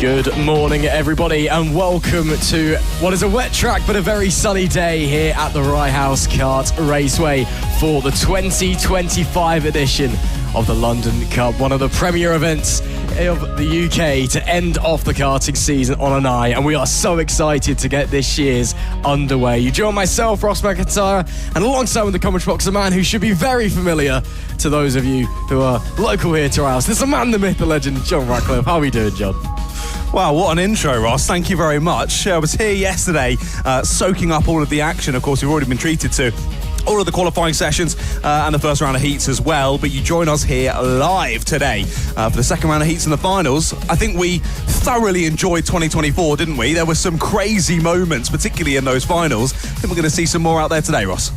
Good morning, everybody, and welcome to what is a wet track but a very sunny day here at the Rye House Kart Raceway for the 2025 edition of the London Cup, one of the premier events of the UK to end off the karting season on an eye, and we are so excited to get this year's underway. You join myself, Ross McIntyre, and alongside with the comment box, a man who should be very familiar to those of you who are local here to our house. There's a man, the myth, the legend, John Ratcliffe. How are we doing, John? Wow, what an intro, Ross. Thank you very much. I was here yesterday soaking up all of the action. Of course, we've already been treated to all of the qualifying sessions and the first round of heats as well. But you join us here live today for the second round of heats and the finals. I think we thoroughly enjoyed 2024, didn't we? There were some crazy moments, particularly in those finals. I think we're going to see some more out there today, Ross.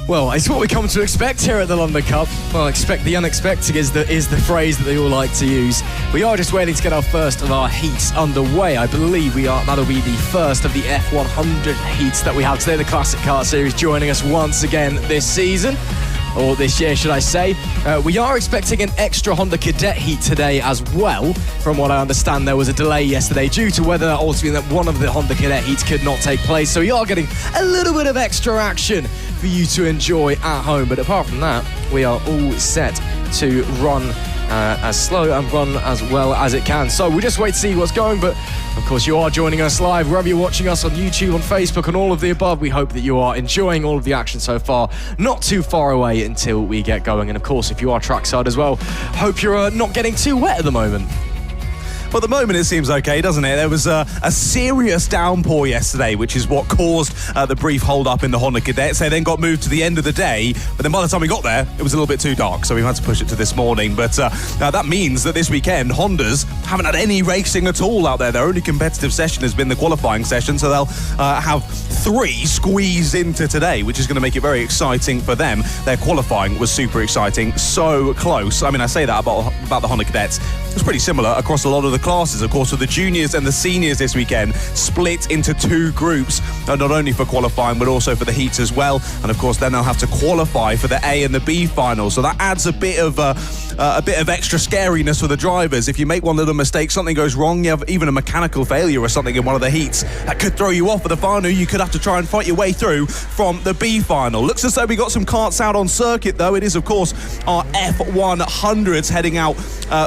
Well, it's what we come to expect here at the London Cup. Well, expect the unexpected is the phrase that they all like to use. We are just waiting to get our first of our heats underway. I believe that'll be the first of the F100 heats that we have today. The Classic Kart Series joining us once again this season. Or this year, should I say. We are expecting an extra Honda Cadet heat today as well. From what I understand, there was a delay yesterday due to weather, ultimately that one of the Honda Cadet heats could not take place. So we are getting a little bit of extra action for you to enjoy at home. But apart from that, we are all set to run as slow and run as well as it can. So we'll just wait to see what's going. But of course, you are joining us live wherever you're watching us on YouTube, on Facebook, and all of the above. We hope that you are enjoying all of the action so far. Not too far away until we get going. And of course, if you are trackside as well, hope you're not getting too wet at the moment. Well, at the moment, it seems okay, doesn't it? There was a serious downpour yesterday, which is what caused the brief hold-up in the Honda Cadets. They then got moved to the end of the day, but then by the time we got there, it was a little bit too dark, so we had to push it to this morning. But that means that this weekend, Hondas haven't had any racing at all out there. Their only competitive session has been the qualifying session, so they'll have 3 squeezed into today, which is going to make it very exciting for them. Their qualifying was super exciting, so close. I mean, I say that about the Honda Cadets. It was pretty similar across a lot of the classes. Of course, with the juniors and the seniors this weekend split into 2 groups, not only for qualifying but also for the heats as well. And of course, then they'll have to qualify for the A and the B finals. So that adds a bit of extra scariness for the drivers. If you make one little mistake, something goes wrong, you have even a mechanical failure or something in one of the heats, that could throw you off for the final. You could have to try and fight your way through from the B final. Looks as though we got some karts out on circuit, though. It is, of course, our F100s heading out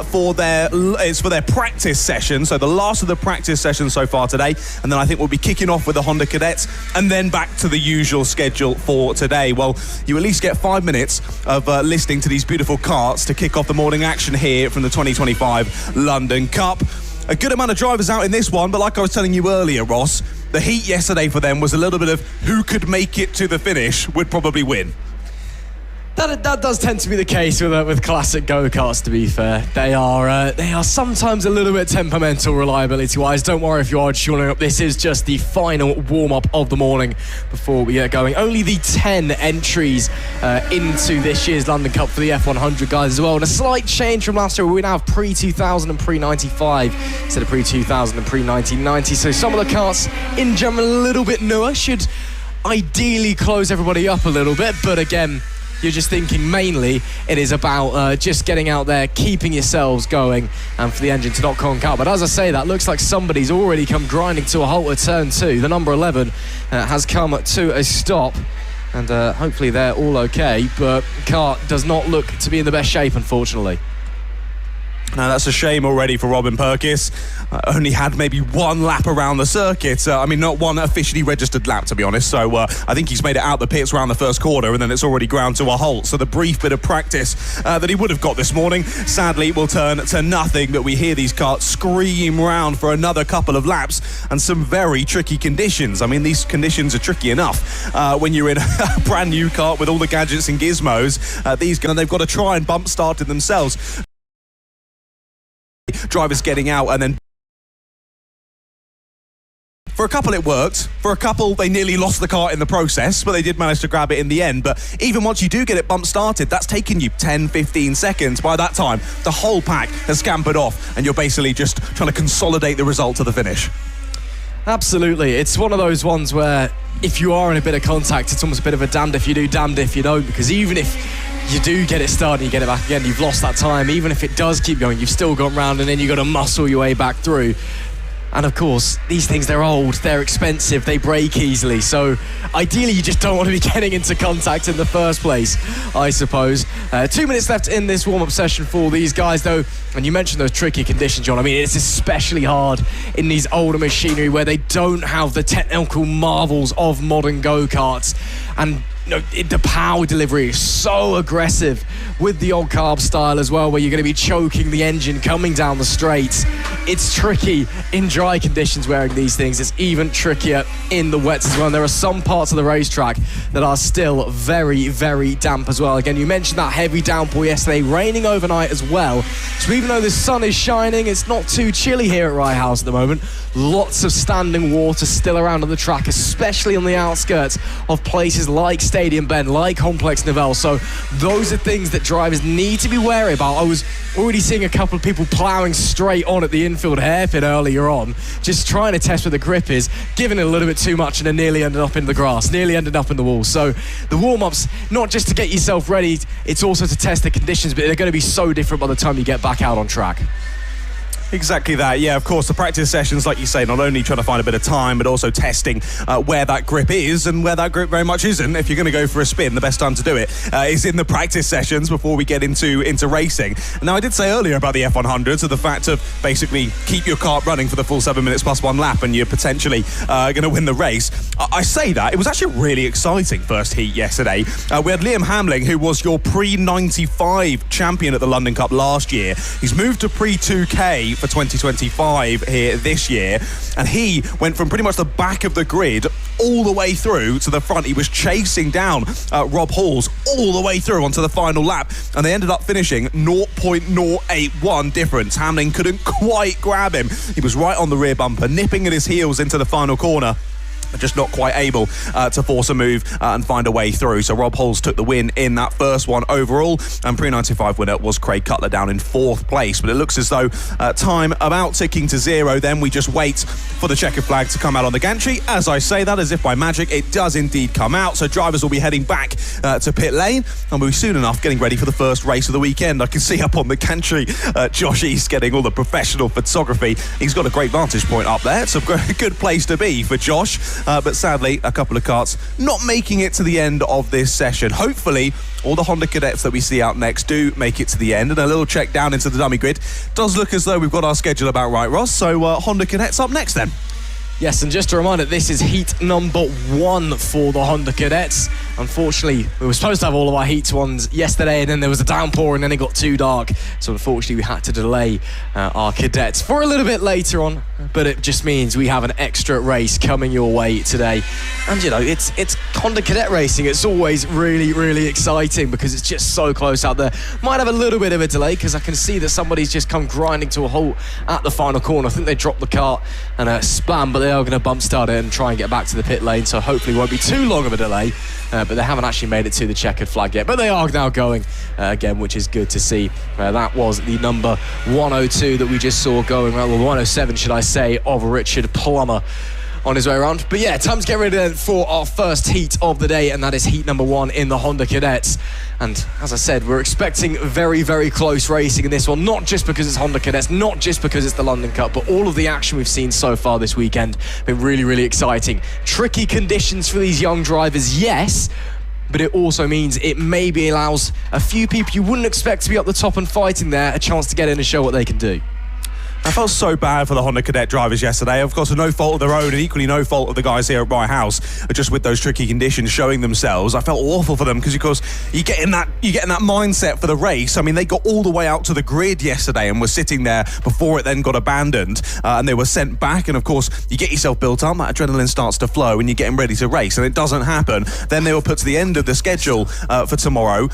for their practice session. So the last of the practice sessions so far today, and then I think we'll be kicking off with the Honda Cadets and then back to the usual schedule for today. Well, you at least get 5 minutes of listening to these beautiful karts to kick off the morning action here from the 2025 London Cup. A good amount of drivers out in this one, but like I was telling you earlier, Ross, the heat yesterday for them was a little bit of who could make it to the finish would probably win. That does tend to be the case with classic go-karts, to be fair. They are sometimes a little bit temperamental reliability-wise. Don't worry if you are tuning up. This is just the final warm-up of the morning before we get going. Only the 10 entries into this year's London Cup for the F100 guys as well. And a slight change from last year. We now have pre-2000 and pre-95 instead of pre-2000 and pre-1990. So some of the karts in general a little bit newer. Should ideally close everybody up a little bit. But again, you're just thinking mainly it is about just getting out there, keeping yourselves going, and for the engine to not conk out. But as I say, that looks like somebody's already come grinding to a halt at turn 2. The number 11 has come to a stop, and hopefully they're all okay. But kart does not look to be in the best shape, unfortunately. Now, that's a shame already for Robin Perkis. Only had maybe 1 lap around the circuit. I mean, not one officially registered lap, to be honest. So I think he's made it out the pits around the first corner, and then it's already ground to a halt. So the brief bit of practice that he would have got this morning, sadly, will turn to nothing. But we hear these karts scream round for another couple of laps and some very tricky conditions. I mean, these conditions are tricky enough when you're in a brand new kart with all the gadgets and gizmos. They've got to try and bump start it themselves. Drivers getting out, and then for a couple it worked. For a couple they nearly lost the kart in the process, but they did manage to grab it in the end. But even once you do get it bump started, that's taken you 10-15 seconds. By that time the whole pack has scampered off, and you're basically just trying to consolidate the result to the finish. Absolutely. It's one of those ones where if you are in a bit of contact, it's almost a bit of a damned if you do, damned if you don't, because even if you do get it started, you get it back again, you've lost that time. Even if it does keep going, you've still gone round and then you've got to muscle your way back through. And of course, these things, they're old, they're expensive, they break easily. So ideally, you just don't want to be getting into contact in the first place, I suppose. 2 minutes left in this warm-up session for these guys, though. And you mentioned those tricky conditions, John. I mean, it's especially hard in these older machinery where they don't have the technical marvels of modern go-karts. And the power delivery is so aggressive with the old carb style as well, where you're going to be choking the engine coming down the straights. It's tricky in dry conditions wearing these things. It's even trickier in the wets as well. And there are some parts of the racetrack that are still very, very damp as well. Again, you mentioned that heavy downpour yesterday, raining overnight as well. So even though the sun is shining, it's not too chilly here at Rye House at the moment. Lots of standing water still around on the track, especially on the outskirts of places like Stadium Bend, like Complex Nivelle. So those are things that drivers need to be wary about. I was already seeing a couple of people ploughing straight on at the infield hairpin earlier on, just trying to test where the grip is, giving it a little bit too much, and then nearly ended up in the grass, nearly ended up in the wall. So the warm-ups, not just to get yourself ready, it's also to test the conditions, but they're going to be so different by the time you get back out on track. Exactly that, yeah. Of course, the practice sessions, like you say, not only trying to find a bit of time, but also testing where that grip is and where that grip very much isn't. If you're going to go for a spin, the best time to do it is in the practice sessions before we get into racing. Now, I did say earlier about the F100, so the fact of basically keep your kart running for the full 7 minutes plus one lap and you're potentially going to win the race. I say that. It was actually a really exciting first heat yesterday. We had Liam Hamling, who was your pre-95 champion at the London Cup last year. He's moved to pre-2K for 2025 here this year, and he went from pretty much the back of the grid all the way through to the front. He was chasing down Rob Halls all the way through onto the final lap, and they ended up finishing 0.081 difference. Hamlin couldn't quite grab him. He was right on the rear bumper, nipping at his heels into the final corner, but just not quite able to force a move and find a way through. So Rob Halls took the win in that first one overall, and pre-95 winner was Craig Cutler down in 4th place. But it looks as though time about ticking to zero. Then we just wait for the checkered flag to come out on the gantry. As I say that, as if by magic, it does indeed come out. So drivers will be heading back to pit lane, and we'll be soon enough getting ready for the first race of the weekend. I can see up on the gantry Josh East getting all the professional photography. He's got a great vantage point up there. It's a good place to be for Josh. But sadly, a couple of karts not making it to the end of this session. Hopefully, all the Honda Cadets that we see out next do make it to the end. And a little check down into the dummy grid. Does look as though we've got our schedule about right, Ross. So Honda Cadets up next then. Yes, and just a reminder, this is heat number 1 for the Honda Cadets. Unfortunately, we were supposed to have all of our heats ones yesterday, and then there was a downpour, and then it got too dark. So unfortunately, we had to delay our cadets for a little bit later on. But it just means we have an extra race coming your way today. And, it's Honda Cadet racing. It's always really, really exciting because it's just so close out there. Might have a little bit of a delay because I can see that somebody's just come grinding to a halt at the final corner. I think they dropped the kart and spam, but they are going to bump start it and try and get back to the pit lane. So hopefully it won't be too long of a delay. But they haven't actually made it to the checkered flag yet. But they are now going again, which is good to see. That was the number 102 that we just saw going, well, 107, should I say, of Richard Plummer on his way around. But yeah, time to get ready then for our first heat of the day, and that is heat number 1 in the Honda Cadets. And as I said, we're expecting very, very close racing in this one, not just because it's Honda Cadets, not just because it's the London Cup, but all of the action we've seen so far this weekend been really, really exciting. Tricky conditions for these young drivers, yes, but it also means it maybe allows a few people you wouldn't expect to be up the top and fighting there a chance to get in and show what they can do. I felt so bad for the Honda Cadet drivers yesterday. Of course, no fault of their own, and equally no fault of the guys here at Rye House, just with those tricky conditions showing themselves. I felt awful for them because, of course, you get in that mindset for the race. I mean, they got all the way out to the grid yesterday and were sitting there before it then got abandoned, and they were sent back. And of course, you get yourself built up, that adrenaline starts to flow, and you're getting ready to race, and it doesn't happen. Then they were put to the end of the schedule for tomorrow.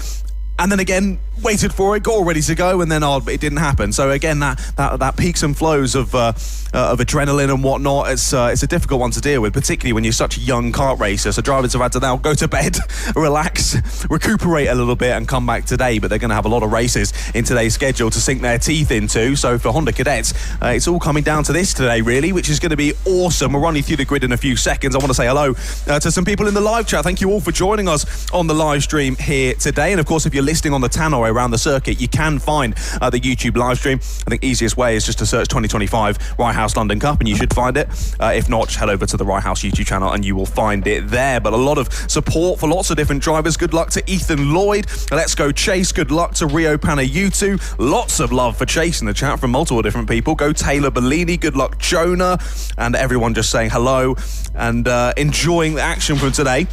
And then again, waited for it, got all ready to go, and then it didn't happen. So again, that peaks and flows of adrenaline and whatnot, it's a difficult one to deal with, particularly when you're such a young kart racer. So drivers have had to now go to bed, relax, recuperate a little bit, and come back today. But they're going to have a lot of races in today's schedule to sink their teeth into. So for Honda Cadets, it's all coming down to this today, really, which is going to be awesome. We'll run you through the grid in a few seconds. I want to say hello to some people in the live chat. Thank you all for joining us on the live stream here today. And of course, if you're listing on the tannoy around the circuit, you can find the YouTube live stream. I think easiest way is just to search 2025 Rye House London Cup and you should find it. If not, just head over to the Rye House YouTube channel and you will find it there. But a lot of support for lots of different drivers. Good luck to Ethan Lloyd. Let's go Chase. Good luck to Rio Panayutu. Lots of love for Chase in the chat from multiple different people. Go Taylor Bellini. Good luck Jonah. And everyone just saying hello and enjoying the action from today.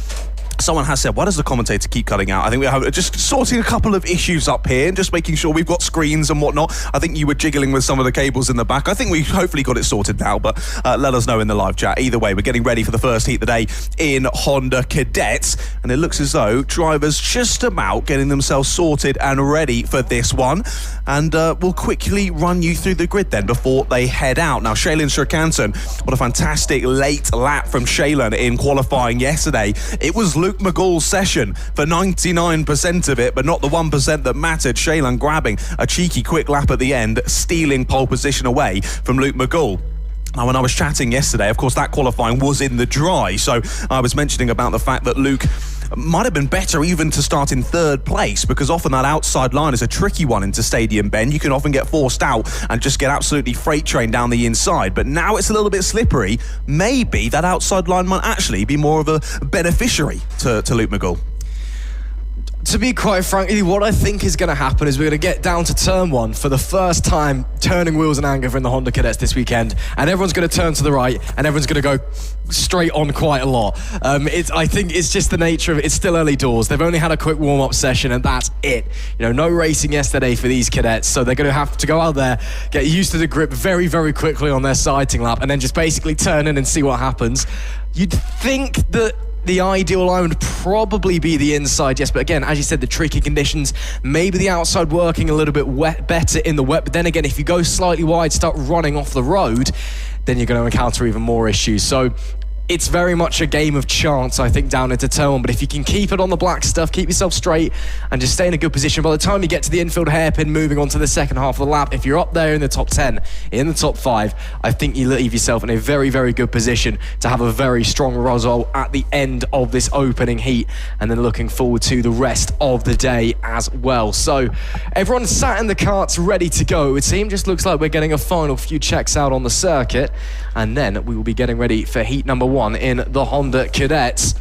Someone has said, why does the commentator keep cutting out? I think we are just sorting a couple of issues up here and just making sure we've got screens and whatnot. I think you were jiggling with some of the cables in the back. I think we hopefully got it sorted now, but let us know in the live chat. Either way, we're getting ready for the first heat of the day in Honda Cadet, and it looks as though drivers just about getting themselves sorted and ready for this one. And we'll quickly run you through the grid then before they head out. Now, Shaylin Shrikkanton, what a fantastic late lap from Shaylin in qualifying yesterday. It was Luke McGall's session for 99% of it, but not the 1% that mattered. Shaylin grabbing a cheeky quick lap at the end, stealing pole position away from Luke McGall. Now, when I was chatting yesterday, of course, that qualifying was in the dry, so I was mentioning about the fact that Luke might have been better even to start in third place, because often that outside line is a tricky one into Stadium Bend. You can often get forced out and just get absolutely freight trained down the inside, but now it's a little bit slippery. Maybe that outside line might actually be more of a beneficiary to Luke McGall. To be quite frankly, what I think is going to happen is we're going to get down to turn one for the first time, turning wheels and anger in the Honda Cadets this weekend, and everyone's going to turn to the right, and everyone's going to go straight on quite a lot. I think it's just the nature of it. It's still early doors. They've only had a quick warm-up session, and that's it. You know, no racing yesterday for these cadets, so they're going to have to go out there, get used to the grip very, very quickly on their sighting lap, and then just basically turn in and see what happens. You'd think that the ideal line would probably be the inside, yes, but again, as you said, the tricky conditions, maybe the outside working a little bit better in the wet, but then again, if you go slightly wide, start running off the road, then you're going to encounter even more issues. So it's very much a game of chance, I think, down into turn one. But if you can keep it on the black stuff, keep yourself straight, and just stay in a good position, by the time you get to the infield hairpin, moving on to the second half of the lap, if you're up there in the top 10, in the top 5, I think you leave yourself in a very, very good position to have a very strong result at the end of this opening heat, and then looking forward to the rest of the day as well. So everyone's sat in the karts ready to go. It seems just looks like we're getting a final few checks out on the circuit, and then we will be getting ready for heat number 1 in the Honda Cadets.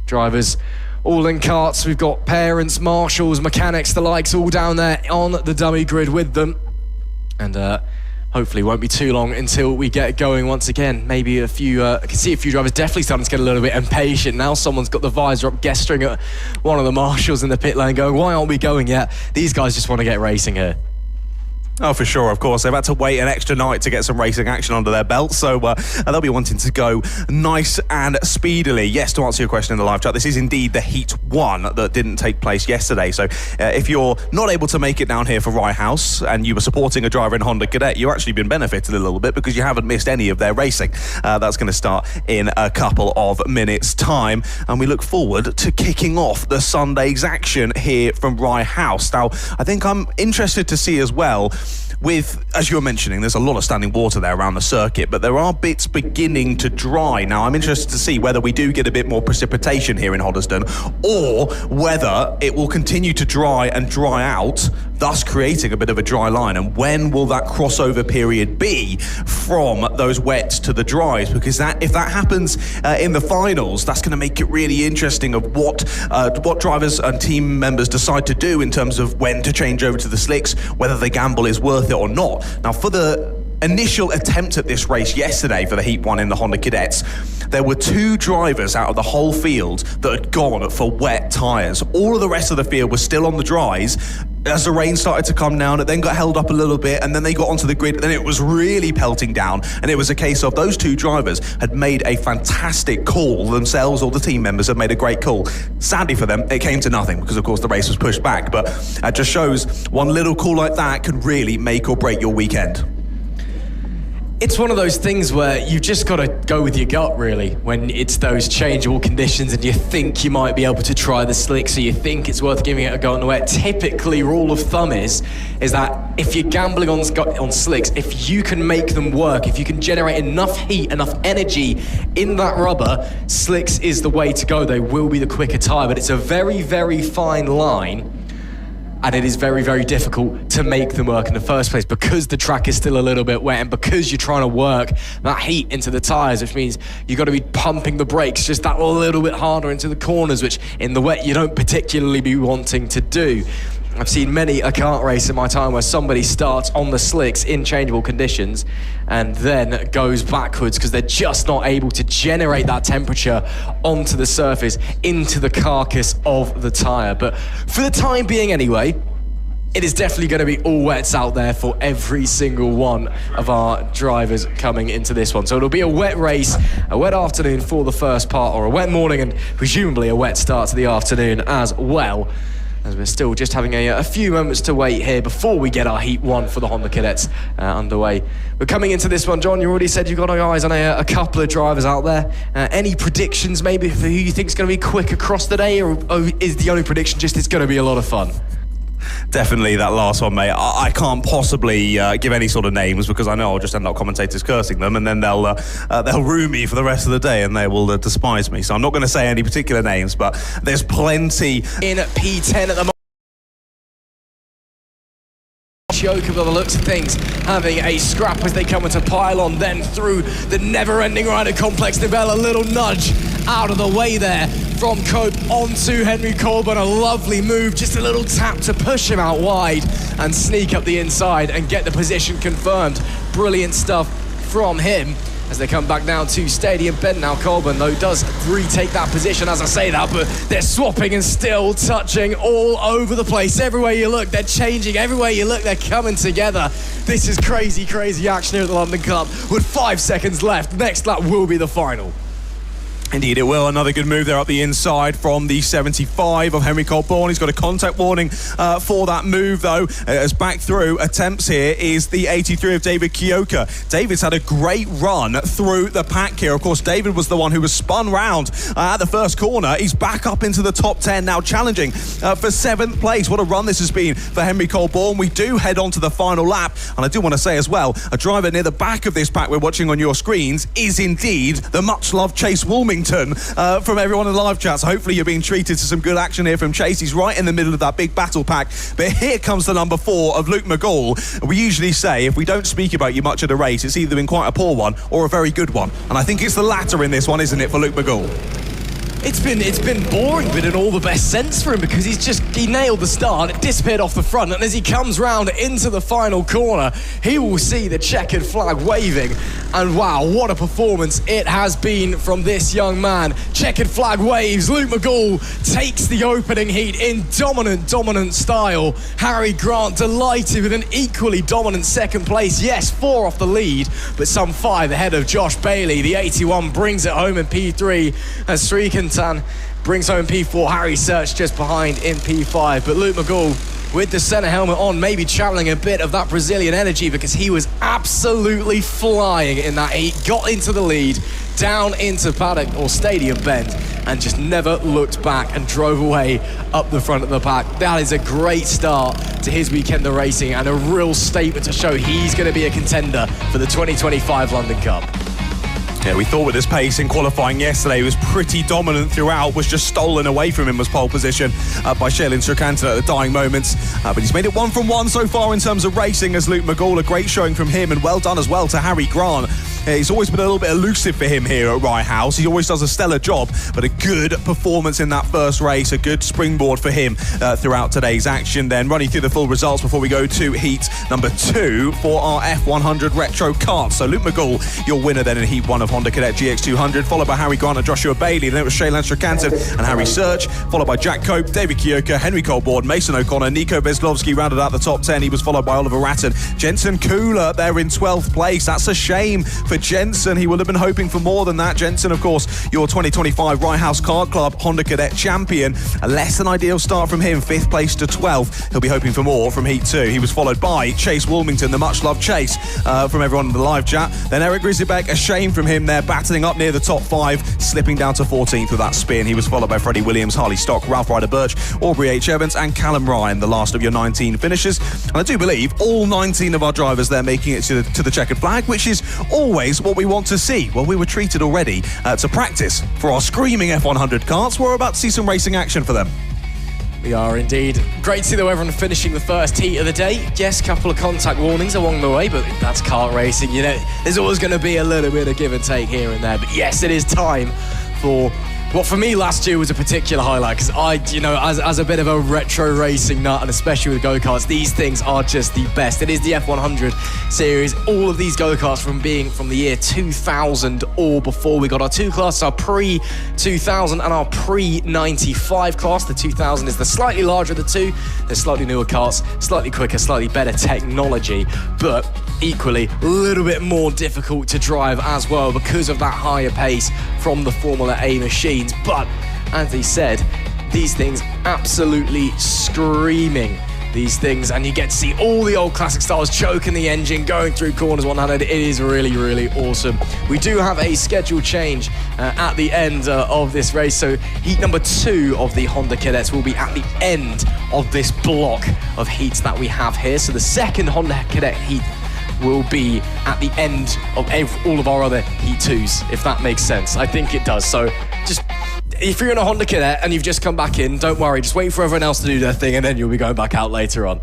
Drivers all in karts. We've got parents, marshals, mechanics, the likes all down there on the dummy grid with them. And hopefully won't be too long until we get going once again. Maybe a few, I can see a few drivers definitely starting to get a little bit impatient. Now someone's got the visor up, gesturing at one of the marshals in the pit lane going, why aren't we going yet? These guys just want to get racing here. Oh, for sure, of course. They've had to wait an extra night to get some racing action under their belt, so they'll be wanting to go nice and speedily. Yes, to answer your question in the live chat, this is indeed the Heat 1 that didn't take place yesterday. So if you're not able to make it down here for Rye House and you were supporting a driver in Honda Cadet, you've actually been benefited a little bit because you haven't missed any of their racing. That's going to start in a couple of minutes' time, and we look forward to kicking off the Sunday's action here from Rye House. Now, I think I'm interested to see as well, with, as you were mentioning, there's a lot of standing water there around the circuit, but there are bits beginning to dry. Now, I'm interested to see whether we do get a bit more precipitation here in Hoddesdon, or whether it will continue to dry and dry out, thus creating a bit of a dry line. And when will that crossover period be from those wets to the dries? Because that, if that happens in the finals, that's going to make it really interesting of what drivers and team members decide to do in terms of when to change over to the slicks, whether the gamble is worth it or not. Now, for the initial attempt at this race yesterday for the Heat 1 in the Honda Cadets, there were 2 drivers out of the whole field that had gone for wet tyres. All of the rest of the field was still on the dries. As the rain started to come down, it then got held up a little bit, and then they got onto the grid, and then it was really pelting down, and it was a case of those 2 drivers had made a fantastic call themselves, or the team members had made a great call. Sadly for them, it came to nothing, because of course the race was pushed back, but it just shows one little call like that can really make or break your weekend. It's one of those things where you've just got to go with your gut, really, when it's those changeable conditions and you think you might be able to try the slick, so you think it's worth giving it a go on the wet. Typically, rule of thumb is that if you're gambling on slicks, if you can make them work, if you can generate enough heat, enough energy in that rubber, slicks is the way to go. They will be the quicker tyre, but it's a very, very fine line. and it is very, very difficult to make them work in the first place because the track is still a little bit wet and because you're trying to work that heat into the tyres, which means you've got to be pumping the brakes just that little bit harder into the corners, which in the wet you don't particularly be wanting to do. I've seen many a kart race in my time where somebody starts on the slicks in changeable conditions and then goes backwards because they're just not able to generate that temperature onto the surface, into the carcass of the tyre. But for the time being anyway, it is definitely going to be all wets out there for every single one of our drivers coming into this one. So it'll be a wet race, a wet afternoon for the first part, or a wet morning and presumably a wet start to the afternoon as well, as we're still just having a few moments to wait here before we get our Heat 1 for the Honda Cadets underway. We're coming into this one, John, you already said you've got your eyes on a couple of drivers out there. Any predictions maybe for who you think is going to be quick across the day, or is the only prediction just it's going to be a lot of fun? Definitely that last one, mate. I can't possibly give any sort of names because I know I'll just end up commentators cursing them, and then they'll rue me for the rest of the day and they will despise me. So I'm not going to say any particular names, but there's plenty. In P10 at the moment. Joker, by the looks of things, having a scrap as they come into pylon, then through the never-ending rider complex. Devel, a little nudge out of the way there from Cope onto Henry Colburn. A lovely move, just a little tap to push him out wide and sneak up the inside and get the position confirmed. Brilliant stuff from him as they come back down to Stadium Bend. Now Colburn, though, does retake that position as I say that, but they're swapping and still touching all over the place. Everywhere you look, they're changing. Everywhere you look, they're coming together. This is crazy, crazy action here at the London Cup. With 5 seconds left, next lap will be the final. Indeed it will. Another good move there up the inside from the 75 of Henry Colborn. He's got a contact warning for that move, though. As back through attempts here is the 83 of David Kioka. David's had a great run through the pack here. Of course, David was the one who was spun round at the first corner. He's back up into the top 10 now, challenging for 7th place. What a run this has been for Henry Colborn. We do head on to the final lap, and I do want to say as well, a driver near the back of this pack we're watching on your screens is indeed the much-loved Chase Wilmington from everyone in the live chat. So hopefully you're being treated to some good action here from Chase. He's right in the middle of that big battle pack. But here comes the number 4 of Luke McGall. We usually say if we don't speak about you much at a race, it's either been quite a poor one or a very good one. And I think it's the latter in this one, isn't it, for Luke McGall? It's been boring, but in all the best sense for him, because he nailed the start, it disappeared off the front, and as he comes round into the final corner, he will see the checkered flag waving, and wow, what a performance it has been from this young man. Checkered flag waves, Luke McGall takes the opening heat in dominant style. Harry Grant delighted with an equally dominant second place. Yes, 4 off the lead, but some 5 ahead of Josh Bailey. The 81 brings it home in P3 as Srikantan brings home P4. Harry Search just behind in P5. But Luke McGall with the centre helmet on, maybe channeling a bit of that Brazilian energy, because he was absolutely flying in that heat. Got into the lead, down into paddock or Stadium Bend, and just never looked back and drove away up the front of the pack. That is a great start to his weekend of racing and a real statement to show he's going to be a contender for the 2025 London Cup. Yeah, we thought with his pace in qualifying yesterday, he was pretty dominant throughout, was just stolen away from him as pole position by Shailin Srikantan at the dying moments. But he's made it 1 from 1 so far in terms of racing as Luke McGall. A great showing from him, and well done as well to Harry Grant. He's always been a little bit elusive for him here at Rye House. He always does a stellar job, but a good performance in that first race, a good springboard for him throughout today's action. Then running through the full results before we go to heat number 2 for our F100 Retro Kart. So Luke McGall, your winner then in heat 1 of Honda Cadet GX200, followed by Harry Grant and Joshua Bailey. Then it was Shailin Srikantan and Harry Search, followed by Jack Cope, David Kioka, Henry Colborn, Mason O'Connor, Nico Veslovsky rounded out the top 10. He was followed by Oliver Ratton. Jensen Kula there in 12th place. That's a shame for Jensen. He would have been hoping for more than that. Jensen, of course, your 2025 Rye House Kart Club Honda Cadet champion. A less than ideal start from him, 5th place to 12th. He'll be hoping for more from heat 2. He was followed by Chase Wilmington, the much-loved Chase from everyone in the live chat. Then Eric Grizzlybeck, a shame from him there, battling up near the top 5, slipping down to 14th with that spin. He was followed by Freddie Williams, Harley Stock, Ralph Ryder Birch, Aubrey H. Evans and Callum Ryan, the last of your 19 finishers. And I do believe all 19 of our drivers there making it to the checkered flag, which is always what we want to see. Well, we were treated already to practice for our screaming F100 karts. We're about to see some racing action for them. We are indeed. Great to see though everyone finishing the first heat of the day. Yes, couple of contact warnings along the way, but that's kart racing. You know, there's always going to be a little bit of give and take here and there. But yes, it is time for what for me last year was a particular highlight, because as a bit of a retro racing nut, and especially with go-karts, these things are just the best. It is the F100 series. All of these go-karts from the year 2000 or before. We got our two classes, our pre-2000 and our pre-95 class. The 2000 is the slightly larger of the two. They're slightly newer karts, slightly quicker, slightly better technology, but equally a little bit more difficult to drive as well because of that higher pace from the Formula A machines. But as he said, these things absolutely screaming, these things, and you get to see all the old classic styles choking the engine, going through corners 100. It is really, really awesome. We do have a schedule change at the end of this race, so heat number 2 of the Honda Cadets will be at the end of this block of heats that we have here. So the second Honda Cadet heat will be at the end of all of our other Heat 2s, if that makes sense. I think it does. So just, if you're in a Honda Cadet and you've just come back in, don't worry, just wait for everyone else to do their thing and then you'll be going back out later on.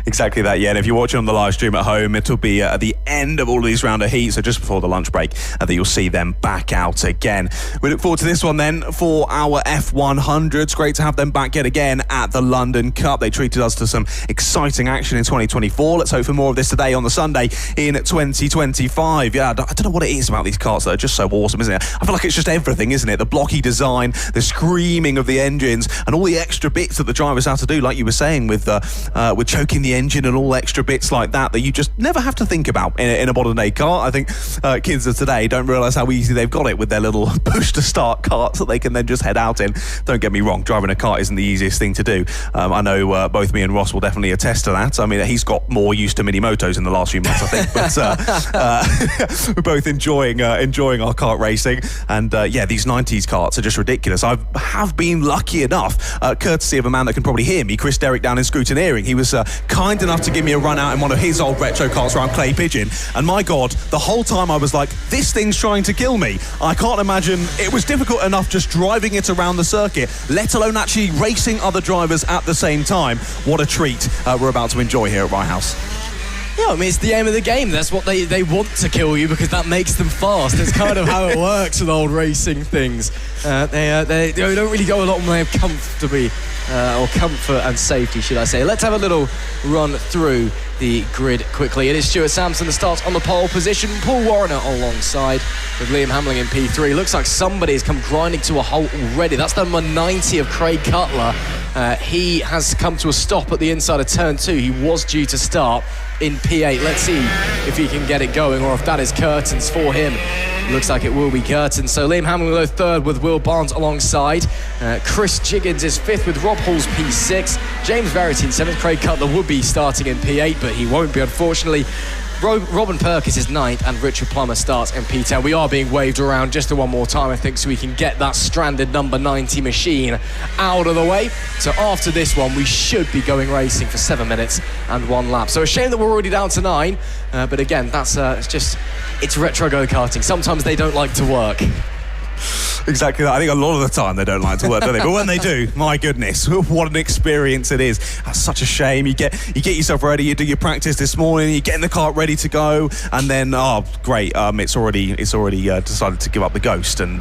Exactly that, yeah. And if you're watching on the live stream at home, it'll be at the end of all of these round of heats, so just before the lunch break, that you'll see them back out again. We look forward to this one then for our F100s. Great to have them back yet again at the London Cup. They treated us to some exciting action in 2024. Let's hope for more of this today on the Sunday in 2025. Yeah, I don't know what it is about these karts that are just so awesome, isn't it? I feel like it's just everything, isn't it? The blocky design, the screaming of the engines, and all the extra bits that the drivers have to do, like you were saying, with choking the engine and all extra bits like that you just never have to think about in a modern day car. I think kids of today don't realise how easy they've got it with their little push to start karts that they can then just head out in. Don't get me wrong, driving a kart isn't the easiest thing to do. I know both me and Ross will definitely attest to that. I mean, he's got more used to mini motos in the last few months, I think, but we're both enjoying our kart racing, and these 90s karts are just ridiculous. I have been lucky enough, courtesy of a man that can probably hear me, Chris Derrick down in Scrutineering. He was kind enough to give me a run out in one of his old retro karts around Clay Pigeon, and my God, the whole time I was like, this thing's trying to kill me. I can't imagine it was difficult enough just driving it around the circuit, let alone actually racing other drivers at the same time. What a treat we're about to enjoy here at Rye House. Yeah, I mean, it's the aim of the game. That's what they want to kill you, because that makes them fast. That's kind of how it works with old racing things. They don't really go a lot more comfortably, or comfort and safety, should I say. Let's have a little run through the grid quickly. It is Stuart Sampson that starts on the pole position. Paul Warner alongside with Liam Hamling in P3. Looks like somebody's come grinding to a halt already. That's the number 90 of Craig Cutler. He has come to a stop at the inside of turn 2. He was due to start in P8. Let's see if he can get it going, or if that is curtains for him. Looks like it will be curtains. So Liam Hamling will go third with Will Barnes alongside. Chris Jiggins is fifth with Rob Hall's P6. James Verity in seventh. Craig Cutler would be starting in P8, but he won't be, unfortunately. Robin Perkins is ninth, and Richard Plummer starts in P10. We are being waved around just one more time, I think, so we can get that stranded number 90 machine out of the way. So after this one, we should be going racing for 7 minutes and 1 lap. So a shame that we're already down to 9, but again, that's it's retro go-karting. Sometimes they don't like to work. Exactly that. I think a lot of the time they don't like to work, do they? But when they do, my goodness, what an experience it is. That's such a shame. You get yourself ready, you do your practice this morning, you get in the kart ready to go, and then great, it's already decided to give up the ghost and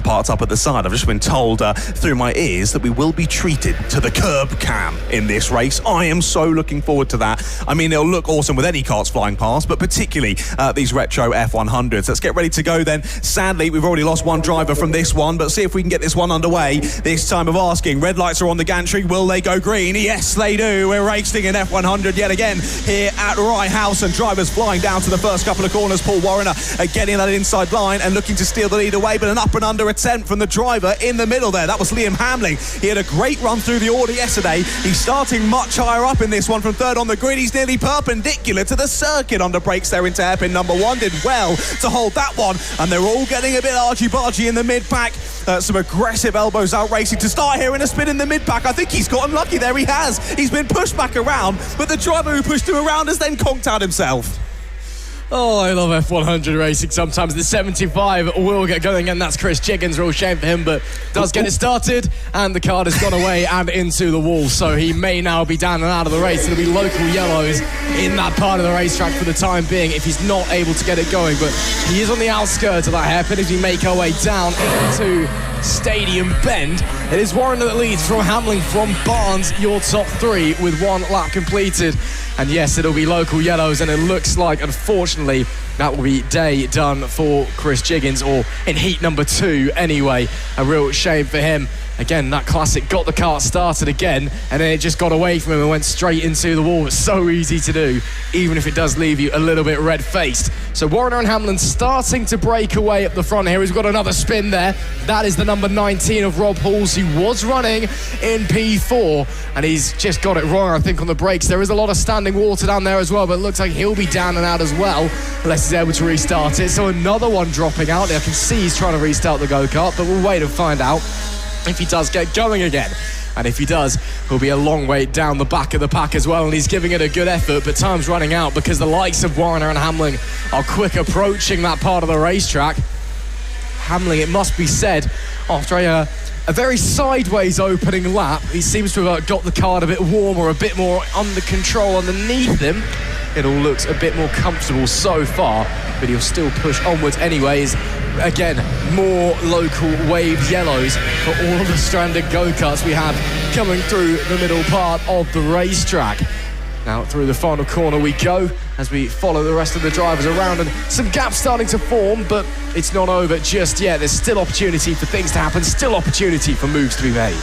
parked up at the side. I've just been told through my ears that we will be treated to the curb cam in this race. I am so looking forward to that. I mean, it'll look awesome with any karts flying past, but particularly these retro F100s. Let's get ready to go then. Sadly, we've already lost one driver from this one, but see if we can get this one underway. This time of asking. Red lights are on the gantry. Will they go green? Yes, they do. We're racing in F100 yet again here at Rye House, and drivers flying down to the first couple of corners. Paul Warner getting that inside line and looking to steal the lead away, but an up and under attempt from the driver in the middle there. That was Liam Hamling. He had a great run through the order yesterday. He's starting much higher up in this one from third on the grid. He's nearly perpendicular to the circuit under brakes there into hairpin number 1. Did well to hold that one, and they're all getting a bit argy-bargy in the mid-pack. Some aggressive elbows out racing to start here in a spin in the mid-pack. I think he's gotten lucky there. He has. He's been pushed back around, but the driver who pushed him around has then conked out himself. Oh, I love F100 racing sometimes. The 75 will get going, and that's Chris Chiggins. Real shame for him, but does get it started, and the card has gone away and into the wall, so he may now be down and out of the race. It'll be local yellows in that part of the racetrack for the time being if he's not able to get it going, but he is on the outskirts of that hairpin as we make our way down into Stadium Bend. It is Warren that leads from Hamlin, from Barnes, your top three with one lap completed. And yes, it'll be local yellows, and it looks like, unfortunately, that will be day done for Chris Chiggins, or in heat number 2 anyway. A real shame for him. Again, that classic got the kart started again, and then it just got away from him and went straight into the wall. It's so easy to do, even if it does leave you a little bit red-faced. So Warner and Hamlin starting to break away up the front here. He's got another spin there. That is the number 19 of Rob Halls, who was running in P4, and he's just got it wrong, I think, on the brakes. There is a lot of standing water down there as well, but it looks like he'll be down and out as well, unless he's able to restart it. So another one dropping out. I can see he's trying to restart the go-kart, but we'll wait and find out if he does get going again. And if he does, he'll be a long way down the back of the pack as well, and he's giving it a good effort, but time's running out because the likes of Warner and Hamlin are quick approaching that part of the racetrack. Hamlin, it must be said, after a very sideways opening lap, he seems to have got the card a bit warmer, a bit more under control underneath him. It all looks a bit more comfortable so far, but he'll still push onwards anyways. Again, more local wave yellows for all of the stranded go-karts we have coming through the middle part of the racetrack. Now through the final corner we go as we follow the rest of the drivers around, and some gaps starting to form, but it's not over just yet. There's still opportunity for things to happen, still opportunity for moves to be made.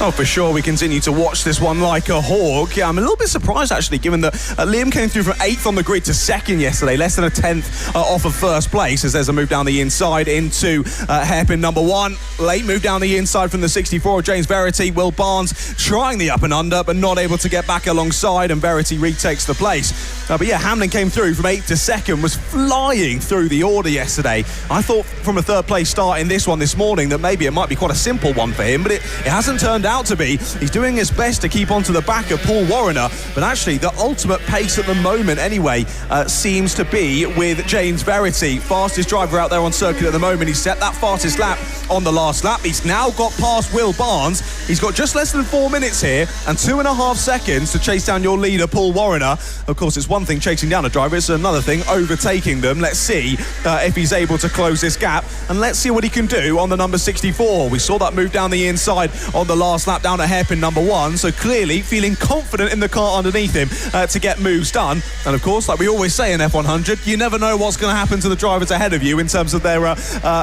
Oh, for sure, we continue to watch this one like a hawk. Yeah, I'm a little bit surprised, actually, given that Liam came through from 8th on the grid to 2nd yesterday, less than a 10th off of first place, as there's a move down the inside into hairpin number 1. Late move down the inside from the 64 of James Verity. Will Barnes trying the up and under, but not able to get back alongside, and Verity retakes the place. But yeah, Hamlin came through from 8th to 2nd, was flying through the order yesterday. I thought from a 3rd place start in this one this morning that maybe it might be quite a simple one for him, but it hasn't turned out to be. He's doing his best to keep onto the back of Paul Warriner, but actually the ultimate pace at the moment anyway seems to be with James Verity, fastest driver out there on circuit at the moment. He set that fastest lap on the last lap. He's now got past Will Barnes. He's got just less than 4 minutes here and 2.5 seconds to chase down your leader, Paul Warriner. Of course, it's one thing chasing down a driver, it's another thing overtaking them. Let's see if he's able to close this gap, and let's see what he can do on the number 64. We saw that move down the inside on the last lap down at hairpin number 1, so clearly feeling confident in the car underneath him to get moves done. And of course, like we always say in F100, you never know what's going to happen to the drivers ahead of you in terms of their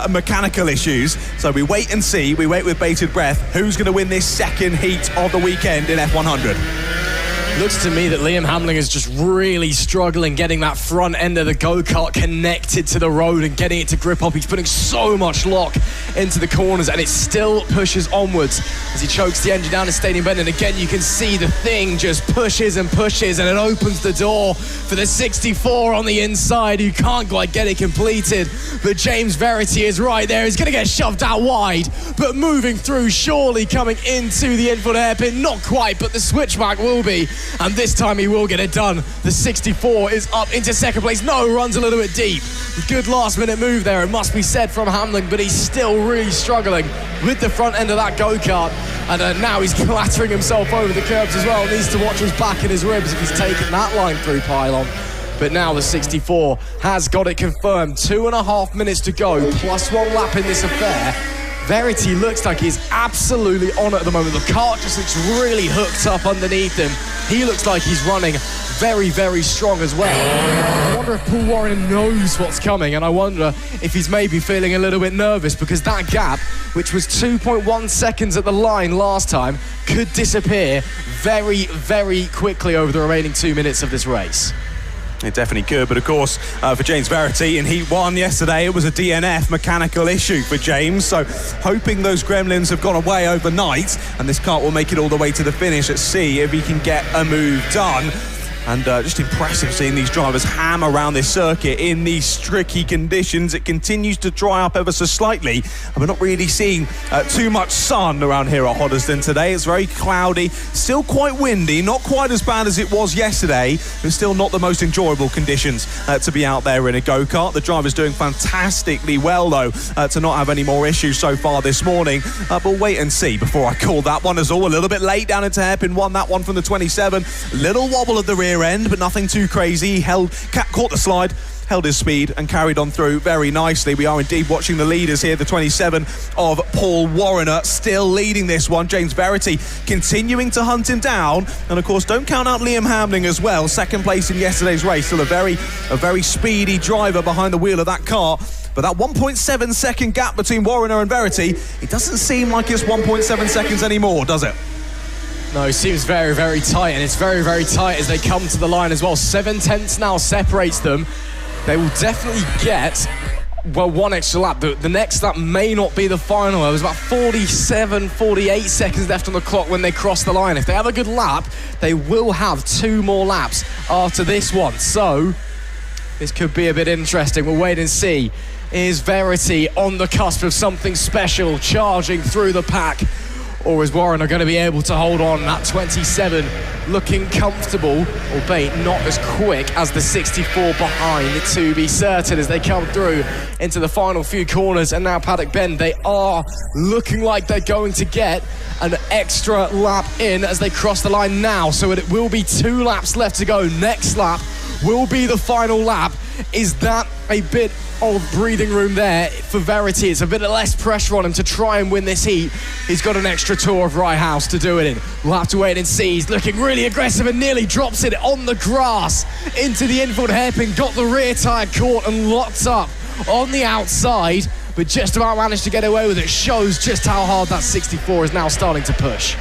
mechanical issues. So we wait and see, we wait with bated breath, who's going to win this second heat of the weekend in F100. Looks to me that Liam Hamlin is just really struggling getting that front end of the go-kart connected to the road and getting it to grip up. He's putting so much lock into the corners, and it still pushes onwards as he chokes the engine down to Stadium Bend. And again, you can see the thing just pushes and pushes, and it opens the door for the 64 on the inside, who can't quite get it completed. But James Verity is right there. He's going to get shoved out wide, but moving through, surely coming into the infield hairpin. Not quite, but the switchback will be. And this time he will get it done. The 64 is up into second place. No, runs a little bit deep. Good last minute move there, it must be said, from Hamlin, but he's still really struggling with the front end of that go-kart. And now he's clattering himself over the curbs as well. Needs to watch his back and his ribs if he's taken that line through pylon. But now the 64 has got it confirmed. 2.5 minutes to go, plus 1 lap in this affair. Verity looks like he's absolutely on it at the moment. The kart just looks really hooked up underneath him. He looks like he's running very, very strong as well. I wonder if Paul Warren knows what's coming, and I wonder if he's maybe feeling a little bit nervous, because that gap, which was 2.1 seconds at the line last time, could disappear very, very quickly over the remaining 2 minutes of this race. It definitely could, but of course, for James Verity in Heat 1 yesterday, it was a DNF mechanical issue for James, so hoping those gremlins have gone away overnight and this kart will make it all the way to the finish. Let's see if he can get a move done. And just impressive seeing these drivers ham around this circuit in these tricky conditions. It continues to dry up ever so slightly, and we're not really seeing too much sun around here at Hoddesdon today. It's very cloudy, still quite windy, not quite as bad as it was yesterday, but still not the most enjoyable conditions to be out there in a go-kart. The driver's doing fantastically well, though, to not have any more issues so far this morning. But wait and see before I call that one as all. A little bit late down into hairpin one, that one from the 27. Little wobble at the rear end, but nothing too crazy. He caught the slide, held his speed and carried on through very nicely. We are indeed watching the leaders here. The 27 of Paul Warriner still leading this one. James Verity continuing to hunt him down, and of course don't count out Liam Hamling as well, second place in yesterday's race. Still a very speedy driver behind the wheel of that car. But that 1.7 second gap between Warriner and Verity, it doesn't seem like it's 1.7 seconds anymore, does it? No, it seems very, very tight, and it's very, very tight as they come to the line as well. 7 tenths now separates them. They will definitely get, well, one extra lap. The next lap may not be the final. There was about 47, 48 seconds left on the clock when they cross the line. If they have a good lap, they will have 2 more laps after this one. So this could be a bit interesting. We'll wait and see. Is Verity on the cusp of something special, charging through the pack? Or is Warriner going to be able to hold on? That 27 looking comfortable, albeit not as quick as the 64 behind, to be certain, as they come through into the final few corners and now Paddock Bend. They are looking like they're going to get an extra lap in as they cross the line now. So it will be 2 laps left to go. Next lap will be the final lap. Is that a bit of breathing room there for Verity? It's a bit of less pressure on him to try and win this heat. He's got an extra tour of Rye House to do it in. We'll have to wait and see. He's looking really aggressive and nearly drops it on the grass into the infield hairpin. Got the rear tyre caught and locked up on the outside, but just about managed to get away with it. Shows just how hard that 64 is now starting to push.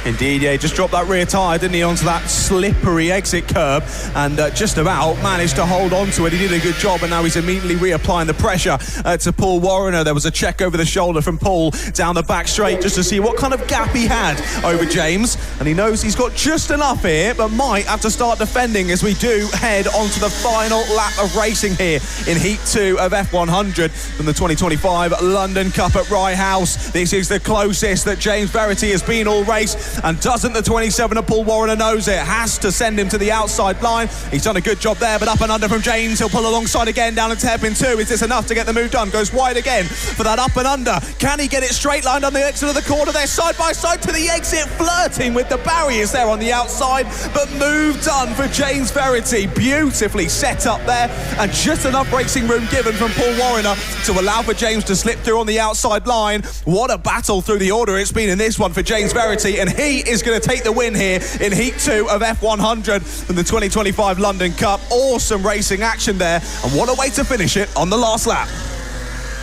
Indeed, yeah, he just dropped that rear tyre, didn't he, onto that slippery exit curb, and just about managed to hold on to it. He did a good job, and now he's immediately reapplying the pressure to Paul Warriner. There was a check over the shoulder from Paul down the back straight just to see what kind of gap he had over James, and he knows he's got just enough here, but might have to start defending as we do head onto the final lap of racing here in Heat 2 of F100 from the 2025 London Cup at Rye House. This is the closest that James Verity has been all race, and doesn't the 27 of Paul Warriner knows it. Has to send him to the outside line. He's done a good job there, but up and under from James. He'll pull alongside again down into hairpin 2. Is this enough to get the move done? Goes wide again for that up and under. Can he get it straight lined on the exit of the corner? They're side by side to the exit, flirting with the barriers there on the outside, but move done for James Verity. Beautifully set up there, and just enough racing room given from Paul Warriner to allow for James to slip through on the outside line. What a battle through the order it's been in this one for James Verity, and he is going to take the win here in Heat 2 of F100 from the 2025 London Cup. Awesome racing action there, and what a way to finish it on the last lap.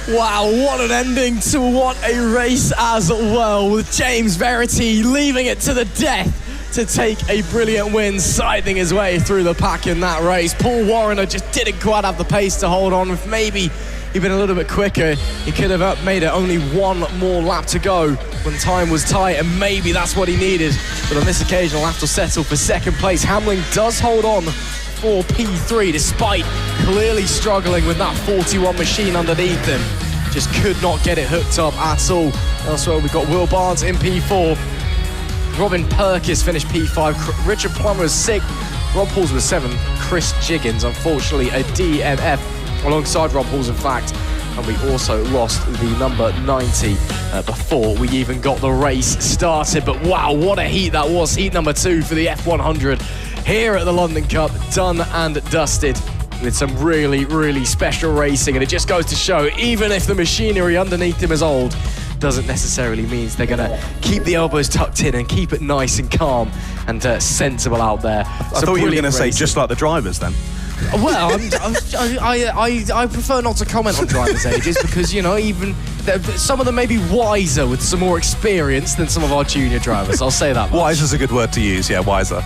Wow, what an ending to what a race as well, with James Verity leaving it to the death to take a brilliant win, scything his way through the pack in that race. Paul Warriner just didn't quite have the pace to hold on. If maybe he'd been a little bit quicker, he could have made it only 1 more lap to go when time was tight, and maybe that's what he needed. But on this occasion, he'll have to settle for second place. Hamling does hold on for P3, despite clearly struggling with that 41 machine underneath him. Just could not get it hooked up at all. Elsewhere, we've got Will Barnes in P4. Robin Perkis finished P5. Richard Plummer was 6th. Rob Pauls was 7th. Chris Jiggins, unfortunately, a DNF alongside Rob Pauls, in fact. And we also lost the number 90 before we even got the race started. But wow, what a heat that was. Heat number 2 for the F100 here at the London Cup, done and dusted with some really, really special racing. And it just goes to show, even if the machinery underneath him is old, doesn't necessarily mean they're going to keep the elbows tucked in and keep it nice and calm and sensible out there. I thought you were going to say just like the drivers then. Well, I prefer not to comment on drivers' ages because, even some of them may be wiser with some more experience than some of our junior drivers. I'll say that much. Wiser's a good word to use, yeah, wiser.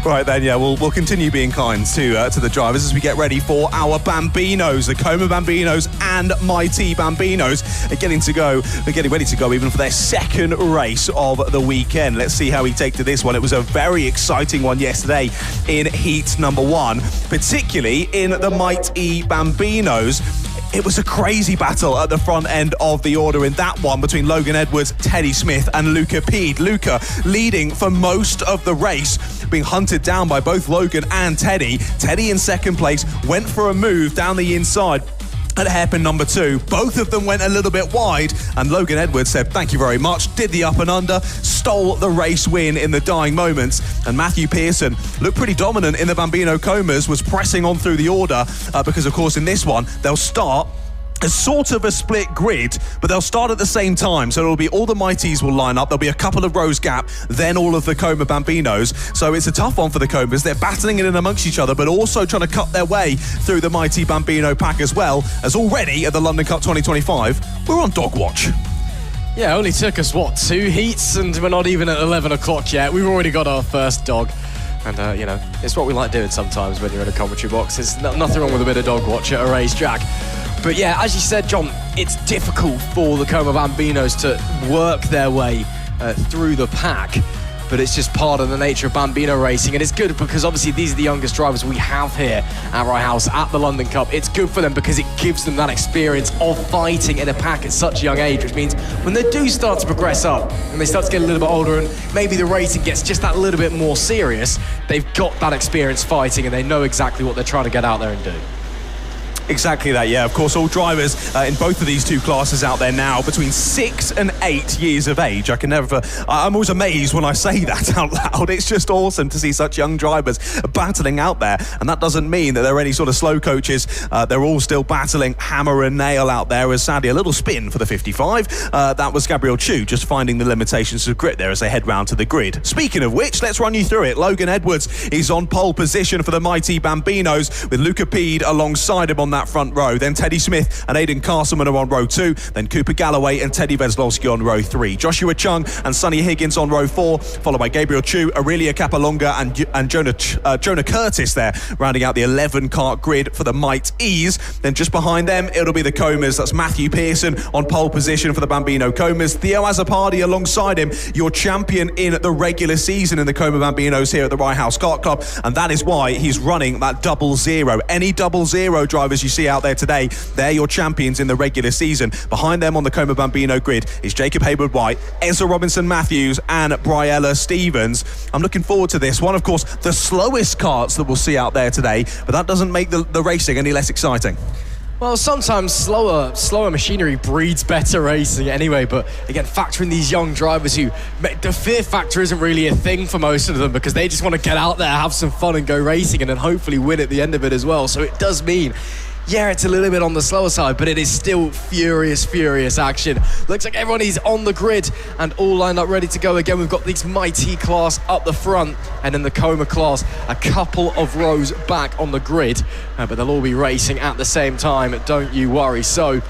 Right then, yeah, we'll continue being kind to the drivers as we get ready for our Bambinos. The Como Bambinos and Mighty Bambinos are getting ready to go even for their second race of the weekend. Let's see how we take to this one. It was a very exciting one yesterday in heat number 1, particularly in the Mighty Bambinos. It was a crazy battle at the front end of the order in that one between Logan Edwards, Teddy Smith and Luca Pede. Luca leading for most of the race, being hunted down by both Logan and Teddy. Teddy in second place went for a move down the inside at hairpin number 2. Both of them went a little bit wide and Logan Edwards said thank you very much, did the up and under, stole the race win in the dying moments. And Matthew Pearson looked pretty dominant in the Bambino Comas, was pressing on through the order because of course in this one they'll start a sort of a split grid, but they'll start at the same time. So it'll be all the Mighties will line up. There'll be a couple of rows gap, then all of the Como Bambinos. So it's a tough one for the Comas. They're battling it in amongst each other, but also trying to cut their way through the Mighty Bambino pack as well, as already at the London Cup 2025, we're on dog watch. Yeah, it only took us, 2 heats, and we're not even at 11 o'clock yet. We've already got our first dog. And, it's what we like doing sometimes when you're in a commentary box. There's nothing wrong with a bit of dog watch at a racetrack. But yeah, as you said, John, it's difficult for the Como Bambinos to work their way through the pack. But it's just part of the nature of Bambino racing. And it's good because obviously these are the youngest drivers we have here at Rye House at the London Cup. It's good for them because it gives them that experience of fighting in a pack at such a young age, which means when they do start to progress up and they start to get a little bit older and maybe the racing gets just that little bit more serious, they've got that experience fighting and they know exactly what they're trying to get out there and do. Exactly that, yeah. Of course, all drivers in both of these two classes out there now between 6 and 8 years of age. I'm always amazed when I say that out loud. It's just awesome to see such young drivers battling out there. And that doesn't mean that they're any sort of slow coaches. They're all still battling hammer and nail out there. As sadly, a little spin for the 55. That was Gabriel Chu just finding the limitations of grit there as they head round to the grid. Speaking of which, let's run you through it. Logan Edwards is on pole position for the Mighty Bambinos with Luca Pede alongside him on that front row. Then Teddy Smith and Aidan Castleman are on row 2. Then Cooper Galloway and Teddy Veslowski on row 3. Joshua Chung and Sonny Higgins on row 4, followed by Gabriel Chu, Aurelia Capalonga and Jonah Curtis there, rounding out the 11 kart grid for the Mighties. Then just behind them, it'll be the Comas. That's Matthew Pearson on pole position for the Bambino Comas. Theo Azzopardi alongside him, your champion in the regular season in the Como Bambinos here at the Rye House Kart Club. And that is why he's running that 00. Any 00 drivers you see out there today, they're your champions in the regular season. Behind them on the Como Bambino grid is Jacob Hayward-White, Ezra Robinson-Matthews and Briella Stevens. I'm looking forward to this one. Of course, the slowest karts that we'll see out there today, but that doesn't make the racing any less exciting. Well, sometimes slower machinery breeds better racing anyway, but again, factoring these young drivers who, the fear factor isn't really a thing for most of them because they just want to get out there, have some fun and go racing and then hopefully win at the end of it as well. So it does mean, yeah, it's a little bit on the slower side, but it is still furious action. Looks like everyone is on the grid and all lined up ready to go again. We've got this Mighty class up the front and then the Como class a couple of rows back on the grid, but they'll all be racing at the same time, don't you worry. So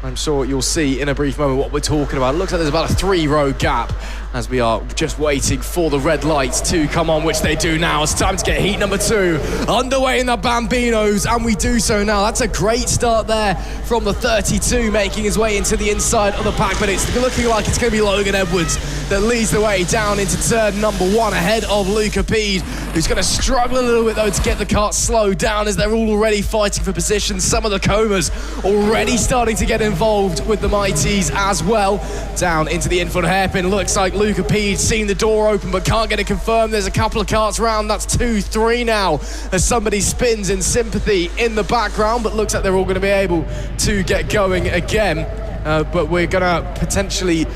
I'm sure you'll see in a brief moment what we're talking about. It looks like there's about a 3-row gap as we are just waiting for the red lights to come on, which they do now. It's time to get heat number 2 underway in the Bambinos, and we do so now. That's a great start there from the 32, making his way into the inside of the pack, but it's looking like it's going to be Logan Edwards that leads the way down into turn number 1 ahead of Luca Pede, who's going to struggle a little bit though to get the kart slowed down as they're all already fighting for position. Some of the Comas already starting to get involved with the Mighties as well. Down into the in-front hairpin, looks like Luca Pede seen the door open but can't get it confirmed. There's a couple of karts round. That's 2-3 now as somebody spins in sympathy in the background, but looks like they're all going to be able to get going again. But we're going to potentially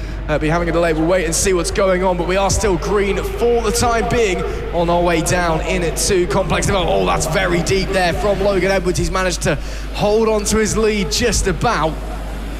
be having a delay. We'll wait and see what's going on, but we are still green for the time being on our way down into complex development. Oh, that's very deep there from Logan Edwards. He's managed to hold on to his lead just about.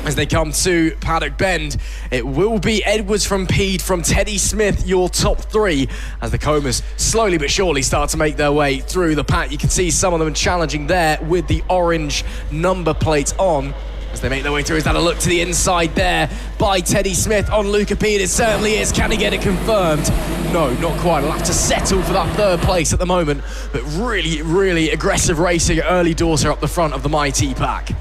As they come to Paddock Bend, it will be Edwards from Pede, from Teddy Smith, your top three, as the Comas slowly but surely start to make their way through the pack. You can see some of them challenging there with the orange number plates on. As they make their way through, is that a look to the inside there by Teddy Smith on Luca Pede? It certainly is. Can he get it confirmed? No, not quite. He'll have to settle for that third place at the moment, but really, really aggressive racing early doors here up the front of the Mighty pack.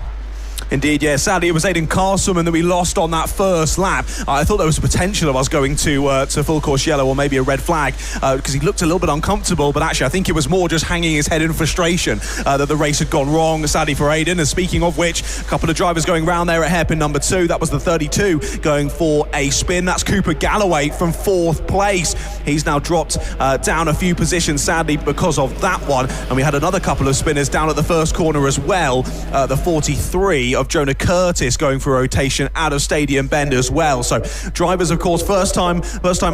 Indeed, yeah. Sadly, it was Aidan Castleman that we lost on that first lap. I thought there was a potential of us going to full course yellow or maybe a red flag because he looked a little bit uncomfortable, but actually I think it was more just hanging his head in frustration that the race had gone wrong, sadly for Aidan. And speaking of which, a couple of drivers going round there at hairpin number 2. That was the 32 going for a spin. That's Cooper Galloway from 4th place. He's now dropped down a few positions, sadly, because of that one. And we had another couple of spinners down at the first corner as well. The 43 of Jonah Curtis going for a rotation out of Stadium Bend as well. So drivers, of course, first time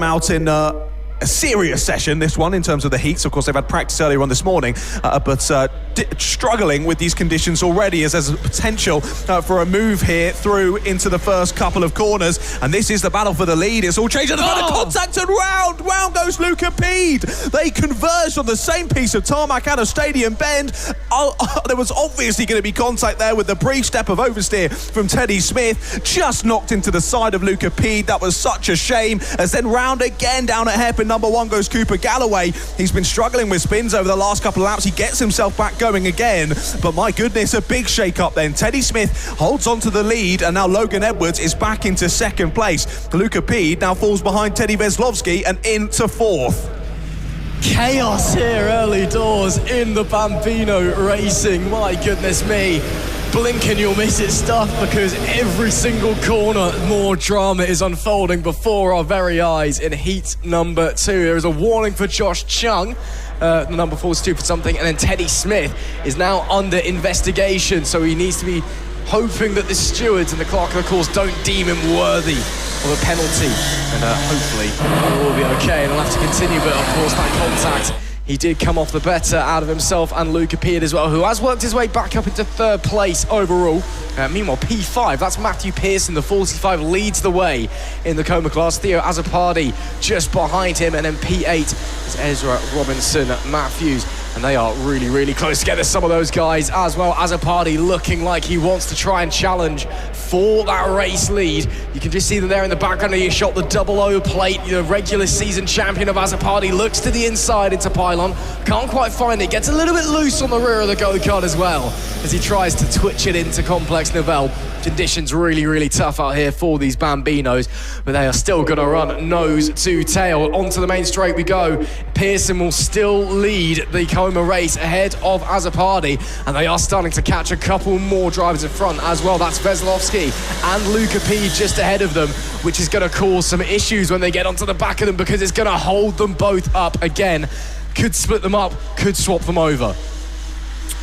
out in a serious session, this one, in terms of the heats. Of course, they've had practice earlier on this morning, but struggling with these conditions already, as there's a potential for a move here through into the first couple of corners. And this is the battle for the lead. It's all changed at the front of contact, and round goes Luca Pede. They converged on the same piece of tarmac out of Stadium Bend. There was obviously going to be contact there with the brief step of oversteer from Teddy Smith. Just knocked into the side of Luca Pede. That was such a shame. As then round again down at hairpin number 1 goes Cooper Galloway. He's been struggling with spins over the last couple of laps. He gets himself back going again, but my goodness, a big shake-up then. Teddy Smith holds on to the lead, and now Logan Edwards is back into 2nd place. Luca Pede now falls behind Teddy Veslovsky and into 4th. Chaos here early doors in the Bambino racing. My goodness me. Blink and you'll miss it stuff, because every single corner more drama is unfolding before our very eyes in heat number 2. There is a warning for Josh Chung. The number 42 for something, and then Teddy Smith is now under investigation, so he needs to be hoping that the stewards and the clerk of the course don't deem him worthy of a penalty, and hopefully it will be okay, and he'll have to continue. But of course that contact, he did come off the better out of himself and Luca Pede as well, who has worked his way back up into 3rd place overall. Meanwhile, P5, that's Matthew Pearson, the 45, leads the way in the Coma class. Theo Azzopardi just behind him, and then P8 is Ezra Robinson Matthews. And they are really, really close together, some of those guys as well. Azzopardi looking like he wants to try and challenge for that race lead. You can just see them there in the background of your shot, the 00 plate, the regular season champion of Azzopardi looks to the inside into pylon. Can't quite find it, gets a little bit loose on the rear of the go-kart as well as he tries to twitch it into Complex Novell. Conditions really, really tough out here for these Bambinos, but they are still going to run nose to tail. Onto the main straight we go. Pearson will still lead the Coma race ahead of Azzopardi, and they are starting to catch a couple more drivers in front as well. That's Veslovsky and Luca Pede just ahead of them, which is going to cause some issues when they get onto the back of them, because it's going to hold them both up again. Could split them up, could swap them over.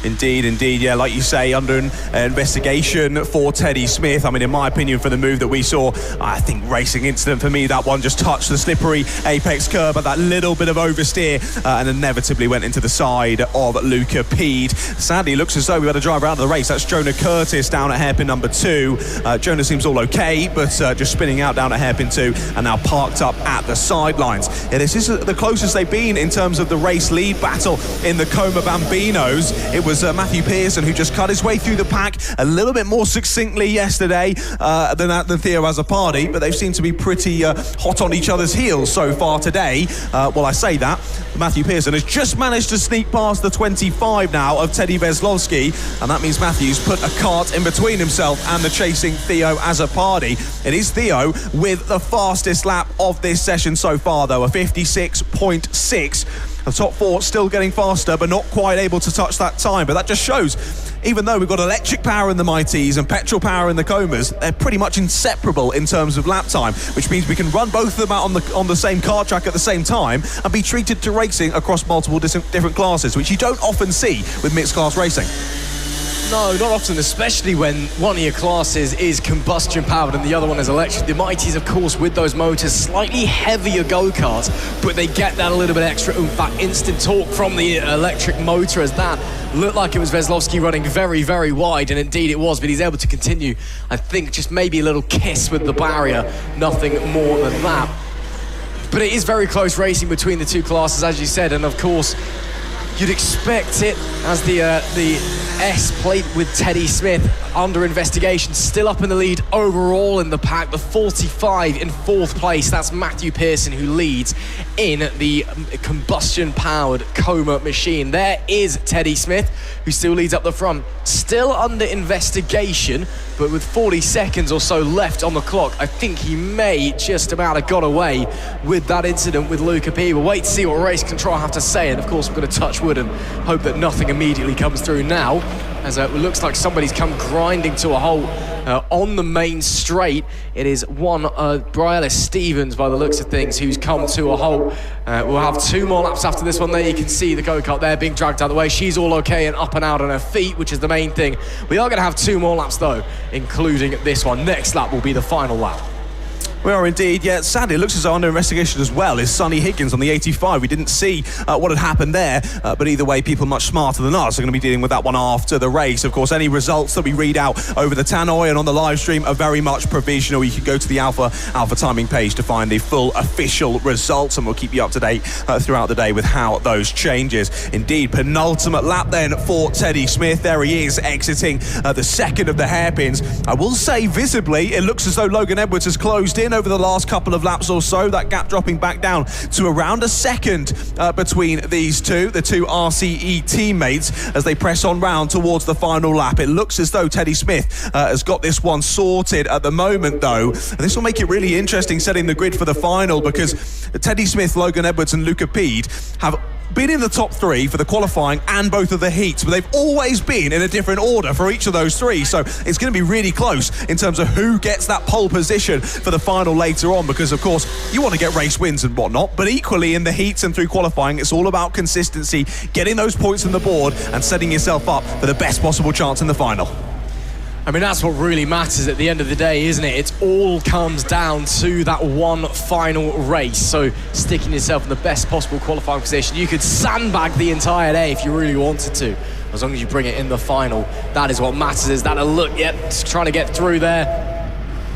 Indeed, yeah, like you say, under investigation for Teddy Smith. I mean, in my opinion, for the move that we saw, I think racing incident for me, that one just touched the slippery apex curb at that little bit of oversteer and inevitably went into the side of Luca Pede. Sadly, it looks as though we've had a driver out of the race. That's Jonah Curtis down at hairpin number 2. Jonah seems all okay, but just spinning out down at hairpin 2 and now parked up at the sidelines. Yeah, this is the closest they've been in terms of the race lead battle in the Coma Bambinos. It was Matthew Pearson who just cut his way through the pack a little bit more succinctly yesterday than Theo Azzopardi, but they seem to be pretty hot on each other's heels so far today. Well, I say that, Matthew Pearson has just managed to sneak past the 25 now of Teddy Veslovsky, and that means Matthew's put a kart in between himself and the chasing Theo Azzopardi. It is Theo with the fastest lap of this session so far, though, a 56.6. The top 4 still getting faster, but not quite able to touch that time. But that just shows, even though we've got electric power in the Mighties and petrol power in the Comas, they're pretty much inseparable in terms of lap time, which means we can run both of them out on the same car track at the same time and be treated to racing across multiple different classes, which you don't often see with mixed class racing. No, not often, especially when one of your classes is combustion powered and the other one is electric. The Mighties, of course, with those motors, slightly heavier go-karts, but they get that a little bit extra oomph, that instant torque from the electric motor, as that Looked like it was Veslovsky running very, very wide, and indeed it was, but he's able to continue, I think, just maybe a little kiss with the barrier, nothing more than that. But it is very close racing between the two classes, as you said, and of course, you'd expect it as the S plate with Teddy Smith under investigation, still up in the lead overall in the pack. The 45 in 4th place, that's Matthew Pearson, who leads in the combustion-powered Coma machine. There is Teddy Smith, who still leads up the front, still under investigation, but with 40 seconds or so left on the clock, I think he may just about have got away with that incident with Luca P. We'll wait to see what race control have to say, and of course we're going to touch wood and hope that nothing immediately comes through now, as it looks like somebody's come grinding to a halt on the main straight. It is one Briella Stevens, by the looks of things, who's come to a halt. We'll have 2 more laps after this one. There you can see the go-kart there being dragged out of the way. She's all okay and up and out on her feet, which is the main thing. We are going to have 2 more laps though, including this one. Next lap will be the final lap. We are indeed, yeah. Sadly, it looks as though under investigation as well is Sonny Higgins on the 85. We didn't see what had happened there, but either way, people much smarter than us are going to be dealing with that one after the race. Of course, any results that we read out over the tannoy and on the live stream are very much provisional. You can go to the Alpha timing page to find the full official results, and we'll keep you up to date throughout the day with how those changes. Indeed, penultimate lap then for Teddy Smith. There he is, exiting the second of the hairpins. I will say visibly, it looks as though Logan Edwards has closed in over the last couple of laps or so, that gap dropping back down to around a second between these two, the two RCE teammates, as they press on round towards the final lap. It looks as though Teddy Smith has got this one sorted at the moment though. And this will make it really interesting setting the grid for the final, because Teddy Smith, Logan Edwards and Luca Pede have been in the top 3 for the qualifying and both of the heats, but they've always been in a different order for each of those 3, so it's going to be really close in terms of who gets that pole position for the final later on, because of course you want to get race wins and whatnot, but equally in the heats and through qualifying it's all about consistency, getting those points on the board and setting yourself up for the best possible chance in the final. I mean, that's what really matters at the end of the day, isn't it? It all comes down to that one final race. So sticking yourself in the best possible qualifying position. You could sandbag the entire day if you really wanted to, as long as you bring it in the final. That is what matters. Is that a look? Yep, trying to get through there.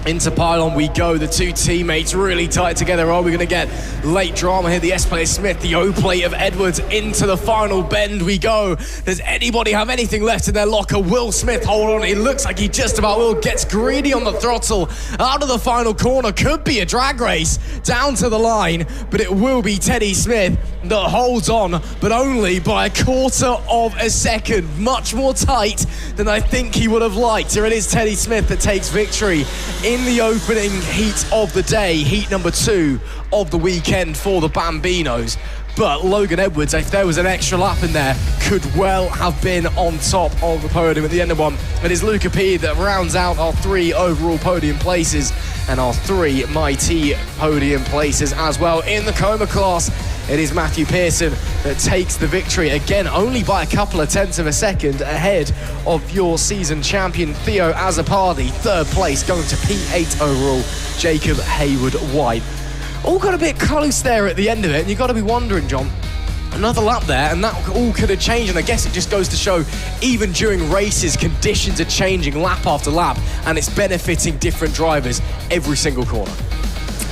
Into pylon we go, the 2 teammates really tight together. Are we going to get late drama here? The S-plate of Smith, the O-plate of Edwards, into the final bend we go. Does anybody have anything left in their locker? Will Smith hold on? It looks like he just about will. Gets greedy on the throttle, out of the final corner. Could be a drag race down to the line, but it will be Teddy Smith that holds on, but only by a quarter of a second. Much more tight than I think he would have liked. Here it is, Teddy Smith that takes victory in the opening heat of the day, heat number 2 of the weekend for the Bambinos. But Logan Edwards, if there was an extra lap in there, could well have been on top of the podium at the end of one. It is Luca P that rounds out our 3 overall podium places and our 3 MIT podium places as well. In the Coma class, it is Matthew Pearson that takes the victory, again only by a couple of tenths of a second ahead of your season champion Theo Azzopardi. 3rd place going to P8 overall, Jacob Hayward-White. All got a bit close there at the end of it, and you've got to be wondering, John, another lap there and that all could have changed. And I guess it just goes to show, even during races, conditions are changing lap after lap, and it's benefiting different drivers every single corner.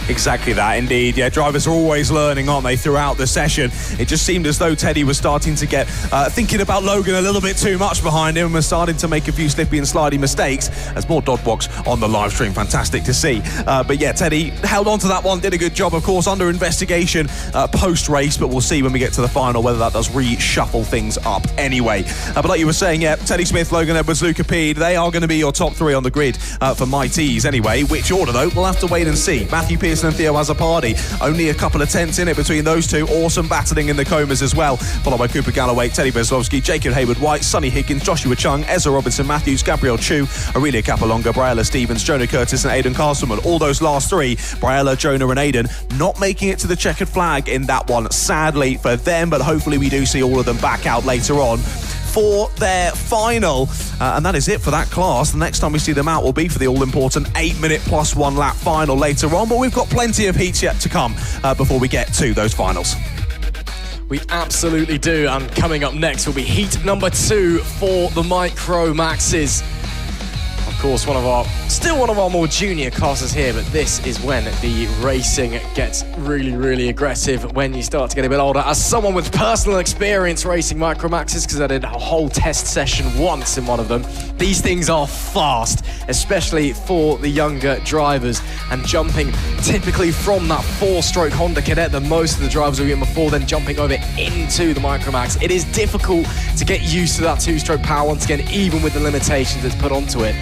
Exactly that, indeed. Yeah, drivers are always learning, aren't they, throughout the session. It just seemed as though Teddy was starting to get thinking about Logan a little bit too much behind him and was starting to make a few slippy and slidey mistakes. As more dot box on the live stream, fantastic to see. But yeah, Teddy held on to that one, did a good job, of course, under investigation post-race, but we'll see when we get to the final whether that does reshuffle things up anyway. But like you were saying, yeah, Teddy Smith, Logan Edwards, Luca Pede, they are going to be your top 3 on the grid for my T's anyway. Which order, though, we'll have to wait and see. Matthew Pearson and Theo Azzopardi, only a couple of tenths in it between those 2. Awesome battling in the Comas as well, followed by Cooper Galloway, Teddy Veslovsky, Jacob Hayward-White, Sonny Higgins, Joshua Chung, Ezra Robinson Matthews, Gabriel Chu, Aurelia Capalonga, Briella Stevens, Jonah Curtis and Aidan Castleman. All those last 3, Briella, Jonah and Aidan, not making it to the checkered flag in that one, sadly for them, but hopefully we do see all of them back out later on for their final. And that is it for that class. The next time we see them out will be for the all-important 8-minute plus 1 lap final later on, but we've got plenty of heats yet to come before we get to those finals. We absolutely do. And coming up next will be heat number 2 for the MicroMaxes. Of course, still one of our more junior classes here, but this is when the racing gets really, really aggressive when you start to get a bit older. As someone with personal experience racing MicroMaxes, because I did a whole test session once in one of them, these things are fast, especially for the younger drivers. And jumping typically from that 4-stroke Honda Cadet that most of the drivers were in before, then jumping over into the MicroMax, it is difficult to get used to that 2-stroke power once again, even with the limitations that's put onto it.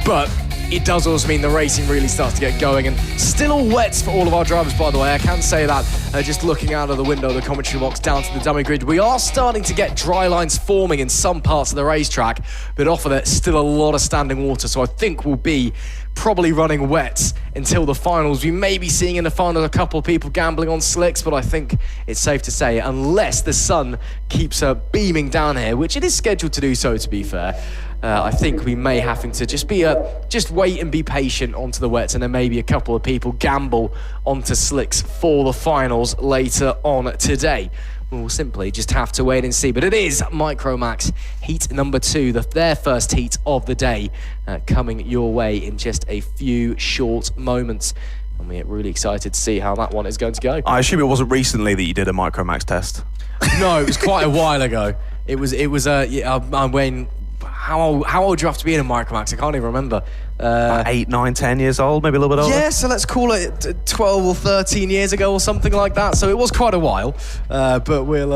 But it does also mean the racing really starts to get going, and still all wets for all of our drivers, by the way. I can say that just looking out of the window of the commentary box down to the dummy grid, we are starting to get dry lines forming in some parts of the racetrack, but off of it, still a lot of standing water. So I think we'll be probably running wets until the finals. We may be seeing in the finals a couple of people gambling on slicks, but I think it's safe to say, unless the sun keeps beaming down here, which it is scheduled to do so, to be fair, I think we may have to just wait and be patient onto the wets, and then maybe a couple of people gamble onto slicks for the finals later on today. We'll simply just have to wait and see. But it is MicroMax heat number 2, their first heat of the day, coming your way in just a few short moments. And we're really excited to see how that one is going to go. I assume it wasn't recently that you did a MicroMax test. No, it was quite a while ago. It was when... How old do you have to be in a MicroMax? I can't even remember. 8, 9, 10 years old, maybe a little bit older? Yeah, so let's call it 12 or 13 years ago or something like that. So it was quite a while. But we'll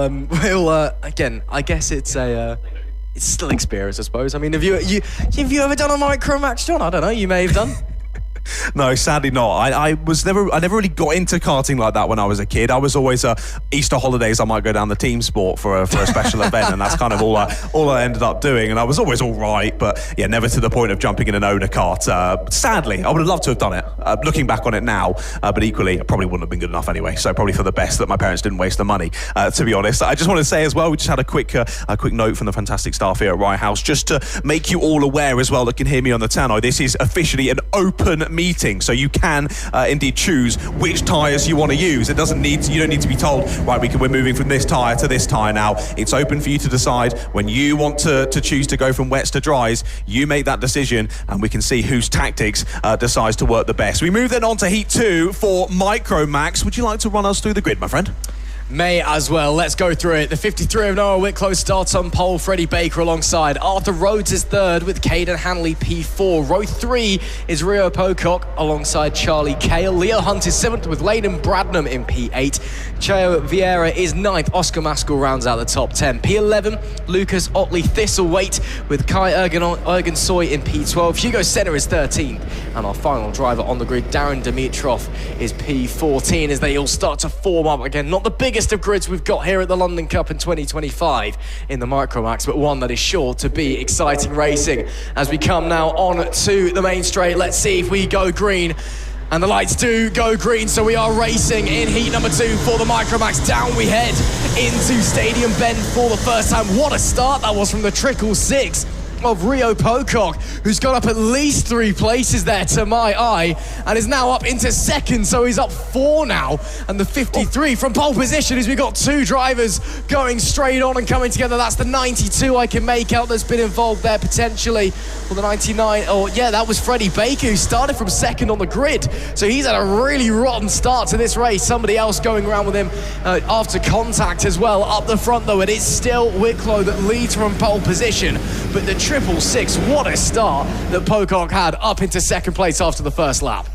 again, I guess it's still experience, I suppose. I mean, have you ever done a MicroMax, John? I don't know, you may have done. No, sadly not. I never really got into karting like that when I was a kid. I was always Easter holidays. I might go down the team sport for a special event, and that's kind of all I ended up doing. And I was always all right, but yeah, never to the point of jumping in an owner kart. Sadly, I would have loved to have done it. Looking back on it now, but equally, it probably wouldn't have been good enough anyway. So probably for the best that my parents didn't waste the money. To be honest, I just want to say as well, we just had a quick note from the fantastic staff here at Rye House, just to make you all aware as well that can hear me on the tannoy. This is officially an open meeting, so you can indeed choose which tyres you want to use. You don't need to be told, right, we're moving from this tyre to this tyre now. It's open for you to decide when you want to choose to go from wets to dries. You make that decision, and we can see whose tactics decides to work the best. We move then on to Heat 2 for MicroMax. Would you like to run us through the grid, my friend? May as well. Let's go through it. The 53 of Noah Wicklow starts on pole. Freddie Baker alongside. Arthur Rhodes is third with Caden Hanley P4. Row 3 is Rio Pocock alongside Charlie Cale. Leo Hunt is 7th with Layden Bradnam in P8. Cheo Vieira is 9th. Oscar Maskell rounds out the top 10. P11, Lucas Otley Thistlethwaite with Kai Ergensoy in P12. Hugo Senna is 13th. And our final driver on the grid, Darren Dimitrov, is P14 as they all start to form up again. Not the biggest of grids we've got here at the London Cup in 2025 in the MicroMax, but one that is sure to be exciting racing. As we come now on to the main straight, let's see if we go green. And the lights do go green, so we are racing in heat number 2 for the MicroMax. Down we head into Stadium Bend for the first time. What a start that was from the trickle 6 of Rio Pocock, who's got up at least 3 places there to my eye, and is now up into second, so he's up 4 now. And the 53 from pole position, as we've got 2 drivers going straight on and coming together. That's the 92 I can make out that's been involved there potentially. Well, the 99, that was Freddie Baker, who started from second on the grid. So he's had a really rotten start to this race. Somebody else going around with him after contact as well. Up the front though, it is still Wicklow that leads from pole position, but the 666, what a start that Pocock had up into second place after the first lap.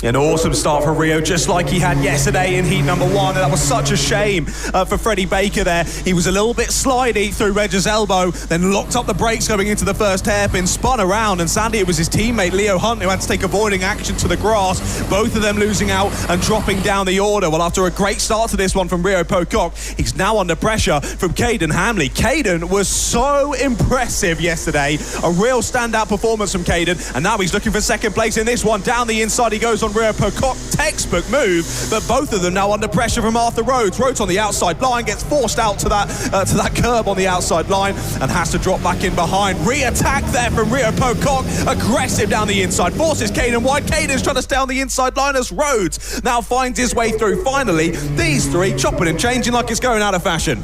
An awesome start for Rio, just like he had yesterday in heat number 1, and that was such a shame for Freddie Baker there. He was a little bit slidey through Reg's elbow, then locked up the brakes going into the first hairpin, spun around, and sadly it was his teammate Leo Hunt who had to take avoiding action to the grass, both of them losing out and dropping down the order. Well, after a great start to this one from Rio Pocock, he's now under pressure from Caden Hanley. Caden was so impressive yesterday, a real standout performance from Caden, and now he's looking for second place in this one. Down the inside he goes on from Rio Pocock. Textbook move, but both of them now under pressure from Arthur Rhodes. Rhodes on the outside line gets forced out to that curb on the outside line and has to drop back in behind. Re-attack there from Rio Pocock. Aggressive down the inside. Forces Caden wide. Caden's trying to stay on the inside line as Rhodes now finds his way through. Finally, these three chopping and changing like it's going out of fashion.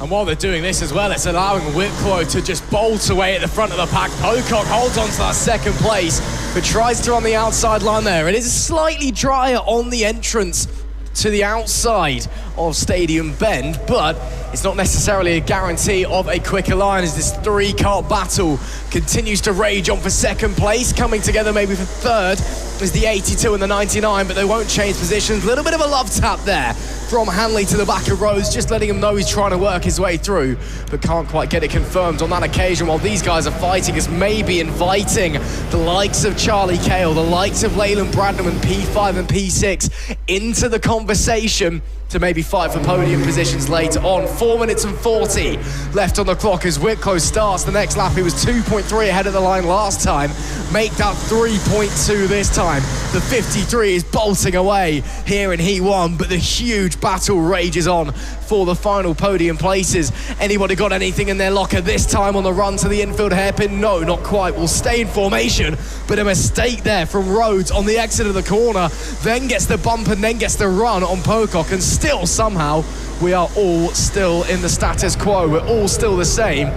And while they're doing this as well, it's allowing Whitclow to just bolt away at the front of the pack. Pocock holds on to that second place, but tries to on the outside line there. It is slightly drier on the entrance to the outside of Stadium Bend, but it's not necessarily a guarantee of a quicker line as this three-car battle continues to rage on for second place. Coming together maybe for third is the 82 and the 99, but they won't change positions. A little bit of a love tap there from Hanley to the back of Rhodes, just letting him know he's trying to work his way through, but can't quite get it confirmed on that occasion. While these guys are fighting, it's maybe inviting the likes of Charlie Cale, the likes of Leyland Bradnam and P5 and P6 into the conversation to maybe fight for podium positions later on. 4 minutes and 40 left on the clock as Whitclow starts the next lap. He was 2.3 ahead of the line last time. Make that 3.2 this time. The 53 is bolting away here in Heat 1, but the huge battle rages on for the final podium places. Anybody got anything in their locker this time on the run to the infield hairpin? No, not quite. Will stay in formation, but a mistake there from Rhodes on the exit of the corner, then gets the bump and then gets the run on Pocock, and still somehow we are all still in the status quo. We're all still the same.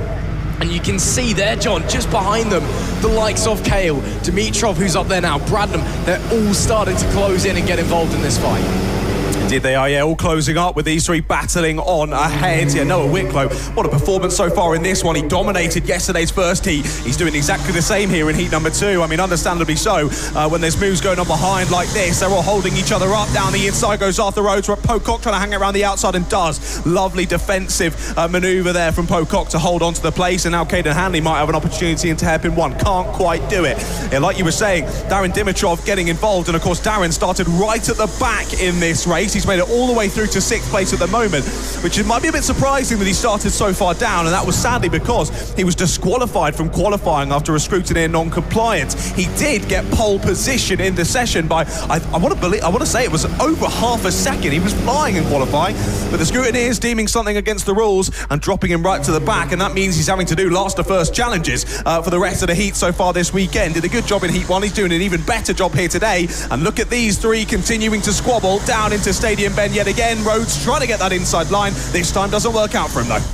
And you can see there, John, just behind them, the likes of Cale, Dimitrov, who's up there now, Bradnam, they're all starting to close in and get involved in this fight. Indeed they are, yeah, all closing up with these three battling on ahead. Yeah, Noah Whitclow, what a performance so far in this one. He dominated yesterday's first heat. He's doing exactly the same here in heat number 2. I mean, understandably so. When there's moves going on behind like this, they're all holding each other up. Down the inside goes Arthur Rhodes, where Pocock trying to hang around the outside and does. Lovely defensive manoeuvre there from Pocock to hold on to the place, and now Caden Hanley might have an opportunity into hairpin 1. Can't quite do it. Yeah, like you were saying, Darren Dimitrov getting involved, and of course Darren started right at the back in this race. He's made it all the way through to 6th place at the moment, which might be a bit surprising that he started so far down, and that was sadly because he was disqualified from qualifying after a scrutiny and non-compliance. He did get pole position in the session by, I want to say it was over half a second. He was flying in qualifying, but the scrutineers deeming something against the rules and dropping him right to the back, and that means he's having to do last to first challenges for the rest of the heat so far this weekend. Did a good job in heat 1. He's doing an even better job here today, and look at these three continuing to squabble down into Stadium Bend yet again. Rhodes trying to get that inside line. This time doesn't work out for him though.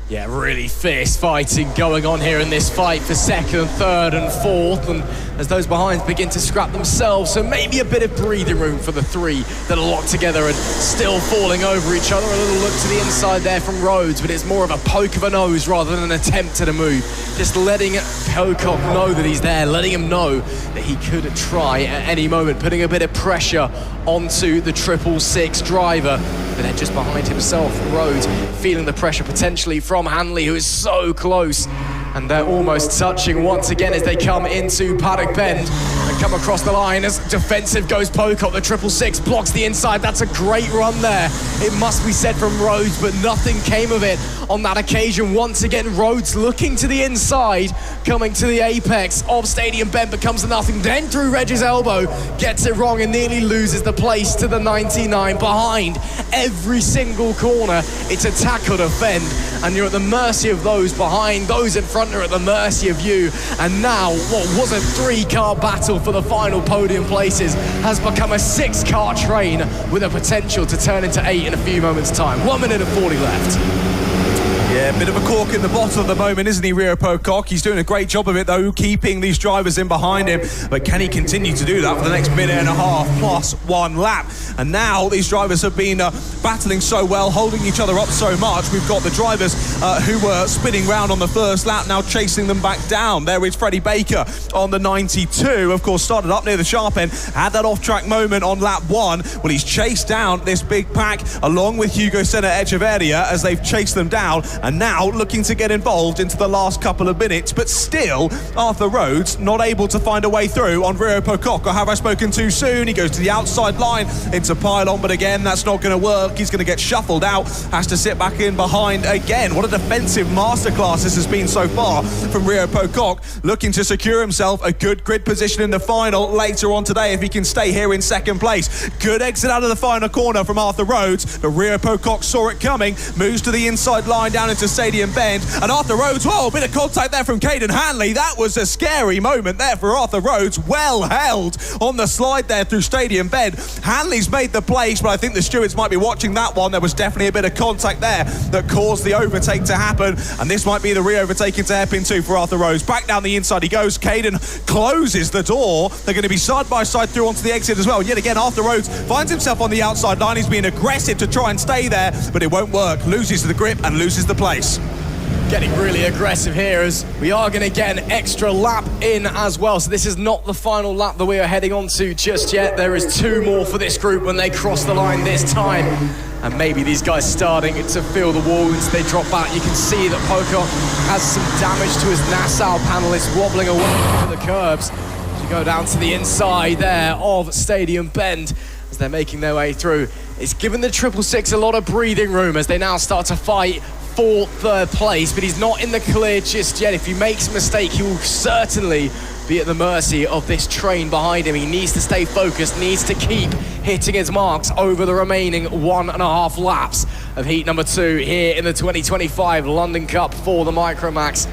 Yeah, really fierce fighting going on here in this fight for second, third and fourth, and as those behind begin to scrap themselves, so maybe a bit of breathing room for the three that are locked together and still falling over each other. A little look to the inside there from Rhodes, but it's more of a poke of a nose rather than an attempt at a move. Just letting Pocock know that he's there, letting him know that he could try at any moment, putting a bit of pressure onto the 666 driver. But then just behind himself, Rhodes feeling the pressure potentially from Hanley, who is so close. And they're almost touching once again as they come into Paddock Bend and come across the line. As defensive goes Pocock, the 666 blocks the inside. That's a great run there, it must be said, from Rhodes, but nothing came of it on that occasion. Once again, Rhodes looking to the inside, coming to the apex of Stadium Bend, but comes to nothing. Then through Reg's elbow, gets it wrong and nearly loses the place to the 99 behind. Every single corner, it's attack or defend, and you're at the mercy of those behind. Those in front are at the mercy of you. And now what was a 3-car battle for the final podium places has become a 6-car train with a potential to turn into 8 in a few moments time. 1 minute and 40 left. Yeah, a bit of a cork in the bottle at the moment, isn't he, Rio Pocock? He's doing a great job of it, though, keeping these drivers in behind him. But can he continue to do that for the next minute and a half plus 1 lap? And now these drivers have been battling so well, holding each other up so much. We've got the drivers who were spinning round on the first lap now chasing them back down. There is Freddie Baker on the 92. Of course, started up near the sharp end, had that off-track moment on lap 1. Well, he's chased down this big pack along with Hugo Senna Echeverria as they've chased them down. And and now looking to get involved into the last couple of minutes, but still Arthur Rhodes not able to find a way through on Rio Pocock. Or have I spoken too soon? He goes to the outside line into pylon, but again, that's not going to work. He's going to get shuffled out, has to sit back in behind again. What a defensive masterclass this has been so far from Rio Pocock, looking to secure himself a good grid position in the final later on today if he can stay here in second place. Good exit out of the final corner from Arthur Rhodes, but Rio Pocock saw it coming, moves to the inside line down into Stadium Bend, and Arthur Rhodes, whoa, a bit of contact there from Caden Hanley. That was a scary moment there for Arthur Rhodes, well held on the slide there through Stadium Bend. Hanley's made the place, but I think the stewards might be watching that one. There was definitely a bit of contact there that caused the overtake to happen, and this might be the re-overtake into hairpin 2 for Arthur Rhodes. Back down the inside he goes. Caden closes the door. They're going to be side by side through onto the exit as well. Yet again, Arthur Rhodes finds himself on the outside line. He's being aggressive to try and stay there, but it won't work. Loses the grip and loses the place. Getting really aggressive here as we are going to get an extra lap in as well. So this is not the final lap that we are heading on to just yet. There is 2 more for this group when they cross the line this time. And maybe these guys starting to feel the wounds. They drop back. You can see that Pocock has some damage to his Nassau panel. It's wobbling away from the curbs. As you go down to the inside there of Stadium Bend as they're making their way through. It's given the 666 a lot of breathing room as they now start to fight for third place, but he's not in the clear just yet. If he makes a mistake, he will certainly be at the mercy of this train behind him. He needs to stay focused, needs to keep hitting his marks over the remaining 1.5 laps of heat number 2 here in the 2025 London Cup for the MicroMax.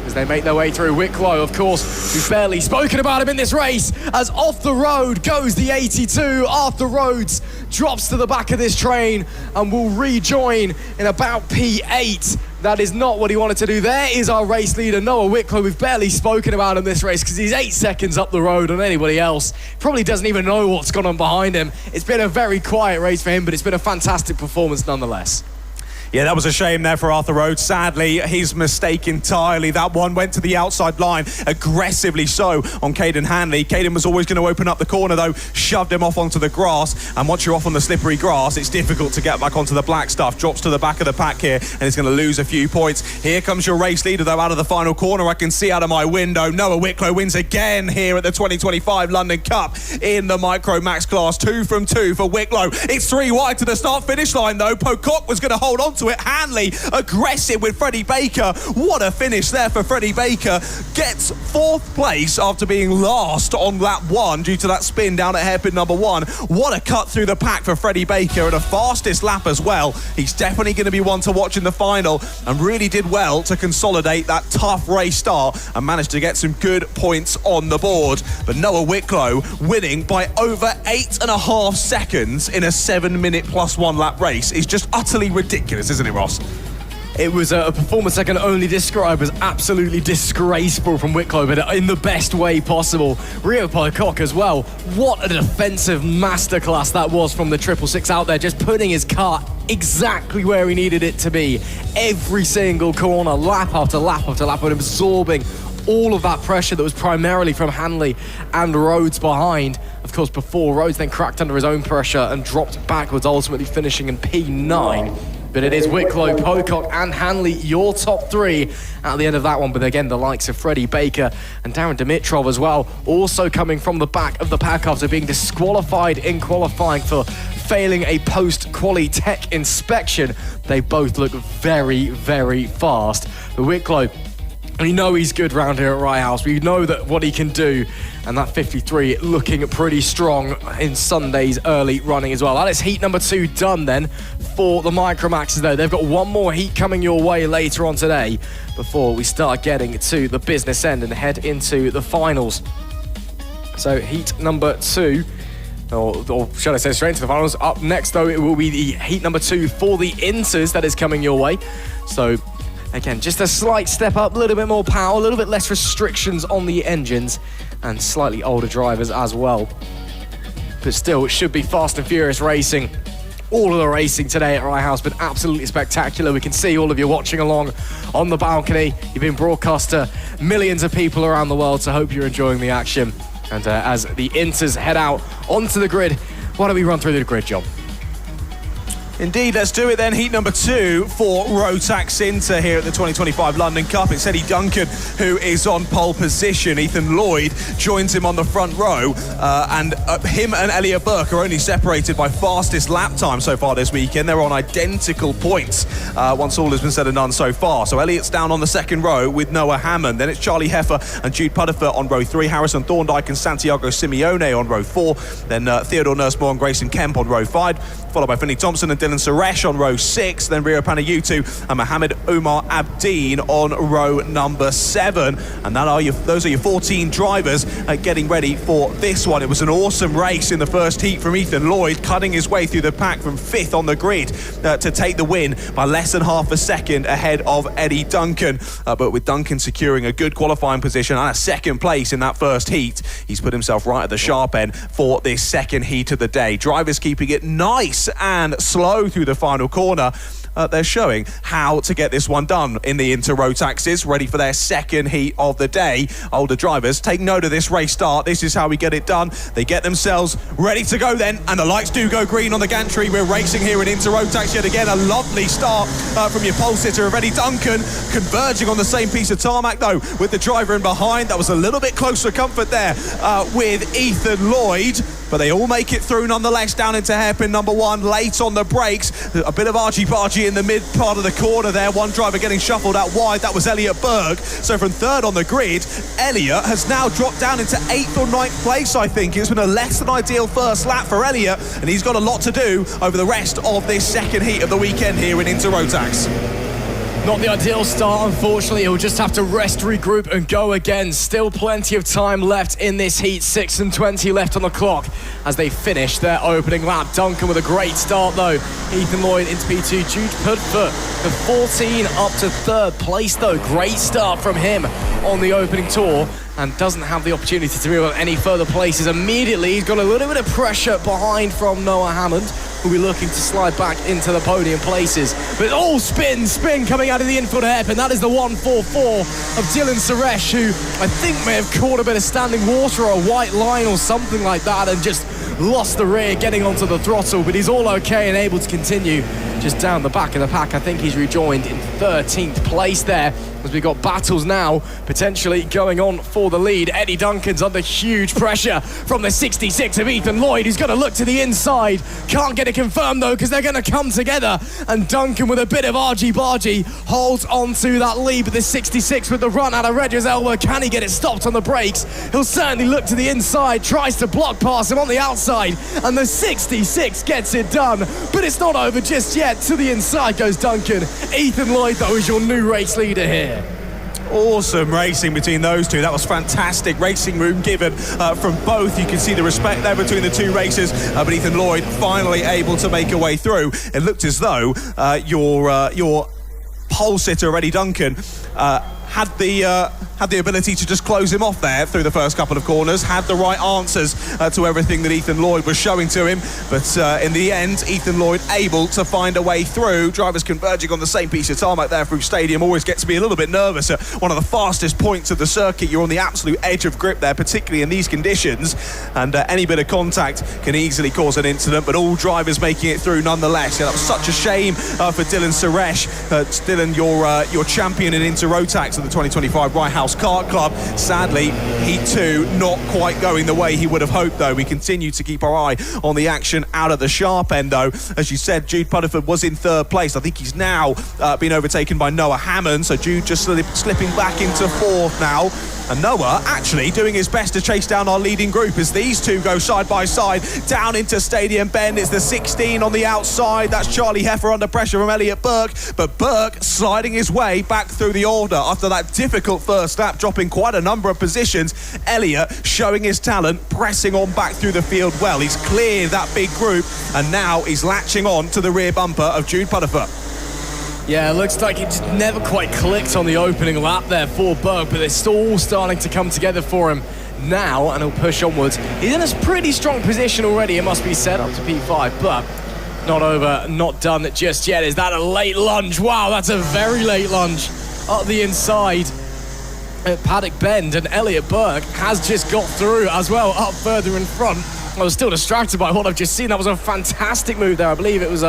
As they make their way through, Wicklow, of course, we've barely spoken about him in this race, as off the road goes the 82. Arthur Rhodes drops to the back of this train and will rejoin in about P8. That is not what he wanted to do. There is our race leader, Noah Wicklow. We've barely spoken about him this race because he's 8 seconds up the road on anybody else. Probably doesn't even know what's gone on behind him. It's been a very quiet race for him, but it's been a fantastic performance nonetheless. Yeah, that was a shame there for Arthur Rhodes. Sadly, his mistake entirely. That one went to the outside line, aggressively so, on Caden Hanley. Caden was always going to open up the corner, though, shoved him off onto the grass. And once you're off on the slippery grass, it's difficult to get back onto the black stuff. Drops to the back of the pack here, and he's going to lose a few points. Here comes your race leader, though, out of the final corner. I can see out of my window. Noah Wicklow wins again here at the 2025 London Cup in the MicroMax class. 2 from 2 for Wicklow. It's 3 wide to the start-finish line, though. Pocock was going to hold on to it. Hanley aggressive with Freddie Baker. What a finish there for Freddie Baker. Gets 4th place after being last on lap 1 due to that spin down at hairpin number 1. What a cut through the pack for Freddie Baker, and a fastest lap as well. He's definitely going to be one to watch in the final, and really did well to consolidate that tough race start and managed to get some good points on the board. But Noah Wicklow winning by over 8.5 seconds in a 7-minute plus 1 lap race is just utterly ridiculous, isn't it, Ross? It was a performance I can only describe as absolutely disgraceful from Wicklow, but in the best way possible. Rio Pocock as well. What a defensive masterclass that was from the 666 out there, just putting his car exactly where he needed it to be. Every single corner, lap after lap after lap, and absorbing all of that pressure that was primarily from Hanley and Rhodes behind. Of course, before Rhodes then cracked under his own pressure and dropped backwards, ultimately finishing in P9. But it is Wicklow, Pocock and Hanley, your top 3 at the end of that one. But again, the likes of Freddie Baker and Darren Dimitrov as well, also coming from the back of the pack after being disqualified in qualifying for failing a post-quali tech inspection. They both look very, very fast. But Wicklow, we know he's good round here at Rye House. We know that what he can do, and that 53 looking pretty strong in Sunday's early running as well. That is heat number 2 done then for the MicroMaxes though. They've got one more heat coming your way later on today before we start getting to the business end and head into the finals. So heat number 2, or should I say straight into the finals. Up next though, it will be the heat number 2 for the Inters that is coming your way. So again, just a slight step up, a little bit more power, a little bit less restrictions on the engines, and slightly older drivers as well. But still, it should be fast and furious racing. All of the racing today at Rye House been absolutely spectacular. We can see all of you watching along on the balcony. You've been broadcast to millions of people around the world, so hope you're enjoying the action. And as the Inters head out onto the grid, why don't we run through the grid, John? Indeed, let's do it then. Heat number 2 for Rotax Inter here at the 2025 London Cup. It's Eddie Duncan who is on pole position. Ethan Lloyd joins him on the front row, and him and Elliot Burke are only separated by fastest lap time so far this weekend. They're on identical points once all has been said and done so far. So Elliot's down on the second row with Noah Hammond. Then it's Charlie Heffer and Jude Puddifer on row 3, Harrison Thorndike and Santiago Simeone on row 4, then Theodore Nursmore and Grayson Kemp on row 5, followed by Finley Thompson and Dylan Suresh on row 6, then Rio Panayutu and Mohammed Umar Abdeen on row number 7. And those are your 14 drivers getting ready for this one. It was an awesome race in the first heat from Ethan Lloyd, cutting his way through the pack from 5th on the grid to take the win by less than half a second ahead of Eddie Duncan. But with Duncan securing a good qualifying position and a second place in that first heat, he's put himself right at the sharp end for this second heat of the day. Drivers keeping it nice and slow through the final corner. They're showing how to get this one done in the Inter Rotaxes, ready for their second heat of the day. Older drivers, take note of this race start. This is how we get it done. They get themselves ready to go then, and the lights do go green on the gantry. We're racing here in Inter Rotax yet again. A lovely start from your pole sitter of Eddie Duncan, converging on the same piece of tarmac though with the driver in behind. That was a little bit closer comfort there with Ethan Lloyd. But they all make it through nonetheless down into hairpin number 1, late on the brakes. A bit of argy-bargy in the mid part of the corner there. One driver getting shuffled out wide. That was Elliot Berg. So from 3rd on the grid, Elliot has now dropped down into 8th or 9th place, I think. It's been a less than ideal first lap for Elliot, and he's got a lot to do over the rest of this second heat of the weekend here in Inter Rotax. Not the ideal start, unfortunately. He'll just have to rest, regroup and go again. Still plenty of time left in this heat. 6:20 left on the clock as they finish their opening lap. Duncan with a great start though. Ethan Lloyd into P2. Jude Pudfoot the 14 up to 3rd place though. Great start from him on the opening tour, and doesn't have the opportunity to move on any further places immediately. He's got a little bit of pressure behind from Noah Hammond, who'll be looking to slide back into the podium places. But spin coming out of the infield hairpin. That is the 144 of Dylan Suresh, who I think may have caught a bit of standing water or a white line or something like that and just lost the rear getting onto the throttle, but he's all okay and able to continue just down the back of the pack. I think he's rejoined in 13th place there, as we've got battles now potentially going on for the lead. Eddie Duncan's under huge pressure from the 66 of Ethan Lloyd, who's going to look to the inside. Can't get it confirmed though, because they're going to come together, and Duncan with a bit of argy-bargy holds on to that lead. But the 66 with the run out of Reggie's elbow, can he get it stopped on the brakes? He'll certainly look to the inside, tries to block past him on the outside, and the 66 gets it done. But it's not over just yet. To the inside goes Duncan. Ethan Lloyd though is your new race leader here. Awesome racing between those two. That was fantastic racing room given from both. You can see the respect there between the two racers, but Ethan Lloyd finally able to make a way through. It looked as though your pole sitter Eddie Duncan had the ability to just close him off there through the first couple of corners, had the right answers to everything that Ethan Lloyd was showing to him, but in the end Ethan Lloyd able to find a way through. Drivers converging on the same piece of tarmac there through Stadium always gets to be a little bit nervous at one of the fastest points of the circuit. You're on the absolute edge of grip there, particularly in these conditions, and any bit of contact can easily cause an incident, but all drivers making it through nonetheless. Yeah, that was such a shame for Dylan Suresh. Dylan, your champion in Inter Rotax of the 2025 Rye House Kart Club. Sadly, Heat 2 not quite going the way he would have hoped though. We continue to keep our eye on the action out of the sharp end though. As you said, Jude Puddifer was in 3rd place. I think he's now been overtaken by Noah Hammond, so Jude just slipping back into 4th now. And Noah actually doing his best to chase down our leading group as these two go side by side down into Stadium Bend. It's the 16 on the outside. That's Charlie Heffer under pressure from Elliot Burke, but Burke sliding his way back through the order after that difficult first lap, dropping quite a number of positions. Elliot showing his talent, pressing on back through the field well. He's cleared that big group, and now he's latching on to the rear bumper of Jude Puddifer. Yeah, it looks like it just never quite clicked on the opening lap there for Berg, but it's all starting to come together for him now, and he'll push onwards. He's in a pretty strong position already, it must be said, up to P5, but not over, not done just yet. Is that a late lunge? Wow, that's a very late lunge up the inside at Paddock Bend, and Elliot Berg has just got through as well, up further in front. I was still distracted by what I've just seen. That was a fantastic move there. I believe it was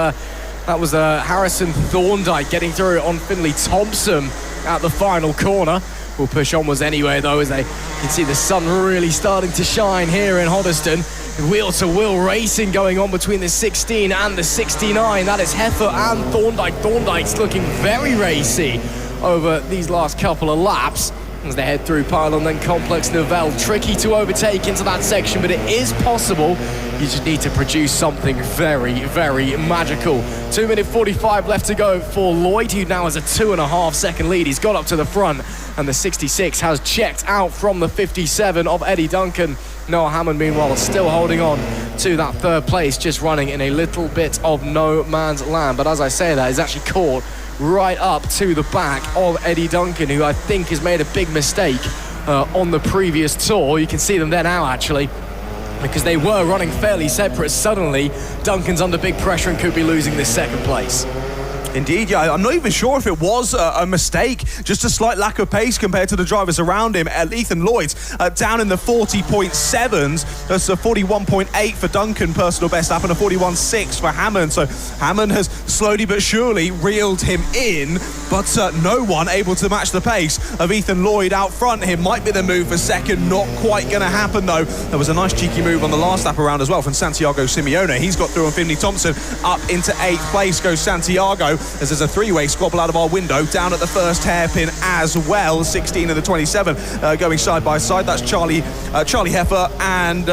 That was Harrison Thorndike getting through it on Finley Thompson at the final corner. Will push onwards anyway, though, as they can see the sun really starting to shine here in Hoddesdon. Wheel-to-wheel racing going on between the 16 and the 69. That is Heffer and Thorndike. Thorndike's looking very racy over these last couple of laps as they head through Pylon, then Complex Novell. Tricky to overtake into that section, but it is possible. You just need to produce something very, very magical. 2 minute 45 left to go for Lloyd, who now has a 2.5 second lead. He's got up to the front, and the 66 has checked out from the 57 of Eddie Duncan. Noah Hammond, meanwhile, is still holding on to that third place, just running in a little bit of no man's land. But as I say that, he's actually caught right up to the back of Eddie Duncan, who I think has made a big mistake on the previous tour. You can see them there now, actually, because they were running fairly separate. Suddenly, Duncan's under big pressure and could be losing this second place. Indeed, yeah. I'm not even sure if it was a mistake, just a slight lack of pace compared to the drivers around him. Ethan Lloyd's down in the 40.7s. That's a 41.8 for Duncan, personal best lap, and a 41.6 for Hammond. So Hammond has slowly but surely reeled him in, but no one able to match the pace of Ethan Lloyd out front. Here might be the move for second. Not quite going to happen, though. There was a nice cheeky move on the last lap around as well from Santiago Simeone. He's got through on Finley Thompson. Up into 8th place goes Santiago, as there's a three-way squabble out of our window down at the first hairpin as well. 16 and the 27 going side by side. That's Charlie Heffer and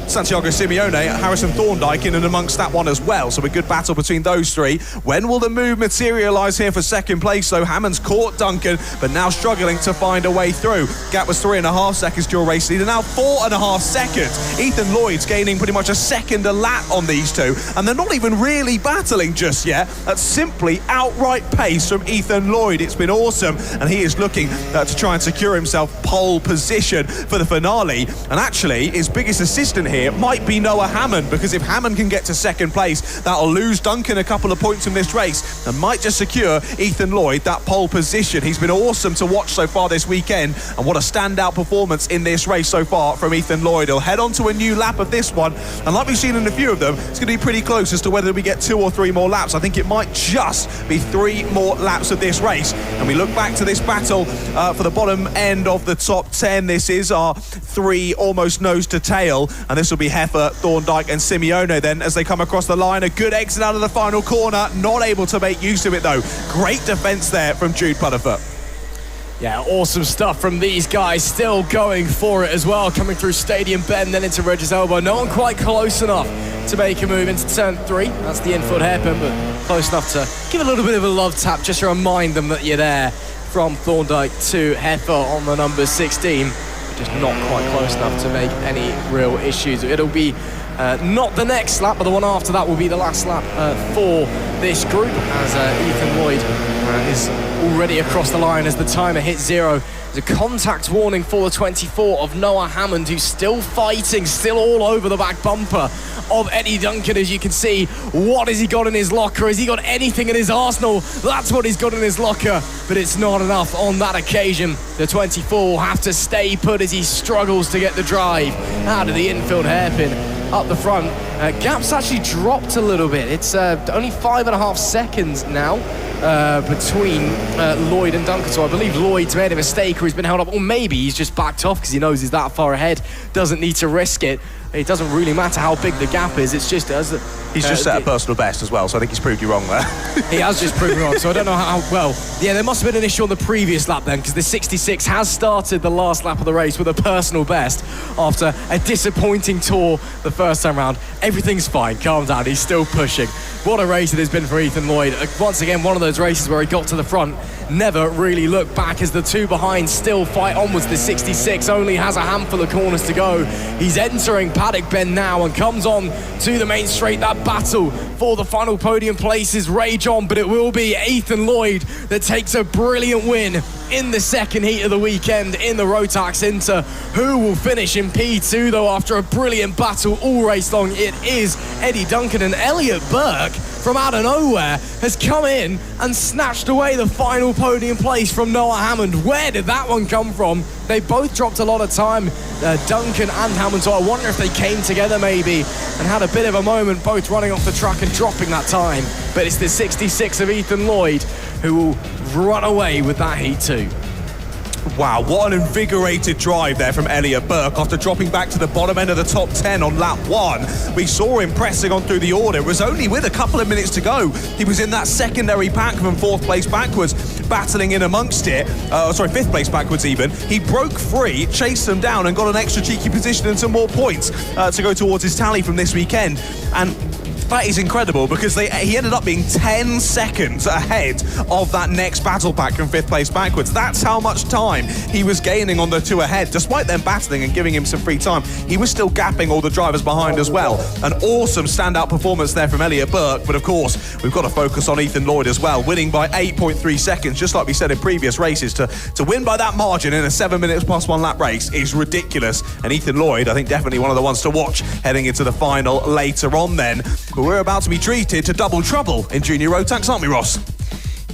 Santiago Simeone, Harrison Thorndike in and amongst that one as well. So a good battle between those three. When will the move materialise here for second place? So Hammond's caught Duncan, but now struggling to find a way through. Gap was 3.5 seconds dual race leader, now 4.5 seconds. Ethan Lloyd's gaining pretty much a second a lap on these two, and they're not even really battling just yet. That's simply outright pace from Ethan Lloyd. It's been awesome, and he is looking to try and secure himself pole position for the finale. And actually, his biggest assistant here might be Noah Hammond, because if Hammond can get to second place, that'll lose Duncan a couple of points in this race and might just secure Ethan Lloyd that pole position. He's been awesome to watch so far this weekend, and what a standout performance in this race so far from Ethan Lloyd. He'll head on to a new lap of this one, and like we've seen in a few of them, it's going to be pretty close as to whether we get 2 or 3 more laps. I think it might just be 3 more laps of this race. And we look back to this battle for the bottom end of the top 10. This is our 3 almost nose to tail, and this will be Heffer, Thorndike and Simeone then as they come across the line. A good exit out of the final corner, not able to make use of it though. Great defence there from Jude Pudderfoot. Yeah, awesome stuff from these guys, still going for it as well, coming through Stadium Bend, then into Regis Elbow. No one quite close enough to make a move into turn 3. That's the in-foot hairpin, but close enough to give a little bit of a love tap, just to remind them that you're there. From Thorndike to Heffer on the number 16. Just not quite close enough to make any real issues. It'll be not the next lap, but the one after that will be the last lap for this group, as Ethan Lloyd is already across the line as the timer hits 0. There's a contact warning for the 24 of Noah Hammond, who's still fighting, still all over the back bumper of Eddie Duncan. As you can see, what has he got in his locker? Has he got anything in his arsenal? That's what he's got in his locker, but it's not enough on that occasion. The 24 will have to stay put as he struggles to get the drive out of the infield hairpin up the front. Gap's actually dropped a little bit. It's only 5.5 seconds now between Lloyd and Duncan. So I believe Lloyd's made a mistake, or he's been held up, or maybe he's just backed off because he knows he's that far ahead, doesn't need to risk it. It doesn't really matter how big the gap is. It's just as he's just set a personal best as well, so I think he's proved you wrong there. He has just proved me wrong, so I don't know how well. Yeah, there must have been an issue on the previous lap then, because the 66 has started the last lap of the race with a personal best after a disappointing tour the first time round. Everything's fine, calm down, he's still pushing. What a race it has been for Ethan Lloyd. Once again, one of those races where he got to the front, never really looked back as the 2 behind still fight onwards. The 66 only has a handful of corners to go. He's entering Paddock Bend now and comes on to the main straight. That battle for the final podium places rage on, but it will be Ethan Lloyd that takes a brilliant win in the second heat of the weekend in the Rotax Inter. Who will finish in P2 though after a brilliant battle all race long? It is Eddie Duncan, and Elliot Burke from out of nowhere has come in and snatched away the final podium place from Noah Hammond. Where did that one come from? They both dropped a lot of time, Duncan and Hammond, so I wonder if they came together maybe and had a bit of a moment, both running off the track and dropping that time. but it's the 66 of Ethan Lloyd who will run away with that heat too. Wow, what an invigorated drive there from Elliot Burke after dropping back to the bottom end of the top 10 on lap 1. We saw him pressing on through the order. It was only with a couple of minutes to go. He was in that secondary pack from 4th place backwards, battling in amongst it. 5th place backwards even. He broke free, chased them down and got an extra cheeky position and some more points to go towards his tally from this weekend. And that is incredible because he ended up being 10 seconds ahead of that next battle pack from 5th place backwards. That's how much time he was gaining on the 2 ahead. Despite them battling and giving him some free time, he was still gapping all the drivers behind as well. An awesome standout performance there from Elliot Burke, but of course, we've got to focus on Ethan Lloyd as well, winning by 8.3 seconds, just like we said in previous races. To win by that margin in a 7 minutes plus 1 lap race is ridiculous. And Ethan Lloyd, I think, definitely one of the ones to watch heading into the final later on then. But we're about to be treated to double trouble in Junior Rotax, aren't we, Ross?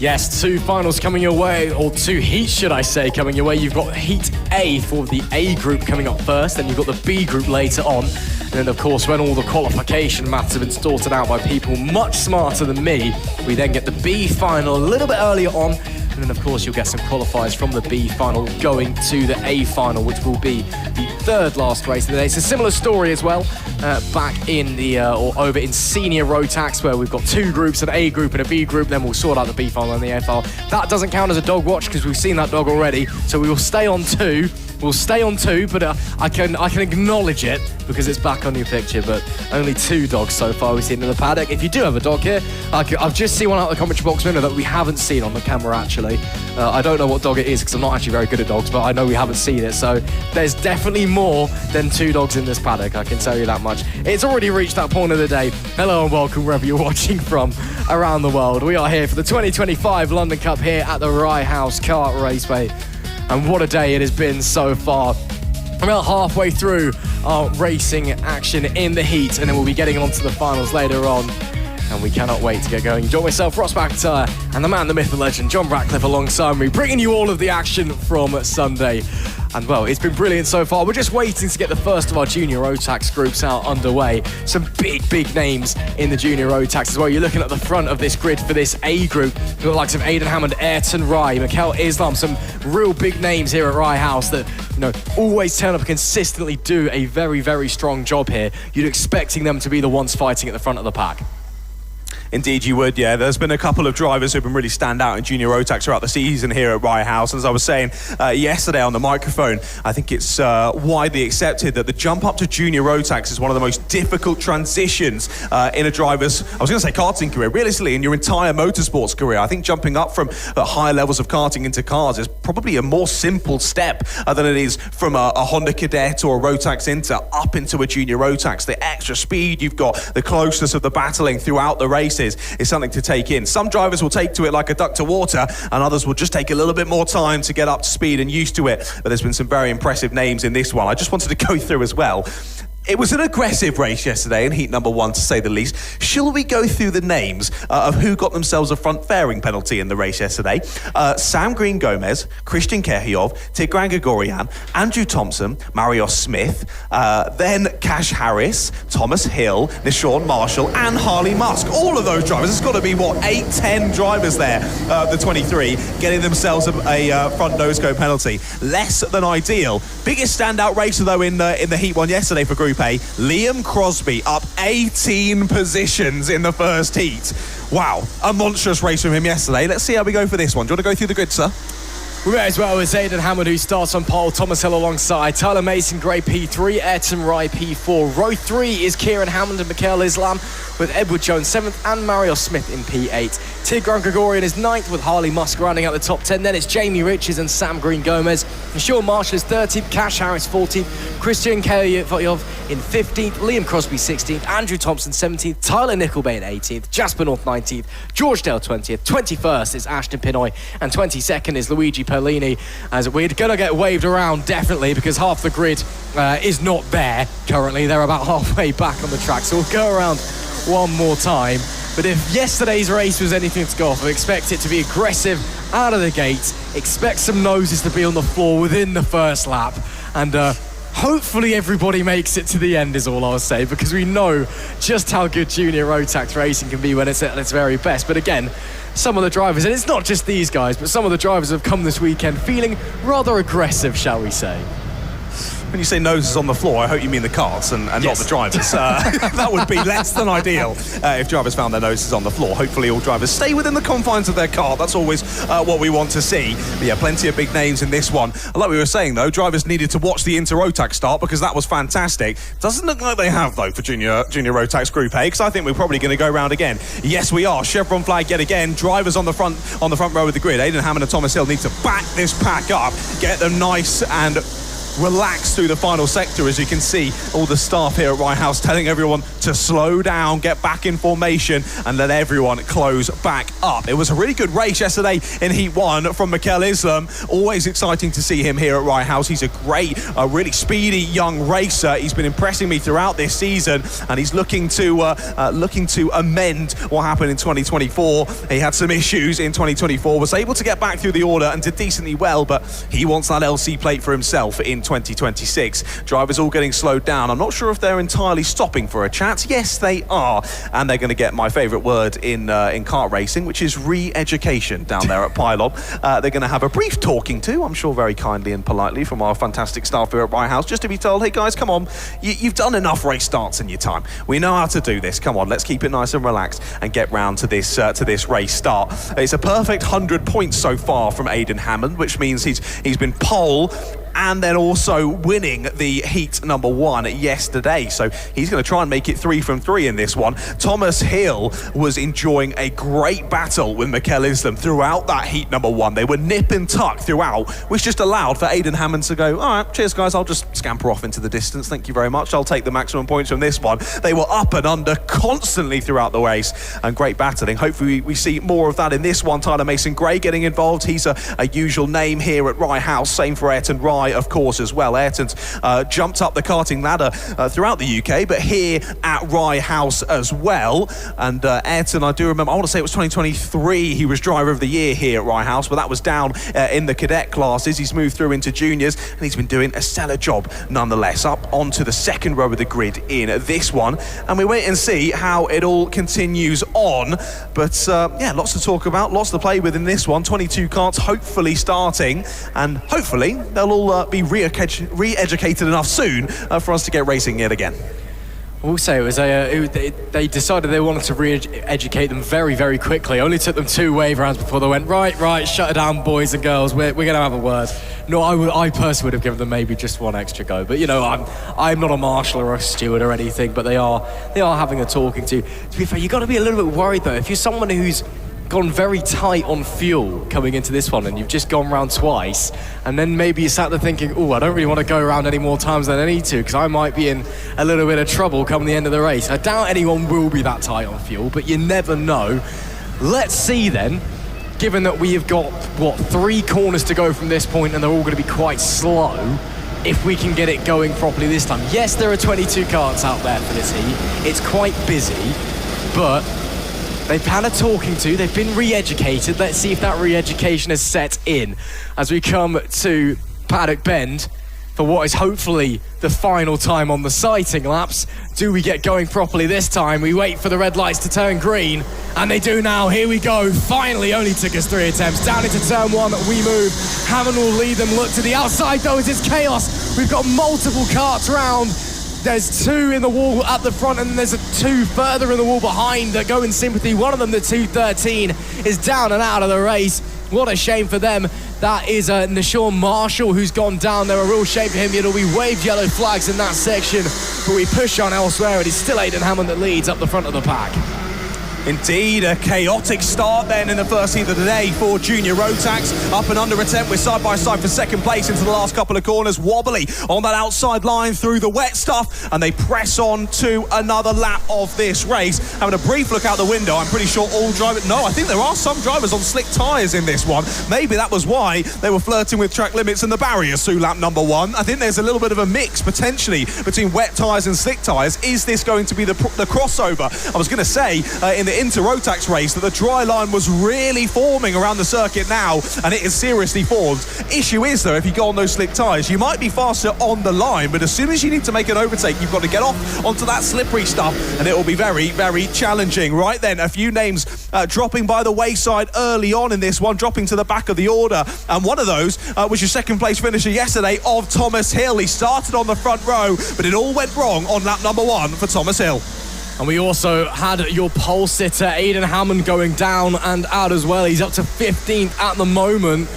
Yes, 2 finals coming your way, or 2 heats, should I say, coming your way. You've got Heat A for the A group coming up first, then you've got the B group later on. And then, of course, when all the qualification maths have been sorted out by people much smarter than me, we then get the B final a little bit earlier on. And then, of course, you'll get some qualifiers from the B final going to the A final, which will be the 3rd last race of the day. It's a similar story as well, back in the, or over in Senior Rotax, where we've got 2 groups, an A group and a B group, then we'll sort out the B final and the A final. That doesn't count as a dog watch because we've seen that dog already, so we will stay on 2. We'll stay on 2, but I can acknowledge it because it's back on your picture, but only 2 dogs so far we've seen in the paddock. If you do have a dog here, I've just seen one out of the commentary box window that we haven't seen on the camera, actually. I don't know what dog it is because I'm not actually very good at dogs, but I know we haven't seen it, so there's definitely more than 2 dogs in this paddock, I can tell you that much. It's already reached that point of the day. Hello and welcome wherever you're watching from around the world. We are here for the 2025 London Cup here at the Rye House Kart Raceway. And what a day it has been so far. We're about halfway through our racing action in the heat, and then we'll be getting on to the finals later on. And we cannot wait to get going. Join myself, Ross McIntyre, and the man, the myth, the legend, John Ratcliffe alongside me, bringing you all of the action from Sunday. And well, it's been brilliant so far. We're just waiting to get the first of our Junior Rotax groups out underway. Some big names in the Junior Rotax as well. You're looking at the front of this grid for this A group. We've got the likes of Aidan Hammond, Ayrton Rye, Mikel Islam, some real big names here at Rye House that, you know, always turn up and consistently do a very strong job here. You're expecting them to be the ones fighting at the front of the pack. Indeed you would, yeah. There's been a couple of drivers who've been really stand out in Junior Rotax throughout the season here at Rye House. As I was saying yesterday on the microphone, I think it's widely accepted that the jump up to Junior Rotax is one of the most difficult transitions in a driver's, I was going to say karting career, realistically in your entire motorsports career. I think jumping up from higher levels of karting into cars is probably a more simple step than it is from a Honda Cadet or a Rotax Inter up into a Junior Rotax. The extra speed you've got, the closeness of the battling throughout the races is something to take in. Some drivers will take to it like a duck to water, and others will just take a little bit more time to get up to speed and used to it. But there's been some very impressive names in this one. I just wanted to go through as well. It was an aggressive race yesterday in heat number 1, to say the least. Shall we go through the names of who got themselves a front fairing penalty in the race yesterday? Sam Green Gomez, Christian Kehiov, Tigran Gregorian, Andrew Thompson, Mario Smith, then Cash Harris, Thomas Hill, Nishawn Marshall, and Harley Musk. All of those drivers, it's got to be, 8-10 drivers there, the 23, getting themselves a front nose cone penalty. Less than ideal. Biggest standout racer, though, in the heat 1 yesterday for Group A, Liam Crosby up 18 positions in the first heat. Wow, a monstrous race from him yesterday. Let's see how we go for this one. Do you want to go through the grid, sir? We may as well with Aidan Hammond, who starts on pole, Thomas Hill alongside, Tyler Mason, Gray P3, Ayrton Rye P4. Row 3 is Kieran Hammond and Mikel Islam, with Edward Jones 7th and Mario Smith in P8. Tigran Gregorian is 9th with Harley Musk rounding out the top 10. Then it's Jamie Richards and Sam Green Gomez. Sean Marshall is 13th, Cash Harris 14th, Christian Kehiov in 15th, Liam Crosby 16th, Andrew Thompson 17th, Tyler Nickelbane 18th, Jasper North 19th, George Dale 20th, 21st is Ashton Pinoy, and 22nd is Luigi Perlini. As we're going to get waved around, definitely, because half the grid is not there currently. They're about halfway back on the track, so we'll go around one more time. But if yesterday's race was anything to go off, I expect it to be aggressive out of the gate. Expect some noses to be on the floor within the first lap, and Hopefully everybody makes it to the end is all I'll say, because we know just how good junior Rotax racing can be when it's at its very best. But again, some of the drivers, and it's not just these guys, but some of the drivers have come this weekend feeling rather aggressive, shall we say. When you say noses on the floor, I hope you mean the karts and not the drivers. That would be less than ideal if drivers found their noses on the floor. Hopefully all drivers stay within the confines of their car. That's always what we want to see. But yeah, plenty of big names in this one. Like we were saying, though, drivers needed to watch the Inter-Rotax start because that was fantastic. Doesn't look like they have, though, for Junior Rotax Group A, because I think we're probably going to go round again. Yes, we are. Chevron flag yet again. Drivers on the front row of the grid. Aidan Hammond and Thomas Hill need to back this pack up, get them nice and relax through the final sector. As you can see, all the staff here at Rye House telling everyone to slow down, get back in formation, and let everyone close back up. It was a really good race yesterday in Heat 1 from Mikel Islam. Always exciting to see him here at Rye House. He's a great, really speedy young racer. He's been impressing me throughout this season, and he's looking to amend what happened in 2024. He had some issues in 2024, was able to get back through the order and did decently well, but he wants that LC plate for himself in 2026. Drivers all getting slowed down. I'm not sure if they're entirely stopping for a chat. Yes, they are. And they're going to get my favourite word in kart racing, which is re-education down there at Pylon. They're going to have a brief talking to, I'm sure very kindly and politely, from our fantastic staff here at Rye House, just to be told, hey guys, come on, you've done enough race starts in your time. We know how to do this. Come on, let's keep it nice and relaxed and get round to this race start. It's a perfect 100 points so far from Aidan Hammond, which means he's been pole and then also winning the Heat number 1 yesterday. So he's going to try and make it 3 from 3 in this one. Thomas Hill was enjoying a great battle with Mikel Islam throughout that Heat number 1. They were nip and tuck throughout, which just allowed for Aidan Hammond to go, all right, cheers guys, I'll just scamper off into the distance. Thank you very much. I'll take the maximum points from this one. They were up and under constantly throughout the race and great battling. Hopefully we see more of that in this one. Tyler Mason-Gray getting involved. He's a usual name here at Rye House. Same for Ayrton Rye, of course, as well. Ayrton's jumped up the karting ladder throughout the UK, but here at Rye House as well. And Ayrton, I do remember, I want to say it was 2023, he was driver of the year here at Rye House, but that was down in the cadet classes. He's moved through into juniors, and he's been doing a stellar job nonetheless. Up onto the second row of the grid in this one, and we wait and see how it all continues on. But yeah, lots to talk about, lots to play with in this one. 22 karts hopefully starting, and hopefully they'll all be re-educated enough soon for us to get racing yet again. Also, it was they decided they wanted to re-educate them very, very quickly. Only took them 2 wave rounds before they went, right, shut it down, boys and girls. We're going to have a word. No, I personally would have given them maybe just 1 extra go. But, you know, I'm not a marshal or a steward or anything, but they are having a talking to. To be fair, you've got to be a little bit worried, though. If you're someone who's gone very tight on fuel coming into this one and you've just gone round twice, and then maybe you sat there thinking, oh, I don't really want to go around any more times than I need to because I might be in a little bit of trouble come the end of the race. I doubt anyone will be that tight on fuel, but you never know. Let's see then, given that we have got, 3 corners to go from this point and they're all going to be quite slow, if we can get it going properly this time. Yes, there are 22 karts out there for this heat. It's quite busy, but they've had a talking to, they've been re-educated. Let's see if that re-education has set in as we come to Paddock Bend for what is hopefully the final time on the sighting laps. Do we get going properly this time? We wait for the red lights to turn green, and they do now. Here we go. Finally, only took us 3 attempts. Down into turn 1, we move. Hammond will lead them. Look to the outside, though, as it's chaos. We've got multiple karts round. There's 2 in the wall at the front, and then there's 2 further in the wall behind that go in sympathy. One of them, the 213, is down and out of the race. What a shame for them. That is Nashawn Marshall who's gone down there. A real shame for him. We waved yellow flags in that section, but we push on elsewhere. It is still Aidan Hammond that leads up the front of the pack. Indeed, a chaotic start then in the first heat of the day for Junior Rotax. Up and under attempt with side by side for second place into the last couple of corners. Wobbly on that outside line through the wet stuff, and they press on to another lap of this race. Having a brief look out the window, I'm pretty sure all drivers... No, I think there are some drivers on slick tyres in this one. Maybe that was why they were flirting with track limits and the barriers through lap number 1. I think there's a little bit of a mix potentially between wet tyres and slick tyres. Is this going to be the crossover? I was going to say in the Inter-Rotax race that the dry line was really forming around the circuit now, and it is seriously formed. Issue is, though, if you go on those slick tyres, you might be faster on the line, but as soon as you need to make an overtake, you've got to get off onto that slippery stuff, and it will be very, very challenging. Right then, a few names dropping by the wayside early on in this one, dropping to the back of the order, and one of those was your second place finisher yesterday of Thomas Hill. He started on the front row, but it all went wrong on lap number 1 for Thomas Hill. And we also had your pole sitter, Aidan Hammond, going down and out as well. He's up to 15th at the moment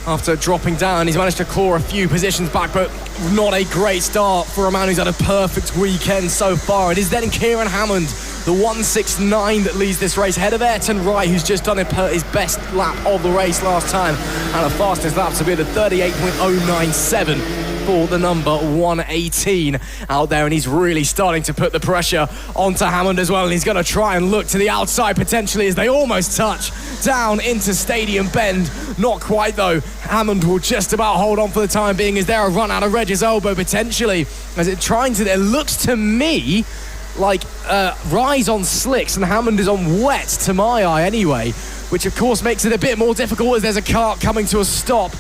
after dropping down. He's managed to claw a few positions back, but not a great start for a man who's had a perfect weekend so far. It is then Kieran Hammond, the 169 that leads this race, ahead of Ayrton Rye, who's just done his best lap of the race last time, and the fastest lap to be at a 38.097 for the number 118 out there, and he's really starting to put the pressure onto Hammond as well, and he's going to try and look to the outside potentially as they almost touch down into Stadium Bend. Not quite though. Hammond will just about hold on for the time being. Is there a run out of Reg's elbow potentially? It looks to me like Rye's on slicks and Hammond is on wet, to my eye anyway, which of course makes it a bit more difficult as there's a kart coming to a stop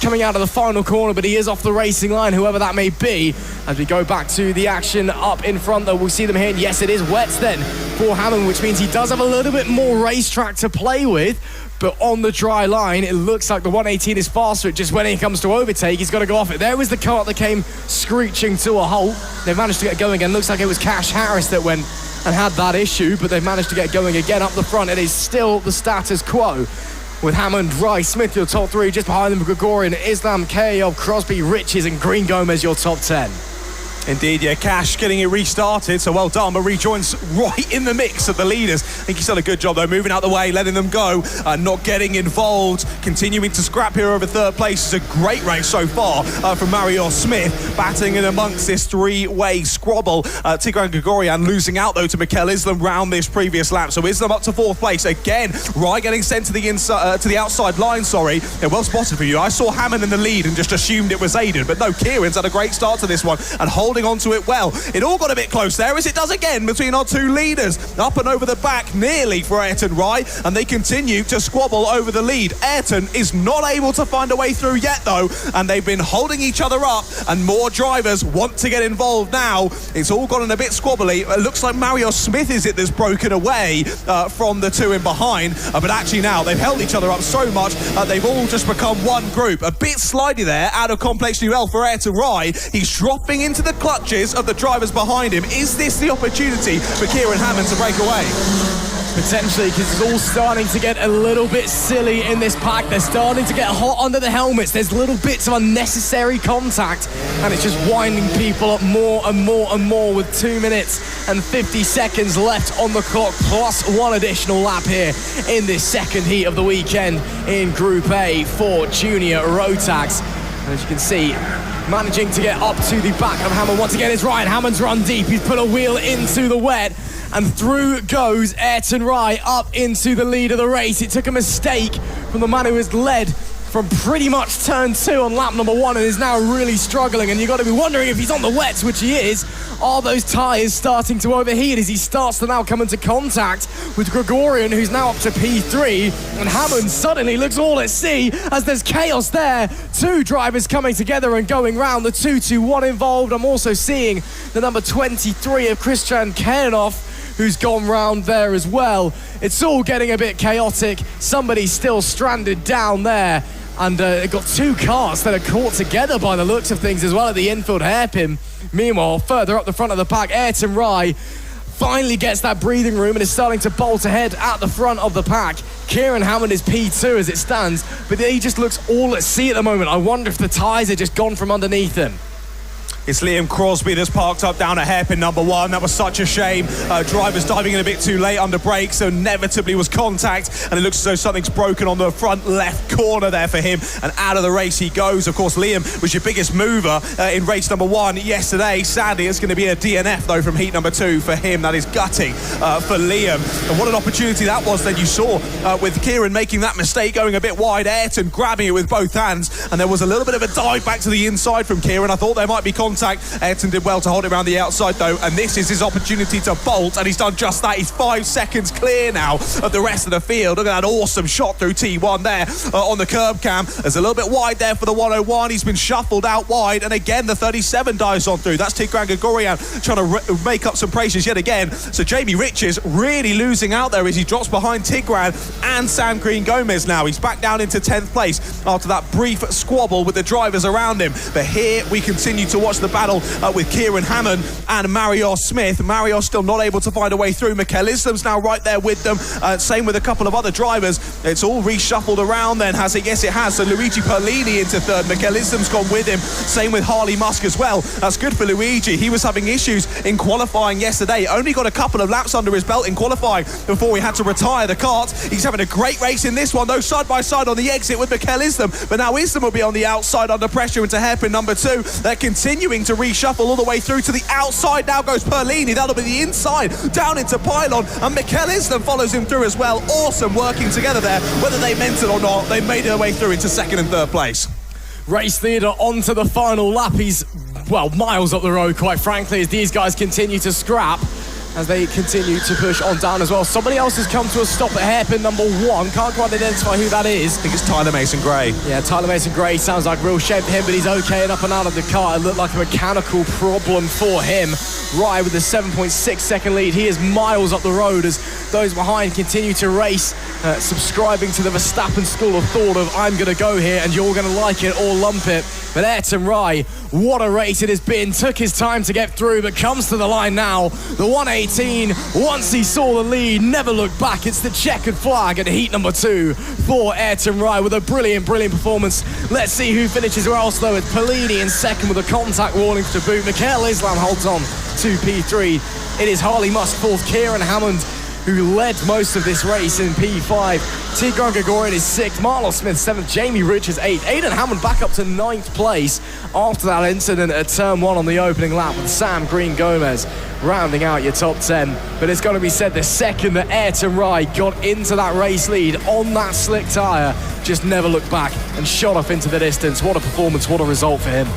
coming out of the final corner, but he is off the racing line, whoever that may be. As we go back to the action up in front though, we'll see them here, and yes, it is wets then for Hammond, which means he does have a little bit more racetrack to play with. But on the dry line, it looks like the 118 is faster. Just when it comes to overtake, he's got to go off it. There was the kart that came screeching to a halt. They've managed to get going again. Looks like it was Cash Harris that went and had that issue, but they've managed to get going again up the front. It is still the status quo with Hammond, Rye, Smith, your top 3. Just behind them, Gregorian, Islam, Kayob, Crosby, Riches, and Green Gomez, your top 10. Indeed, yeah, Cash getting it restarted, so well done, but rejoins right in the mix of the leaders. I think he's done a good job, though, moving out the way, letting them go, not getting involved, continuing to scrap here over third place. It's a great race so far from Mario Smith, batting in amongst this three-way squabble. Tigran Gregorian losing out, though, to Mikel Islam round this previous lap, so Islam up to fourth place. Again, Rye getting sent to the inside, to the outside line, sorry. Yeah, well spotted for you. I saw Hammond in the lead and just assumed it was Aidan, but no, Kieran's had a great start to this one and holding onto it well. It all got a bit close there, as it does again between our two leaders. Up and over the back, nearly for Ayrton Rye, and they continue to squabble over the lead. Ayrton is not able to find a way through yet, though, and they've been holding each other up, and more drivers want to get involved now. It's all gotten a bit squabbly. It looks like Mario Smith is it that's broken away from the two in behind, but actually now they've held each other up so much, they've all just become one group. A bit slidey there out of Complex New L for Ayrton Rye. He's dropping into the clutches of the drivers behind him. Is this the opportunity for Kieran Hammond to break away? Potentially, because it's all starting to get a little bit silly in this pack. They're starting to get hot under the helmets. There's little bits of unnecessary contact, and it's just winding people up more and more and more with 2 minutes and 50 seconds left on the clock, plus one additional lap here in this second heat of the weekend in Group A for Junior Rotax. And as you can see, managing to get up to the back of Hammond once again is Ryan. Hammond's run deep. He's put a wheel into the wet, and through goes Ayrton Rye up into the lead of the race. It took a mistake from the man who has led from pretty much turn 2 on lap number 1 and is now really struggling, and you've got to be wondering if he's on the wets, which he is. Are those tyres starting to overheat as he starts to now come into contact with Gregorian, who's now up to P3, and Hammond suddenly looks all at sea as there's chaos there. Two drivers coming together and going round, the 2-2-1 involved. I'm also seeing the number 23 of Christian Kainoff, who's gone round there as well. It's all getting a bit chaotic. Somebody's still stranded down there, and they've got two cars that are caught together by the looks of things as well at the infield hairpin. Meanwhile, further up the front of the pack, Ayrton Rye finally gets that breathing room and is starting to bolt ahead at the front of the pack. Kieran Hammond is P2 as it stands, but he just looks all at sea at the moment. I wonder if the tyres are just gone from underneath him. It's Liam Crosby that's parked up down at hairpin number 1. That was such a shame. Drivers diving in a bit too late under brakes, so inevitably was contact, and it looks as though something's broken on the front left corner there for him, and out of the race he goes. Of course, Liam was your biggest mover in race number 1 yesterday. Sadly, it's going to be a DNF, though, from heat number 2 for him. That is gutting for Liam. And what an opportunity that was then you saw with Kieran making that mistake, going a bit wide, Ayrton grabbing it with both hands, and there was a little bit of a dive back to the inside from Kieran. I thought there might be contact contact. Ayrton did well to hold it around the outside though, and this is his opportunity to bolt, and he's done just that. He's 5 seconds clear now of the rest of the field. Look at that awesome shot through T1 there on the curb cam. There's a little bit wide there for the 101. He's been shuffled out wide, and again the 37 dives on through. That's Tigran Gregorian trying to make up some pressures yet again. So Jamie Riches really losing out there as he drops behind Tigran and Sam Green Gomez now. He's back down into 10th place after that brief squabble with the drivers around him. But here we continue to watch the battle with Kieran Hammond and Mario Smith. Mario still not able to find a way through. Mikel Islam's now right there with them. Same with a couple of other drivers. It's all reshuffled around then, has it? Yes, it has. So Luigi Perlini into third. Mikel Islam's gone with him. Same with Harley Musk as well. That's good for Luigi. He was having issues in qualifying yesterday. Only got a couple of laps under his belt in qualifying before he had to retire the kart. He's having a great race in this one, though, side by side on the exit with Mikel Islam. But now Islam will be on the outside under pressure into hairpin number 2. They're continuing to reshuffle all the way through to the outside. Now goes Perlini. That'll be the inside down into pylon, and Mikel Islam follows him through as well. Awesome working together there. Whether they meant it or not, they made their way through into second and third place. Race leader onto the final lap. He's, well, miles up the road, quite frankly, as these guys continue to scrap, as they continue to push on down as well. Somebody else has come to a stop at hairpin number 1. Can't quite identify who that is. I think it's Tyler Mason Gray. Yeah, Tyler Mason Gray sounds like a real shame for him, but he's okay and up and out of the car. It looked like a mechanical problem for him. Rye with a 7.6 second lead. He is miles up the road as those behind continue to race, subscribing to the Verstappen school of thought of I'm going to go here and you're going to like it or lump it. But Ayrton Rye, what a race it has been. Took his time to get through, but comes to the line now. The 118, once he saw the lead, never looked back. It's the checkered flag at heat number 2 for Ayrton Rye with a brilliant performance. Let's see who finishes where else, though. It's Perlini in second with a contact warning to boot. Mikel Islam holds on to P3. It is Harley Musk fourth, Kieran Hammond, who led most of this race in P5. Tigran Gregorian is 6th, Marlo Smith 7th, Jamie Riches 8th. Aidan Hammond back up to 9th place after that incident at turn 1 on the opening lap, with Sam Green Gomez rounding out your top 10. But it's got to be said, the second that Ayrton Rye got into that race lead on that slick tyre, just never looked back and shot off into the distance. What a performance, what a result for him.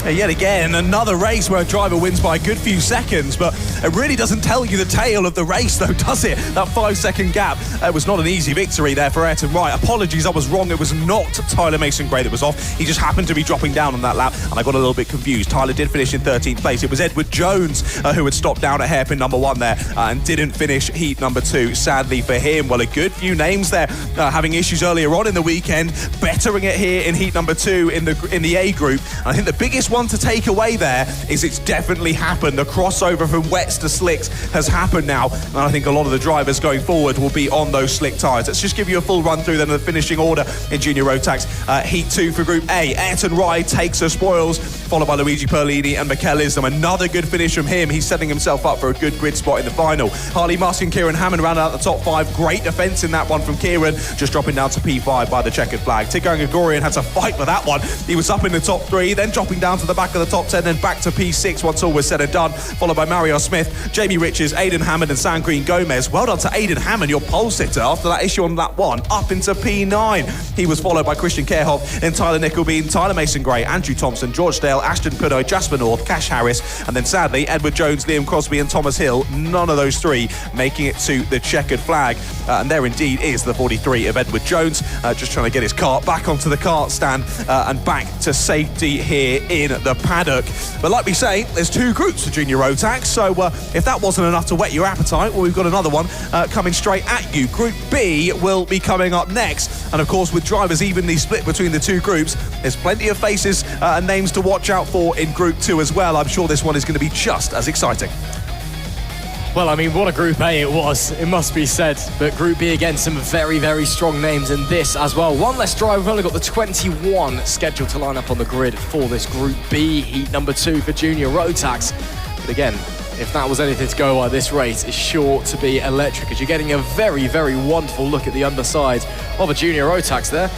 Yet again, another race where a driver wins by a good few seconds, but it really doesn't tell you the tale of the race, though, does it? That 5-second gap. It was not an easy victory there for Ayrton Rye. Apologies, I was wrong. It was not Tyler Mason Gray that was off. He just happened to be dropping down on that lap, and I got a little bit confused. Tyler did finish in 13th place. It was Edward Jones who had stopped down at hairpin number 1 there and didn't finish heat number 2, sadly for him. Well, a good few names there having issues earlier on in the weekend, bettering it here in heat number 2 in the A group. And I think the biggest one to take away there is it's definitely happened. The crossover from wets to slicks has happened now, and I think a lot of the drivers going forward will be on those slick tyres. Let's just give you a full run through then of the finishing order in Junior Rotax. Heat 2 for Group A. Ayrton Rye takes the spoils, followed by Luigi Perlini and Mikel Islam. Another good finish from him. He's setting himself up for a good grid spot in the final. Harley Musk and Kieran Hammond round out the top 5. Great defence in that one from Kieran, just dropping down to P5 by the checkered flag. Tigran Gregorian had to fight for that one. He was up in the top 3, then dropping down to the back of the top 10, then back to P6 once all was said and done, followed by Mario Smith, Jamie Riches, Aidan Hammond and Sam Green Gomez. Well done to Aidan Hammond, your pole sitter, after that issue on lap 1, up into P9. He was followed by Christian Kerhoff and Tyler Nickelbean, Tyler Mason Gray, Andrew Thompson, George Dale, Ashton Puddoy, Jasper North, Cash Harris, and then sadly Edward Jones, Liam Crosby and Thomas Hill, none of those 3 making it to the checkered flag. And there indeed is the 43 of Edward Jones, just trying to get his kart back onto the kart stand and back to safety here in the paddock. But like we say, there's 2 groups for Junior Rotax, so if that wasn't enough to whet your appetite, well, we've got another one coming straight at you. Group B will be coming up next, and of course with drivers evenly split between the 2 groups, there's plenty of faces and names to watch out for in Group 2 as well. I'm sure this one is going to be just as exciting. Well, I mean, what a Group A it was, it must be said. But Group B, again, some very strong names in this as well. One less driver. We've only got the 21 scheduled to line up on the grid for this Group B, heat number 2 for Junior Rotax. But again, if that was anything to go by, this race is sure to be electric, as you're getting a very wonderful look at the underside of a Junior Rotax there.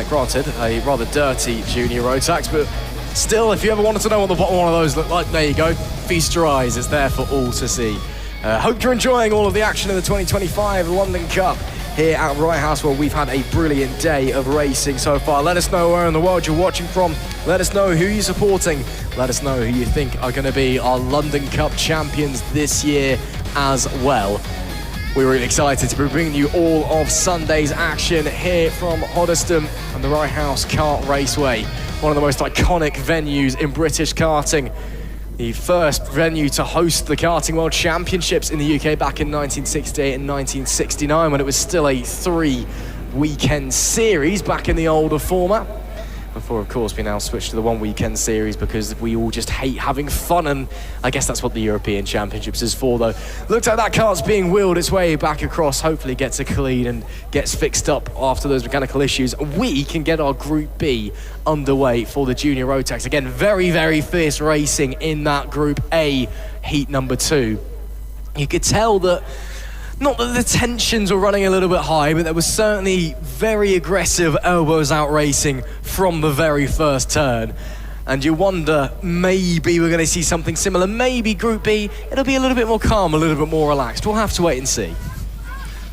Granted, a rather dirty Junior Rotax, but still, if you ever wanted to know what the bottom one of those look like, there you go. Feast your eyes, it's there for all to see. Hope you're enjoying all of the action in the 2025 London Cup here at Rye House, where we've had a brilliant day of racing so far. Let us know where in the world you're watching from. Let us know who you're supporting. Let us know who you think are going to be our London Cup champions this year as well. We're really excited to be bringing you all of Sunday's action here from Hoddesdon and the Rye House Kart Raceway, one of the most iconic venues in British karting. The first venue to host the Karting World Championships in the UK back in 1968 and 1969, when it was still a 3-weekend series back in the older format. Before, of course, we now switch to the 1-weekend series because we all just hate having fun, and I guess that's what the European Championships is for, though. Looks like that kart's being wheeled its way back across, hopefully gets a clean and gets fixed up after those mechanical issues. We can get our Group B underway for the Junior Rotax. Again, very, very fierce racing in that Group A heat number 2. You could tell that, not that the tensions were running a little bit high, but there was certainly very aggressive elbows out racing from the very first turn. And you wonder, maybe we're going to see something similar. Maybe Group B, it'll be a little bit more calm, a little bit more relaxed. We'll have to wait and see.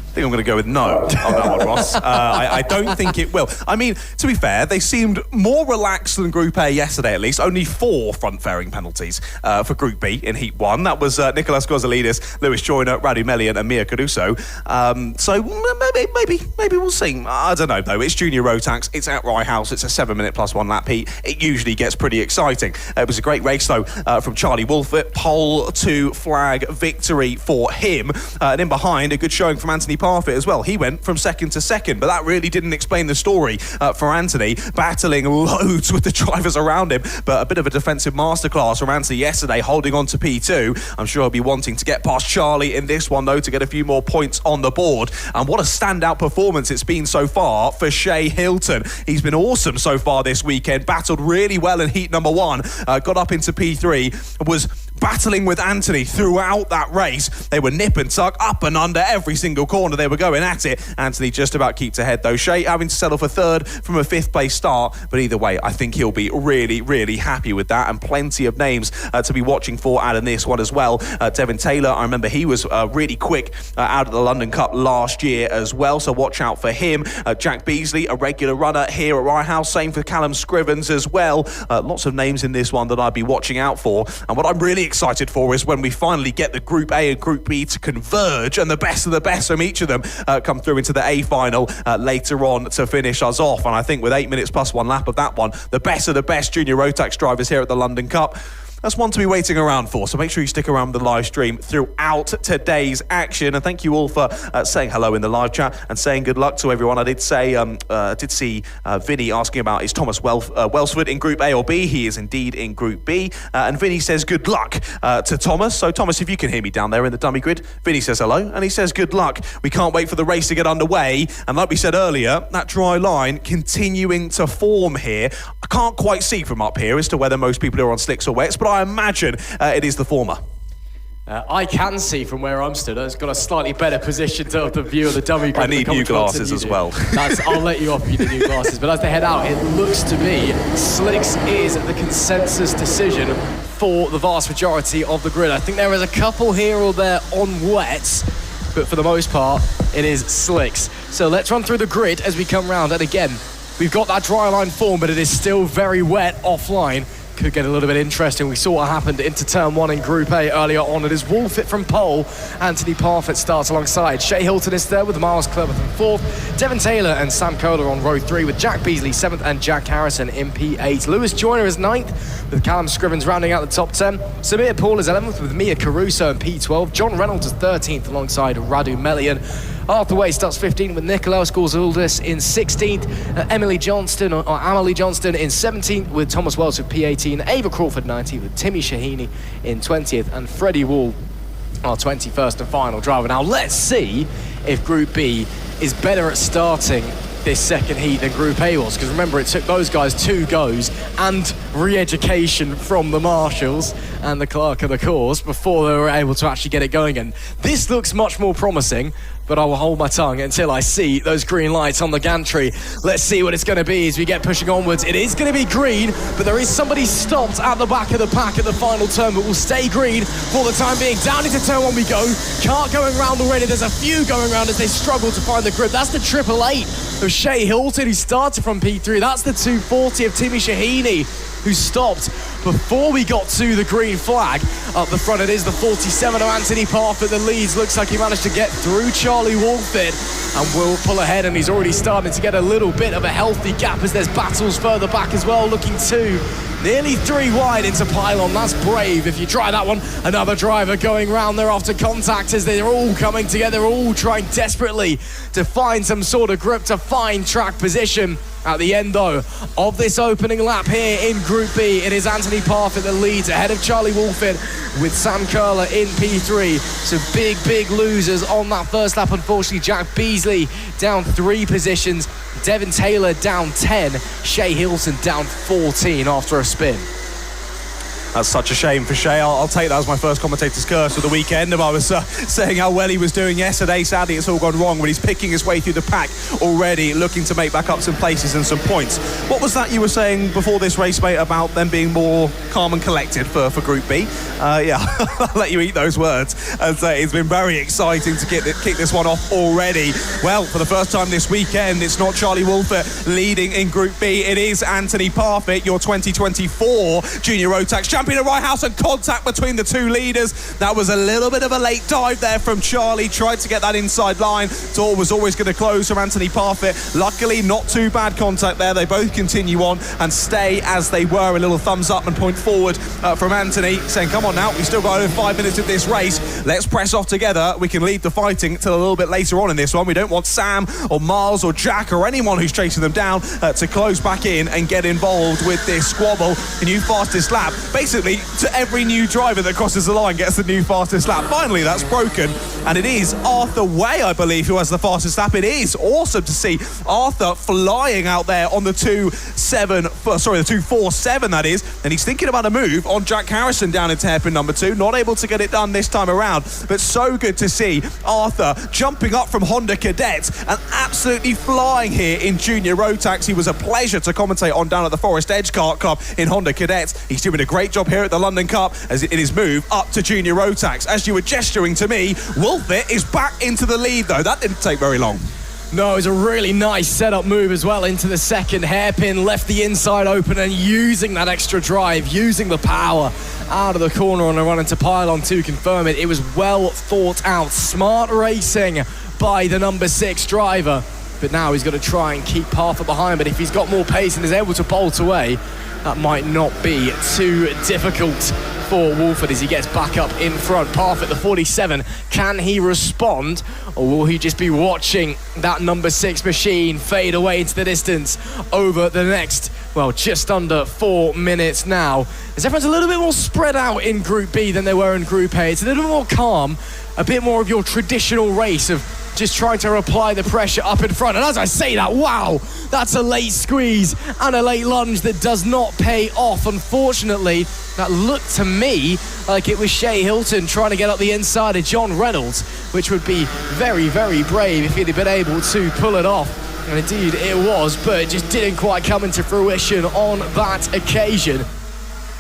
I think I'm going to go with no on that one, Ross. I don't think it will. I mean, to be fair, they seemed more relaxed than Group A yesterday, at least. Only 4 front-fairing penalties for Group B in Heat 1. That was Nicolas Kozolidis, Lewis Joyner, Radu Melian and Mia Caruso. So maybe we'll see. I don't know, though. It's Junior Rotax. It's at Rye House. It's a 7-minute plus 1 lap heat. It usually gets pretty exciting. It was a great race, though, from Charlie Wolfett. Pole to flag victory for him. And in behind, a good showing from Anthony Parfitt as well. He went from second to second, but that really didn't explain the story for Anthony, battling loads with the drivers around him, but a bit of a defensive masterclass from Anthony yesterday, holding on to P2. I'm sure he'll be wanting to get past Charlie in this one, though, to get a few more points on the board. And what a standout performance it's been so far for Shea Hilton. He's been awesome so far this weekend, battled really well in heat number 1, got up into P3, was battling with Anthony throughout that race. They were nip and tuck, up and under every single corner. They were going at it. Anthony just about keeps ahead, though. Shea having to settle for 3rd from a 5th place start, but either way, I think he'll be really, really happy with that, and plenty of names to be watching for out in this one as well. Devin Taylor, I remember he was really quick out of the London Cup last year as well, so watch out for him. Jack Beasley, a regular runner here at Rye House, same for Callum Scrivens as well. Lots of names in this one that I'd be watching out for, and what I'm really excited for is when we finally get the Group A and Group B to converge, and the best of the best from each of them come through into the A final later on to finish us off. And I think with 8 minutes plus 1 lap of that one, the best of the best Junior Rotax drivers here at the London Cup, that's one to be waiting around for. So make sure you stick around with the live stream throughout today's action. And thank you all for saying hello in the live chat and saying good luck to everyone. I did say, did see Vinny asking about, is Thomas Welsford in Group A or B? He is indeed in Group B. And Vinny says good luck to Thomas. So Thomas, if you can hear me down there in the dummy grid, Vinny says hello and he says good luck. We can't wait for the race to get underway. And like we said earlier, that dry line continuing to form here. I can't quite see from up here as to whether most people are on slicks or wets, but I imagine it is the former. I can see from where I'm stood. I've got a slightly better position to the view of the dummy grid. I need new glasses as well. I'll let you off, you need new glasses. But as they head out, it looks to be slicks is the consensus decision for the vast majority of the grid. I think there is a couple here or there on wets, but for the most part, it is slicks. So let's run through the grid as we come round. And again, we've got that dry line form, but it is still very wet offline. Could get a little bit interesting. We saw what happened into turn 1 in Group A earlier on. It is Wolfett from pole. Anthony Parfitt starts alongside. Shea Hilton is there with Miles Cleverton 4th. Devin Taylor and Sam Kohler on row 3 with Jack Beasley 7th and Jack Harrison in P8. Lewis Joyner is 9th with Callum Scrivens rounding out the top 10. Samir Paul is 11th with Mia Caruso in P12. John Reynolds is 13th alongside Radu Melian. Arthur Way starts 15th with Nicolas Kozolidis in 16th. Amelie Johnston in 17th with Thomas Wells with P18. Ava Crawford 19th with Timmy Shahini in 20th. And Freddie Wall, our 21st and final driver. Now let's see if Group B is better at starting this second heat than Group A was, because remember, it took those guys 2 goes and re-education from the marshals and the clerk of the course before they were able to actually get it going again. This looks much more promising but I will hold my tongue until I see those green lights on the gantry. Let's see what it's going to be as we get pushing onwards. It is going to be green, but there is somebody stopped at the back of the pack at the final turn, but will stay green for the time being. Down into turn 1 we go. Kart going round already. There's a few going round as they struggle to find the grip. That's the 888 of Shea Hilton, who started from P3. That's the 240 of Timmy Shahini, who stopped before we got to the green flag. Up the front it is the 47 of Anthony Parfit that leads. Looks like he managed to get through Charlie Wolford and will pull ahead, and he's already starting to get a little bit of a healthy gap as there's battles further back as well, looking 2, nearly 3 wide into pylon. That's brave if you try that one. Another driver going round there after contact as they're all coming together, all trying desperately to find some sort of grip, to find track position. At the end, though, of this opening lap here in Group B, it is Anthony Parfit that leads ahead of Charlie Wolford with Sam Curler in P3. So big losers on that first lap. Unfortunately, Jack Beasley down 3 positions. Devin Taylor down 10. Shea Hilton down 14 after a spin. That's such a shame for Shea. I'll take that as my first commentator's curse of the weekend. If I was saying how well he was doing yesterday, sadly it's all gone wrong, but he's picking his way through the pack already, looking to make back up some places and some points. What was that you were saying before this race, mate, about them being more calm and collected for Group B? Yeah, I'll let you eat those words. And say it's been very exciting to kick this one off already. Well, for the first time this weekend, it's not Charlie Wolford leading in Group B. It is Anthony Parfit, your 2024 Junior Rotax champion of Rye House, and contact between the 2 leaders. That was a little bit of a late dive there from Charlie. Tried to get that inside line. Door was always going to close from Anthony Parfit. Luckily, not too bad contact there. They both continue on and stay as they were. A little thumbs up and point forward from Anthony, saying, come on now, we've still got over 5 minutes of this race. Let's press off together. We can leave the fighting till a little bit later on in this one. We don't want Sam or Miles or Jack or anyone who's chasing them down to close back in and get involved with this squabble. The new fastest lap. Basically, to every new driver that crosses the line gets the new fastest lap. Finally, that's broken, and it is Arthur Way, I believe, who has the fastest lap. It is awesome to see Arthur flying out there on the 247, that is, and he's thinking about a move on Jack Harrison down into hairpin number 2. Not able to get it done this time around, but so good to see Arthur jumping up from Honda Cadet and absolutely flying here in Junior Rotax. He was a pleasure to commentate on down at the Forest Edge Kart Club in Honda Cadet. He's doing a great job here at the London Cup as in his move up to Junior Rotax. As you were gesturing to me, Wolfit is back into the lead, though. That didn't take very long. No, it was a really nice setup move as well into the second hairpin, left the inside open, and using that extra drive, using the power out of the corner on a run into pylon to confirm it. It was well thought out, smart racing by the number 6 driver. But now he's got to try and keep Parfit behind, but if he's got more pace and is able to bolt away, that might not be too difficult for Wolford as he gets back up in front. Parfit, the 47, can he respond, or will he just be watching that number 6 machine fade away into the distance over the next, well, just under 4 minutes now, as everyone's a little bit more spread out in Group B than they were in Group A. It's a little bit more calm, a bit more of your traditional race of just trying to apply the pressure up in front. And as I say that, wow, that's a late squeeze and a late lunge that does not pay off. Unfortunately, that looked to me like it was Shea Hilton trying to get up the inside of John Reynolds, which would be very brave if he'd have been able to pull it off. And indeed it was, but it just didn't quite come into fruition on that occasion.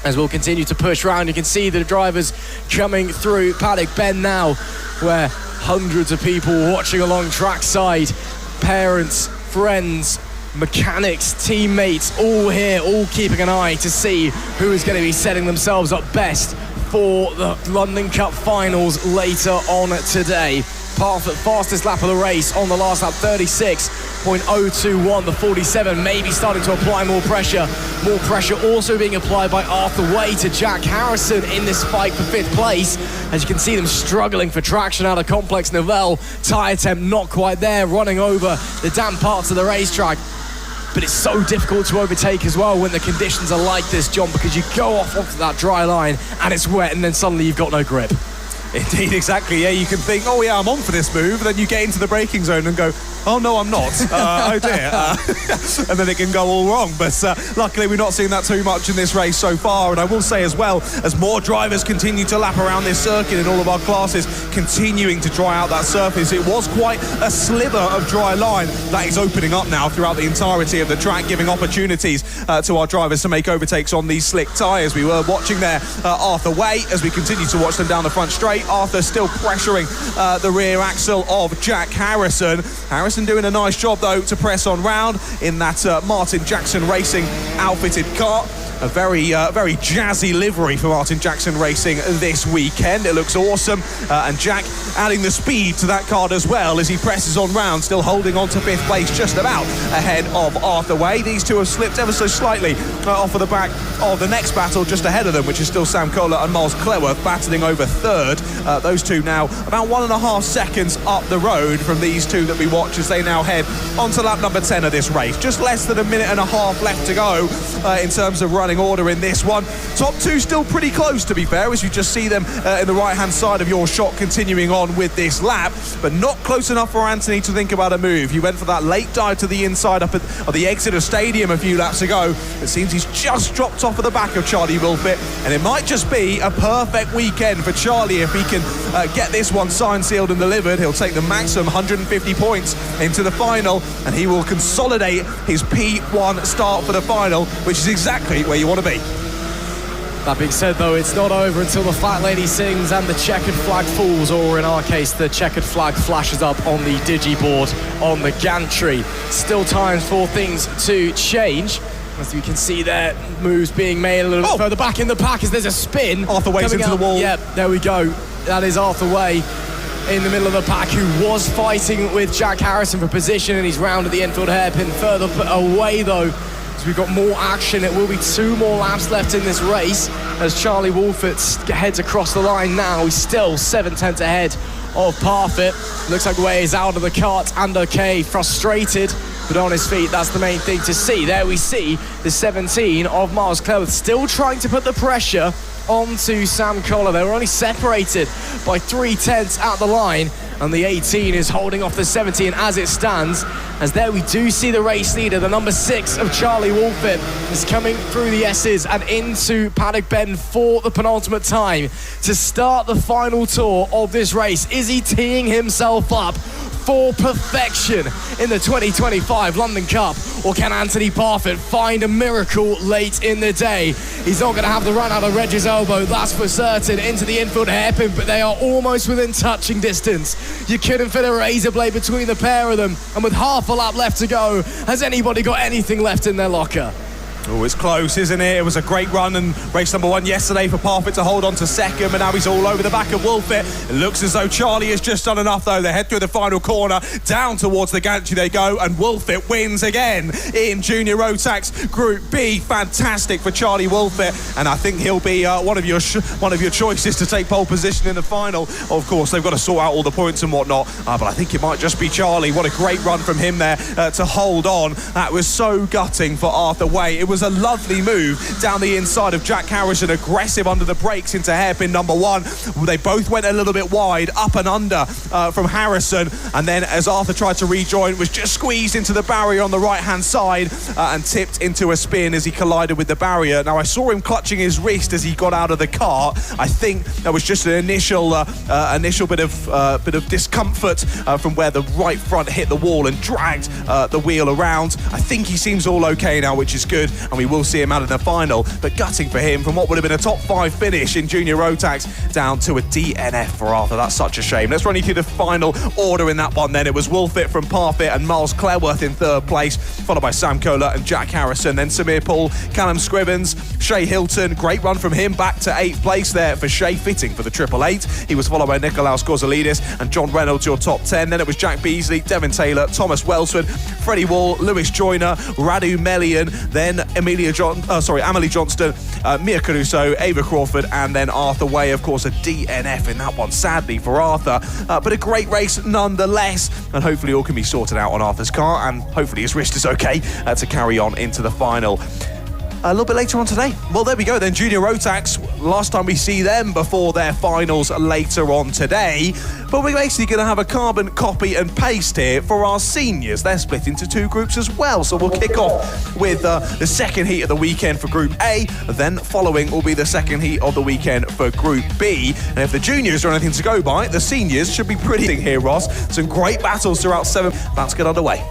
As we'll continue to push round, you can see the drivers coming through Paddock Bend now, where hundreds of people watching along trackside, parents, friends, mechanics, teammates, all here, all keeping an eye to see who is going to be setting themselves up best for the London Cup finals later on today. Parfit, fastest lap of the race on the last lap, 36.021. The 47 maybe starting to apply more pressure. More pressure also being applied by Arthur Way to Jack Harrison in this fight for 5th place. As you can see them struggling for traction out of Complex Novell. Tyre temp not quite there, running over the damp parts of the racetrack. But it's so difficult to overtake as well when the conditions are like this, John, because you go off onto that dry line and it's wet and then suddenly you've got no grip. Indeed, exactly. Yeah, you can think, oh yeah, I'm on for this move, and then you get into the braking zone and go, oh no, I'm not. Oh dear. And then it can go all wrong. But luckily we're not seeing that too much in this race so far. And I will say as well, as more drivers continue to lap around this circuit in all of our classes, continuing to dry out that surface, it was quite a sliver of dry line that is opening up now throughout the entirety of the track, giving opportunities to our drivers to make overtakes on these slick tyres. We were watching there Arthur Way as we continue to watch them down the front straight. Arthur still pressuring the rear axle of Jack Harrison. Harrison doing a nice job though to press on round in that Martin Jackson Racing outfitted car. A very jazzy livery for Martin Jackson Racing this weekend. It looks awesome. And Jack adding the speed to that car as well as he presses on round, still holding on to 5th place just about ahead of Arthur Way. These two have slipped ever so slightly off of the back of the next battle just ahead of them, which is still Sam Kohler and Miles Cleworth battling over 3rd. Those two now about 1.5 seconds up the road from these two that we watch as they now head onto lap number 10 of this race. Just less than 1.5 minutes left to go in terms of running order in this one. Top two still pretty close, to be fair, as you just see them in the right hand side of your shot continuing on with this lap, but not close enough for Anthony to think about a move. He went for that late dive to the inside up at the Exeter Stadium a few laps ago. It seems he's just dropped off of the back of Charlie Wilfett, and it might just be a perfect weekend for Charlie if he can get this one signed, sealed and delivered. He'll take the maximum 150 points into the final, and he will consolidate his P1 start for the final, which is exactly where you want to be. That being said, though, it's not over until the fat lady sings and the checkered flag falls, or in our case, the checkered flag flashes up on the digiboard on the gantry. Still time for things to change. As you can see there, moves being made a little bit further back in the pack as there's a spin. Arthur Way's into the wall. Yep, there we go. That is Arthur Way in the middle of the pack, who was fighting with Jack Harrison for position, and he's round at the infield hairpin. Further away, though, so we've got more action. It will be 2 more laps left in this race as Charlie Wolfett heads across the line now. He's still 7/10 ahead of Parfitt. Looks like Way is out of the kart and okay, frustrated, but on his feet. That's the main thing to see. There we see the 17 of Miles Cleworth still trying to put the pressure onto Sam Kohler. They were only separated by 0.3 at the line, and the 18 is holding off the 17 as it stands, as there we do see the race leader, the number 6 of Charlie Wolfett, is coming through the S's and into Paddock Bend for the penultimate time to start the final tour of this race. Is he teeing himself up for perfection in the 2025 London Cup, or can Anthony Parfitt find a miracle late in the day? He's not going to have the run out of Reg's elbow, that's for certain, into the infield hairpin, but they are almost within touching distance. You couldn't fit a razor blade between the pair of them, and with half a lap left to go, has anybody got anything left in their locker? Oh, it's close, isn't it? It was a great run and race number 1 yesterday for Parfitt to hold on to second, but now he's all over the back of Wolfett. It looks as though Charlie has just done enough, though. They head through the final corner, down towards the gantry they go, and Wolfett wins again in Junior Rotax Group B. Fantastic for Charlie Wolfett, and I think he'll be one of your choices to take pole position in the final. Of course, they've got to sort out all the points and whatnot, but I think it might just be Charlie. What a great run from him there to hold on. That was so gutting for Arthur Way. It was a lovely move down the inside of Jack Harrison, aggressive under the brakes into hairpin number 1. They both went a little bit wide, up and under from Harrison, and then as Arthur tried to rejoin, was just squeezed into the barrier on the right hand side and tipped into a spin as he collided with the barrier. Now I saw him clutching his wrist as he got out of the car. I think that was just an initial bit of discomfort from where the right front hit the wall and dragged the wheel around. I think he seems all okay now, which is good, and we will see him out in the final, but gutting for him from what would have been a top 5 finish in Junior Rotax down to a DNF for Arthur. That's such a shame. Let's run you through the final order in that one then. It was Wolfett from Parfitt and Miles Cleworth in 3rd place, followed by Sam Kohler and Jack Harrison, then Samir Paul, Callum Scrivens, Shea Hilton. Great run from him back to 8th place there for Shea, fitting for the 888. He was followed by Nikolaos Kozolidis and John Reynolds, your top 10. Then it was Jack Beasley, Devon Taylor, Thomas Welsford, Freddie Wall, Lewis Joyner, Radu Melian, then Amelie Johnston, Mia Caruso, Ava Crawford, and then Arthur Way. Of course, a DNF in that one, sadly for Arthur, but a great race nonetheless, and hopefully all can be sorted out on Arthur's car, and hopefully his wrist is okay to carry on into the final. a little bit later on today. Well, there we go then. Junior Rotax, last time we see them before their finals later on today. But we're basically going to have a carbon copy and paste here for our seniors. They're split into two groups as well. So we'll kick off with the second heat of the weekend for Group A. Then following will be the second heat of the weekend for Group B. And if the juniors are anything to go by, the seniors should be pretty here, Ross. Some great battles throughout 7. Let's get underway.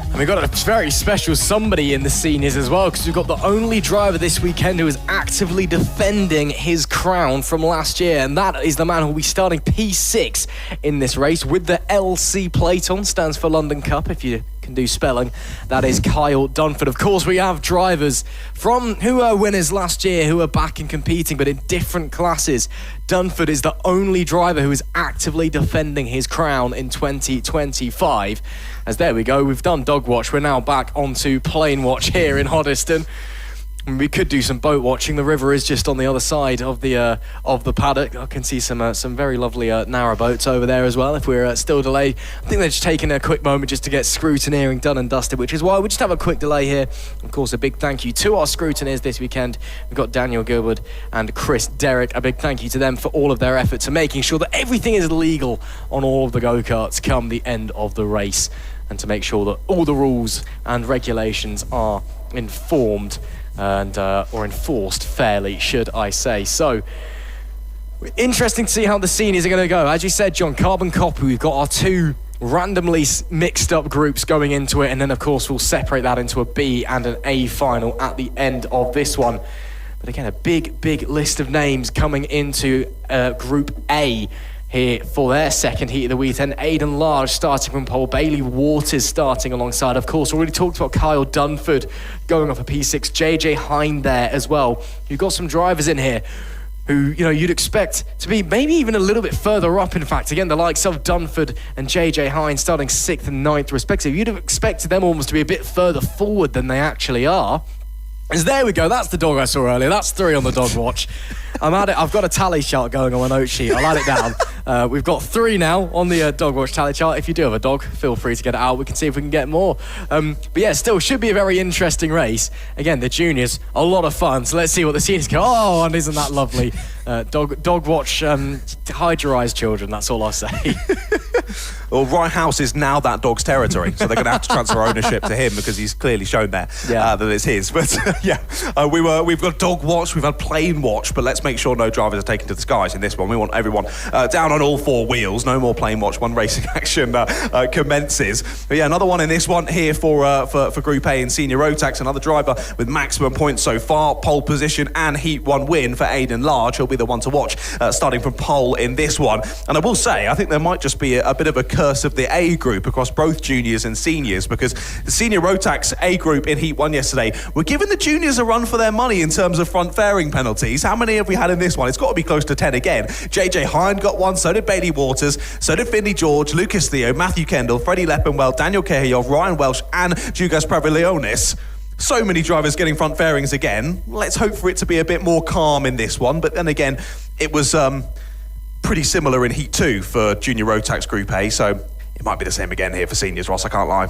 And we've got a very special somebody in the seniors as well, because we've got the only driver this weekend who is actively defending his crown from last year, and that is the man who will be starting P6 in this race with the LC plate on, stands for London Cup, if you can do spelling. That is Kyle Dunford. Of course, we have drivers who were winners last year who are back and competing, but in different classes. Dunford is the only driver who is actively defending his crown in 2025. As there we go, we've done dog watch. We're now back onto plane watch here in Hoddesdon. We could do some boat watching. The river is just on the other side of the paddock. I can see some very lovely narrow boats over there as well. If we're still delayed, I think they're just taking a quick moment just to get scrutineering done and dusted, which is why we just have a quick delay here. Of course, a big thank you to our scrutineers this weekend. We've got Daniel Gilbert and Chris Derrick. A big thank you to them for all of their efforts and making sure that everything is legal on all of the go-karts come the end of the race, and to make sure that all the rules and regulations are informed and or enforced fairly, should I say. So, interesting to see how the seniors are going to go. As you said, John, carbon copy, we've got our two randomly mixed up groups going into it, and then of course we'll separate that into a B and an A final at the end of this one. But again, a big list of names coming into Group A here for their second heat of the weekend. Aidan Large starting from pole, Bailey Waters starting alongside. Of course, already talked about Kyle Dunford going off a P6, JJ Hind there as well. You've got some drivers in here who, you know, you'd expect to be maybe even a little bit further up, in fact. Again, the likes of Dunford and JJ Hind starting 6th and 9th respectively. You'd have expected them almost to be a bit further forward than they actually are. As there we go, that's the dog I saw earlier. That's 3 on the dog watch. I'm at it. I've got a tally chart going on my note sheet. I'll add it down. We've got 3 now on the dog watch tally chart. If you do have a dog, feel free to get it out. We can see if we can get more. But yeah, still should be a very interesting race. Again, the juniors, a lot of fun. So let's see what the seniors go. Oh, and isn't that lovely? Dog watch, hide your eyes, children. That's all I'll say. Well, Rye House is now that dog's territory, so they're going to have to transfer ownership to him because he's clearly shown there that it's his. But we've got dog watch, we've had plane watch, but let's make sure no drivers are taken to the skies in this one. We want everyone down on all 4 wheels. No more plane watch. One racing action commences. But yeah, another one in this one here for Group A in Senior Rotax. Another driver with maximum points so far, pole position and Heat 1 win for Aidan Large. He'll be the one to watch starting from pole in this one. And I will say, I think there might just be a bit of a curse of the A group across both juniors and seniors, because the Senior Rotax A group in Heat 1 yesterday were giving the juniors a run for their money in terms of front fairing penalties. How many have we had in this one? It's got to be close to 10 again. JJ Hind got one, so did Bailey Waters, so did Finley George, Lucas Theo, Matthew Kendall, Freddie Leppenwell, Daniel Cahillov, Ryan Welsh and Jugas Pravilionis. So many drivers getting front fairings again. Let's hope for it to be a bit more calm in this one. But then again, it was pretty similar in Heat 2 for Junior Rotax Group A, so it might be the same again here for seniors, Ross, I can't lie.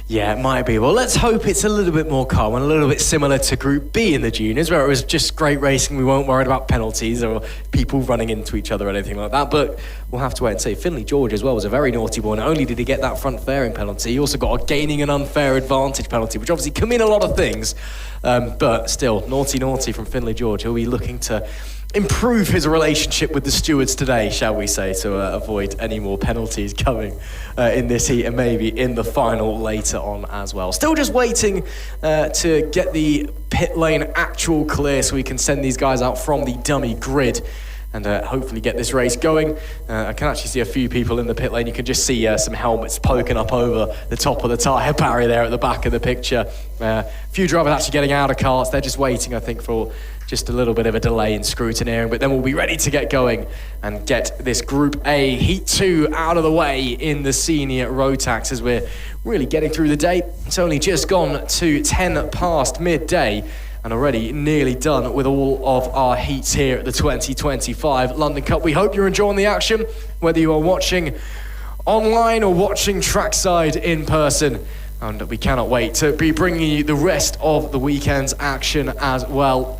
Yeah, it might be. Well, let's hope it's a little bit more calm and a little bit similar to Group B in the juniors, where it was just great racing. We weren't worried about penalties or people running into each other or anything like that. But we'll have to wait and see. Finley George as well was a very naughty boy. Not only did he get that front fairing penalty, he also got a gaining an unfair advantage penalty, which obviously can mean a lot of things. But still, naughty from Finley George. He'll be looking to improve his relationship with the stewards today, shall we say, to avoid any more penalties coming in this heat and maybe in the final later on as well. Still just waiting to get the pit lane actual clear so we can send these guys out from the dummy grid and hopefully get this race going. I can actually see a few people in the pit lane. You can just see some helmets poking up over the top of the tyre barrier there at the back of the picture. A few drivers actually getting out of carts. They're just waiting, I think, for just a little bit of a delay in scrutineering, but then we'll be ready to get going and get this Group A Heat 2 out of the way in the Senior Rotax as we're really getting through the day. It's only just gone to 10 past midday and already nearly done with all of our heats here at the 2025 London Cup. We hope you're enjoying the action, whether you are watching online or watching trackside in person. And we cannot wait to be bringing you the rest of the weekend's action as well.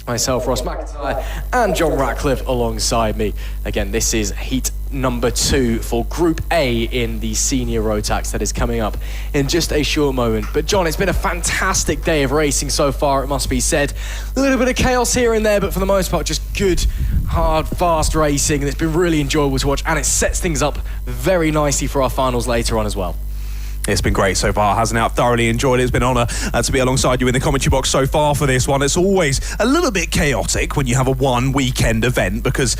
Myself, Ross McIntyre, and John Ratcliffe alongside me. Again, this is heat number 2 for Group A in the senior Rotax that is coming up in just a short moment. But John, it's been a fantastic day of racing so far, it must be said. A little bit of chaos here and there, but for the most part, just good, hard, fast racing. And it's been really enjoyable to watch, and it sets things up very nicely for our finals later on as well. It's been great so far, hasn't it? I've thoroughly enjoyed it. It's been an honour to be alongside you in the commentary box so far for this one. It's always a little bit chaotic when you have a one weekend event, because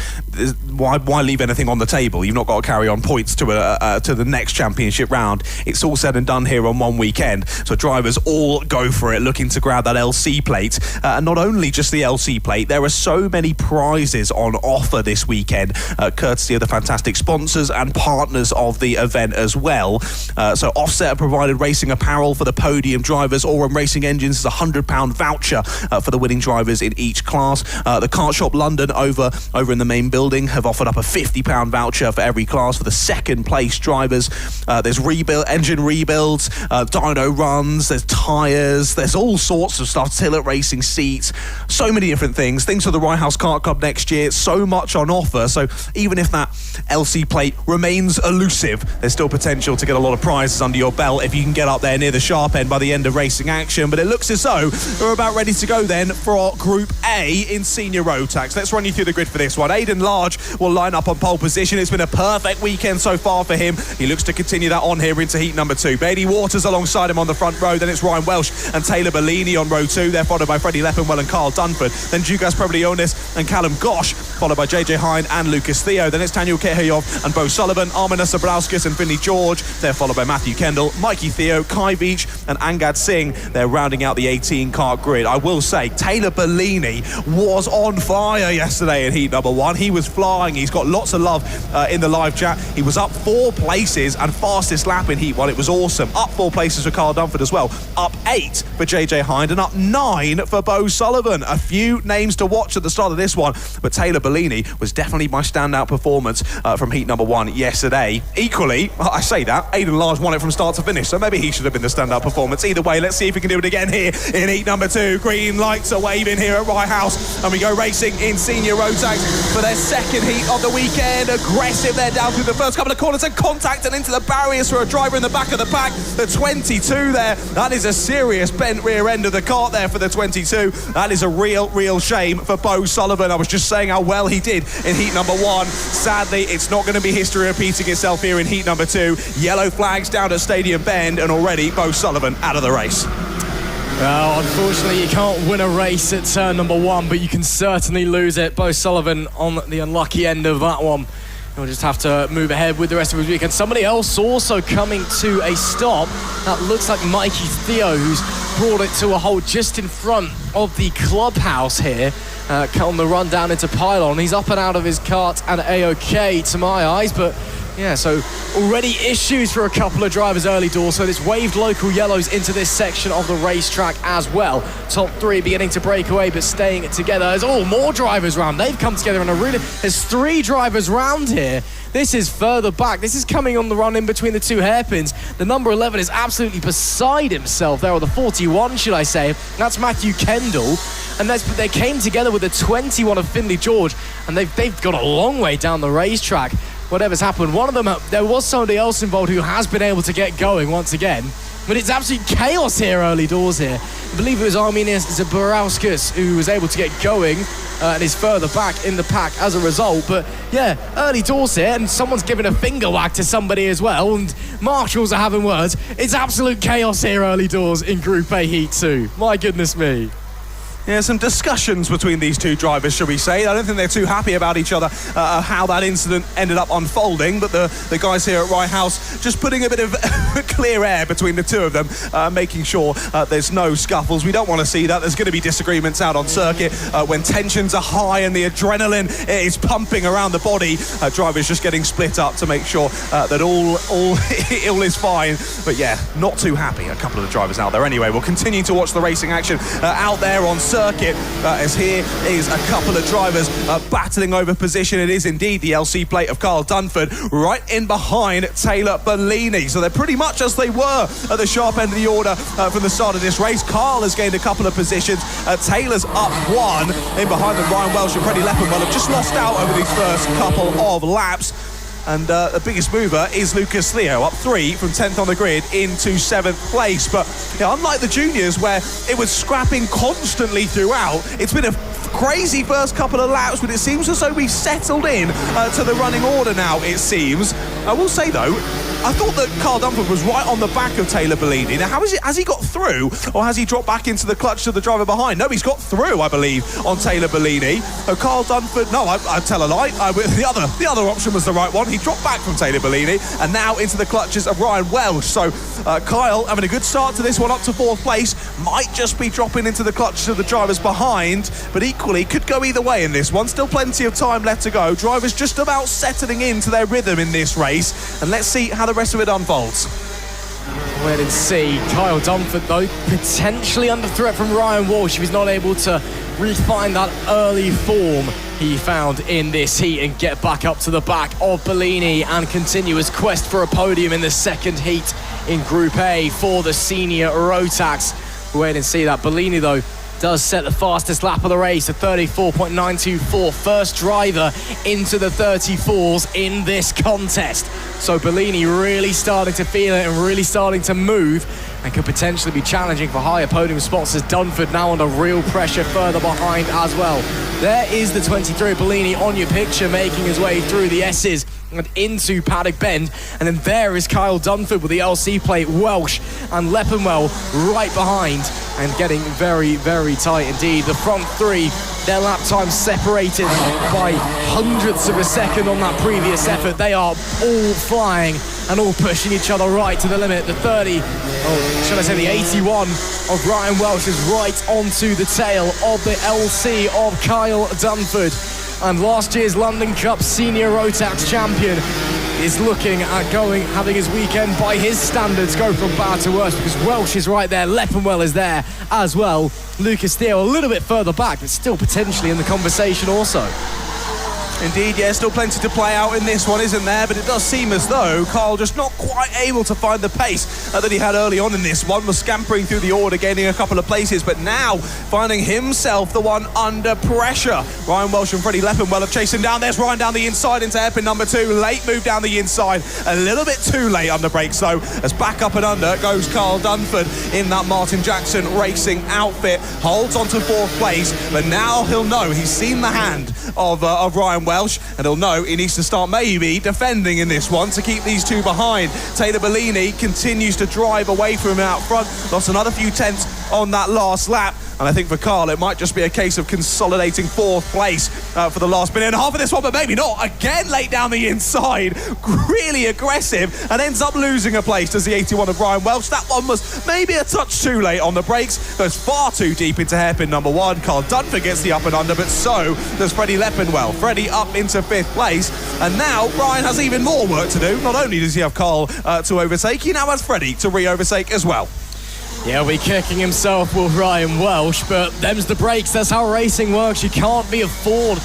why leave anything on the table? You've not got to carry on points to the next championship round. It's all said and done here on one weekend, so drivers all go for it, looking to grab that LC plate. And not only just the LC plate, there are so many prizes on offer this weekend, courtesy of the fantastic sponsors and partners of the event as well. So Offset have provided racing apparel for the podium drivers. Allround Racing Engines is a £100 voucher for the winning drivers in each class. The Kart Shop London over in the main building have offered up a £50 voucher for every class for the second place drivers. There's engine rebuilds, dyno runs, there's tyres, there's all sorts of stuff, Tillett racing seats, so many different things for the Rye House Kart Club next year. So much on offer, so even if that LC plate remains elusive, there's still potential to get a lot of prizes under your belt if you can get up there near the sharp end by the end of racing action. But it looks as though we're about ready to go then for our Group A in senior Rotax. Let's run you through the grid for this one. Aidan Large will line up on pole position. It's been a perfect weekend so far for him. He looks to continue that on here into heat number 2. Beatty Waters alongside him on the front row. Then it's Ryan Welsh and Taylor Bellini on row 2. They're followed by Freddie Leppenwell and Carl Dunford. Then Dugas Preblionis and Callum Gosh, followed by JJ Hine and Lucas Theo. Then it's Daniel Kehayov and Bo Sullivan, Armina Sabrauskas and Finley George. They're followed by Matthew Kendall, Mikey Theo, Kai Veach and Angad Singh. They're rounding out the 18 kart grid. I will say Taylor Bellini was on fire yesterday in heat number 1. He was flying. He's got lots of love in the live chat. He was up 4 places and fastest lap in heat 1. It was awesome. Up 4 places for Carl Dunford as well. Up 8 for JJ Hind and up 9 for Bo Sullivan. A few names to watch at the start of this one, but Taylor Bellini was definitely my standout performance from heat number 1 yesterday. Equally, I say that, Aidan Large won it from start to finish, so maybe he should have been the standout performance. Either way, let's see if we can do it again here in heat number 2. Green lights are waving here at Rye House, and we go racing in senior Rotax for their second heat of the weekend. Aggressive there down through the first couple of corners and contact and into the barriers for a driver in the back of the pack. The 22 there, that is a serious bent rear end of the kart there for the 22. That is a real shame for Bo Sullivan. I was just saying how well he did in heat number 1. Sadly, it's not going to be history repeating itself here in heat number 2. Yellow flags down at Stadium Bend, and already Bo Sullivan out of the race. Well, unfortunately, you can't win a race at turn number 1, but you can certainly lose it. Bo Sullivan on the unlucky end of that one. We'll just have to move ahead with the rest of his weekend. Somebody else also coming to a stop. That looks like Mikey Theo, who's brought it to a halt just in front of the clubhouse here. On the run down into pylon. He's up and out of his kart and A-OK to my eyes, but yeah, so already issues for a couple of drivers early doors, so it's waved local yellows into this section of the racetrack as well. Top 3 beginning to break away, but staying together. There's more drivers round. They've come together in there's 3 drivers round here. This is further back. This is coming on the run in between the 2 hairpins. The number 11 is absolutely beside himself there, or the 41, should I say. That's Matthew Kendall. And they came together with the 21 of Finley George, and they've got a long way down the racetrack. Whatever's happened, one of them, there was somebody else involved who has been able to get going once again. But it's absolute chaos here early doors here. I believe it was Armina Zaborauskas who was able to get going and is further back in the pack as a result. But yeah, early doors here, and someone's giving a finger wag to somebody as well, and marshals are having words. It's absolute chaos here early doors in Group A Heat 2. My goodness me. Yeah, some discussions between these 2 drivers, shall we say. I don't think they're too happy about each other, how that incident ended up unfolding, but the guys here at Rye House just putting a bit of clear air between the 2 of them, making sure there's no scuffles. We don't want to see that. There's going to be disagreements out on circuit when tensions are high and the adrenaline is pumping around the body. Drivers just getting split up to make sure that all is fine. But yeah, not too happy, a couple of the drivers out there. Anyway, we'll continue to watch the racing action out there on circuit, as here is a couple of drivers battling over position. It is indeed the LC plate of Carl Dunford right in behind Taylor Bellini. So they're pretty much as they were at the sharp end of the order from the start of this race. Carl has gained a couple of positions. Taylor's up one. In behind them, Ryan Welsh and Freddie Leppenwell have just lost out over these first couple of laps. And the biggest mover is Lucas Leo, up 3 from 10th on the grid into 7th place. But unlike the juniors, where it was scrapping constantly throughout, it's been a crazy first couple of laps, but it seems as though we've settled in to the running order now, it seems. I will say, though, I thought that Carl Dunford was right on the back of Taylor Bellini. Now, has he got through, or has he dropped back into the clutch to the driver behind? No, he's got through, I believe, on Taylor Bellini. Carl Dunford, no, I tell a lie. The other option was the right one. He dropped back from Taylor Bellini and now into the clutches of Ryan Welsh. So Kyle having a good start to this one, up to 4th place, might just be dropping into the clutches of the drivers behind, but equally could go either way in this one. Still plenty of time left to go. Drivers just about settling into their rhythm in this race, and let's see how the rest of it unfolds. Wait and see. Kyle Dunford, though, potentially under threat from Ryan Walsh if he's not able to refine that early form he found in this heat and get back up to the back of Bellini and continue his quest for a podium in the second heat in Group A for the senior Rotax. Wait and see that. Bellini, though, does set the fastest lap of the race, a 34.924. First driver into the 34s in this contest. So Bellini really starting to feel it and really starting to move, and could potentially be challenging for higher podium spots, as Dunford now under real pressure further behind as well. There is the 23 Bellini on your picture, making his way through the S's and into Paddock Bend, and then there is Kyle Dunford with the LC plate, Welsh and Leppenwell right behind, and getting very, very tight indeed. The front three, their lap time separated by hundredths of a second on that previous effort. They are all flying and all pushing each other right to the limit. The 30, should I say the 81 of Ryan Welsh is right onto the tail of the LC of Kyle Dunford. And last year's London Cup Senior Rotax champion is looking at having his weekend by his standards go from bad to worse, because Welsh is right there, Leppenwell is there as well. Lucas Theo a little bit further back, but still potentially in the conversation also. Indeed, yeah, still plenty to play out in this one, isn't there? But it does seem as though Carl just not quite able to find the pace that he had early on in this one. Was scampering through the order, gaining a couple of places, but now finding himself the one under pressure. Ryan Welsh and Freddie Leppenwell have chased him down. There's Ryan down the inside into hairpin number 2. Late move down the inside. A little bit too late under brakes, though, as back up and under goes Carl Dunford in that Martin Jackson racing outfit. Holds on to 4th place, but now he'll know. He's seen the hand of Ryan Welsh, and he'll know he needs to start maybe defending in this one to keep these two behind. Taylor Bellini continues to drive away from him out front, lost another few tenths on that last lap, and I think for Carl it might just be a case of consolidating 4th place for the last minute and a half of this one, but maybe not. Again late down the inside, really aggressive, and ends up losing a place as the 81 of Ryan Welsh. That one was maybe a touch too late on the brakes, goes far too deep into hairpin number 1. Carl Dunford gets the up and under, but so does Freddie Leppenwell. Freddie up into 5th place, and now Ryan has even more work to do. Not only does he have Carl to overtake, he now has Freddie to re-overtake as well. Yeah, he'll be kicking himself with Ryan Welsh, but them's the breaks. That's how racing works. You can't afford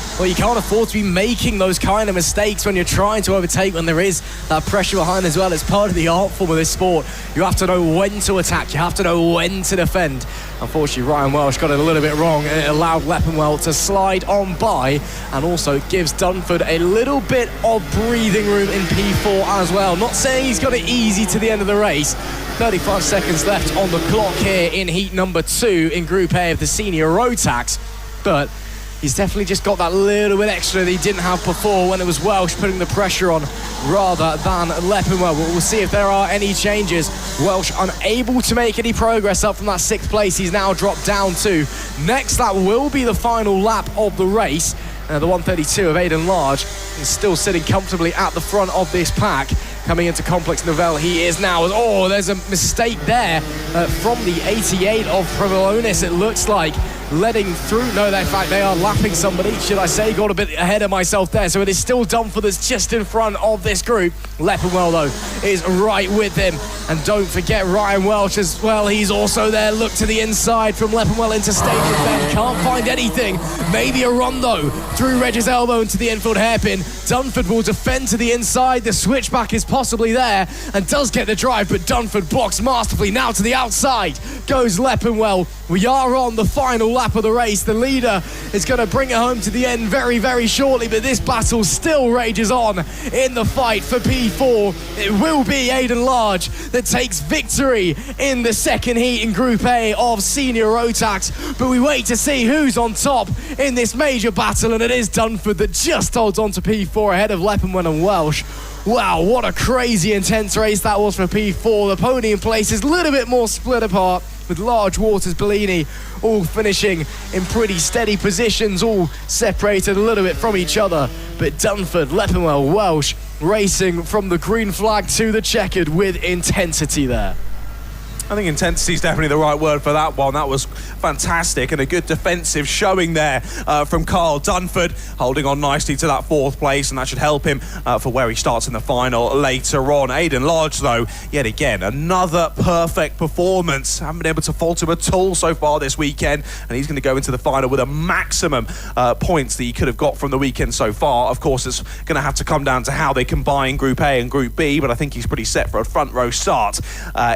to be making those kind of mistakes when you're trying to overtake, when there is that pressure behind as well. It's part of the art form of this sport. You have to know when to attack. You have to know when to defend. Unfortunately, Ryan Welsh got it a little bit wrong, and it allowed Leppenwell to slide on by, and also gives Dunford a little bit of breathing room in P4 as well. Not saying he's got it easy to the end of the race. 35 seconds left on the clock here in heat number 2 in Group A of the senior Rotax, but he's definitely just got that little bit extra that he didn't have before when it was Welsh putting the pressure on rather than Leppenwell. We'll see if there are any changes. Welsh unable to make any progress up from that 6th place he's now dropped down to. Next lap will be the final lap of the race. The 132 of Aidan Large is still sitting comfortably at the front of this pack. Coming into Complex Novell, he is now. Oh, there's a mistake there from the 88 of Provolone. It looks like letting through. No, in fact, they are lapping somebody, should I say. Got a bit ahead of myself there. So it is still Dunford that's just in front of this group. Leppenwell, though, is right with him. And don't forget Ryan Welsh as well. He's also there. Look to the inside from Leppenwell into Stadium Bend. Can't find anything. Maybe a run, though, through Reg's elbow into the infield hairpin. Dunford will defend to the inside. The switchback is possibly there and does get the drive, but Dunford blocks masterfully. Now to the outside goes Leppenwell. We are on the final lap of the race. The leader is going to bring it home to the end very, very shortly, but this battle still rages on in the fight for P4. It will be Aidan Large that takes victory in the second heat in Group A of Senior Rotax, but we wait to see who's on top in this major battle, and it is Dunford that just holds on to P4 ahead of Leppenwell and Welsh. Wow, what a crazy intense race that was for P4. The podium place is a little bit more split apart, with Large, Waters, Bellini all finishing in pretty steady positions, all separated a little bit from each other. But Dunford, Leppenwell, Welsh racing from the green flag to the checkered with intensity there. I think intensity is definitely the right word for that one. That was fantastic and a good defensive showing there from Carl Dunford, holding on nicely to that fourth place, and that should help him for where he starts in the final later on. Aidan Large, though, yet again, another perfect performance. Haven't been able to fault him at all so far this weekend, and he's going to go into the final with a maximum points that he could have got from the weekend so far. Of course, it's going to have to come down to how they combine Group A and Group B, but I think he's pretty set for a front row start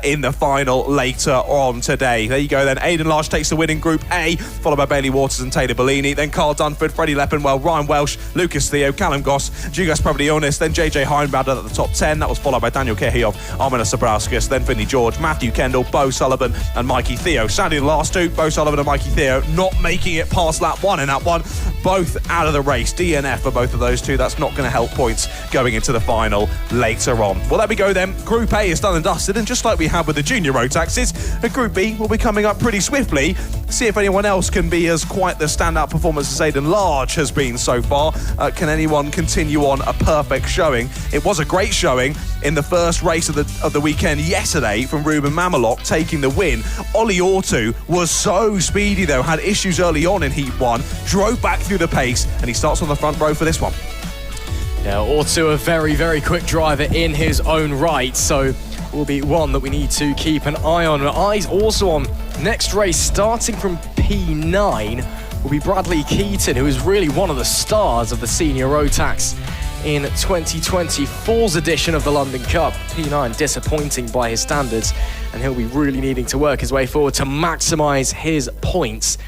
in the final later on today. There you go then. Aidan Large takes the win in Group A, followed by Bailey Waters and Taylor Bellini, then Carl Dunford, Freddie Leppenwell, Ryan Welsh, Lucas Theo, Callum Goss, Jugas Pravdionis, then JJ Heinbauer at the top 10. That was followed by Daniel Kehiov, Armina Sobrauskas, then Finley George, Matthew Kendall, Bo Sullivan and Mikey Theo. Sadly, the last two, Bo Sullivan and Mikey Theo, not making it past lap one in that one. Both out of the race. DNF for both of those two. That's not going to help points going into the final later on. Well, there we go then. Group A is done and dusted, and just like we had with the junior Rotaxes, Group B will be coming up pretty swiftly. See if anyone else can be as quite the standout performance as Aidan Large has been so far. Can anyone continue on a perfect showing? It was a great showing in the first race of the weekend yesterday from Ruben Mamelok taking the win. Ollie Ortu was so speedy though, had issues early on in Heat 1, drove back through the pace, and he starts on the front row for this one. Yeah, Ortu a very, very quick driver in his own right, so will be one that we need to keep an eye on. Eyes also on next race, starting from P9, will be Bradley Keaton, who is really one of the stars of the Senior Rotax in 2024's edition of the London Cup. P9 disappointing by his standards, and he'll be really needing to work his way forward to maximise his points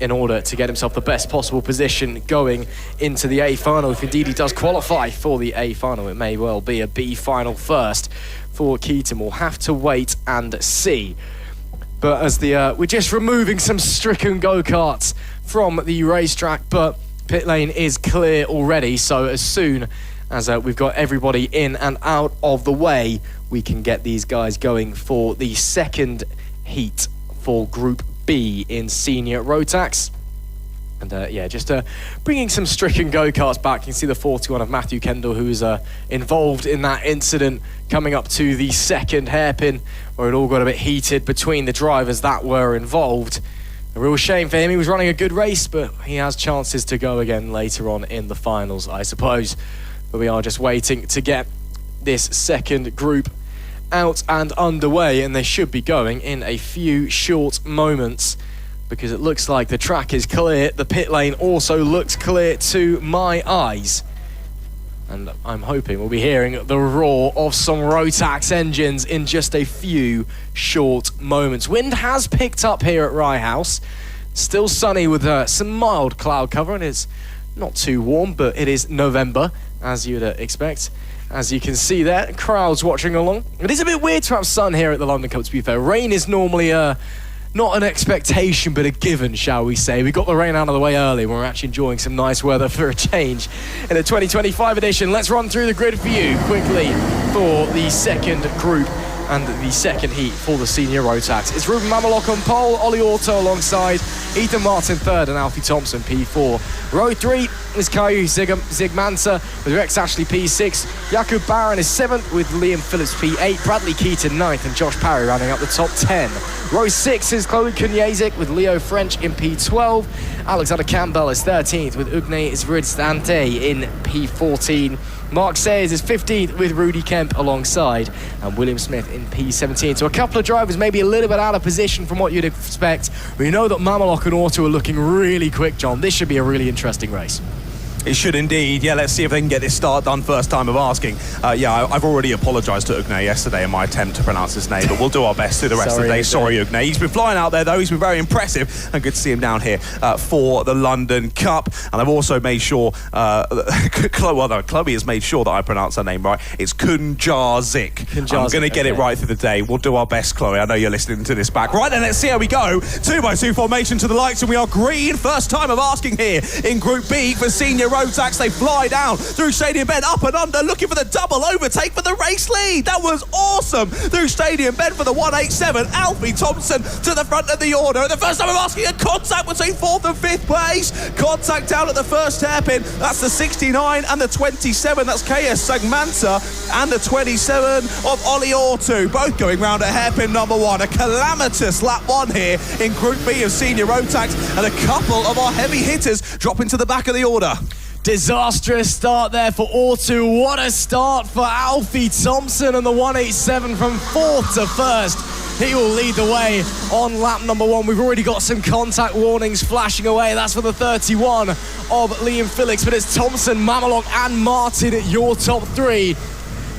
in order to get himself the best possible position going into the A final. If indeed he does qualify for the A final, it may well be a B final first for Keaton. We'll have to wait and see. But as we're just removing some stricken go-karts from the racetrack, but pit lane is clear already, so as soon as we've got everybody in and out of the way, we can get these guys going for the second heat for Group B in Senior Rotax. And just bringing some stricken go-karts back. You can see the 41 of Matthew Kendall, who is involved in that incident, coming up to the second hairpin, where it all got a bit heated between the drivers that were involved. A real shame for him. He was running a good race, but he has chances to go again later on in the finals, I suppose. But we are just waiting to get this second group out and underway, and they should be going in a few short moments, because it looks like the track is clear. The pit lane also looks clear to my eyes, and I'm hoping we'll be hearing the roar of some Rotax engines in just a few short moments. Wind has picked up here at Rye House. Still sunny with some mild cloud cover, and it's not too warm, but it is November, as you'd expect. As you can see there, crowds watching along. It is a bit weird to have sun here at the London Cup, to be fair. Rain is normally not an expectation, but a given, shall we say. We got the rain out of the way early. We're actually enjoying some nice weather for a change in the 2025 edition. Let's run through the grid for you quickly for the second group and the second heat for the Senior Rotax. It's Ruben Mamelok on pole, Ollie Orto alongside Ethan Martin third, and Alfie Thompson P4. Row 3, is Caillou Zigmanta with Rex Ashley P6. Jakub Baron is 7th with Liam Phillips P8. Bradley Keaton 9th and Josh Parry rounding up the top 10. Row 6 is Chloe Kunyazik with Leo French in P12. Alexander Campbell is 13th with Ugne Zvridzante in P14. Mark Sayers is 15th with Rudy Kemp alongside, and William Smith in P17. So a couple of drivers maybe a little bit out of position from what you'd expect. We know that Mamelok and Auto are looking really quick, John. This should be a really interesting race. It should indeed. Yeah, let's see if they can get this start done first time of asking. I've already apologised to Ugne yesterday in my attempt to pronounce his name, but we'll do our best through the rest of the day. Sorry, Ugne. He's been flying out there, though. He's been very impressive, and good to see him down here for the London Cup. And I've also made sure, Chloe has made sure that I pronounce her name right. It's Kunjazik. I'm going to get it right through the day. We'll do our best, Chloe. I know you're listening to this back. Right, then let's see how we go. 2x2 formation to the lights, and we are green. First time of asking here in Group B for senior Rotax. They fly down through Stadium Bend, up and under, looking for the double overtake for the race lead. That was awesome. Through Stadium Bend for the 187. Alfie Thompson to the front of the order. The first time I'm asking a contact between 4th and 5th place. Contact down at the first hairpin. That's the 69 and the 27. That's KS Sagmanta and the 27 of Ollie Ortu. Both going round at hairpin number 1. A calamitous lap 1 here in Group B of senior Rotax, and a couple of our heavy hitters dropping to the back of the order. Disastrous start there for Auto. What a start for Alfie Thompson and the 187 from 4th to 1st. He will lead the way on lap number 1. We've already got some contact warnings flashing away. That's for the 31 of Liam Phillips, but it's Thompson, Mamelok and Martin at your top 3.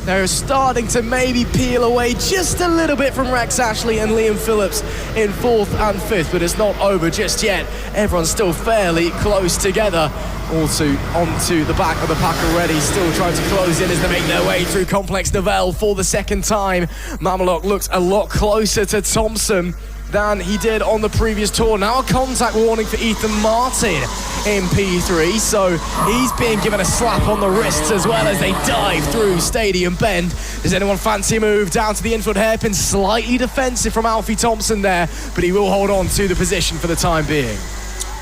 They're starting to maybe peel away just a little bit from Rex Ashley and Liam Phillips in 4th and 5th, but it's not over just yet. Everyone's still fairly close together. Also onto the back of the pack already, still trying to close in as they make their way through Complex Novell for the second time. Mamelok looks a lot closer to Thompson than he did on the previous tour. Now a contact warning for Ethan Martin in P3, so he's being given a slap on the wrists as well as they dive through Stadium Bend. Does anyone fancy a move down to the infield hairpin? Slightly defensive from Alfie Thompson there, but he will hold on to the position for the time being.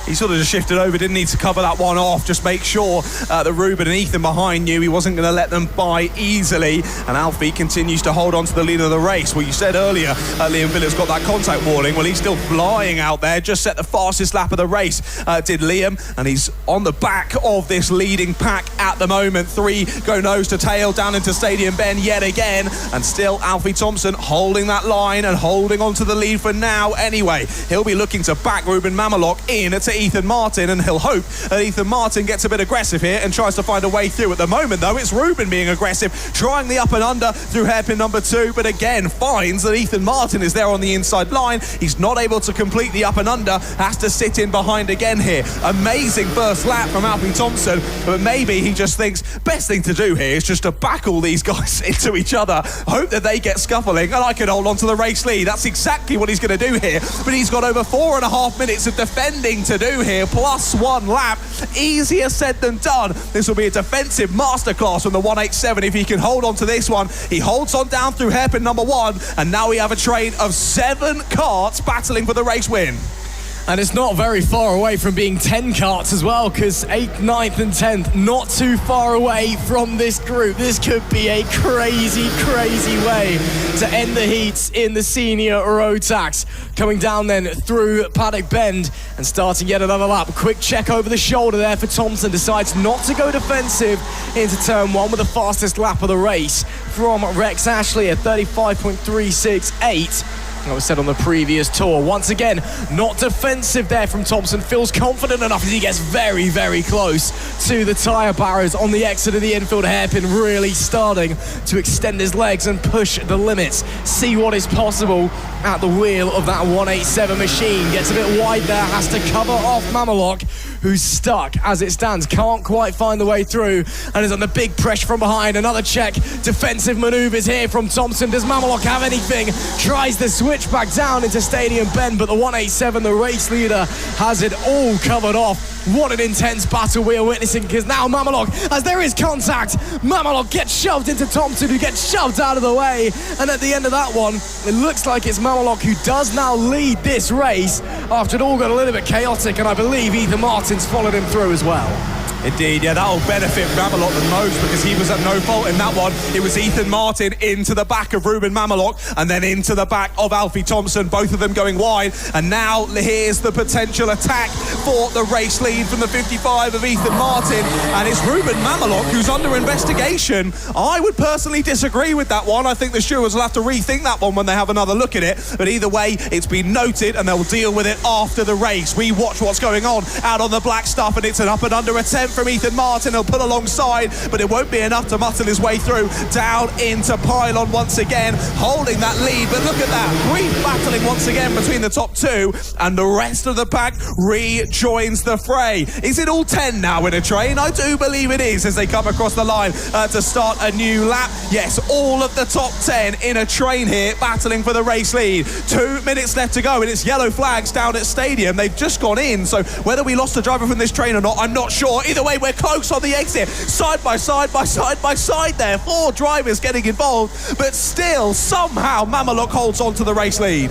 He sort of just shifted over, didn't need to cover that one off. Just make sure that Ruben and Ethan behind knew he wasn't going to let them by easily. And Alfie continues to hold on to the lead of the race. Well, you said earlier, Liam Phillips got that contact warning. Well, he's still flying out there. Just set the fastest lap of the race, did Liam. And he's on the back of this leading pack at the moment. 3 go nose to tail down into Stadium Bend yet again. And still Alfie Thompson holding that line and holding on to the lead for now anyway. He'll be looking to back Ruben Mamelok in to Ethan Martin, and he'll hope that Ethan Martin gets a bit aggressive here and tries to find a way through. At the moment, though, it's Ruben being aggressive, trying the up and under through hairpin number 2, but again finds that Ethan Martin is there on the inside line. He's not able to complete the up and under, has to sit in behind again here. Amazing first lap from Alfie Thompson, but maybe he just thinks best thing to do here is just to back all these guys into each other, hope that they get scuffling, and I can hold on to the race lead. That's exactly what he's going to do here, but he's got over 4.5 minutes of defending to do here, plus 1 lap. Easier said than done. This will be a defensive masterclass from the 187 if he can hold on to this one. He holds on down through hairpin number 1, and now we have a train of 7 karts battling for the race win. And it's not very far away from being 10 karts as well, because 8th, 9th and 10th not too far away from this group. This could be a crazy, crazy way to end the heats in the senior Rotax. Coming down then through Paddock Bend and starting yet another lap. Quick check over the shoulder there for Thompson. Decides not to go defensive into turn 1 with the fastest lap of the race from Rex Ashley at 35.368. That was said on the previous tour. Once again, not defensive there from Thompson. Feels confident enough as he gets very, very close to the tyre barriers on the exit of the infield hairpin, really starting to extend his legs and push the limits. See what is possible at the wheel of that 187 machine. Gets a bit wide there, has to cover off Mamelok, who's stuck as it stands, can't quite find the way through and is under big pressure from behind. Another check, defensive manoeuvres here from Thompson. Does Mamelok have anything? Tries the switch back down into Stadium Bend, but the 187, the race leader, has it all covered off. What an intense battle we are witnessing, because now Mamelok, as there is contact, Mamelok gets shoved into Thompson, who gets shoved out of the way, and at the end of that one, it looks like it's Mamelok who does now lead this race after it all got a little bit chaotic, and I believe Ethan Martin's followed him through as well. Indeed, yeah, that'll benefit Mamelot the most because he was at no fault in that one. It was Ethan Martin into the back of Ruben Mamelot and then into the back of Alfie Thompson, both of them going wide. And now here's the potential attack for the race lead from the 55 of Ethan Martin. And it's Ruben Mamelot who's under investigation. I would personally disagree with that one. I think the stewards will have to rethink that one when they have another look at it. But either way, it's been noted and they'll deal with it after the race. We watch what's going on out on the black stuff, and it's an up and under attempt from Ethan Martin. He'll pull alongside, but it won't be enough to muscle his way through. Down into pylon once again, holding that lead. But look at that, brief battling once again between the top two, and the rest of the pack rejoins the fray. Is it all 10 now in a train? I do believe it is as they come across the line to start a new lap. Yes, all of the top 10 in a train here battling for the race lead. 2 minutes left to go, and it's yellow flags down at Stadium. They've just gone in, so whether we lost a driver from this train or not, I'm not sure. Either way, we're close on the exit. Side by side by side by side there. 4 drivers getting involved, but still, somehow, Mamelot holds on to the race lead.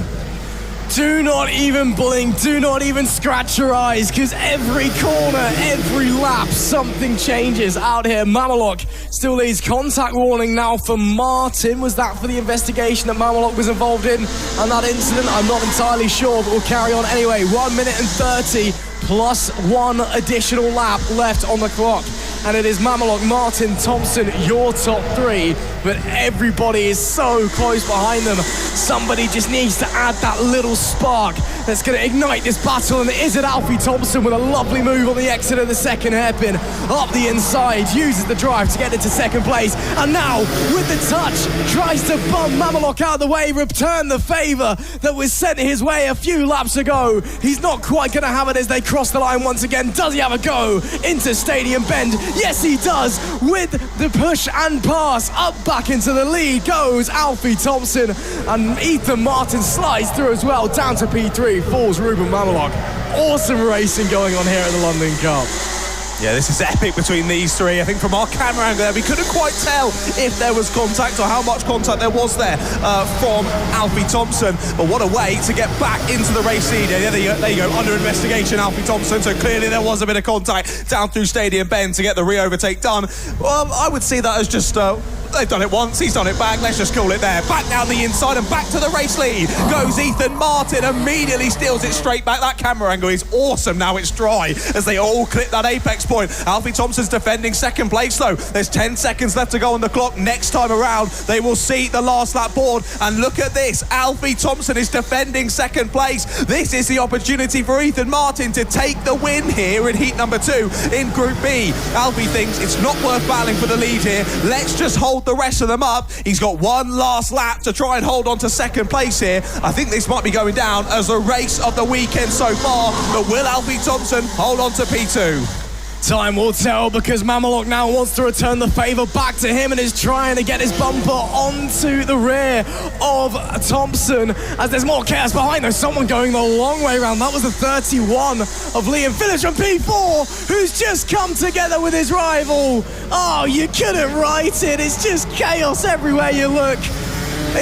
Do not even blink, do not even scratch your eyes, because every corner, every lap, something changes out here. Mamelot still leads. Contact warning now for Martin. Was that for the investigation that Mamelot was involved in and that incident? I'm not entirely sure, but we'll carry on anyway. 1 minute and 30 plus 1 additional lap left on the clock. And it is Mamelot, Martin, Thompson, your top 3, but everybody is so close behind them. Somebody just needs to add that little spark that's going to ignite this battle, and is it Alfie Thompson with a lovely move on the exit of the second hairpin, up the inside, uses the drive to get into second place, and now with the touch tries to bump Mamelot out of the way, return the favour that was sent his way a few laps ago. He's not quite going to have it as they cross the line once again. Does he have a go into Stadium Bend? Yes, he does. With the push and pass, up back into the lead goes Alfie Thompson, and Ethan Martin slides through as well. Down to P3 falls Ruben Mamelot. Awesome racing going on here at the London Cup. Yeah, this is epic between these three. I think from our camera angle there, we couldn't quite tell if there was contact or how much contact there was there from Alfie Thompson. But what a way to get back into the race lead. Yeah, there you go, under investigation, Alfie Thompson. So clearly there was a bit of contact down through Stadium Bend to get the re-overtake done. Well, I would see that as just... they've done it once, he's done it back, let's just call it there. Back down the inside and back to the race lead goes Ethan Martin, immediately steals it straight back. That camera angle is awesome. Now it's dry as they all clip that apex point. Alfie Thompson's defending second place though. There's 10 seconds left to go on the clock. Next time around, they will see the last lap board. And look at this, Alfie Thompson is defending second place. This is the opportunity for Ethan Martin to take the win here in heat number 2 in Group B. Alfie thinks it's not worth battling for the lead here. Let's just hold the rest of them up. He's got one last lap to try and hold on to second place here. I think this might be going down as the race of the weekend so far, but will Alfie Thompson hold on to P2? Time will tell, because Mamelot now wants to return the favour back to him and is trying to get his bumper onto the rear of Thompson as there's more chaos behind. There's someone going the long way around. That was the 31 of Liam Phillips from P4, who's just come together with his rival. Oh, you couldn't write it. It's just chaos everywhere you look.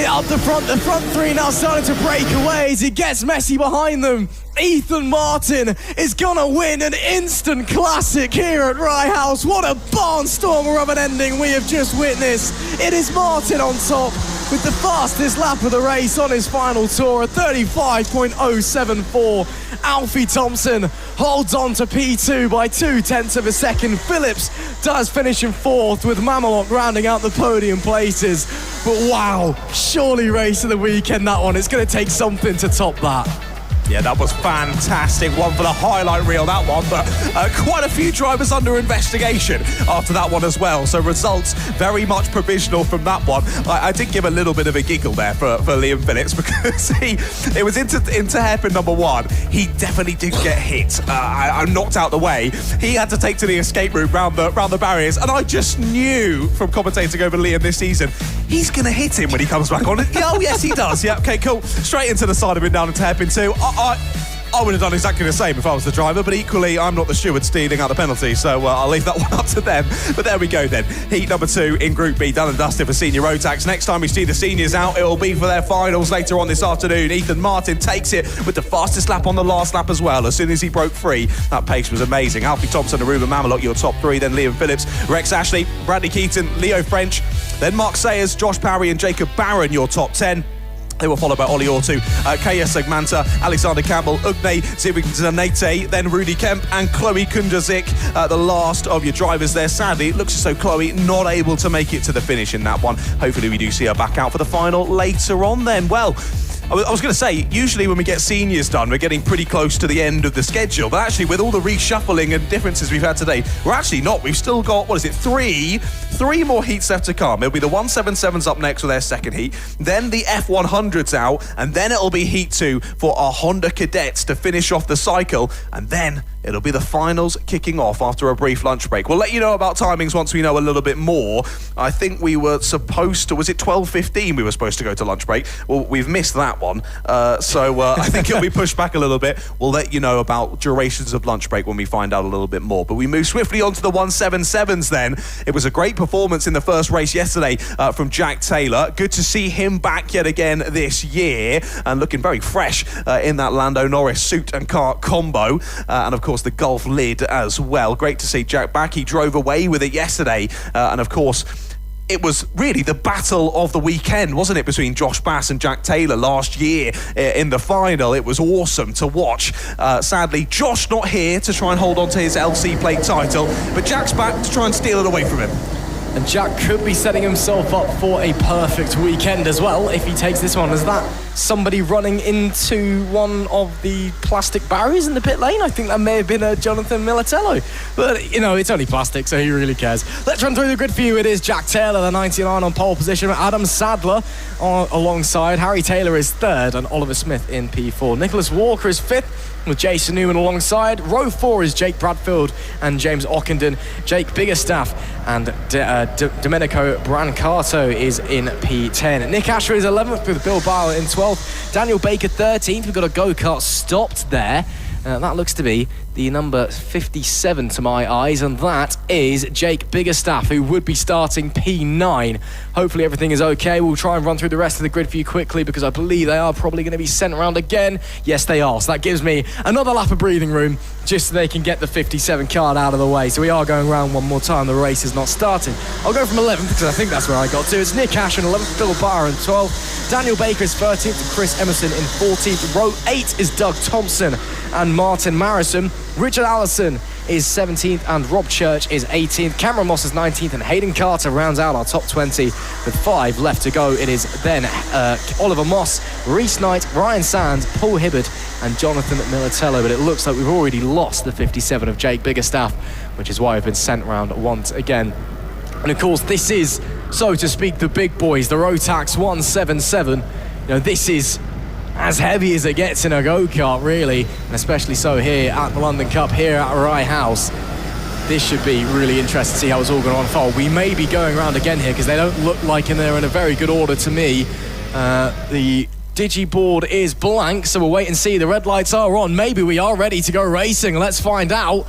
Up the front 3 now starting to break away as it gets messy behind them. Ethan Martin is gonna win an instant classic here at Rye House. What a barnstormer of an ending we have just witnessed. It is Martin on top with the fastest lap of the race on his final tour at 35.074. Alfie Thompson holds on to P2 by 0.2 of a second. Phillips does finish in 4th, with Mamelot rounding out the podium places. But wow, surely race of the weekend, that one. It's going to take something to top that. Yeah, that was fantastic. One for the highlight reel, that one. But quite a few drivers under investigation after that one as well. So results very much provisional from that one. I did give a little bit of a giggle there for Liam Phillips because it was into hairpin number 1. He definitely did get hit. I'm knocked out the way. He had to take to the escape route round the barriers. And I just knew from commentating over Liam this season, he's going to hit him when he comes back on. Oh, yes, he does. Yeah, okay, cool. Straight into the side of him down into hairpin 2. I would have done exactly the same if I was the driver, but equally, I'm not the steward stealing out the penalty, so I'll leave that one up to them. But there we go then. Heat number 2 in Group B, done and dusted for senior Rotax. Next time we see the seniors out, it will be for their finals later on this afternoon. Ethan Martin takes it with the fastest lap on the last lap as well. As soon as he broke free, that pace was amazing. Alfie Thompson and Ruben Mamelot, your top 3, then Liam Phillips, Rex Ashley, Bradley Keaton, Leo French, then Mark Sayers, Josh Parry and Jacob Barron, your top 10. They were followed by Ollie Ortu, KS Segmanta, Alexander Campbell, Ugne Zivigzanete, then Rudy Kemp and Chloe Kundazik, the last of your drivers there. Sadly, it looks as though Chloe not able to make it to the finish in that one. Hopefully we do see her back out for the final later on then. Well, I was going to say, usually when we get seniors done, we're getting pretty close to the end of the schedule. But actually, with all the reshuffling and differences we've had today, we're actually not. We've still got, three more heats left to come. It'll be the 177s up next with their second heat. Then the F100s out. And then it'll be Heat 2 for our Honda Cadets to finish off the cycle. And then it'll be the finals kicking off after a brief lunch break. We'll let you know about timings once we know a little bit more. I think we were supposed to, was it 12:15 we were supposed to go to lunch break? Well, we've missed that one. So I think it'll be pushed back a little bit. We'll let you know about durations of lunch break when we find out a little bit more. But we move swiftly on to the 177s then. It was a great performance in the first race yesterday from Jack Taylor. Good to see him back yet again this year and looking very fresh in that Lando Norris suit and kart combo. And of course the Gulf lid as well. Great to see Jack back. He drove away with it yesterday. And of course, it was really the battle of the weekend, wasn't it, between Josh Bass and Jack Taylor last year in the final. It was awesome to watch. Sadly, Josh not here to try and hold on to his LC plate title, but Jack's back to try and steal it away from him. And Jack could be setting himself up for a perfect weekend as well if he takes this one. Is that somebody running into one of the plastic barriers in the pit lane? I think that may have been a Jonathan Militello. But, you know, it's only plastic, so who really cares? Let's run through the grid for you. It is Jack Taylor, the 99 on pole position. Adam Sadler alongside. Harry Taylor is third and Oliver Smith in P4. Nicholas Walker is fifth with Jason Newman alongside. Row 4 is Jake Bradfield and James Ockenden. Jake Biggerstaff and Domenico Brancato is in P10. Nick Asher is 11th with Bill Bile in 12th. Daniel Baker 13th. We've got a go-kart stopped there. That looks to be the number 57 to my eyes, and that is Jake Biggerstaff, who would be starting P9. Hopefully everything is okay. We'll try and run through the rest of the grid for you quickly because I believe they are probably going to be sent around again. Yes, they are. So that gives me another lap of breathing room just so they can get the 57 card out of the way. So we are going around one more time. The race is not starting. I'll go from 11th because I think that's where I got to. It's Nick Asher in 11th, Phil Barr in 12th. Daniel Baker is 13th and Chris Emerson in 14th. Row 8 is Doug Thompson and Martin Marrison. Richard Allison is 17th and Rob Church is 18th. Cameron Moss is 19th and Hayden Carter rounds out our top 20 with 5 left to go. It is then Oliver Moss, Reese Knight, Ryan Sands, Paul Hibbard and Jonathan Militello. But it looks like we've already lost the 57 of Jake Biggerstaff, which is why we've been sent round once again. And of course, this is, so to speak, the big boys, the Rotax 177. You know, this is as heavy as it gets in a go-kart, really, and especially so here at the London Cup, here at Rye House. This should be really interesting to see how it's all going to unfold. We may be going around again here because they don't look like they're in a very good order to me. The digiboard is blank, so we'll wait and see. The red lights are on. Maybe we are ready to go racing. Let's find out.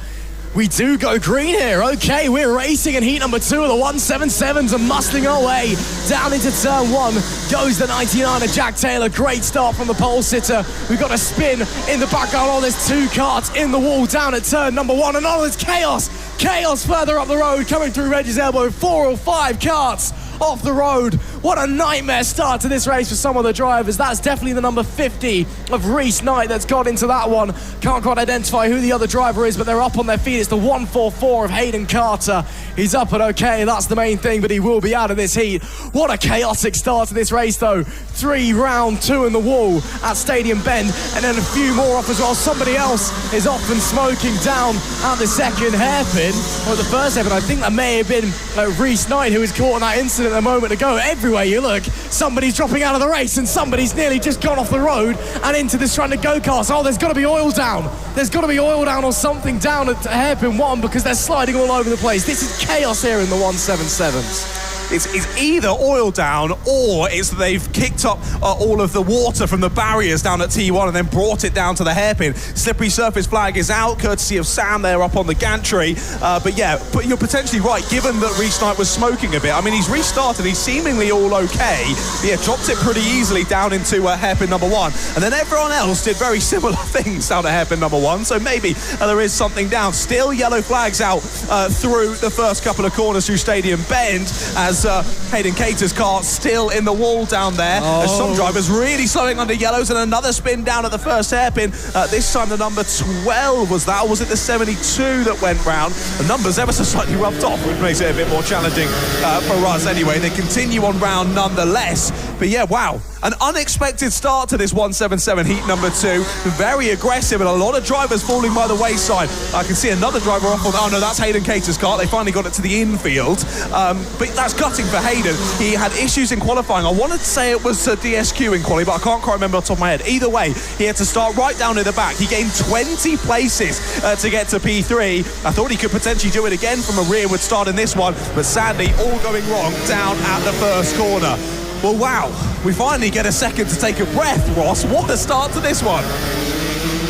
We do go green here. Okay, we're racing in heat number 2 of the 177s and muscling our way down into turn 1. Goes the 99 of Jack Taylor. Great start from the pole sitter. We've got a spin in the background. Oh, there's 2 karts in the wall down at turn number 1. And oh, there's chaos. Chaos further up the road coming through Reggie's elbow. 4 or 5 karts off the road. What a nightmare start to this race for some of the drivers. That's definitely the number 50 of Reese Knight that's got into that one. Can't quite identify who the other driver is, but they're up on their feet. It's the 144 of Hayden Carter. He's up and okay, that's the main thing, but he will be out of this heat. What a chaotic start to this race though. 3 round 2 in the wall at Stadium Bend, and then a few more off as well. Somebody else is off and smoking down at the second hairpin, or the first hairpin. I think that may have been Reese Knight who was caught in that incident a moment ago. Everywhere you look, somebody's dropping out of the race and somebody's nearly just gone off the road and into this trying to go-kart. Oh, there's got to be oil down. There's got to be oil down or something down at hairpin 1 because they're sliding all over the place. This is chaos here in the 177s. it's either oil down or it's that they've kicked up all of the water from the barriers down at T1 and then brought it down to the hairpin. Slippery surface flag is out, courtesy of Sam there up on the gantry. But you're potentially right, given that Reece Knight was smoking a bit. I mean, he's restarted, he's seemingly all okay. Yeah, dropped it pretty easily down into hairpin number 1. And then everyone else did very similar things down at hairpin number 1. So maybe there is something down. Still yellow flags out through the first couple of corners through Stadium Bend as Hayden Cater's car still in the wall down there. As some drivers really slowing under yellows, and another spin down at the first hairpin. This time the number 12 was that, or was it the 72 that went round? The numbers ever so slightly rubbed off, which makes it a bit more challenging for us anyway. They continue on round nonetheless. But yeah, wow. An unexpected start to this 177 heat number 2. Very aggressive and a lot of drivers falling by the wayside. I can see another driver off on... Oh no, that's Hayden Cater's car. They finally got it to the infield. But that's gutting for Hayden. He had issues in qualifying. I wanted to say it was a DSQ in quali, but I can't quite remember off the top of my head. Either way, he had to start right down in the back. He gained 20 places to get to P3. I thought he could potentially do it again from a rearward start in this one, but sadly all going wrong down at the first corner. Well, wow, we finally get a second to take a breath, Ross. What a start to this one.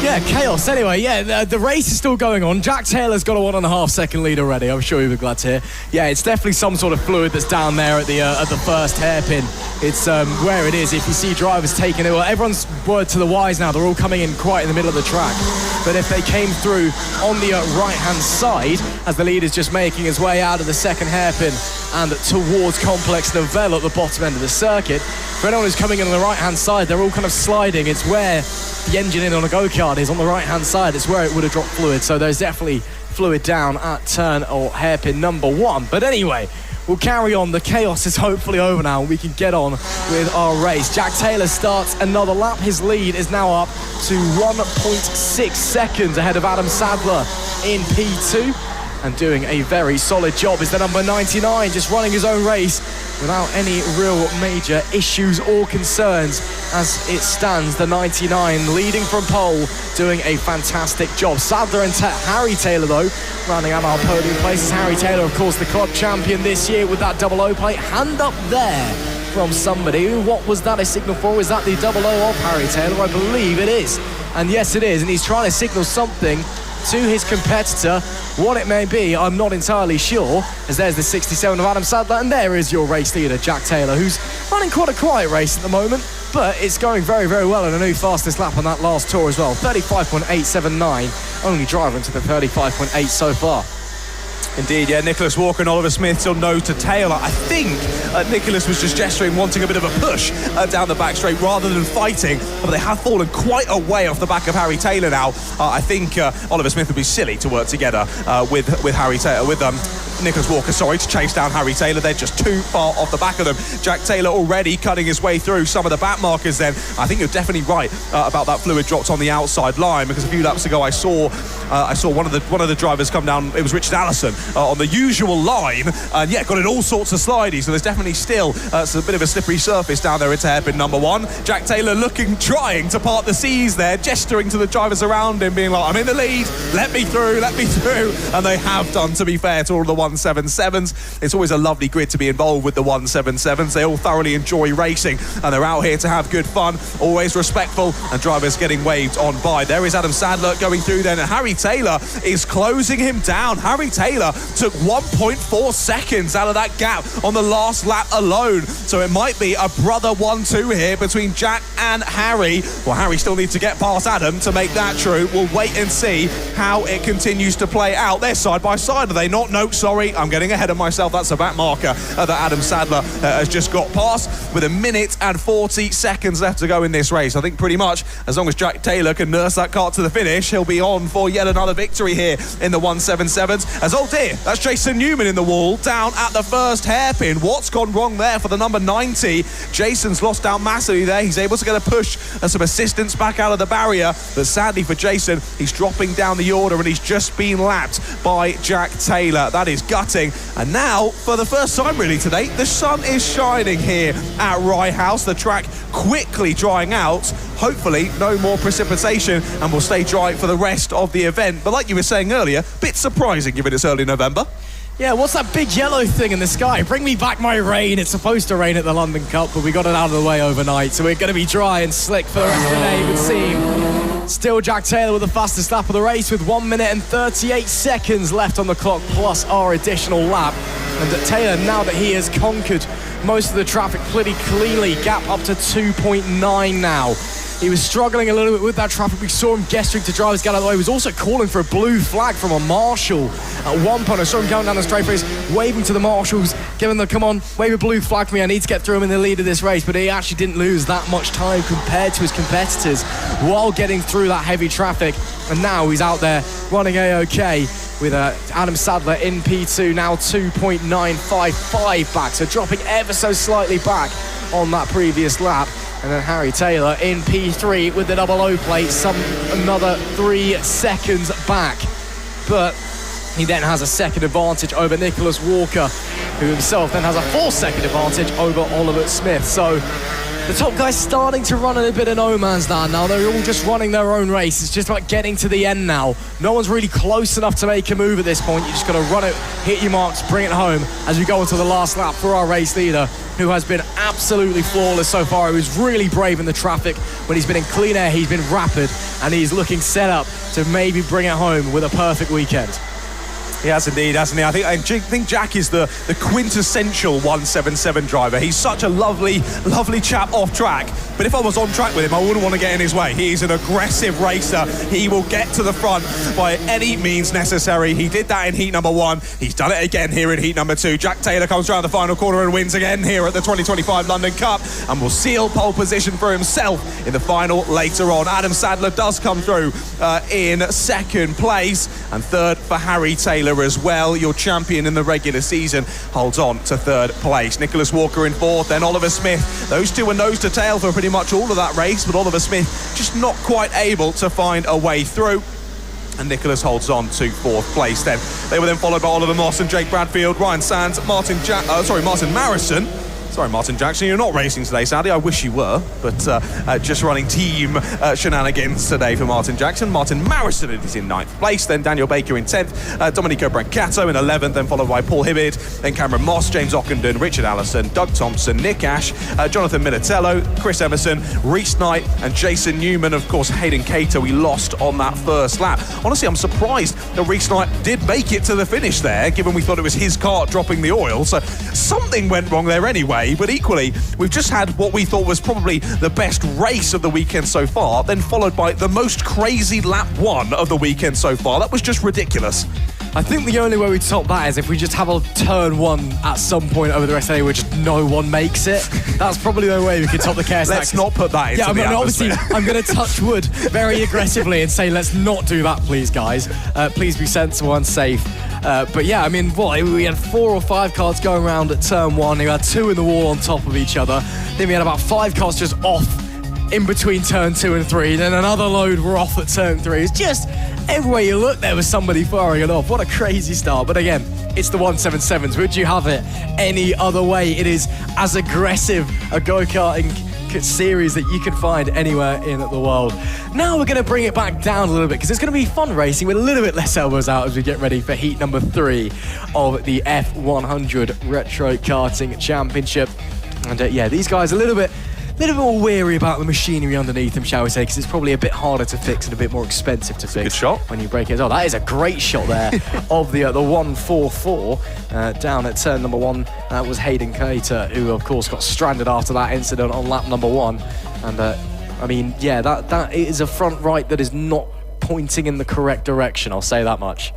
Yeah, chaos. Anyway, yeah, the race is still going on. Jack Taylor's got a 1.5 second lead already. I'm sure you'll be glad to hear. Yeah, it's definitely some sort of fluid that's down there at the first hairpin. It's where it is. If you see drivers taking it, well, everyone's word to the wise now. They're all coming in quite in the middle of the track. But if they came through on the right-hand side, as the lead is just making his way out of the second hairpin and towards Complex Novell at the bottom end of the circuit, for anyone who's coming in on the right-hand side, they're all kind of sliding. It's where the engine in on a go-kart is on the right-hand side. It's where it would have dropped fluid. So there's definitely fluid down at turn or hairpin number 1. But anyway, we'll carry on. The chaos is hopefully over now and we can get on with our race. Jack Taylor starts another lap. His lead is now up to 1.6 seconds ahead of Adam Sadler in P2. And doing a very solid job is the number 99, just running his own race without any real major issues or concerns as it stands. The 99 leading from pole, doing a fantastic job. Sadler and Harry Taylor, though, rounding out our podium places. Harry Taylor, of course, the club champion this year with that 00 plate. Hand up there from somebody. What was that a signal for? Is that the 00 of Harry Taylor? I believe it is. And yes, it is. And he's trying to signal something to his competitor. What it may be, I'm not entirely sure, as there's the 67 of Adam Sadler, and there is your race leader, Jack Taylor, who's running quite a quiet race at the moment, but it's going very, very well, and a new fastest lap on that last tour as well. 35.879, only driver into the 35.8 so far. Indeed, yeah, Nicholas Walker and Oliver Smith still nose to tail. I think Nicholas was just gesturing, wanting a bit of a push down the back straight rather than fighting, but they have fallen quite a way off the back of Harry Taylor now. I think Oliver Smith would be silly to work together with Harry Taylor, with Nicholas Walker, to chase down Harry Taylor. They're just too far off the back of them. Jack Taylor already cutting his way through some of the back markers then. I think you're definitely right about that fluid dropped on the outside line, because a few laps ago I saw one of the drivers come down. It was Richard Allison on the usual line, and got in all sorts of slidey, so there's definitely still a bit of a slippery surface down there into hairpin number 1. Jack Taylor trying to part the seas there, gesturing to the drivers around him, being like, I'm in the lead, let me through, and they have done, to be fair to all of the 177s. It's always a lovely grid to be involved with the 177s. They all thoroughly enjoy racing, and they're out here to have good fun, always respectful, and drivers getting waved on by. There is Adam Sadler going through then, and Harry Taylor is closing him down. Harry Taylor took 1.4 seconds out of that gap on the last lap alone. So it might be a brother 1-2 here between Jack and Harry. Well, Harry still needs to get past Adam to make that true. We'll wait and see how it continues to play out. They're side by side, are they not? No, sorry, I'm getting ahead of myself. That's a back marker that Adam Sadler has just got past with 1 minute and 40 seconds left to go in this race. I think pretty much as long as Jack Taylor can nurse that kart to the finish, he'll be on for yet another victory here in the 177s. As that's Jason Newman in the wall down at the first hairpin. What's gone wrong there for the number 90? Jason's lost out massively there. He's able to get a push and some assistance back out of the barrier, but sadly for Jason, he's dropping down the order and he's just been lapped by Jack Taylor. That is gutting. And now, for the first time really today, the sun is shining here at Rye House. The track quickly drying out. Hopefully no more precipitation, and we'll stay dry for the rest of the event. But like you were saying earlier, bit surprising given it's early November. Yeah, what's that big yellow thing in the sky? Bring me back my rain. It's supposed to rain at the London Cup, but we got it out of the way overnight, so we're going to be dry and slick for the rest of the day, it would seem. Still Jack Taylor with the fastest lap of the race with 1 minute and 38 seconds left on the clock, plus our additional lap. And Taylor, now that he has conquered most of the traffic pretty cleanly, gap up to 2.9 now. He was struggling a little bit with that traffic. We saw him gesturing to drivers get out of the way. He was also calling for a blue flag from a marshal at one point. I saw him going down the straight race, waving to the marshals, giving them, come on, wave a blue flag for me. I need to get through him in the lead of this race. But he actually didn't lose that much time compared to his competitors while getting through that heavy traffic. And now he's out there running A-OK with Adam Sadler in P2, now 2.955 back. So dropping ever so slightly back on that previous lap. And then Harry Taylor in P3 with the double O plate, another 3 seconds back. But he then has a second advantage over Nicholas Walker, who himself then has a 4-second advantage over Oliver Smith. So the top guys starting to run in a bit of no man's land now. They're all just running their own race. It's just about getting to the end now. No one's really close enough to make a move at this point. You just got to run it, hit your marks, bring it home as we go into the last lap for our race leader, who has been absolutely flawless so far. He was really brave in the traffic. When he's been in clean air, he's been rapid, and he's looking set up to maybe bring it home with a perfect weekend. He has indeed, hasn't he? I think Jack is the quintessential 177 driver. He's such a lovely chap off track. But if I was on track with him, I wouldn't want to get in his way. He's an aggressive racer. He will get to the front by any means necessary. He did that in heat number 1. He's done it again here in heat number 2. Jack Taylor comes around the final corner and wins again here at the 2025 London Cup, and will seal pole position for himself in the final later on. Adam Sadler does come through in second place, and third for Harry Taylor as well. Your champion in the regular season holds on to third place. Nicholas Walker in fourth, then Oliver Smith. Those two were nose to tail for pretty much all of that race, but Oliver Smith just not quite able to find a way through. And Nicholas holds on to fourth place. Then they were then followed by Oliver Moss and Jake Bradfield, Ryan Sands, Martin Marrison. Sorry, Martin Jackson, you're not racing today, sadly. I wish you were, but just running team shenanigans today for Martin Jackson. Martin Marrison is in 9th place, then Daniel Baker in 10th, Domenico Brancato in 11th, then followed by Paul Hibbard, then Cameron Moss, James Ockenden, Richard Allison, Doug Thompson, Nick Ash, Jonathan Militello, Chris Emerson, Reese Knight, and Jason Newman. Of course, Hayden Cater we lost on that first lap. Honestly, I'm surprised that Reese Knight did make it to the finish there, given we thought it was his kart dropping the oil, so something went wrong there anyway. But equally, we've just had what we thought was probably the best race of the weekend so far, then followed by the most crazy lap 1 of the weekend so far. That was just ridiculous. I think the only way we top that is if we just have a turn 1 at some point over the rest of the day where just no one makes it. That's probably the only way we can top the chaos. Let's not put that into the atmosphere. Obviously, I'm going to touch wood very aggressively and say let's not do that, please, guys. Please be sensible and safe. But yeah, I mean, we had 4 or 5 cars going around at turn 1. We had 2 in the wall on top of each other. Then we had about 5 cars just off in between turn 2 and 3. Then another load were off at turn 3. It's just everywhere you look, there was somebody firing it off. What a crazy start. But again, it's the 177s. Would you have it any other way? It is as aggressive a go-karting series that you can find anywhere in the world. Now we're going to bring it back down a little bit because it's going to be fun racing with a little bit less elbows out as we get ready for heat number 3 of the F100 Retro Karting Championship. And yeah, these guys are a little bit more weary about the machinery underneath them, shall we say, because it's probably a bit harder to fix and a bit more expensive to fix. Good shot. When you break it. Oh, that is a great shot there of the 144 down at turn number 1. That was Hayden Cater, who of course got stranded after that incident on lap number 1. And I mean, yeah, that is a front right that is not pointing in the correct direction, I'll say that much.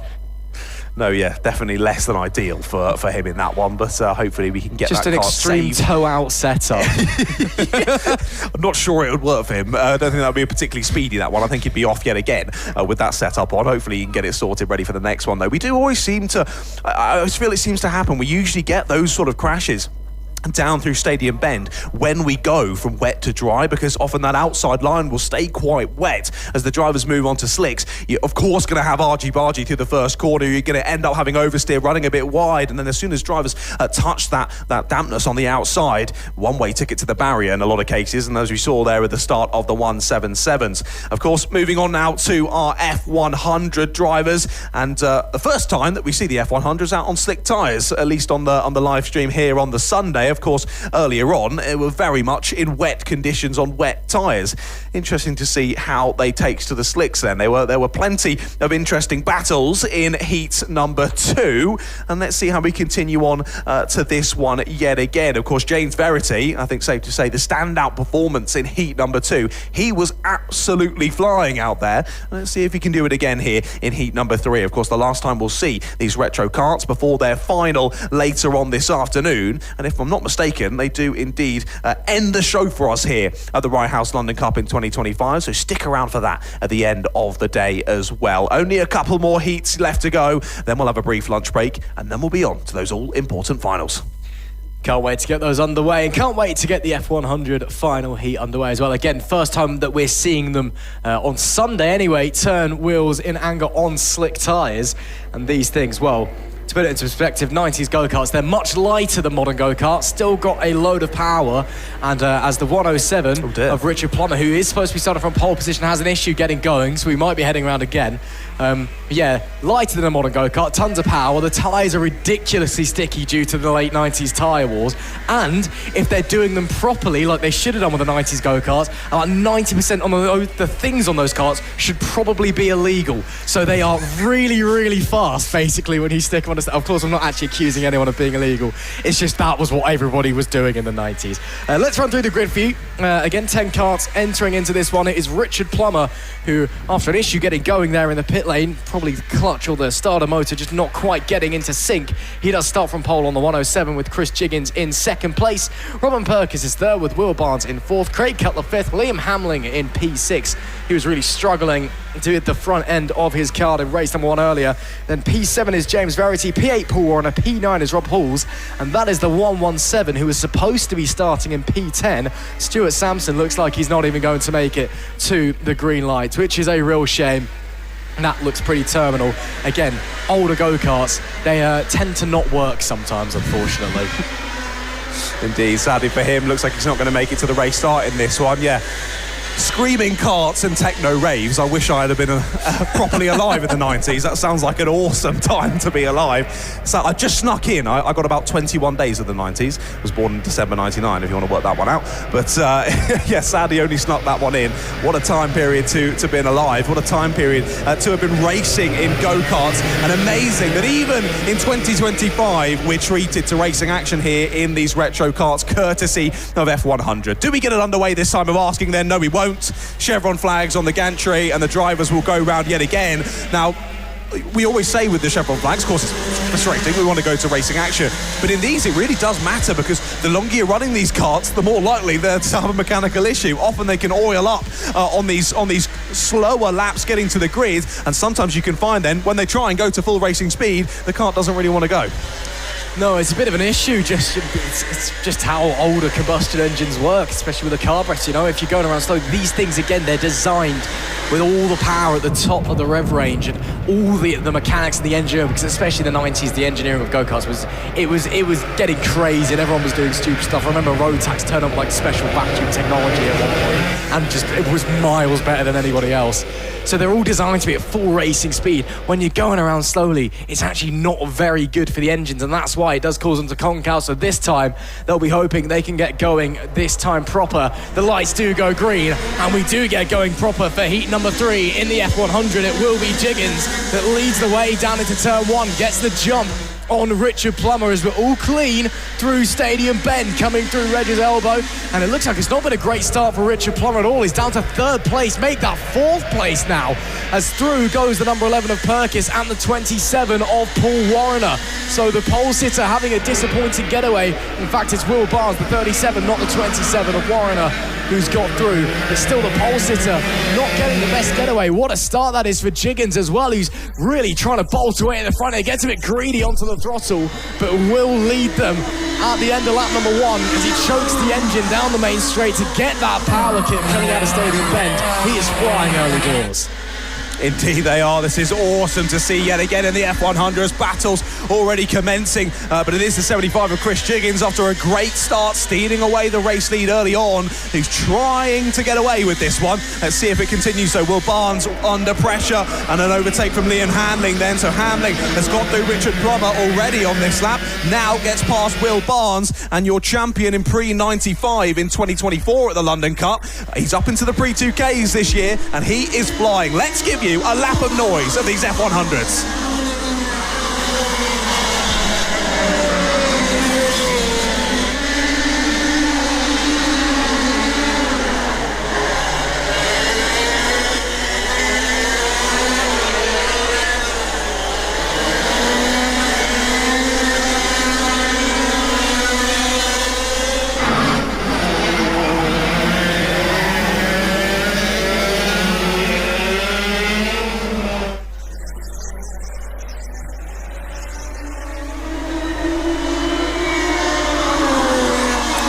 No, yeah, definitely less than ideal for him in that one, but hopefully we can get just that an extreme toe-out setup. I'm not sure it would work for him. I don't think that would be particularly speedy, that one. I think he'd be off yet again with that setup on. Hopefully he can get it sorted, ready for the next one, though. We do always seem to... I always feel it seems to happen. We usually get those sort of crashes down through Stadium Bend when we go from wet to dry, because often that outside line will stay quite wet as the drivers move on to slicks. You're of course going to have argy-bargy through the first corner. You're going to end up having oversteer, running a bit wide, and then as soon as drivers touch that dampness on the outside, one-way ticket to the barrier in a lot of cases, and as we saw there at the start of the 177s. Of course, moving on now to our F100 drivers, and the first time that we see the F100s out on slick tyres, at least on the live stream here on the Sunday. Of course, earlier on, it were very much in wet conditions on wet tyres. Interesting to see how they take to the slicks then. There were plenty of interesting battles in heat number 2, and let's see how we continue on to this one yet again. Of course, James Verity, I think safe to say, the standout performance in heat number 2. He was absolutely flying out there. Let's see if he can do it again here in heat number 3. Of course, the last time we'll see these retro karts before their final later on this afternoon, and if I'm not mistaken, they do indeed end the show for us here at the Rye House London Cup in 2025, so stick around for that at the end of the day as well. Only a couple more heats left to go, then we'll have a brief lunch break, and then we'll be on to those all-important finals. Can't wait to get those underway, and can't wait to get the F100 final heat underway as well. Again, first time that we're seeing them on Sunday anyway, turn wheels in anger on slick tyres, and these things, well, to put it into perspective, 90s go-karts, they're much lighter than modern go-karts, still got a load of power, and as the 107 of Richard Plummer, who is supposed to be starting from pole position, has an issue getting going, so we might be heading around again. Yeah, lighter than a modern go-kart, tons of power. The tyres are ridiculously sticky due to the late 90s tyre wars, and if they're doing them properly, like they should have done with the 90s go-karts, about 90% on the things on those karts should probably be illegal. So they are really, really fast, basically, when you stick them on. Of course, I'm not actually accusing anyone of being illegal. It's just that was what everybody was doing in the 90s. Let's run through the grid for you. Again, 10 karts entering into this one. It is Richard Plummer, who, after an issue getting going there in the pit lane, probably the clutch or the starter motor just not quite getting into sync. He does start from pole on the 107 with Chris Jiggins in second place. Robin Perkins is third with Will Barnes in fourth. Craig Cutler fifth. Liam Hamling in P6. He was really struggling to hit the front end of his car in race number 1 earlier. Then P7 is James Verity, P8 Paul Warren, and P9 is Rob Halls, and that is the 117 who was supposed to be starting in P10. Stuart Sampson looks like he's not even going to make it to the green light, which is a real shame. That looks pretty terminal. Again, older go-karts, they tend to not work sometimes, unfortunately. Indeed, sadly for him, looks like he's not going to make it to the race start in this one. Yeah. Screaming karts and techno raves. I wish I had been properly alive in the 90s. That sounds like an awesome time to be alive. So I just snuck in. I got about 21 days of the 90s. Was born in December 99, if you want to work that one out. But yeah, sadly only snuck that one in. What a time period to been alive. What a time period to have been racing in go-karts. And amazing that even in 2025, we're treated to racing action here in these retro karts, courtesy of F100. Do we get it underway this time of asking then? No, we won't. Chevron flags on the gantry, and the drivers will go round yet again. Now, we always say with the chevron flags, of course it's frustrating, we want to go to racing action, but in these it really does matter, because the longer you're running these karts, the more likely they're to have a mechanical issue. Often they can oil up on these slower laps getting to the grid, and sometimes you can find then when they try and go to full racing speed, the kart doesn't really want to go. No, it's a bit of an issue. It's just how older combustion engines work, especially with the carburetor. You know, if you're going around slow, these things again, they're designed with all the power at the top of the rev range and all the mechanics and the engineering. Because especially in the 90s, the engineering of go-karts was getting crazy, and everyone was doing stupid stuff. I remember Rotax turned up like special vacuum technology at one point, and just it was miles better than anybody else. So they're all designed to be at full racing speed. When you're going around slowly, it's actually not very good for the engines, and that's why it does cause them to conk out. So this time, they'll be hoping they can get going this time proper. The lights do go green, and we do get going proper for heat number 3 in the F100. It will be Jiggins that leads the way down into turn 1, gets the jump on Richard Plummer as we're all clean through Stadium Bend, coming through Reg's elbow, and it looks like it's not been a great start for Richard Plummer at all. He's down to 3rd place, make that 4th place now, as through goes the number 11 of Perkis and the 27 of Paul Warner. So the pole sitter having a disappointing getaway. In fact, it's Will Barnes, the 37, not the 27 of Warner, who's got through, but still the pole sitter not getting the best getaway. What a start that is for Jiggins as well, who's really trying to bolt away at the front. It gets a bit greedy onto the throttle, but will lead them at the end of lap number 1 as he chokes the engine down the main straight to get that power kit coming out of Stadium Bend. He is flying early doors. Indeed they are. This is awesome to see yet again in the F100s. Battles already commencing, but it is the 75 of Chris Jiggins after a great start, stealing away the race lead early on. He's trying to get away with this one. Let's see if it continues. So Will Barnes under pressure and an overtake from Liam Handling then. So Handling has got through Richard Plummer already on this lap. Now gets past Will Barnes, and your champion in pre-95 in 2024 at the London Cup. He's up into the pre-2Ks this year and he is flying. Let's give you a lap of noise of these F100s.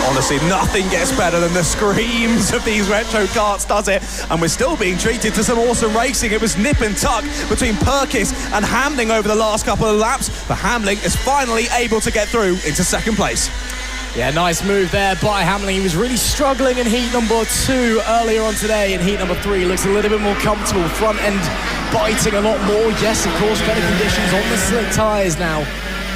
Honestly, nothing gets better than the screams of these retro karts, does it? And we're still being treated to some awesome racing. It was nip and tuck between Perkis and Hamling over the last couple of laps, but Hamling is finally able to get through into second place. Yeah, nice move there by Hamling. He was really struggling in heat number 2 earlier on today. In heat number 3, looks a little bit more comfortable. Front end biting a lot more. Yes, of course, better conditions on the slick tyres now.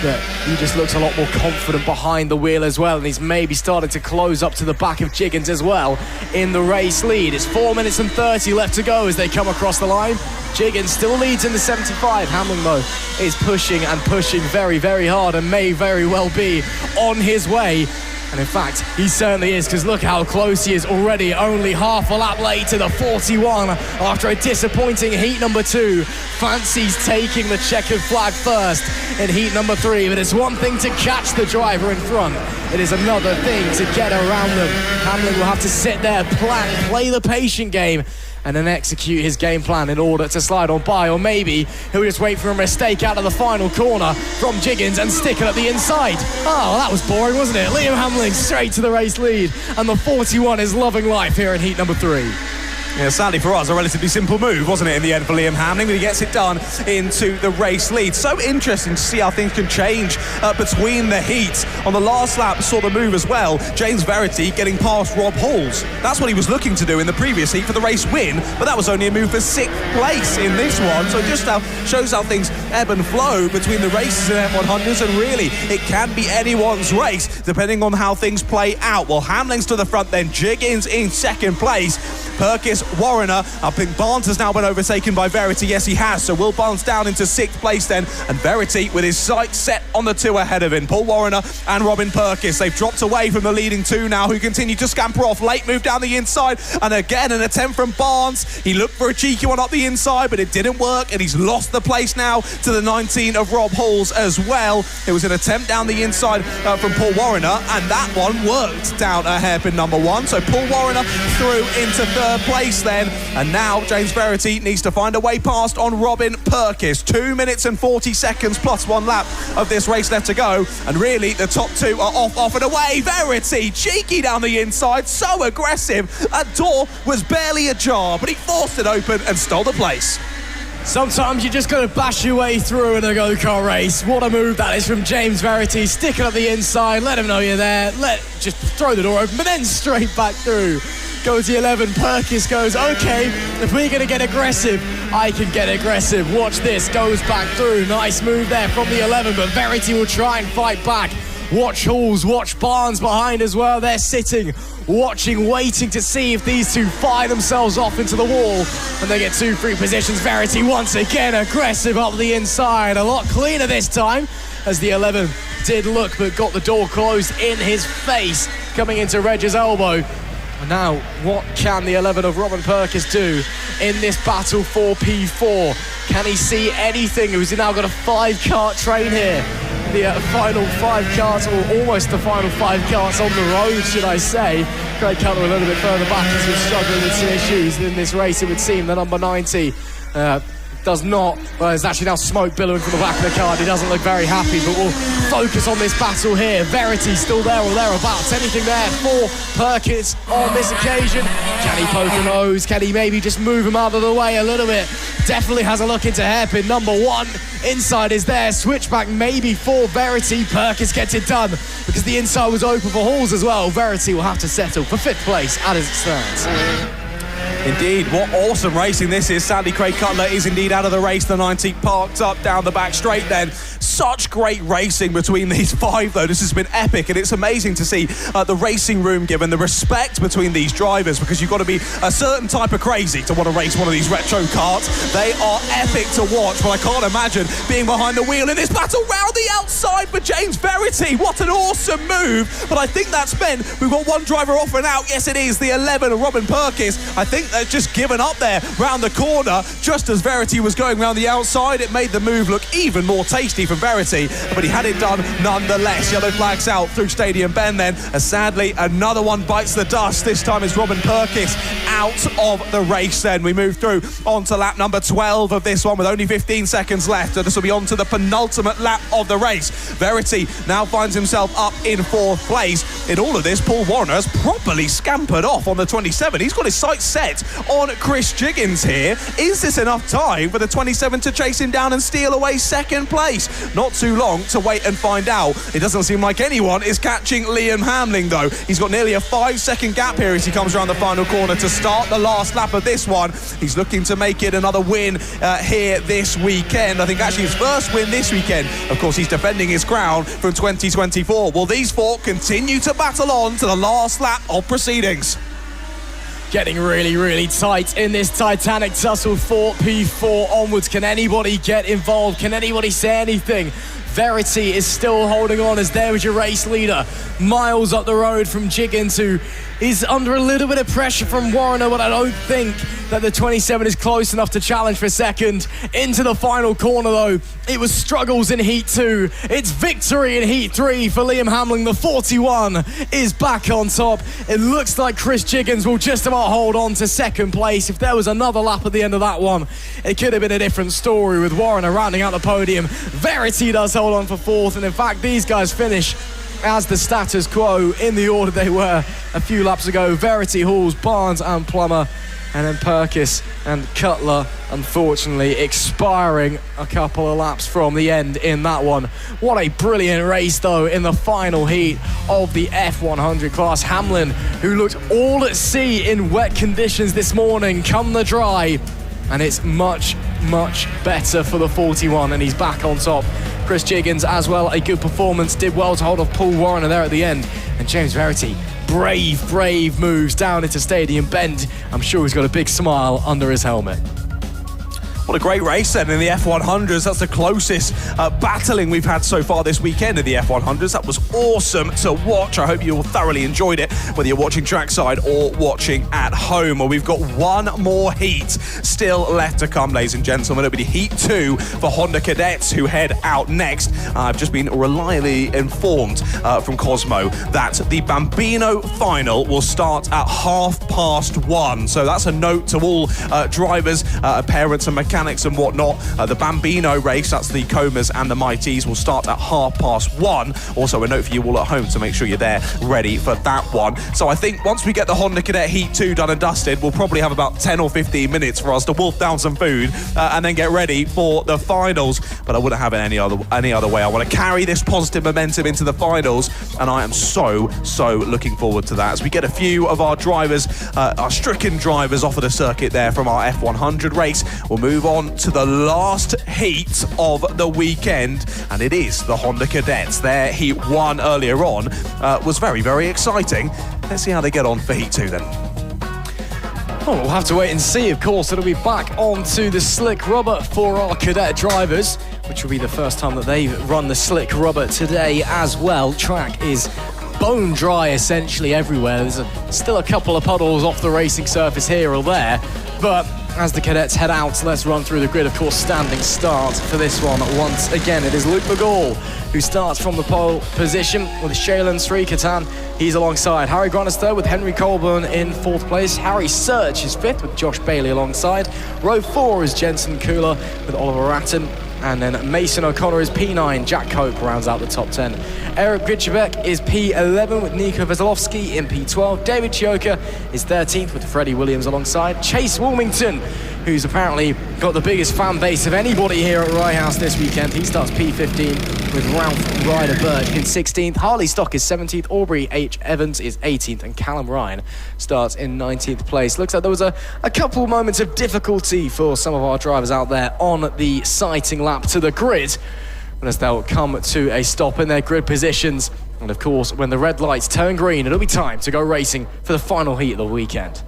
But he just looks a lot more confident behind the wheel as well, and he's maybe started to close up to the back of Jiggins as well in the race lead. It's 4 minutes and 30 left to go as they come across the line. Jiggins still leads in the 75. Hamling, though, is pushing and pushing very, very hard and may very well be on his way. And in fact, he certainly is, because look how close he is already, only half a lap late to the 41 after a disappointing heat number 2. Fancies taking the checkered flag first in heat number 3, but it's one thing to catch the driver in front. It is another thing to get around them. Hamlin will have to sit there, play the patient game, and then execute his game plan in order to slide on by, or maybe he'll just wait for a mistake out of the final corner from Jiggins and stick it at the inside. Oh, that was boring, wasn't it? Liam Hamling straight to the race lead, and the 41 is loving life here in heat number 3. Yeah, sadly for us, a relatively simple move, wasn't it, in the end for Liam Hamling, but he gets it done into the race lead. So interesting to see how things can change between the heats. On the last lap, saw the move as well. James Verity getting past Rob Halls. That's what he was looking to do in the previous heat for the race win, but that was only a move for 6th place in this one. So just shows how things ebb and flow between the races in F100s, and really, it can be anyone's race, depending on how things play out. Well, Hamling's to the front then, Jiggins in 2nd place. Perkis, Warrener. I think Barnes has now been overtaken by Verity. Yes, he has. So Will Barnes down into 6th place then. And Verity with his sights set on the 2 ahead of him. Paul Warrener and Robin Perkis. They've dropped away from the leading 2 now, who continue to scamper off. Late move down the inside. And again, an attempt from Barnes. He looked for a cheeky one up the inside, but it didn't work. And he's lost the place now to the 19 of Rob Halls as well. It was an attempt down the inside from Paul Warrener. And that one worked down a hairpin number 1. So Paul Warrener through into 3rd place then, and now James Verity needs to find a way past on Robin Perkis. 2 minutes and 40 seconds plus 1 lap of this race left to go, and really the top 2 are off and away. Verity cheeky down the inside, so aggressive. That door was barely ajar, but he forced it open and stole the place. Sometimes you just got to bash your way through in a go-kart race. What a move that is from James Verity. Stick it up the inside, let him know you're there, just throw the door open, but then straight back through. Goes the 11, Perkis goes, okay, if we're going to get aggressive, I can get aggressive. Watch this, goes back through. Nice move there from the 11, but Verity will try and fight back. Watch Halls, watch Barnes behind as well. They're sitting, watching, waiting to see if these two fire themselves off into the wall. And they get 2 free positions. Verity once again aggressive up the inside. A lot cleaner this time, as the 11 did look, but got the door closed in his face, coming into Reg's elbow. Now, what can the 11 of Robin Perkis do in this battle for P4? Can he see anything? He's now got a 5-kart train here. The final 5 karts, or almost the final 5 karts on the road, should I say. Craig Cutler a little bit further back as we're struggling with some issues in this race, it would seem. The number 90 does not. Well, there's actually now smoke billowing from the back of the car. He doesn't look very happy, but we'll focus on this battle here. Verity still there or thereabouts. Anything there for Perkins on this occasion. Can he poke a nose? Can he maybe just move him out of the way a little bit? Definitely has a look into hairpin number 1. Inside is there. Switchback maybe for Verity. Perkins gets it done because the inside was open for Halls as well. Verity will have to settle for 5th place as it stands. Indeed, what awesome racing this is. Sadly, Craig Cutler is indeed out of the race. The 19 parked up down the back straight then. Such great racing between these 5, though. This has been epic, and it's amazing to see the racing room given the respect between these drivers, because you've got to be a certain type of crazy to want to race one of these retro karts. They are epic to watch, but I can't imagine being behind the wheel in this battle round the outside for James Verity. What an awesome move, but I think that's meant we've got one driver off and out. Yes, it is, the 11, Robin Perkins. I think they're just given up there round the corner just as Verity was going round the outside. It made the move look even more tasty for Verity, but he had it done nonetheless. Yellow flags out through Stadium Bend then, as sadly another one bites the dust. This time it's Robin Perkins out of the race then. We move through onto lap number 12 of this one with only 15 seconds left, so this will be on to the penultimate lap of the race. Verity now finds himself up in 4th place. In all of this, Paul Warner has properly scampered off on the 27. He's got his sights set on Chris Jiggins here. Is this enough time for the 27 to chase him down and steal away 2nd place? Not too long to wait and find out. It doesn't seem like anyone is catching Liam Hamling, though. He's got nearly a 5-second gap here as he comes around the final corner to start the last lap of this one. He's looking to make it another win here this weekend. I think actually his first win this weekend. Of course, he's defending his crown from 2024. Will these 4 continue to battle on to the last lap of proceedings? Getting really, really tight in this titanic tussle for P4 onwards. Can anybody get involved? Can anybody say anything? Verity is still holding on as there was your race leader. Miles up the road from Jiggins, who is under a little bit of pressure from Warner, but I don't think that the 27 is close enough to challenge for 2nd. Into the final corner, though. It was struggles in Heat 2. It's victory in Heat 3 for Liam Hamling. The 41 is back on top. It looks like Chris Jiggins will just about hold on to 2nd place. If there was another lap at the end of that one, it could have been a different story with Warner rounding out the podium. Verity does hold on for 4th, and in fact, these guys finish as the status quo in the order they were a few laps ago. Verity, Halls, Barnes and Plummer, and then Perkis and Cutler, unfortunately expiring a couple of laps from the end in that one. What a brilliant race, though, in the final heat of the F100 class. Hamlin, who looked all at sea in wet conditions this morning, come the dry, and it's much, much better for the 41, and he's back on top. Chris Jiggins as well, a good performance, did well to hold off Paul Warner there at the end, and James Verity, brave moves down into Stadium Bend. I'm sure he's got a big smile under his helmet. What a great race then in the F100s. That's the closest battling we've had so far this weekend in the F100s. That was awesome to watch. I hope you all thoroughly enjoyed it, whether you're watching trackside or watching at home. Well, we've got one more heat still left to come, ladies and gentlemen. It'll be Heat 2 for Honda Cadets, who head out next. I've just been reliably informed from Cosmo that the Bambino Final will start at 1:30. So that's a note to all drivers, parents and mechanics and whatnot. The Bambino race, that's the Comas and the Mighties, will start at 1:30. Also a note for you all at home to make sure you're there ready for that one. So I think once we get the Honda Cadet Heat 2 done and dusted, we'll probably have about 10 or 15 minutes for us to wolf down some food and then get ready for the finals. But I wouldn't have it any other way. I want to carry this positive momentum into the finals, and I am so looking forward to that as we get a few of our drivers, our stricken drivers, off of the circuit there from our F100 race. We'll move on to the last heat of the weekend, and it is the Honda Cadets. Their Heat 1 earlier on was very exciting. Let's see how they get on for Heat 2 then. Oh, we'll have to wait and see, of course. It'll be back onto the slick rubber for our Cadet drivers, which will be the first time that they've run the slick rubber today as well. Track is bone dry essentially everywhere. There's still a couple of puddles off the racing surface here or there, but as the cadets head out. Let's run through the grid. Of course, standing start for this one. Once again, it is Luke McGall who starts from the pole position with Shailen Srikatan. He's alongside. Harry Grant is third with Henry Colburn in fourth place. Harry Search is fifth with Josh Bailey alongside. Row 4 is Jensen Kula with Oliver Ratton. And then Mason O'Connor is P9. Jack Cope rounds out the top 10. Eric Gritschbeck is P11 with Nico Veselovsky in P12. David Chioka is 13th with Freddie Williams alongside. Chase Wilmington, who's apparently got the biggest fan base of anybody here at Rye House this weekend. He starts P15 with Ralph Ryder Birch in 16th. Harley Stock is 17th. Aubrey H. Evans is 18th. And Callum Ryan starts in 19th place. Looks like there was a couple moments of difficulty for some of our drivers out there on the sighting lap to the grid, as they'll come to a stop in their grid positions. And of course, when the red lights turn green, it'll be time to go racing for the final heat of the weekend.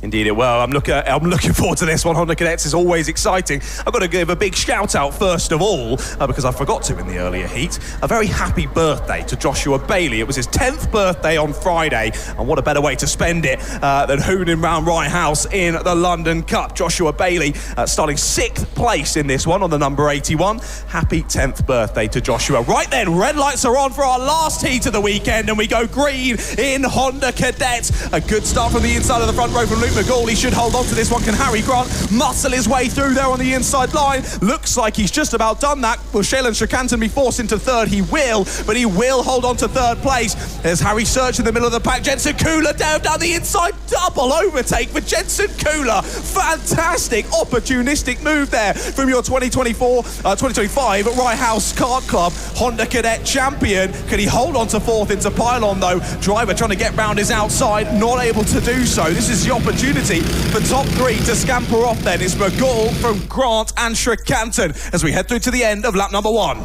Indeed it will. I'm looking forward to this one. Honda Cadets is always exciting. I've got to give a big shout out first of all, because I forgot to in the earlier heat, a very happy birthday to Joshua Bailey. It was his 10th birthday on Friday, and what a better way to spend it than hooning round Rye House in the London Cup. Joshua Bailey starting 6th place in this one on the number 81. Happy 10th birthday to Joshua. Right then, red lights are on for our last heat of the weekend, and we go green in Honda Cadets. A good start from the inside of the front row from Luke McGall. He should hold on to this one. Can Harry Grant muscle his way through there on the inside line? Looks like he's just about done that. Will Shailen Srikatan be forced into third? He will, but he will hold on to third place. There's Harry Search in the middle of the pack. Jensen Kula down the inside. Double overtake for Jensen Kula. Fantastic opportunistic move there from your 2025 Rye House Kart Club Honda Cadet champion. Can he hold on to fourth into pylon though? Driver trying to get round his outside, not able to do so. This is the opportunity for top 3 to scamper off then. It's McGall from Grant and Srikatan as we head through to the end of lap number 1.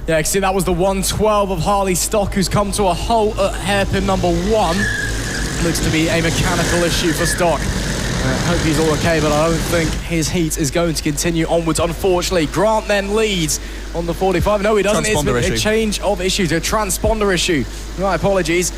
Yeah, you can see that was the 112 of Harley Stock, who's come to a halt at hairpin number 1. Looks to be a mechanical issue for Stock. Hope he's all okay, but I don't think his heat is going to continue onwards, unfortunately. Grant then leads on the 45. No, he doesn't. It's a change of issues, a transponder issue. My apologies.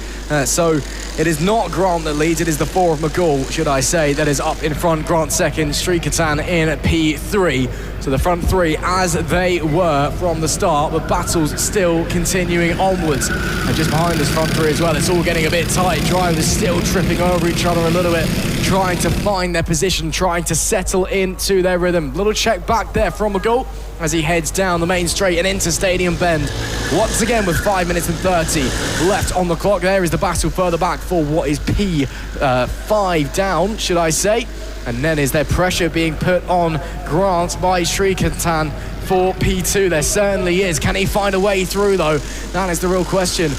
So it is not Grant that leads, it is the 4 of McGall, should I say, that is up in front. Grant second, Srikatan in P3. So the front 3 as they were from the start, but battles still continuing onwards. And just behind this front 3 as well, it's all getting a bit tight. Drivers still tripping over each other a little bit, trying to find their position, trying to settle into their rhythm. Little check back there from McGall as he heads down the main straight and into Stadium Bend. Once again with 5 minutes and 30 left on the clock. There is the battle further back for what is P5 down, should I say. And then is there pressure being put on Grant by Srikatan for P2? There certainly is. Can he find a way through though? That is the real question.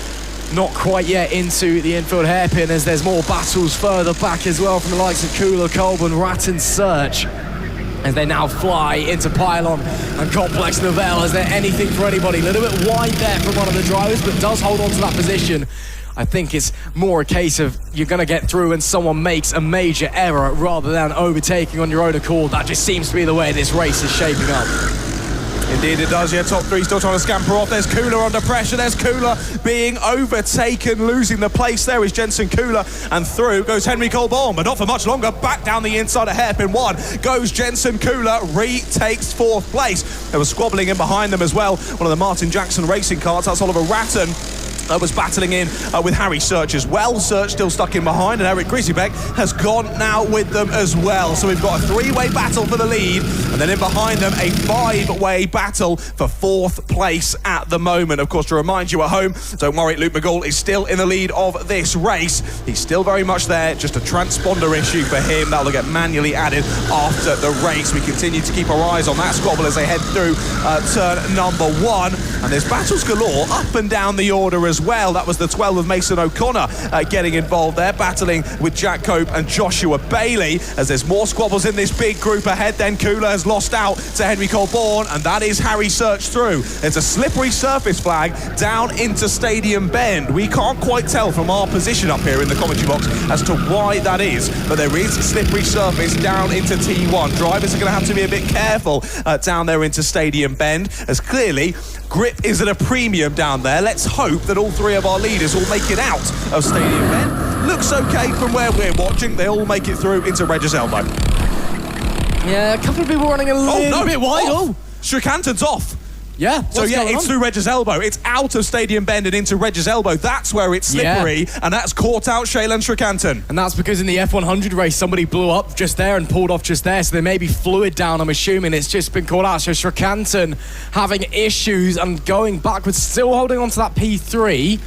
Not quite yet into the infield hairpin, as there's more battles further back as well from the likes of Kula, Colburn, Ratton, Search, as they now fly into Pylon and Complex Novell. Is there anything for anybody? A little bit wide there from one of the drivers, but does hold on to that position. I think it's more a case of you're going to get through and someone makes a major error rather than overtaking on your own accord. That just seems to be the way this race is shaping up. Indeed it does, yeah. Top 3 still trying to scamper off. There's Kula under pressure. There's Kula being overtaken. Losing the place there is Jensen Kula. And through goes Henry Colborn, but not for much longer. Back down the inside of hairpin 1 goes Jensen Kula. Retakes 4th place. There was squabbling in behind them as well. One of the Martin Jackson racing carts. That's Oliver Ratton. Was battling in with Harry Search as well. Search still stuck in behind, and Eric Grissybeck has gone now with them as well. So we've got a 3-way battle for the lead, and then in behind them a 5-way battle for 4th place at the moment. Of course, to remind you at home, don't worry, Luke McGall is still in the lead of this race. He's still very much there, just a transponder issue for him. That'll get manually added after the race. We continue to keep our eyes on that squabble as they head through turn number 1, and there's battles galore up and down the order as well. That was the 12 of Mason O'Connor getting involved there, battling with Jack Cope and Joshua Bailey, as there's more squabbles in this big group ahead. Then Kula has lost out to Henry Colborn, and that is Harry Search through. There's a slippery surface flag down into Stadium Bend. We can't quite tell from our position up here in the commentary box as to why that is, but there is slippery surface down into T1. Drivers are going to have to be a bit careful down there into Stadium Bend, as clearly grip is at a premium down there. Let's hope that all 3 of our leaders will make it out of Stadium Bend. Looks okay from where we're watching. They all make it through into Regis Elbow. Yeah, a couple of people running a little bit wide. Oh, Strikanten's off. Yeah. So it's through Reg's elbow. It's out of Stadium Bend and into Reg's elbow. That's where it's slippery, and that's caught out Shaylan Strikanten. And that's because in the F100 race, somebody blew up just there and pulled off just there. So there may be fluid down, I'm assuming. It's just been caught out. So Strikanten having issues and going backwards, still holding on to that P3.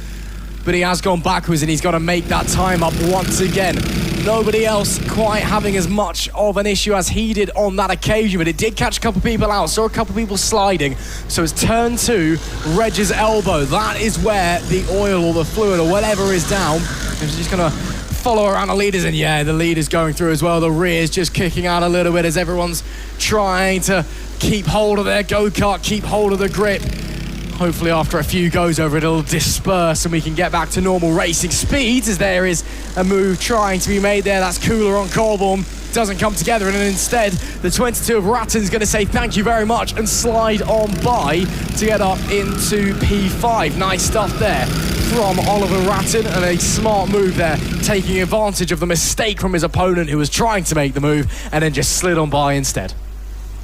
But he has gone backwards and he's got to make that time up once again. Nobody else quite having as much of an issue as he did on that occasion, but it did catch a couple of people out, saw a couple of people sliding. So it's turn 2, Reg's elbow. That is where the oil or the fluid or whatever is down. He's just going to follow around the leaders, and the leader's going through as well. The rear's just kicking out a little bit as everyone's trying to keep hold of their go-kart, keep hold of the grip. Hopefully after a few goes over it'll disperse and we can get back to normal racing speeds, as there is a move trying to be made there. That's Cooler on Colborne. Doesn't come together, and instead the 22 of Ratton's going to say thank you very much and slide on by to get up into P5. Nice stuff there from Oliver Ratton, and a smart move there, taking advantage of the mistake from his opponent who was trying to make the move and then just slid on by instead.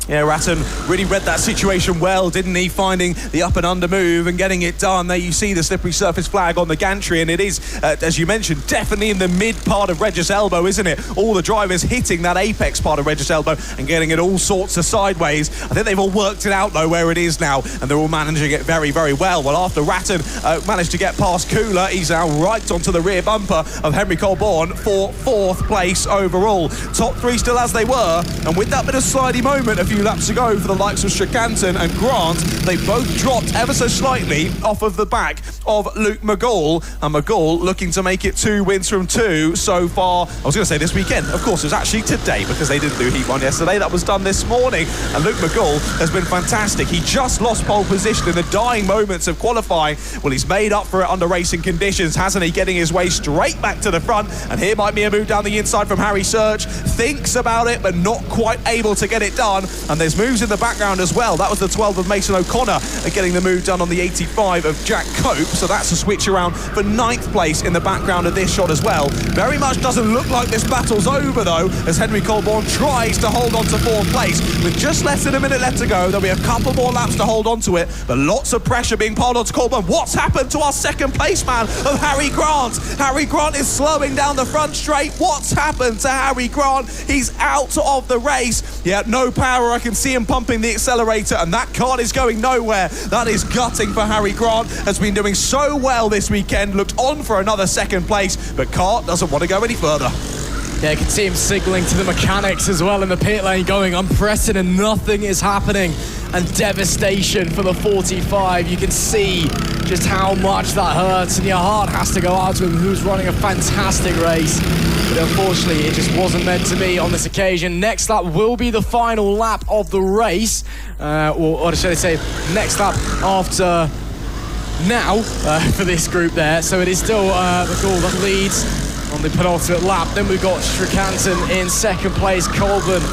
Yeah, Ratton really read that situation well, didn't he? Finding the up and under move and getting it done. There you see the slippery surface flag on the gantry, and it is, as you mentioned, definitely in the mid part of Reg's elbow, isn't it? All the drivers hitting that apex part of Reg's elbow and getting it all sorts of sideways. I think they've all worked it out, though, where it is now, and they're all managing it very, very well. Well, after Ratton managed to get past Cooler, he's now right onto the rear bumper of Henry Colborne for 4th place overall. Top 3 still as they were, and with that bit of slidey moment a few laps ago for the likes of Strikanten and Grant, they both dropped ever so slightly off of the back of Luke McGall, and McGall looking to make it 2 wins from 2 so far. I was going to say this weekend, of course it was actually today, because they didn't do Heat 1 yesterday. That was done this morning, and Luke McGall has been fantastic. He just lost pole position in the dying moments of qualifying. Well, he's made up for it under racing conditions, hasn't he? Getting his way straight back to the front, and here might be a move down the inside from Harry Search. Thinks about it, but not quite able to get it done, and there's moves in the background as well. That was the 12 of Mason O'Connor getting the move done on the 85 of Jack Cope, so that's a switch around for 9th place in the background of this shot as well. Very much doesn't look like this battle's over, though, as Henry Colborne tries to hold on to 4th place. With just less than a minute left to go, there'll be a couple more laps to hold on to it, but lots of pressure being piled onto Colborne. What's happened to our 2nd place man of Harry Grant? Harry Grant is slowing down the front straight. What's happened to Harry Grant? He's out of the race. Yeah, no power. I can see him pumping the accelerator, and that car is going nowhere. That is gutting for Harry Grant. Has been doing so well this weekend, looked on for another 2nd place, but Kart doesn't want to go any further. Yeah, you can see him signalling to the mechanics as well in the pit lane, going, I'm pressing and nothing is happening. And devastation for the 45. You can see just how much that hurts, and your heart has to go out to him, who's running a fantastic race. But unfortunately, it just wasn't meant to be on this occasion. Next lap will be the final lap of the race. Or should I say, next lap after now for this group there. So it is still McCall that leads on the penultimate lap. Then we've got Strikanten in 2nd place, Colburn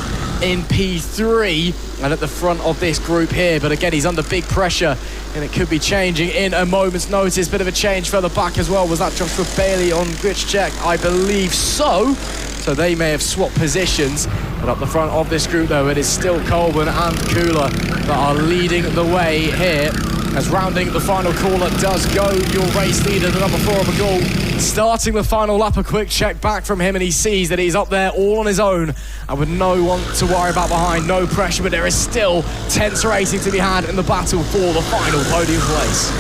in P3, and at the front of this group here. But again, he's under big pressure, and it could be changing in a moment's notice. Bit of a change further back as well. Was that Joshua Bailey on glitch check? I believe so. So they may have swapped positions. But up the front of this group, though, it is still Colburn and Cooler that are leading the way here. As rounding the final corner does go your race leader, the number 4 of McGall, starting the final lap. A quick check back from him, and he sees that he's up there all on his own and with no one to worry about behind, no pressure, but there is still tense racing to be had in the battle for the final podium place.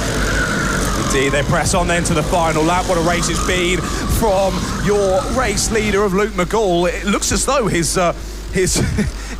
Indeed, they press on then to the final lap. What a race it's been from your race leader of Luke McGall. It looks as though his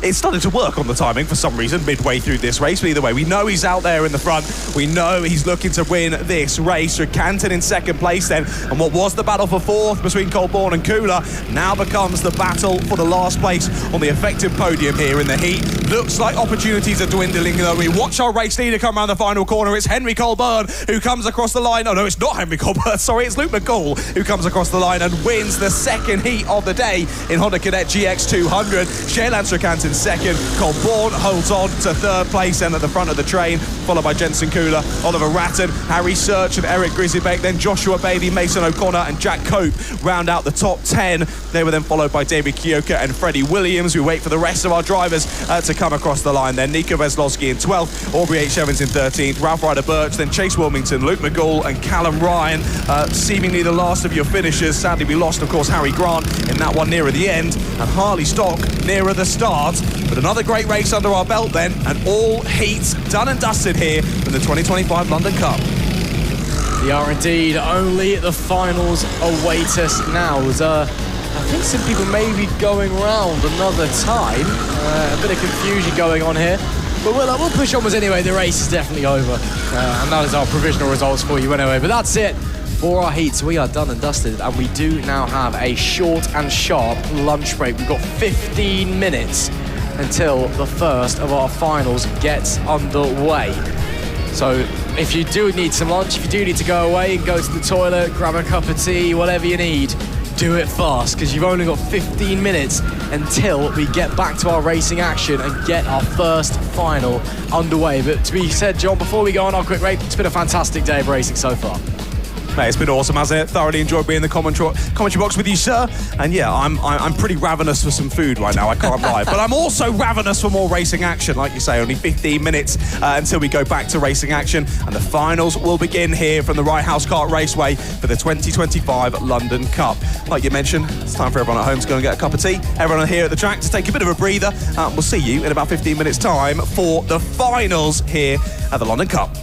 it started to work on the timing for some reason midway through this race, but either way, we know he's out there in the front. We know he's looking to win this race. Strikanten in 2nd place then, and what was the battle for 4th between Colborne and Cooler now becomes the battle for the last place on the effective podium here in the Heat. Looks like opportunities are dwindling, though. We watch our race leader come around the final corner. It's Henry Colborne who comes across the line. Oh no, it's not Henry Colborne, sorry, it's Luke McGall who comes across the line and wins the 2nd heat of the day in Honda Cadet GX200. Shaylan Strikanten in second. Cole Bourne holds on to third place and at the front of the train, followed by Jensen Kula, Oliver Ratton, Harry Search and Eric Grissybeck. Then Joshua Bailey, Mason O'Connor and Jack Cope round out the top 10. They were then followed by David Kioka and Freddie Williams. We wait for the rest of our drivers to come across the line. Then Nico Veslowski in 12th, Aubrey H. Evans in 13th, Ralph Ryder Birch, then Chase Wilmington, Luke McGall and Callum Ryan. Seemingly the last of your finishers. Sadly, we lost, of course, Harry Grant in that one nearer the end, and Harley Stock nearer the start. But another great race under our belt then, and all heats done and dusted here in the 2025 London Cup. They are indeed. Only the finals await us now. I think some people may be going round another time. A bit of confusion going on here. But we'll push onwards anyway. The race is definitely over. And that is our provisional results for you anyway. But that's it for our heats. We are done and dusted. And we do now have a short and sharp lunch break. We've got 15 minutes until the first of our finals gets underway. So if you do need some lunch, if you do need to go away and go to the toilet, grab a cup of tea, whatever you need, do it fast, because you've only got 15 minutes until we get back to our racing action and get our first final underway. But to be said, John, before we go on our quick break, it's been a fantastic day of racing so far. Mate, it's been awesome, hasn't it? Thoroughly enjoyed being in the commentary box with you, sir. And yeah, I'm pretty ravenous for some food right now, I can't lie. But I'm also ravenous for more racing action. Like you say, only 15 minutes until we go back to racing action. And the finals will begin here from the Rye House Kart Raceway for the 2025 London Cup. Like you mentioned, it's time for everyone at home to go and get a cup of tea. Everyone here at the track to take a bit of a breather. We'll see you in about 15 minutes' time for the finals here at the London Cup.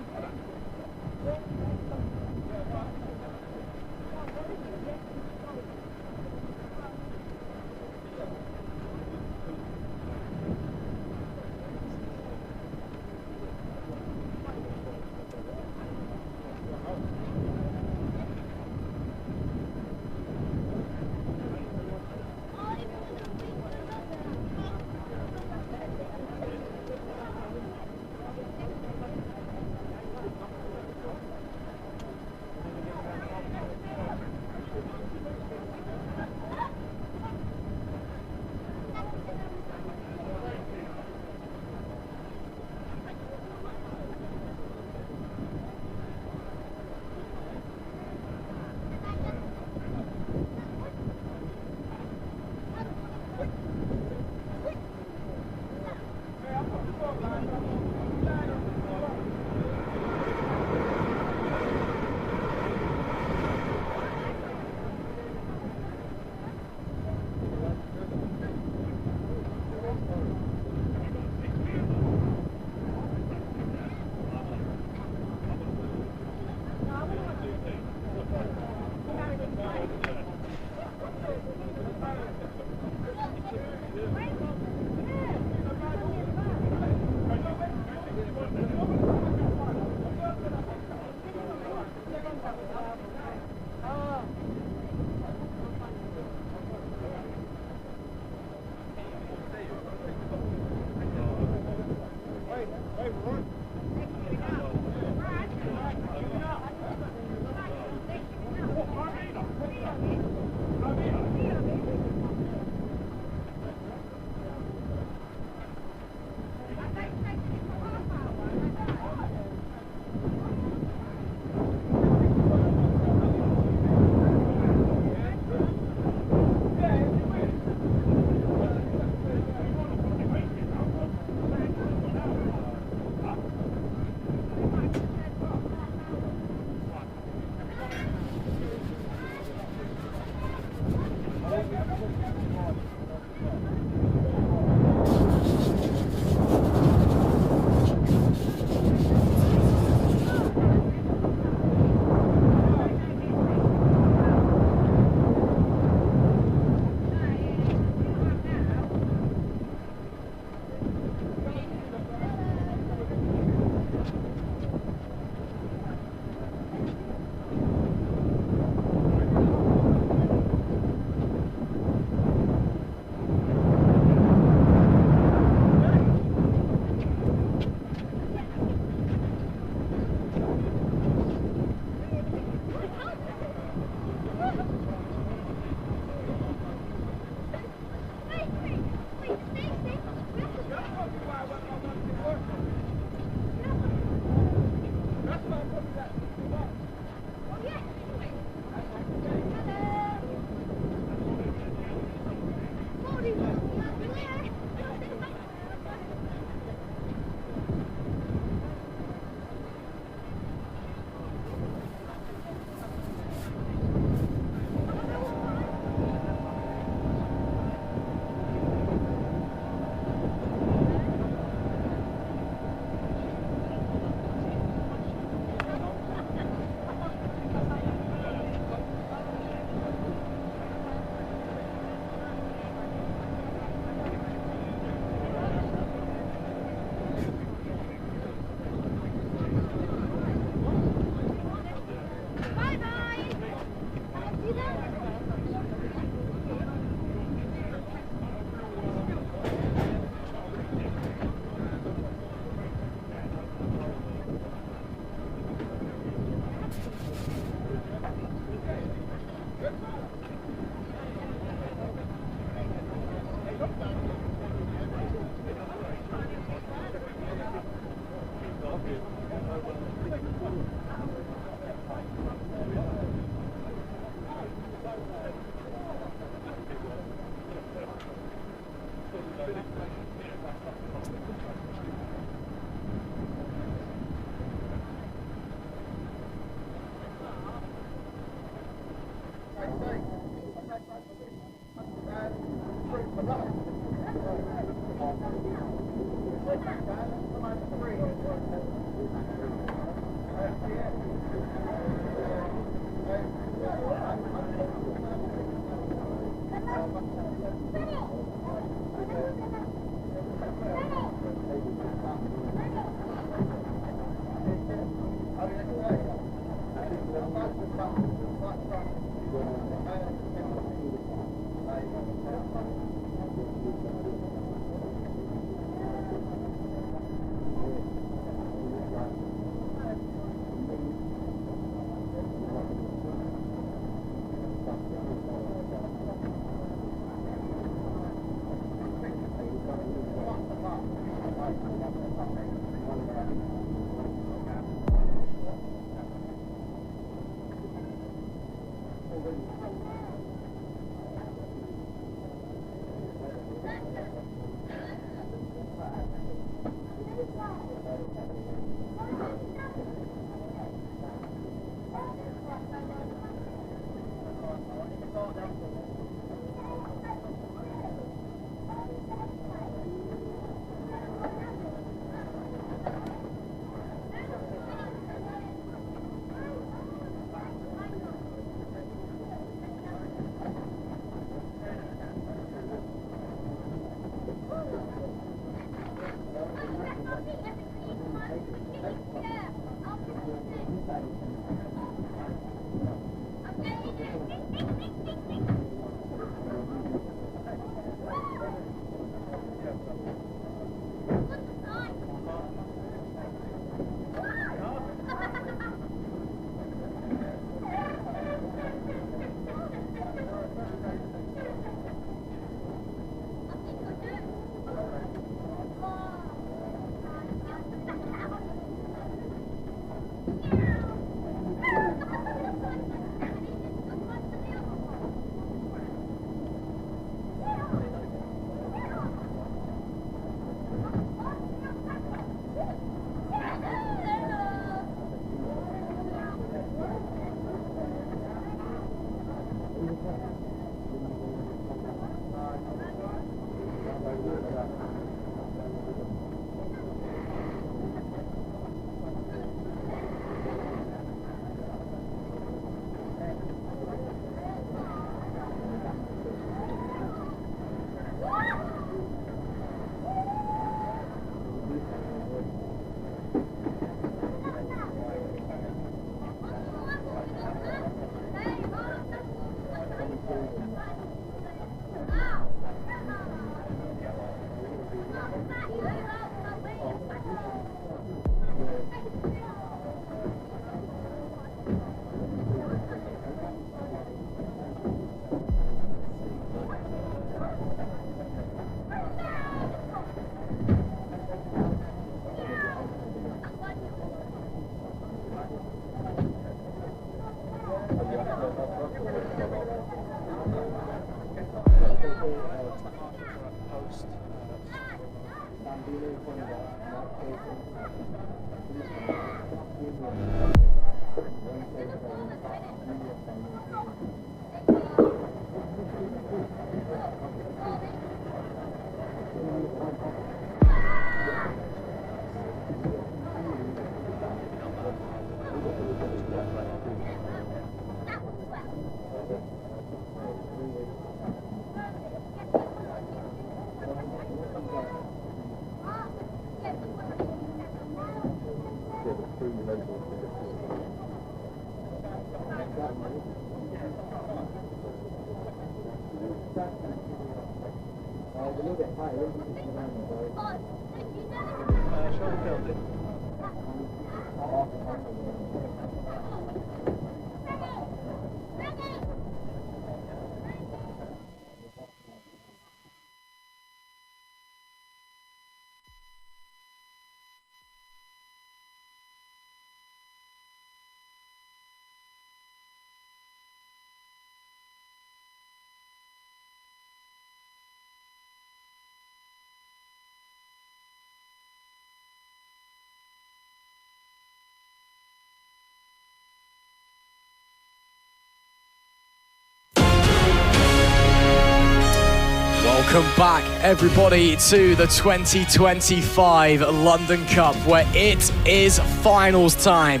Welcome back, everybody, to the 2025 London Cup, where it is finals time.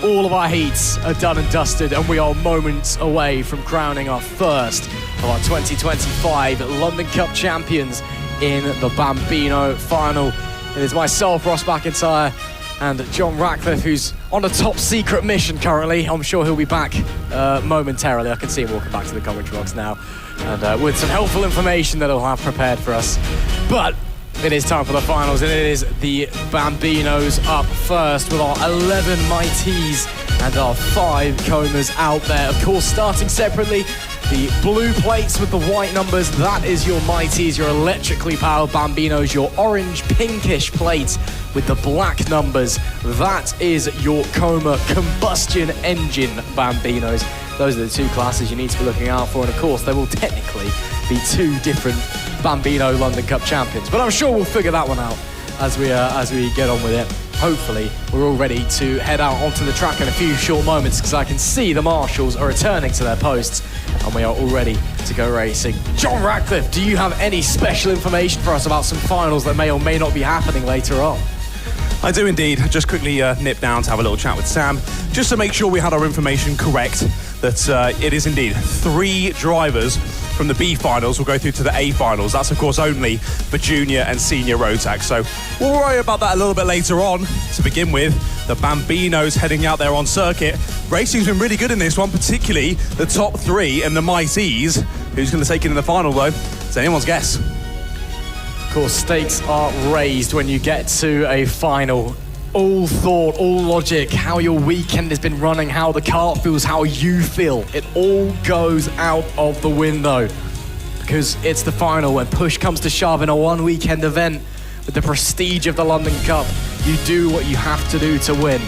All of our heats are done and dusted, and we are moments away from crowning our first of our 2025 London Cup champions in the Bambino Final. It is myself, Ross McIntyre, and John Ratcliffe, who's on a top secret mission currently. I'm sure he'll be back momentarily. I can see him walking back to the commentary box now, and with some helpful information that he'll have prepared for us. But it is time for the finals, and it is the Bambinos up first with our 11 Mighties and our 5 Comas out there. Of course, starting separately, the blue plates with the white numbers, that is your Mighties, your electrically powered Bambinos. Your orange pinkish plates with the black numbers, that is your Coma combustion engine Bambinos. Those are the 2 classes you need to be looking out for, and of course there will technically be 2 different Bambino London Cup champions, but I'm sure we'll figure that one out as we get on with it. Hopefully we're all ready to head out onto the track in a few short moments, because I can see the marshals are returning to their posts and we are all ready to go racing. John Ratcliffe, do you have any special information for us about some finals that may or may not be happening later on? I do indeed. Just quickly nip down to have a little chat with Sam, just to make sure we had our information correct, that it is indeed 3 drivers from the B finals will go through to the A finals. That's of course only for junior and senior Rotax, so we'll worry about that a little bit later on. To begin with, the Bambinos heading out there on circuit. Racing's been really good in this one, particularly the top 3 and the Mighties. Who's going to take it in the final though? It's anyone's guess. Of course, stakes are raised when you get to a final. All thought, all logic, how your weekend has been running, how the kart feels, how you feel, it all goes out of the window, because it's the final. When push comes to shove in a one-weekend event with the prestige of the London Cup, you do what you have to do to win,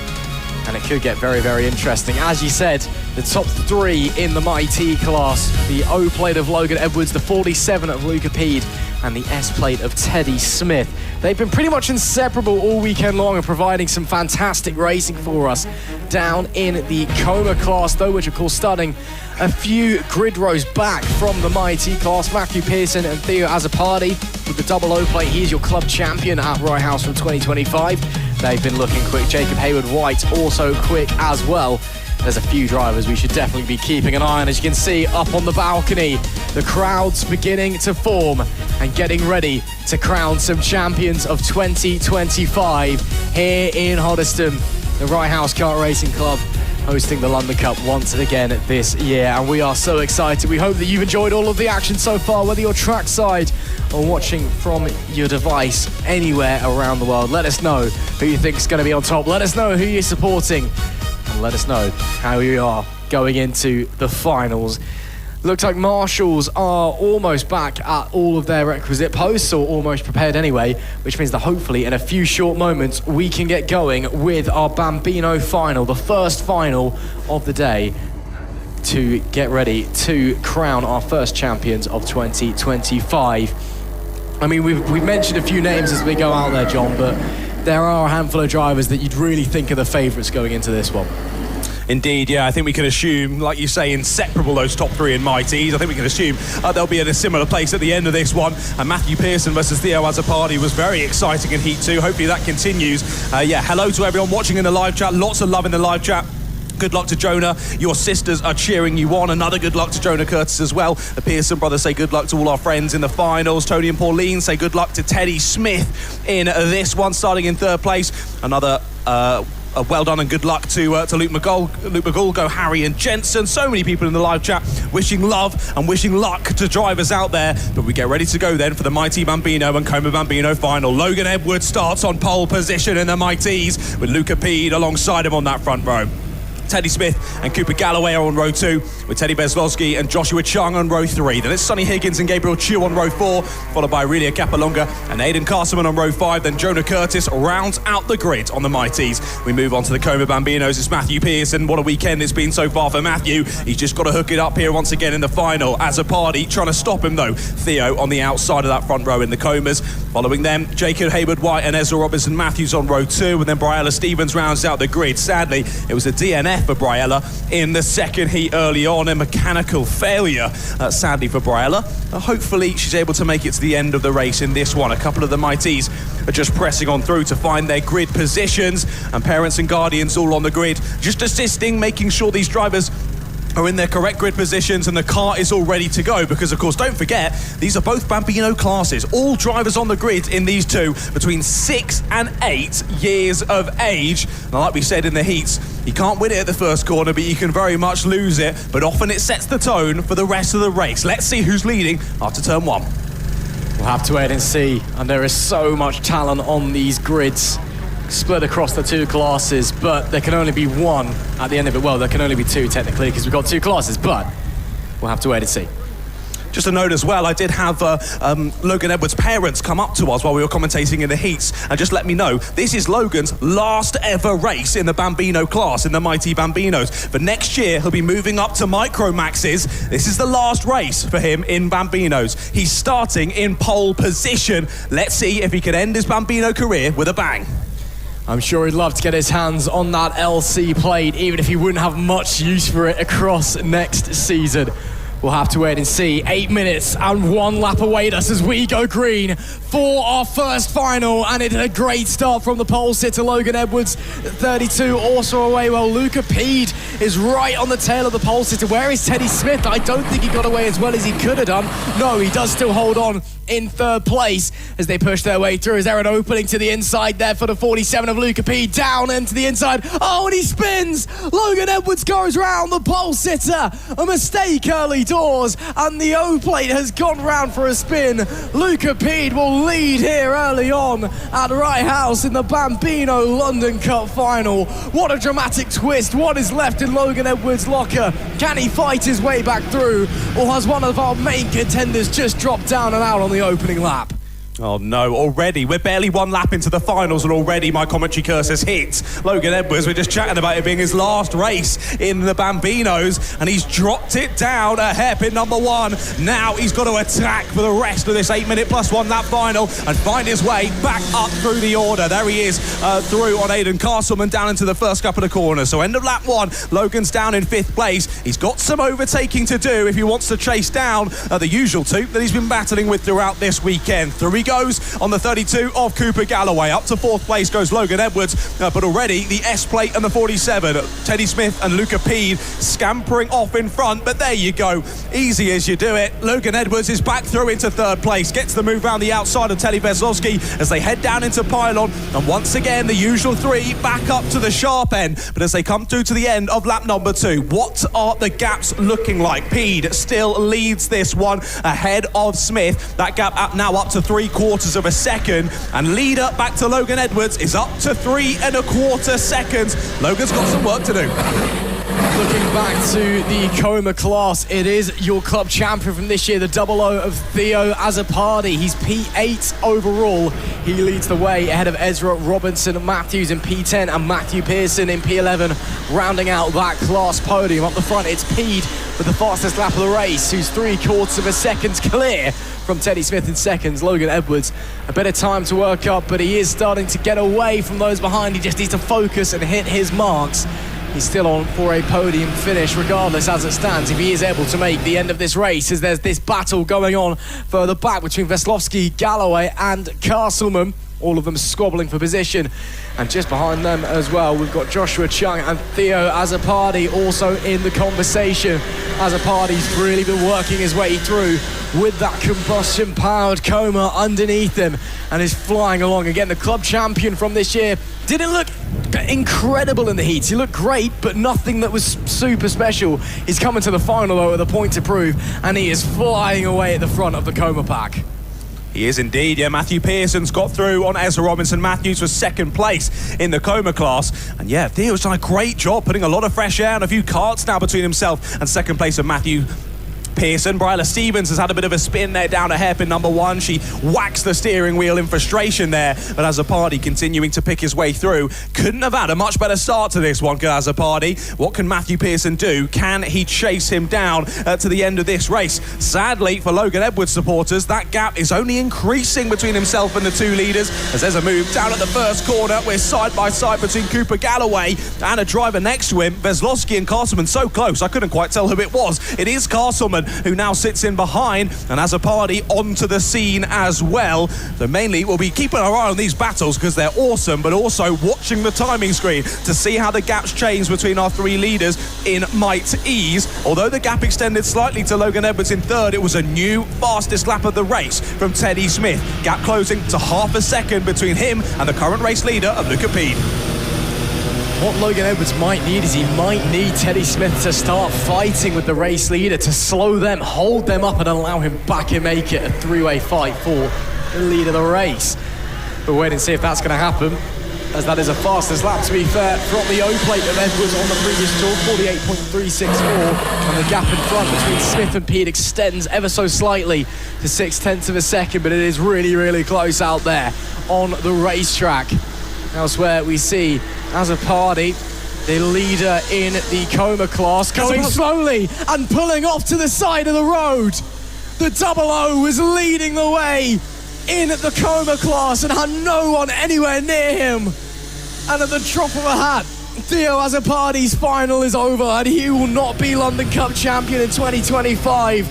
and it could get very, very interesting. As you said, the top 3 in the Mighty class, the O plate of Logan Edwards, the 47 of Luca Pede, and the S plate of Teddy Smith. They've been pretty much inseparable all weekend long and providing some fantastic racing for us. Down in the Coma class though, which of course starting a few grid rows back from the Mighty class, Matthew Pearson and Theo Azzopardi with the double O plate. He's your club champion at Rye House from 2025. They've been looking quick. Jacob Hayward-White also quick as well. There's a few drivers we should definitely be keeping an eye on. As you can see up on the balcony, the crowd's beginning to form and getting ready to crown some champions of 2025 here in Hoddesdon. The Rye House Kart Racing Club hosting the London Cup once again this year, and we are so excited. We hope that you've enjoyed all of the action so far, whether you're trackside or watching from your device anywhere around the world. Let us know who you think is going to be on top. Let us know who you're supporting, and let us know how you are going into the finals. Looks like marshals are almost back at all of their requisite posts, or almost prepared anyway, which means that hopefully in a few short moments we can get going with our Bambino Final, the first final of the day, to get ready to crown our first champions of 2025. I mean, we've mentioned a few names as we go out there, John, but there are a handful of drivers that you'd really think are the favourites going into this one. Indeed, yeah, I think we can assume, like you say, inseparable, those top 3 in Mighties. I think we can assume they'll be at a similar place at the end of this one. And Matthew Pearson versus Theo Azzopardi was very exciting in Heat 2. Hopefully that continues. Hello to everyone watching in the live chat. Lots of love in the live chat. Good luck to Jonah. Your sisters are cheering you on. Another good luck to Jonah Curtis as well. The Pearson brothers say good luck to all our friends in the finals. Tony and Pauline say good luck to Teddy Smith in this one, starting in 3rd place. Another well done and good luck to Luke McGull, Go Harry and Jensen. So many people in the live chat wishing love and wishing luck to drivers out there. But we get ready to go then for the Mighty Bambino and Coma Bambino final. Logan Edwards starts on pole position in the Mighties with Luca Pede alongside him on that front row. Teddy Smith and Cooper Galloway are on row 2, with Teddy Bezlowski and Joshua Chung on row 3. Then it's Sonny Higgins and Gabriel Chu on row 4, followed by Aurelia Capalonga and Aidan Castleman on row 5. Then Jonah Curtis rounds out the grid on the Mighties. We move on to the Coma Bambinos. It's Matthew Pearson. What a weekend it's been so far for Matthew. He's just got to hook it up here once again in the final. Azzopardi trying to stop him though. Theo on the outside of that front row in the Comas. Following them, Jacob Hayward-White and Ezra Robinson-Matthews on row 2, and then Briella Stevens rounds out the grid. Sadly, it was a DNF for Briella in the second heat early on, a mechanical failure, sadly for Briella. Hopefully she's able to make it to the end of the race in this one. A couple of the Mighties are just pressing on through to find their grid positions, and parents and guardians all on the grid, just assisting, making sure these drivers are in their correct grid positions and the car is all ready to go, because of course, don't forget, these are both Bambino classes. All drivers on the grid in these two between 6 and 8 years of age. And like we said in the heats, you can't win it at the first corner, but you can very much lose it. But often it sets the tone for the rest of the race. Let's see who's leading after turn 1. We'll have to wait and see. And there is so much talent on these grids, split across the two classes, but there can only be one at the end of it. Well, there can only be two technically, because we've got two classes, but we'll have to wait and see. Just a note as well, I did have Logan Edwards' parents come up to us while we were commentating in the heats and just let me know this is Logan's last ever race in the Bambino class, in the Mighty Bambinos. But next year, he'll be moving up to MicroMax's. This is the last race for him in Bambinos. He's starting in pole position. Let's see if he can end his Bambino career with a bang. I'm sure he'd love to get his hands on that LC plate, even if he wouldn't have much use for it across next season. We'll have to wait and see. 8 minutes and 1 lap await us as we go green for our first final. And it's a great start from the pole sitter, Logan Edwards, 32, also away. Well, Luca Pede is right on the tail of the pole sitter. Where is Teddy Smith? I don't think he got away as well as he could have done. No, he does still hold on in third place as they push their way through. Is there an opening to the inside there for the 47 of Luca Pede? Down into the inside. Oh, and he spins! Logan Edwards goes round the pole sitter. A mistake early doors, and the O-plate has gone round for a spin. Luca Pede will lead here early on at Rye House in the Bambino London Cup final. What a dramatic twist. What is left in Logan Edwards' locker? Can he fight his way back through, or has one of our main contenders just dropped down and out on the opening lap? Oh no, already. We're barely 1 lap into the finals and already my commentary curse has hit Logan Edwards. We're just chatting about it being his last race in the Bambinos and he's dropped it down a hairpin number 1. Now he's got to attack for the rest of this 8 minute plus 1 lap final and find his way back up through the order. There he is through on Aidan Castleman down into the first couple of corners. So end of lap 1, Logan's down in 5th place. He's got some overtaking to do if he wants to chase down the usual two that he's been battling with throughout this weekend. Through he goes on the 32 of Cooper Galloway. Up to 4th place goes Logan Edwards, but already the S-plate and the 47, Teddy Smith and Luca Pede scampering off in front, but there you go. Easy as you do it. Logan Edwards is back through into 3rd place, gets the move around the outside of Telly Veslowski as they head down into pylon, and once again the usual 3 back up to the sharp end, but as they come through to the end of lap number 2, what are the gaps looking like? Pede still leads this one ahead of Smith. That gap now up to 3/4 of a second, and leader back to Logan Edwards is up to 3 1/4 seconds. Logan's got some work to do. Looking back to the Coma class, it is your club champion from this year, the 00 of Theo Azzopardi. He's P8 overall. He leads the way ahead of Ezra Robinson Matthews in P10 and Matthew Pearson in P11, rounding out that class podium. Up the front, it's Pede with the fastest lap of the race, who's 3/4 of a second clear from Teddy Smith in seconds. Logan Edwards, a bit of time to work up, but he is starting to get away from those behind. He just needs to focus and hit his marks. He's still on for a podium finish regardless as it stands, if he is able to make the end of this race, as there's this battle going on further back between Veslowski, Galloway and Castleman. All of them squabbling for position. And just behind them as well, we've got Joshua Chung and Theo Azzopardi also in the conversation. Azzopardi's really been working his way through with that combustion-powered Coma underneath him and is flying along. Again, the club champion from this year didn't look incredible in the heats. He looked great, but nothing that was super special. He's coming to the final, though, with a point to prove, and he is flying away at the front of the Coma pack. He is indeed, yeah. Matthew Pearson's got through on Ezra Robinson Matthews for 2nd place in the Coma class. And yeah, Theo's done a great job putting a lot of fresh air and a few karts now between himself and 2nd place of Matthew Pearson. Bryla Stevens has had a bit of a spin there down a hairpin number 1. She whacks the steering wheel in frustration there, but Azzopardi continuing to pick his way through. Couldn't have had a much better start to this one, Azzopardi. What can Matthew Pearson do? Can he chase him down to the end of this race? Sadly for Logan Edwards supporters, that gap is only increasing between himself and the 2 leaders, as there's a move down at the first corner. We're side by side between Cooper Galloway and a driver next to him. Veslowski and Castleman so close I couldn't quite tell who it was. It is Castleman German, who now sits in behind, and Azzopardi onto the scene as well. So mainly we'll be keeping our eye on these battles because they're awesome, but also watching the timing screen to see how the gaps change between our three leaders in might ease. Although the gap extended slightly to Logan Edwards in third, it was a new fastest lap of the race from Teddy Smith. Gap closing to half a second between him and the current race leader of Luca Pede. What Logan Edwards might need is he might need Teddy Smith to start fighting with the race leader to slow them, hold them up and allow him back and make it a three-way fight for the lead of the race. But wait and see if that's going to happen, as that is a fastest lap, to be fair, from the O-plate of Edwards on the previous tour, 48.364, and the gap in front between Smith and Pede extends ever so slightly to 0.6 of a second, but it is really, really close out there on the racetrack. Elsewhere we see Azzopardi, the leader in the Coma class, going slowly and pulling off to the side of the road. The Double O was leading the way in the Coma class and had no one anywhere near him. And at the drop of a hat, Theo Azzopardi's final is over and he will not be London Cup champion in 2025.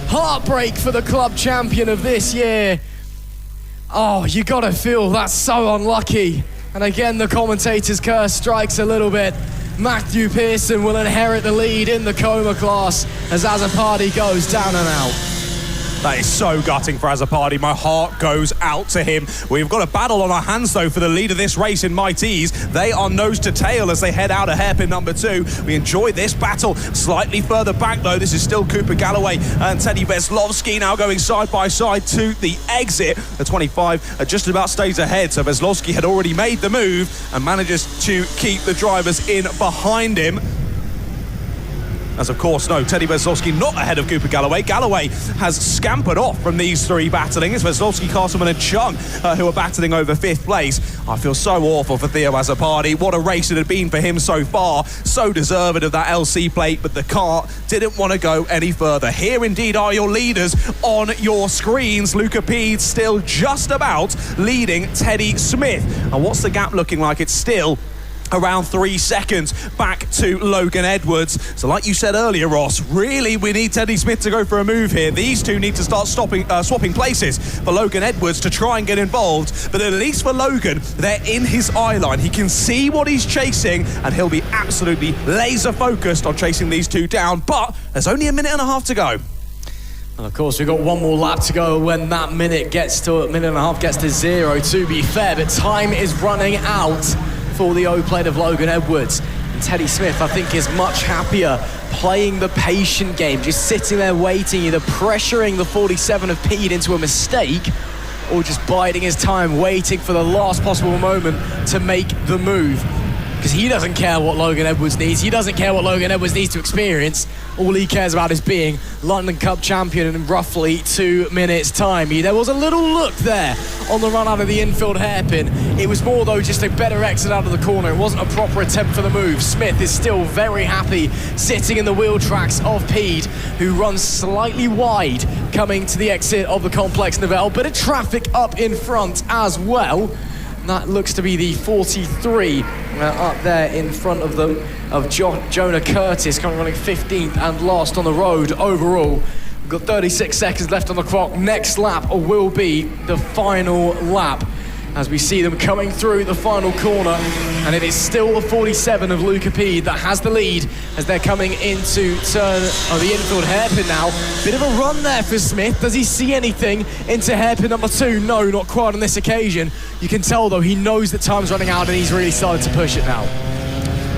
Heartbreak for the club champion of this year. Oh, you gotta feel that's so unlucky. And again, the commentator's curse strikes a little bit. Matthew Pearson will inherit the lead in the Coma class as Azzopardi goes down and out. That is so gutting for Azzopardi. My heart goes out to him. We've got a battle on our hands, though, for the lead of this race in Might Ease. They are nose to tail as they head out of hairpin number 2. We enjoy this battle. Slightly further back, though, this is still Cooper Galloway and Teddy Veslovsky now going side by side to the exit. The 25 just about stays ahead, so Veslovsky had already made the move and manages to keep the drivers in behind him. As of course, no, Teddy Veslovsky not ahead of Cooper Galloway. Galloway has scampered off from these three battling. It's Veslovsky, Castleman and Chung who are battling over 5th place. I feel so awful for Theo Azzopardi. What a race it had been for him so far. So deserving of that LC plate, but the car didn't want to go any further. Here indeed are your leaders on your screens. Luca Pede still just about leading Teddy Smith. And what's the gap looking like? It's still around 3 seconds back to Logan Edwards. So like you said earlier, Ross, really we need Teddy Smith to go for a move here. These two need to start swapping places for Logan Edwards to try and get involved. But at least for Logan, they're in his eye line. He can see what he's chasing and he'll be absolutely laser focused on chasing these two down. But there's only a minute and a half to go. And of course, we've got one more lap to go when that minute and a half gets to 0, to be fair. But time is running out for the O-plate of Logan Edwards. And Teddy Smith, I think, is much happier playing the patient game, just sitting there waiting, either pressuring the 47 of Pede into a mistake or just biding his time, waiting for the last possible moment to make the move. Because he doesn't care what Logan Edwards needs. He doesn't care what Logan Edwards needs to experience. All he cares about is being London Cup champion in roughly 2 minutes' time. There was a little look there on the run out of the infield hairpin. It was more, though, just a better exit out of the corner. It wasn't a proper attempt for the move. Smith is still very happy sitting in the wheel tracks of Pede, who runs slightly wide coming to the exit of the complex Nivelle. Bit of traffic up in front as well. That looks to be the 43 up there in front of them, of Jonah Curtis, currently running 15th and last on the road overall. We've got 36 seconds left on the clock. Next lap will be the final lap as we see them coming through the final corner, and it is still the 47 of Luca Pede that has the lead as they're coming into turn of the infield hairpin now. Bit of a run there for Smith. Does he see anything into hairpin number 2? No, not quite on this occasion. You can tell, though, he knows that time's running out and he's really started to push it now.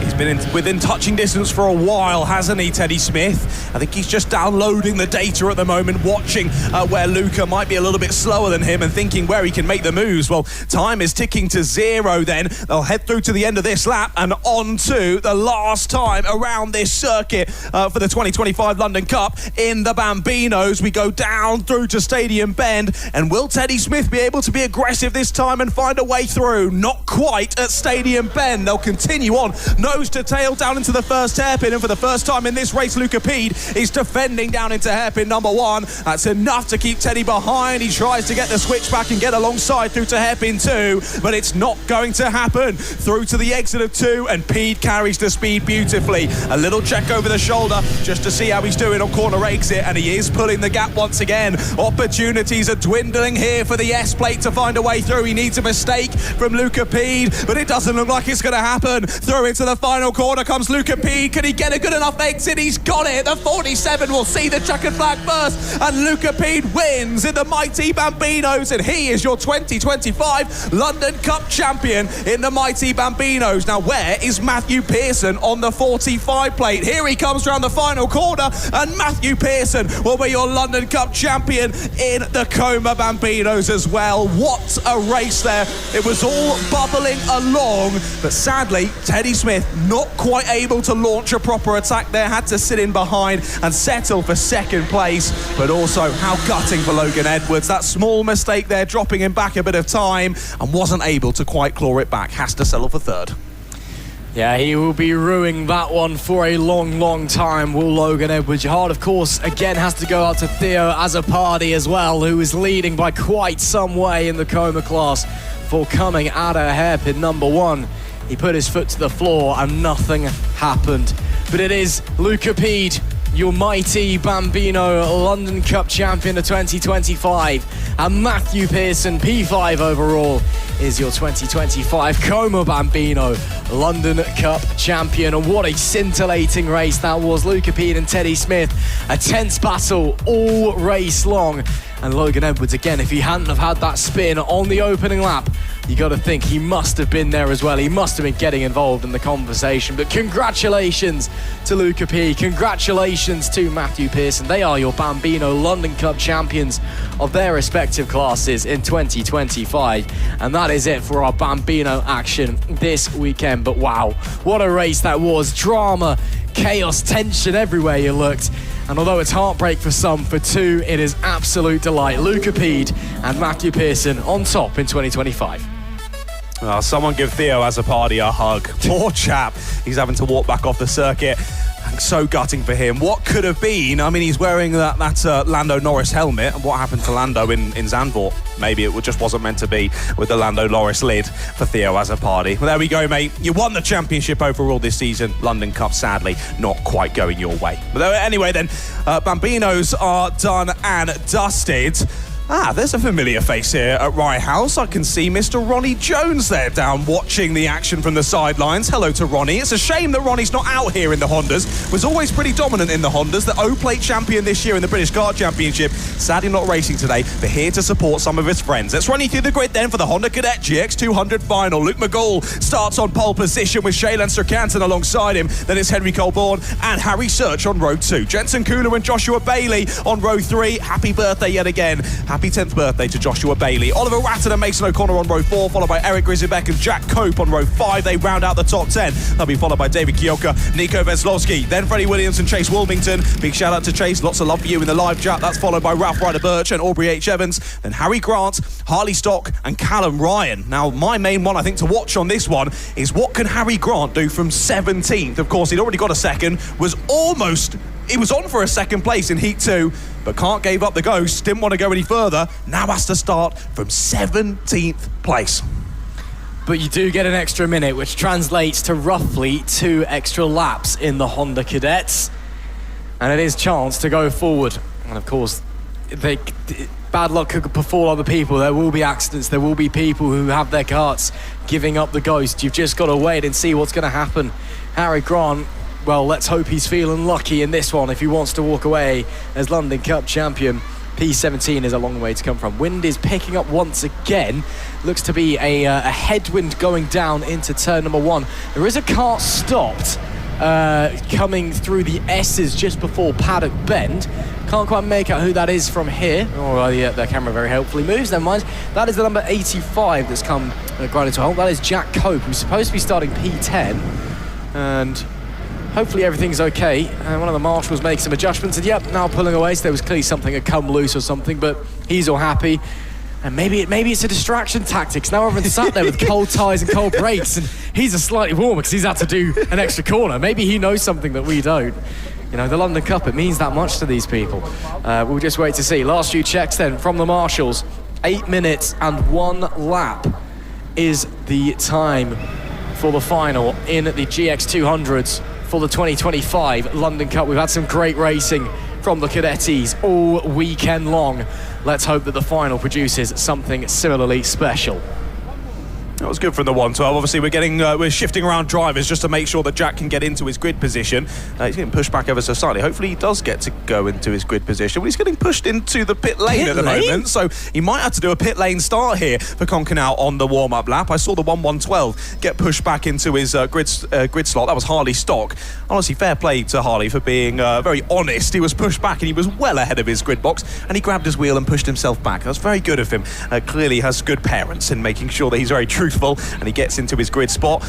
He's been within touching distance for a while, hasn't he, Teddy Smith? I think he's just downloading the data at the moment, watching where Luca might be a little bit slower than him and thinking where he can make the moves. Well, time is ticking to 0 then. They'll head through to the end of this lap and on to the last time around this circuit for the 2025 London Cup in the Bambinos. We go down through to Stadium Bend, and will Teddy Smith be able to be aggressive this time and find a way through? Not quite at Stadium Bend. They'll continue on nose nose to tail down into the first hairpin, and for the first time in this race, Luca Pede is defending down into hairpin number 1. That's enough to keep Teddy behind. He tries to get the switch back and get alongside through to hairpin 2, but it's not going to happen. Through to the exit of 2, and Pede carries the speed beautifully. A little check over the shoulder just to see how he's doing on corner exit, and he is pulling the gap once again. Opportunities are dwindling here for the S-plate to find a way through. He needs a mistake from Luca Pede, but it doesn't look like it's going to happen. Through into the final corner comes Luca Pede. Can he get a good enough exit? He's got it. The 47 will see the checkered flag first, and Luca Pede wins in the mighty Bambinos, and he is your 2025 London Cup champion in the mighty Bambinos. Now, where is Matthew Pearson on the 45 plate? Here he comes round the final corner, and Matthew Pearson will be your London Cup champion in the Coma Bambinos as well. What a race there. It was all bubbling along, but sadly, Teddy Smith not quite able to launch a proper attack there, had to sit in behind and settle for second place. But also, how gutting for Logan Edwards. That small mistake there, dropping him back a bit of time, and wasn't able to quite claw it back. Has to settle for third. Yeah, he will be ruining that one for a long, long time, will Logan Edwards. Your heart, of course, again has to go out to Theo Azzopardi as well, who is leading by quite some way in the Coma class for coming out of hairpin number 1. He put his foot to the floor and nothing happened. But it is Luca Pede, your mighty Bambino London Cup champion of 2025, and Matthew Pearson, P5 overall, is your 2025 Coma Bambino London Cup champion. And what a scintillating race that was. Luca Pede and Teddy Smith, a tense battle all race long. And Logan Edwards, again, if he hadn't have had that spin on the opening lap, you got to think he must have been there as well. He must have been getting involved in the conversation. But congratulations to Luca P. Congratulations to Matthew Pearson. They are your Bambino London Cup champions of their respective classes in 2025. And that is it for our Bambino action this weekend. But wow, what a race that was. Drama, chaos, tension everywhere you looked. And although it's heartbreak for some, for two, it is absolute delight. Luca Pede and Matthew Pearson on top in 2025. Well, someone give Theo Azzopardi a hug. Poor chap. He's having to walk back off the circuit. And so gutting for him. What could have been? I mean, he's wearing that Lando Norris helmet. And what happened to Lando in Zandvoort? Maybe it just wasn't meant to be with the Lando Norris lid for Theo Azzopardi. Well, there we go, mate. You won the championship overall this season. London Cup, sadly, not quite going your way. But anyway, then, Bambinos are done and dusted. There's a familiar face here at Rye House. I can see Mr. Ronnie Jones there down watching the action from the sidelines. Hello to Ronnie. It's a shame that Ronnie's not out here in the Hondas. Was always pretty dominant in the Hondas. The O-Plate champion this year in the British Kart Championship. Sadly not racing today, but here to support some of his friends. Let's run you through the grid then for the Honda Cadet GX200 final. Luke McGall starts on pole position with Shaylan Sirkanton alongside him. Then it's Henry Colborne and Harry Search on row 2. Jensen Kula and Joshua Bailey on row 3. Happy birthday yet again. Happy 10th birthday to Joshua Bailey. Oliver Ratton and Mason O'Connor on row 4, followed by Eric Grisbeck and Jack Cope on row 5. They round out the top 10. They'll be followed by David Kioka, Nico Veslowski, then Freddie Williams and Chase Wilmington. Big shout out to Chase, lots of love for you in the live chat. That's followed by Ralph Ryder Birch and Aubrey H. Evans, then Harry Grant, Harley Stock and Callum Ryan. Now, my main one I think to watch on this one is what can Harry Grant do from 17th? Of course, he'd already got a second, he was on for a second place in Heat 2, but can't give up the ghost, didn't want to go any further, now has to start from 17th place. But you do get an extra minute, which translates to roughly 2 extra laps in the Honda Cadets. And it is chance to go forward. And of course, bad luck could befall other people. There will be accidents, there will be people who have their karts giving up the ghost. You've just got to wait and see what's going to happen. Harry Grant, well, let's hope he's feeling lucky in this one if he wants to walk away as London Cup champion. P17 is a long way to come from. Wind is picking up once again. Looks to be a headwind going down into turn number 1. There is a car stopped coming through the S's just before Paddock Bend. Can't quite make out who that is from here. Oh, yeah, the camera very helpfully moves. Never mind. That is the number 85 that's come grinding to a halt. That is Jack Cope, who's supposed to be starting P10. And hopefully everything's okay. One of the marshals making some adjustments, and yep, now pulling away, so there was clearly something had come loose or something, but he's all happy. And maybe it's a distraction tactic. Now everyone's sat there with cold tyres and cold brakes, and he's a slightly warmer because he's had to do an extra corner. Maybe he knows something that we don't. You know, the London Cup, it means that much to these people. We'll just wait to see. Last few checks then from the marshals. 8 minutes and 1 lap is the time for the final in the GX200s for the 2025 London Cup. We've had some great racing from the Cadetties all weekend long. Let's hope that the final produces something similarly special. That was good from the 112. Obviously, we're shifting around drivers just to make sure that Jack can get into his grid position. He's getting pushed back ever so slightly. Hopefully, he does get to go into his grid position. But he's getting pushed into the pit lane at the moment, so he might have to do a pit lane start here for Concanau on the warm-up lap. I saw the 112 get pushed back into his grid slot. That was Harley stock. Honestly, fair play to Harley for being very honest. He was pushed back and he was well ahead of his grid box, and he grabbed his wheel and pushed himself back. That's very good of him. Clearly has good parents in making sure that he's very truthful and he gets into his grid spot.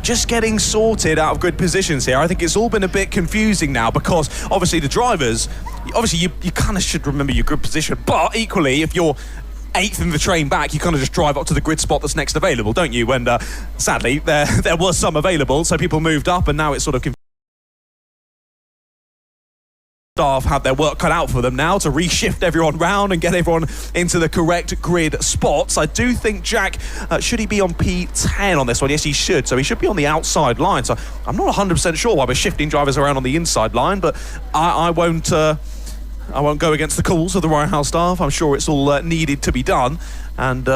Just getting sorted out of grid positions here. I think it's all been a bit confusing now because obviously the drivers, obviously you kind of should remember your grid position, but equally if you're 8th in the train back, you kind of just drive up to the grid spot that's next available, don't you? And sadly there was some available, so people moved up and now it's sort of confusing. Staff have their work cut out for them now to reshift everyone round and get everyone into the correct grid spots. I do think Jack, should he be on P10 on this one? Yes, he should. So he should be on the outside line. So I'm not 100% sure why we're shifting drivers around on the inside line, but I won't go against the calls of the Rye House staff. I'm sure it's all needed to be done. And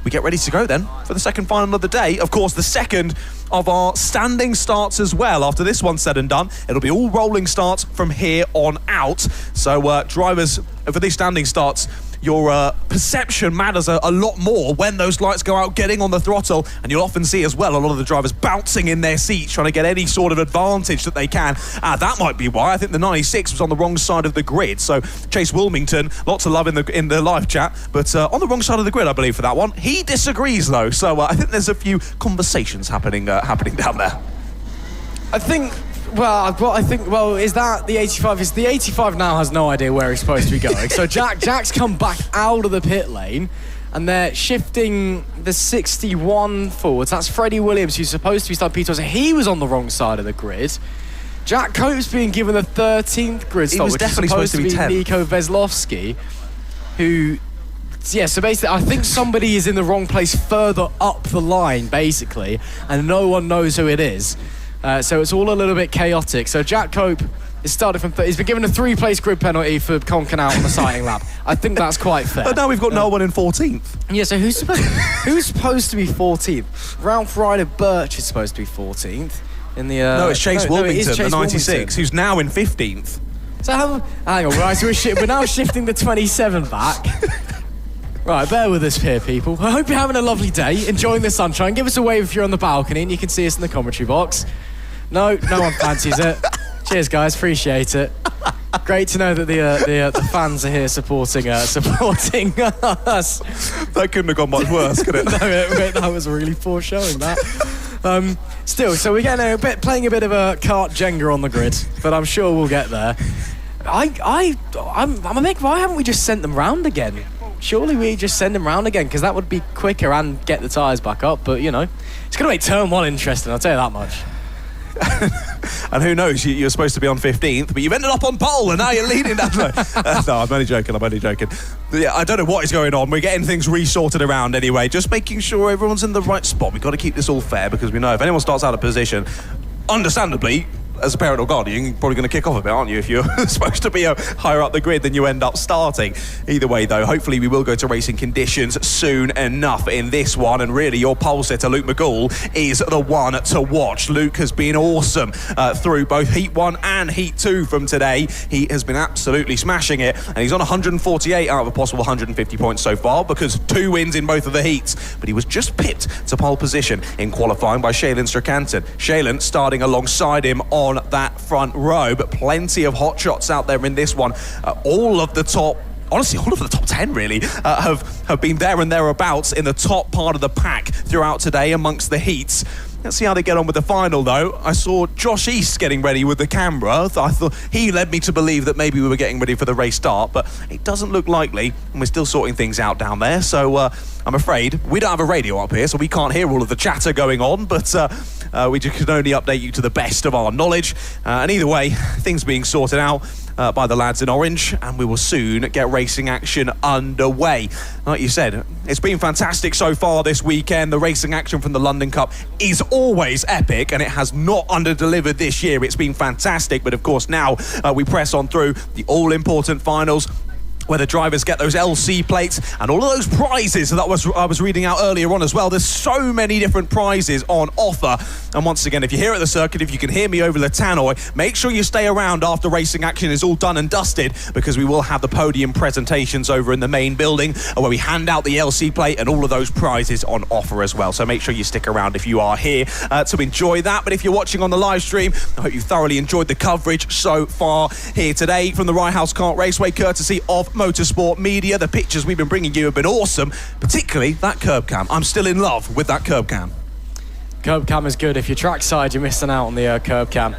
we get ready to go then for the second final of the day. Of course, the second of our standing starts as well. After this one's said and done, it'll be all rolling starts from here on out. So drivers, for these standing starts, your perception matters a lot more when those lights go out, getting on the throttle, and you'll often see as well a lot of the drivers bouncing in their seats, trying to get any sort of advantage that they can. That might be why I think the 96 was on the wrong side of the grid. So Chase Wilmington, lots of love in the live chat, but on the wrong side of the grid, I believe, for that one. He disagrees though, so I think there's a few conversations happening down there. Is that the 85? Is the 85 now has no idea where he's supposed to be going. So Jack's come back out of the pit lane and they're shifting the 61 forwards. That's Freddie Williams, who's supposed to be starting P12. So he was on the wrong side of the grid. Jack Cope's being given the 13th grid stop, which definitely is supposed to be 10th. Nico Veslovsky, who... Yeah, so basically, I think somebody is in the wrong place further up the line, basically, and no one knows who it is. So it's all a little bit chaotic. So Jack Cope is started from... he's been given a 3-place grid penalty for Concanau on the sighting lap. I think that's quite fair. But now we've got no one in 14th. Yeah, so who's supposed to be 14th? Ralph Ryder Birch is supposed to be 14th. In the no, it's Chase Wilmington, the 96, Wilmington, who's now in 15th. So hang on, right, so we're now shifting the 27 back. Right, bear with us here, people. I hope you're having a lovely day, enjoying the sunshine. Give us a wave if you're on the balcony and you can see us in the commentary box. No one fancies it. Cheers, guys. Appreciate it. Great to know that the fans are here supporting us. That couldn't have gone much worse, could it? No, that was really poor showing, that. Still, so we're getting playing a bit of a kart Jenga on the grid, but I'm sure we'll get there. I'm why haven't we just sent them round again? Surely we just send them round again, because that would be quicker and get the tyres back up. But, you know, it's going to make turn 1 interesting, I'll tell you that much. And who knows, you're supposed to be on 15th, but you've ended up on pole and now you're leading that way. No, I'm only joking. But yeah, I don't know what is going on. We're getting things resorted around anyway, just making sure everyone's in the right spot. We've got to keep this all fair, because we know if anyone starts out of position, understandably, as a parent or guardian, you're probably going to kick off a bit, aren't you, if you're supposed to be higher up the grid than you end up starting. Either way, though, hopefully we will go to racing conditions soon enough in this one, and really your pole sitter, Luke McGool, is the one to watch. Luke has been awesome through both Heat 1 and Heat 2 from today. He has been absolutely smashing it, and he's on 148 out of a possible 150 points so far, because 2 wins in both of the heats, but he was just pipped to pole position in qualifying by Shaylin Strakanton. Shaylin starting alongside him on that front row, but plenty of hot shots out there in this one. All of the top 10 really have been there and thereabouts in the top part of the pack throughout today amongst the heats. Let's see how they get on with the final, though. I saw Josh East getting ready with the camera. I thought he led me to believe that maybe we were getting ready for the race start, but it doesn't look likely, and we're still sorting things out down there. So I'm afraid we don't have a radio up here, so we can't hear all of the chatter going on, but we just can only update you to the best of our knowledge. And either way, things being sorted out by the lads in orange, and we will soon get racing action underway. Like you said, it's been fantastic so far this weekend. The racing action from the London Cup is always epic, and it has not under-delivered this year. It's been fantastic, but of course now we press on through the all-important finals, where the drivers get those LC plates and all of those prizes that I was reading out earlier on as well. There's so many different prizes on offer. And once again, if you're here at the circuit, if you can hear me over the tannoy, make sure you stay around after racing action is all done and dusted, because we will have the podium presentations over in the main building where we hand out the LC plate and all of those prizes on offer as well. So make sure you stick around if you are here to enjoy that. But if you're watching on the live stream, I hope you thoroughly enjoyed the coverage so far here today from the Rye House Kart Raceway, courtesy of Motorsport Media. The pictures we've been bringing you have been awesome, particularly that curb cam. I'm still in love with that curb cam. Curb cam is good. If you're trackside, you're missing out on the curb cam.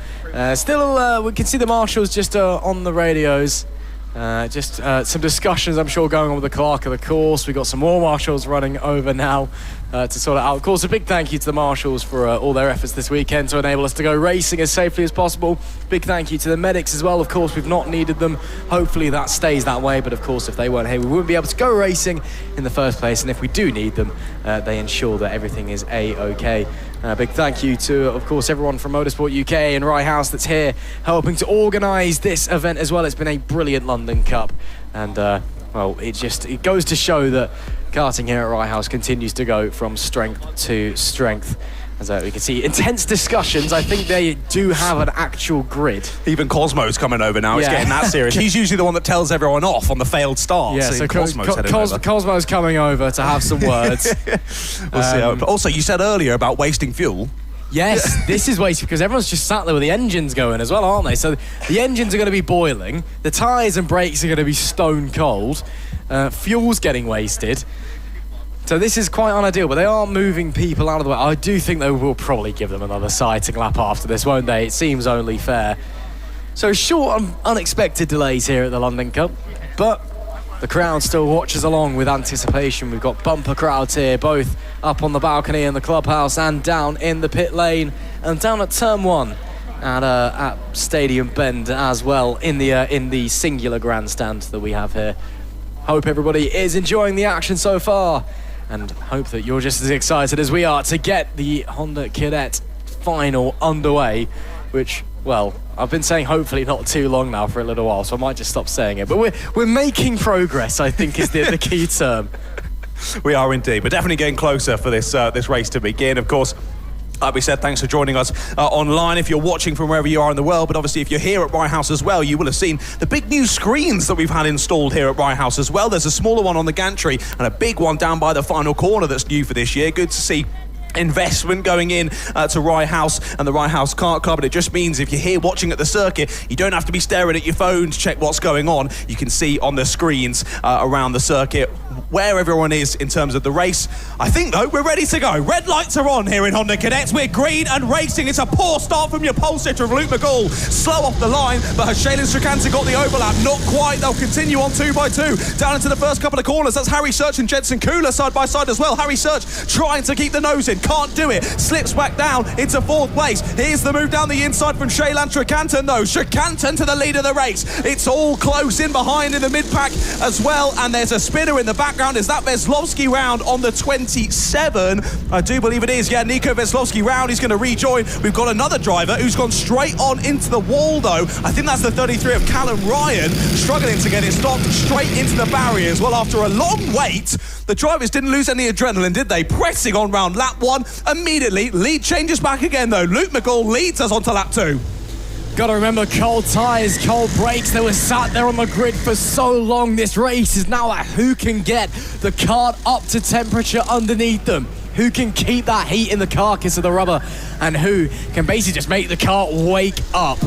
Still, we can see the marshals just on the radios. Just some discussions, I'm sure, going on with the clerk of the course. We've got some more marshals running over now to sort it out. Of course, a big thank you to the marshals for all their efforts this weekend to enable us to go racing as safely as possible. Big thank you to the medics as well. Of course, we've not needed them. Hopefully that stays that way. But of course, if they weren't here, we wouldn't be able to go racing in the first place. And if we do need them, they ensure that everything is A-OK. Big thank you to, of course, everyone from Motorsport UK and Rye House that's here helping to organise this event as well. It's been a brilliant London Cup, and well, it goes to show that karting here at Rye House continues to go from strength to strength. As we can see, intense discussions. I think they do have an actual grid. Even Cosmo's coming over now. It's getting that serious. He's usually the one that tells everyone off on the failed start. Yeah, so Cosmo's coming over to have some words. We'll see how. But also, you said earlier about wasting fuel. Yes, this is wasted because everyone's just sat there with the engines going as well, aren't they? So the engines are going to be boiling, the tyres and brakes are going to be stone cold, fuel's getting wasted. So this is quite unideal, but they are moving people out of the way. I do think they will probably give them another sighting lap after this, won't they? It seems only fair. So short and unexpected delays here at the London Cup, but the crowd still watches along with anticipation. We've got bumper crowds here, both up on the balcony in the clubhouse and down in the pit lane and down at turn 1 at Stadium Bend as well in the singular grandstand that we have here. Hope everybody is enjoying the action so far, and hope that you're just as excited as we are to get the Honda Cadet final underway, which, well, I've been saying hopefully not too long now for a little while, so I might just stop saying it. But we're making progress, I think, is the key term. We are indeed. We're definitely getting closer for this race to begin. Of course, like we said, thanks for joining us online if you're watching from wherever you are in the world. But obviously, if you're here at Rye House as well, you will have seen the big new screens that we've had installed here at Rye House as well. There's a smaller one on the gantry and a big one down by the final corner that's new for this year. Good to see investment going in to Rye House and the Rye House Kart Club. And it just means if you're here watching at the circuit, you don't have to be staring at your phone to check what's going on. You can see on the screens around the circuit where everyone is in terms of the race. I think, though, we're ready to go. Red lights are on here in Honda Cadets. We're green and racing. It's a poor start from your pole sitter of Luke McGall. Slow off the line, but has Shaylin Stracanta got the overlap? Not quite. They'll continue on 2x2 down into the first couple of corners. That's Harry Search and Jensen Kula side by side as well. Harry Search trying to keep the nose in. Can't do it. Slips back down into 4th place. Here's the move down the inside from Shaylin Stracanta, though. Stracanta to the lead of the race. It's all close in behind in the mid-pack as well, and there's a spinner in the background. Is that Veslovsky round on the 27? I do believe it is. Yeah, Nico Veslovsky round. He's going to rejoin. We've got another driver who's gone straight on into the wall, though. I think that's the 33 of Callum Ryan, struggling to get it stopped straight into the barriers. Well, after a long wait, the drivers didn't lose any adrenaline, did they? Pressing on round lap 1 immediately. Lead changes back again, though. Luke McGall leads us onto lap 2. Got to remember, cold tyres, cold brakes. They were sat there on the grid for so long. This race is now at who can get the kart up to temperature underneath them, who can keep that heat in the carcass of the rubber, and who can basically just make the kart wake up.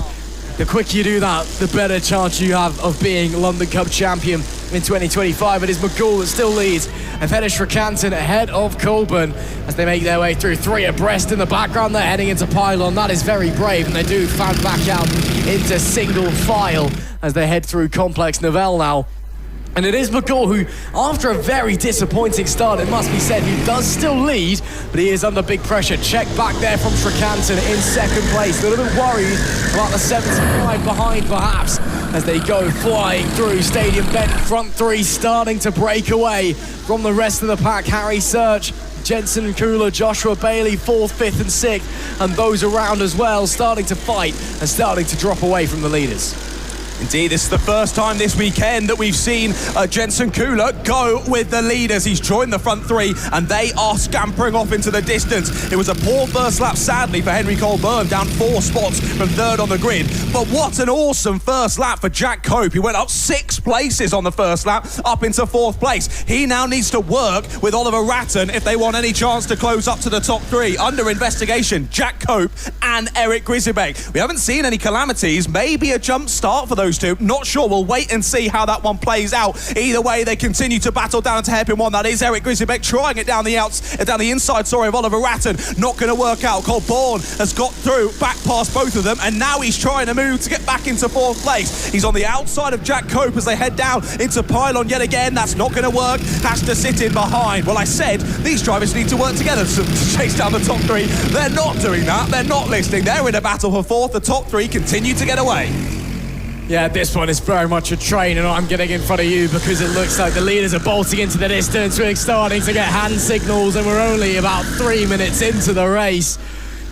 The quicker you do that, the better chance you have of being London Cup champion in 2025. It is McGall that still leads and then Shrikanthan ahead of Colburn as they make their way through 3 abreast in the background. They're heading into pylon. That is very brave, and they do fan back out into single file as they head through Complex Novell now. And it is McCall who, after a very disappointing start, it must be said, he does still lead, but he is under big pressure. Check back there from Shrikanthan in second place. A little bit worried about the 75 behind, perhaps, as they go flying through Stadium Bend. Front 3 starting to break away from the rest of the pack. Harry Search, Jensen Kula, Joshua Bailey, 4th, 5th and 6th, and those around as well starting to fight and starting to drop away from the leaders. Indeed, this is the first time this weekend that we've seen Jensen Kula go with the leaders. He's joined the front 3 and they are scampering off into the distance. It was a poor first lap, sadly, for Henry Colburn, down 4 spots from 3rd on the grid. But what an awesome first lap for Jack Cope. He went up 6 places on the first lap, up into 4th place. He now needs to work with Oliver Ratton if they want any chance to close up to the top 3. Under investigation, Jack Cope and Eric Grisebek. We haven't seen any calamities. Maybe a jump start for those two. Not sure. We'll wait and see how that one plays out. Either way, they continue to battle down into hairpin 1. That is Eric Grisebek trying it down the inside, of Oliver Ratton. Not going to work out. Colborn has got through, back past both of them, and now he's trying to move to get back into 4th place. He's on the outside of Jack Cope as they head down into pylon yet again. That's not going to work. Has to sit in behind. Well, I said these drivers need to work together to chase down the top 3. They're not doing that. They're not listening. They're in a battle for 4th. The top 3 continue to get away. Yeah, this one is very much a train, and I'm getting in front of you because it looks like the leaders are bolting into the distance. We're starting to get hand signals, and we're only about 3 minutes into the race.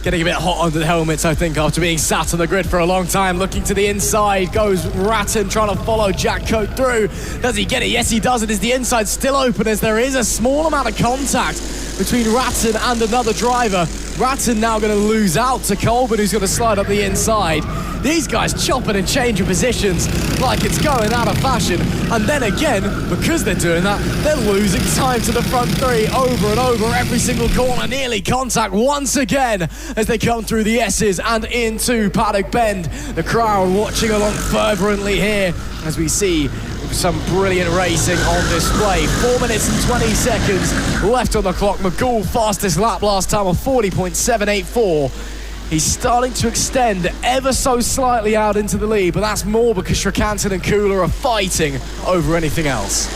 Getting a bit hot under the helmets, I think, after being sat on the grid for a long time. Looking to the inside goes Ratton, trying to follow Jack Cope through. Does he get it? Yes, he does. It is the inside still open as there is a small amount of contact between Ratton and another driver. Ratton now going to lose out to Colburn, who's going to slide up the inside. These guys chopping and changing positions like it's going out of fashion. And then again, because they're doing that, they're losing time to the front 3 over and over every single corner. Nearly contact once again as they come through the S's and into Paddock Bend. The crowd watching along fervently here as we see some brilliant racing on display. 4 minutes and 20 seconds left on the clock. McGould fastest lap last time of 40.784. He's starting to extend ever so slightly out into the lead, but that's more because Shrikanthan and Kula are fighting over anything else.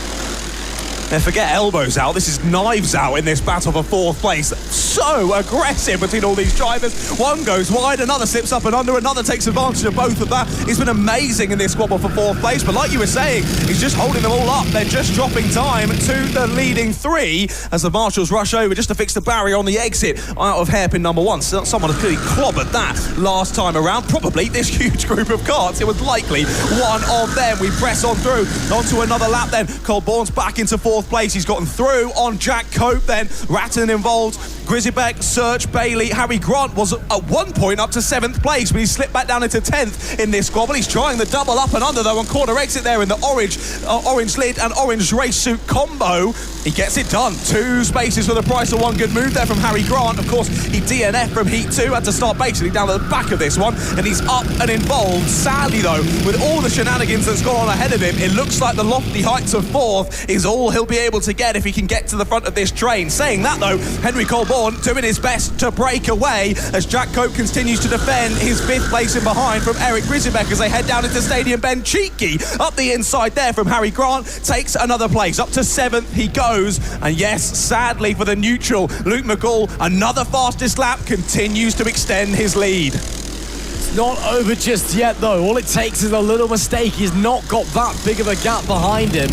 Now forget elbows out, this is knives out in this battle for 4th place. So aggressive between all these drivers. One goes wide, another slips up and under, another takes advantage of both of that. He's been amazing in this squabble for 4th place, but like you were saying, he's just holding them all up. They're just dropping time to the leading 3 as the marshals rush over just to fix the barrier on the exit out of hairpin number 1. So someone has clearly clobbered that last time around. Probably this huge group of karts. It was likely one of them. We press on through, onto another lap then. Colborn's back into 4th place. He's gotten through on Jack Cope then. Ratton involved. Grisebek, Search, Bailey, Harry Grant was at one point up to 7th place, but he slipped back down into 10th in this squabble. He's trying the double up and under though on corner exit there in the orange lid and orange race suit combo. He gets it done. 2 spaces for the price of 1. Good move there from Harry Grant. Of course, he DNF'd from Heat 2, had to start basically down at the back of this one, and he's up and involved. Sadly though, with all the shenanigans that's gone on ahead of him, it looks like the lofty heights of 4th is all he'll be able to get if he can get to the front of this train. Saying that though, Henry Colborn doing his best to break away as Jack Cope continues to defend his 5th place in behind from Eric Grisebek as they head down into Stadium Bend. Cheeky up the inside there from Harry Grant, takes another place. Up to 7th he goes, and yes, sadly for the neutral, Luke McGould, another fastest lap, continues to extend his lead. It's not over just yet though. All it takes is a little mistake. He's not got that big of a gap behind him.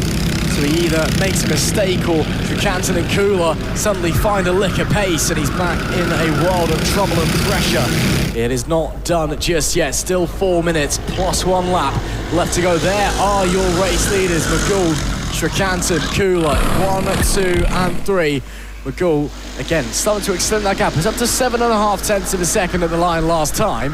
So he either makes a mistake or Shrikanthan and Kula suddenly find a lick of pace and he's back in a world of trouble and pressure. It is not done just yet. Still 4 minutes plus 1 lap left to go. There are your race leaders. McGould, Shrikanthan, Kula, 1, 2 and 3. McGould, again, starting to extend that gap. He's up to 7.5 tenths of a second at the line last time.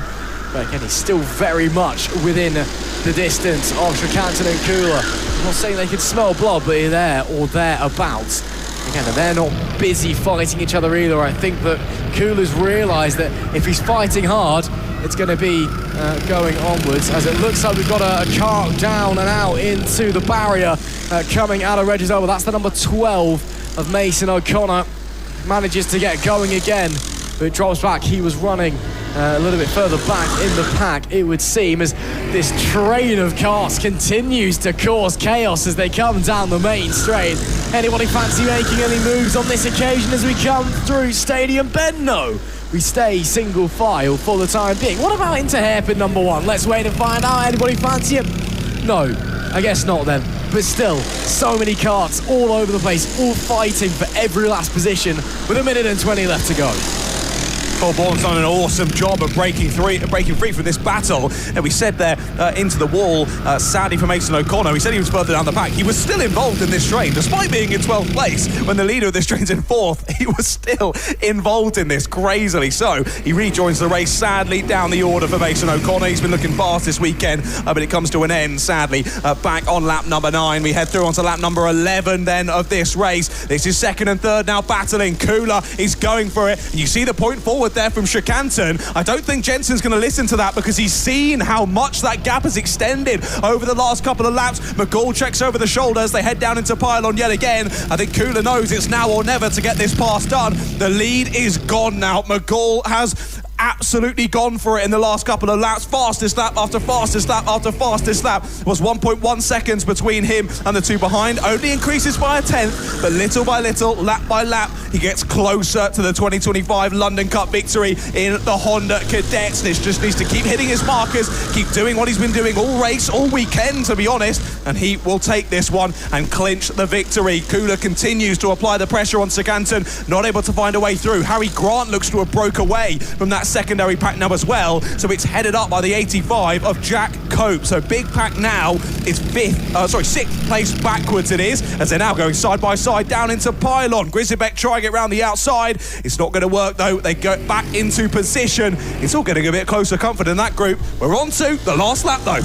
But again, he's still very much within the distance of Shrikanthan and Kula. I'm not saying they can smell blood, but they're there or thereabouts. Again, they're not busy fighting each other either. I think that Kula's realised that if he's fighting hard, it's going to be going onwards, as it looks like we've got a car down and out into the barrier coming out of Reggie's over. That's the number 12 of Mason O'Connor. Manages to get going again, but it drops back. He was running a little bit further back in the pack, it would seem, as this train of cars continues to cause chaos as they come down the main straight. Anybody fancy making any moves on this occasion as we come through Stadium Bend? No. We stay single file for the time being. What about into hairpin number 1? Let's wait and find out. Anybody fancy it? No, I guess not then. But still, so many karts all over the place, all fighting for every last position with 1 minute and 20 left to go. Paul Bourne's done an awesome job of breaking free from this battle. And we said there into the wall, sadly for Mason O'Connor, he said he was further down the pack. He was still involved in this train, despite being in 12th place. When the leader of this train's in 4th, he was still involved in this, crazily so. He rejoins the race, sadly, down the order for Mason O'Connor. He's been looking fast this weekend, but it comes to an end, sadly, back on lap number 9. We head through onto lap number 11 then of this race. This is second and third now battling. Kula is going for it. You see the point forward there from Schikanten. I don't think Jensen's going to listen to that because he's seen how much that gap has extended over the last couple of laps. McGall checks over the shoulder as they head down into pylon yet again. I think Kula knows it's now or never to get this pass done. The lead is gone now. McGall has absolutely gone for it in the last couple of laps. Fastest lap after fastest lap after fastest lap. Was 1.1 seconds between him and the two behind. Only increases by a 10th, but little by little, lap by lap, he gets closer to the 2025 London Cup victory in the Honda Cadets. This just needs to keep hitting his markers, keep doing what he's been doing all race, all weekend, to be honest, and he will take this one and clinch the victory. Kula continues to apply the pressure on Schikanten, not able to find a way through. Harry Grant looks to have broke away from that secondary pack now as well, so it's headed up by the 85 of Jack Cope. So big pack now is 6th place backwards it is, as they're now going side by side down into pylon. Grizzlebeck trying it round the outside. It's not going to work though. They go back into position. It's all getting a bit closer comfort in that group. We're on to the last lap though.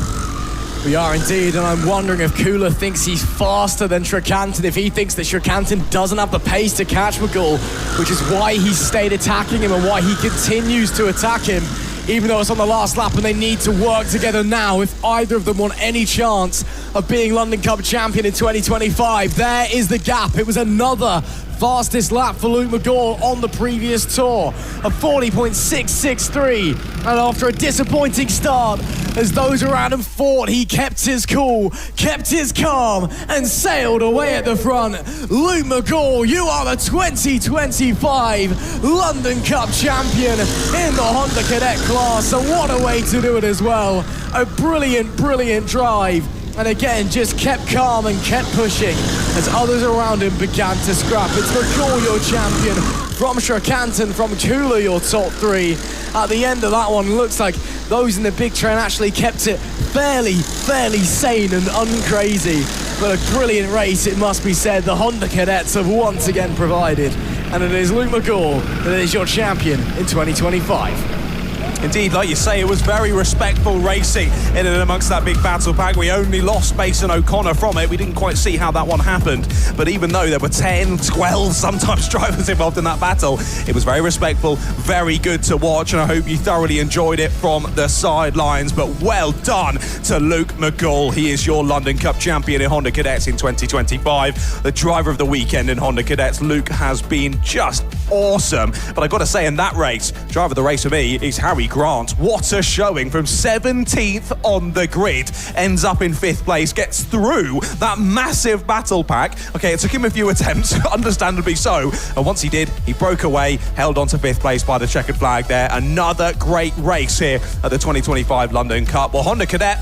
We are indeed, and I'm wondering if Kula thinks he's faster than Schikanten, if he thinks that Schikanten doesn't have the pace to catch McGall, which is why he's stayed attacking him and why he continues to attack him, even though it's on the last lap and they need to work together now if either of them want any chance of being London Cup champion in 2025. There is the gap. It was another fastest lap for Luke McGall on the previous tour of 40.663, and after a disappointing start as those around him fought, he kept his cool, kept his calm and sailed away at the front. Luke McGall, you are the 2025 London Cup champion in the Honda Cadet class, and what a way to do it as well. A brilliant drive, and again just kept calm and kept pushing as others around him began to scrap. It's McGall your champion, from Schikanten, from Kula your top 3. At the end of that one, looks like those in the big train actually kept it fairly sane and uncrazy. But a brilliant race, it must be said. The Honda Cadets have once again provided, and it is Luke McGall that is your champion in 2025. Indeed, like you say, it was very respectful racing in and amongst that big battle pack. We only lost Mason O'Connor from it. We didn't quite see how that one happened. But even though there were 10, 12 sometimes drivers involved in that battle, it was very respectful, very good to watch, and I hope you thoroughly enjoyed it from the sidelines. But well done to Luke McGall. He is your London Cup champion in Honda Cadets in 2025. The driver of the weekend in Honda Cadets, Luke, has been just awesome. But I've got to say, in that race, driver of the race for me is Harry Grant. What a showing from 17th on the grid, ends up in 5th place, gets through that massive battle pack. Okay, it took him a few attempts, understandably so, and once he did, he broke away, held on to 5th place by the checkered flag there. Another great race here at the 2025 London Cup. Well, Honda Cadet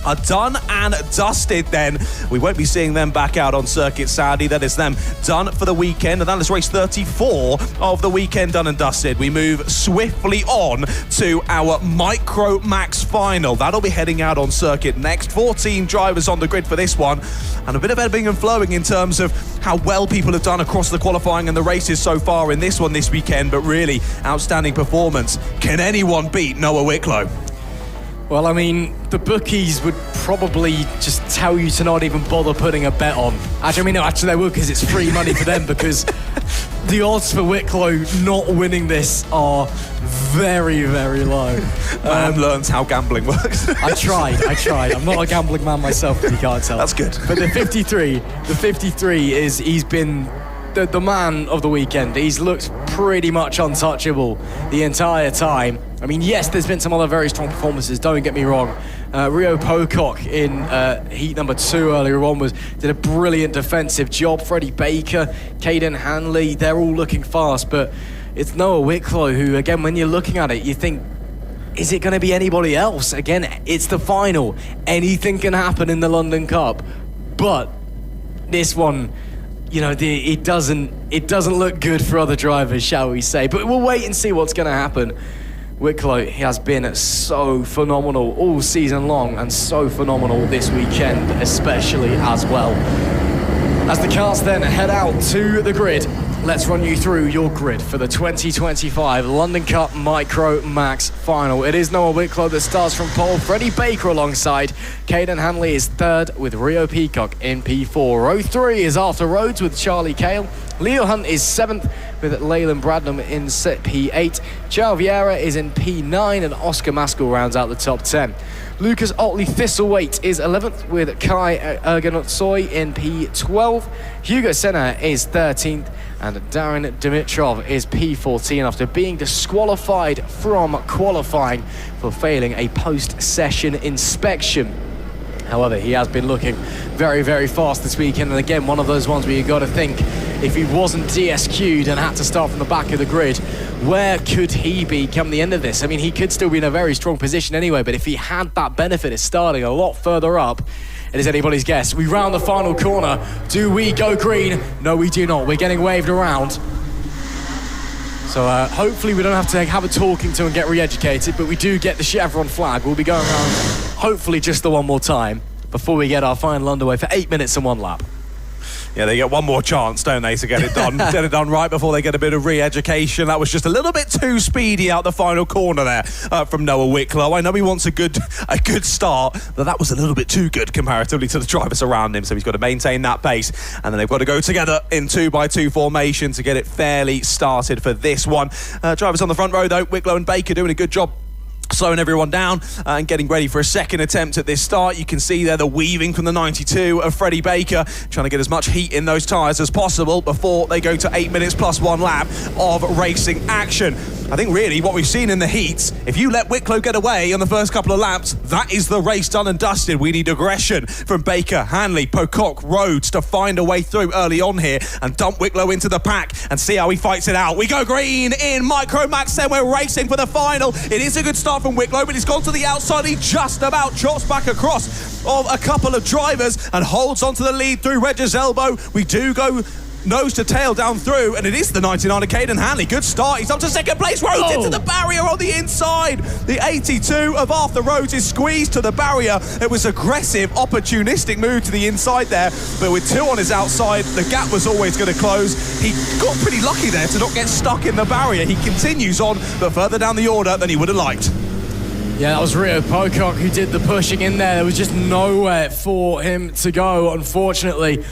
are done and dusted then. We won't be seeing them back out on circuit, sadly. That is them done for the weekend, and that is race 34 of the weekend done and dusted. We move swiftly on to our MicroMax Final. That'll be heading out on circuit next. 14 drivers on the grid for this one, and a bit of ebbing and flowing in terms of how well people have done across the qualifying and the races so far in this one this weekend, but really outstanding performance. Can anyone beat Noah Wicklow? Well, I mean, the bookies would probably just tell you to not even bother putting a bet on. Actually, they would, because it's free money for them, because the odds for Wicklow not winning this are very low. Man learns how gambling works. I tried. I'm not a gambling man myself, if you can't tell. That's good. But the 53 is, he's been the man of the weekend. He's looked pretty much untouchable the entire time. I mean, yes, there's been some other very strong performances, don't get me wrong. Rio Pocock in heat number 2 earlier on did a brilliant defensive job. Freddie Baker, Caden Hanley, they're all looking fast, but it's Noah Wicklow who, again, when you're looking at it, you think, is it going to be anybody else? Again, it's the final. Anything can happen in the London Cup, but this one, you know, it doesn't look good for other drivers, shall we say. But we'll wait and see what's going to happen. Wicklow has been so phenomenal all season long and so phenomenal this weekend especially as well. As the cars then head out to the grid, let's run you through your grid for the 2025 London Cup MicroMax Final. It is Noah Wicklow that starts from pole. Freddie Baker alongside. Caden Hanley is third with Rio Peacock in P4. Row 3 is Arthur Rhodes with Charlie Cale. Leo Hunt is 7th with Leyland Bradnam in P8. João Vieira is in P9 and Oscar Maskell rounds out the top 10. Lucas Otley Thistlethwaite is 11th with Kai Erganotsoy in P12. Hugo Senna is 13th and Darren Dimitrov is P14 after being disqualified from qualifying for failing a post-session inspection. However, he has been looking very, very fast this weekend, and again, one of those ones where you've got to think, if he wasn't DSQ'd and had to start from the back of the grid, where could he be come the end of this? I mean, he could still be in a very strong position anyway, but if he had that benefit of starting a lot further up, it is anybody's guess. We round the final corner. Do we go green? No, we do not. We're getting waved around. So hopefully we don't have to have a talking to and get re-educated, but we do get the chevron flag. We'll be going around hopefully just the one more time before we get our final underway for 8 minutes and 1 lap. Yeah, they get one more chance, don't they, to get it done. Get it done right before they get a bit of re-education. That was just a little bit too speedy out the final corner there from Noah Wicklow. I know he wants a good start, but that was a little bit too good comparatively to the drivers around him, so he's got to maintain that pace. And then they've got to go together in 2x2 formation to get it fairly started for this one. Drivers on the front row, though, Wicklow and Baker doing a good job slowing everyone down and getting ready for a second attempt at this start. You can see there the weaving from the 92 of Freddie Baker, trying to get as much heat in those tyres as possible before they go to 8 minutes plus 1 lap of racing action. I think really what we've seen in the heats, if you let Wicklow get away on the first couple of laps, that is the race done and dusted. We need aggression from Baker, Hanley, Pocock, Rhodes to find a way through early on here and dump Wicklow into the pack and see how he fights it out. We go green in MicroMax, then we're racing for the final. It is a good start from Wicklow, but he's gone to the outside. He just about trots back across of a couple of drivers and holds onto the lead through Reg's elbow. We do go nose to tail down through, and it is the 99 of Caden Hanley. Good start. He's up to second place. Rhodes into the barrier on the inside. The 82 of Arthur Rhodes is squeezed to the barrier. It was aggressive, opportunistic move to the inside there, but with 2 on his outside, the gap was always going to close. He got pretty lucky there to not get stuck in the barrier. He continues on, but further down the order than he would have liked. Yeah, that was Rio Pocock who did the pushing in there. There was just nowhere for him to go, unfortunately.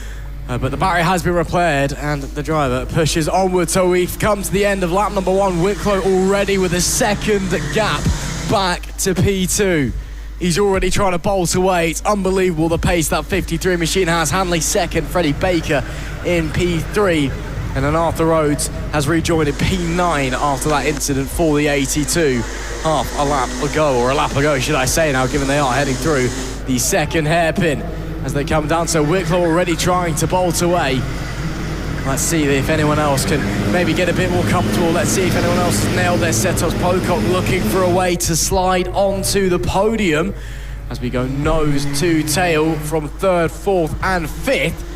But the barrier has been repaired and the driver pushes onward. So we've come to the end of lap number 1. Wicklow already with a second gap back to P2. He's already trying to bolt away. It's unbelievable the pace that 53 machine has. Hanley second, Freddie Baker in P3. And then Arthur Rhodes has rejoined in P9 after that incident for the 82. Half a lap ago, or a lap ago should I say now, given they are heading through the second hairpin as they come down. So Wicklow already trying to bolt away. Let's see if anyone else can maybe get a bit more comfortable. Let's see if anyone else has nailed their setups. Pocock looking for a way to slide onto the podium as we go nose to tail from 3rd, 4th and 5th.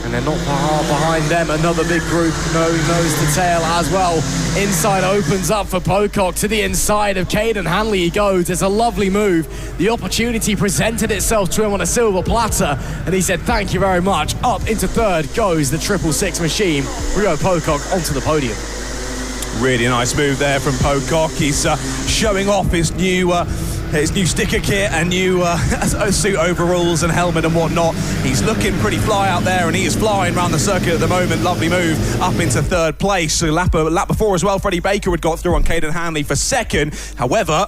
And then not far behind them, another big group, nose to tail as well. Inside opens up for Pocock to the inside of Caden Hanley he goes. It's a lovely move. The opportunity presented itself to him on a silver platter, and he said, thank you very much. Up into 3rd goes the 666 machine. Rio Pocock onto the podium. Really nice move there from Pocock. He's showing off his new his new sticker kit and new suit overalls and helmet and whatnot. He's looking pretty fly out there, and he is flying around the circuit at the moment. Lovely move up into third place. So lap before as well, Freddie Baker had got through on Caden Hanley for second. However,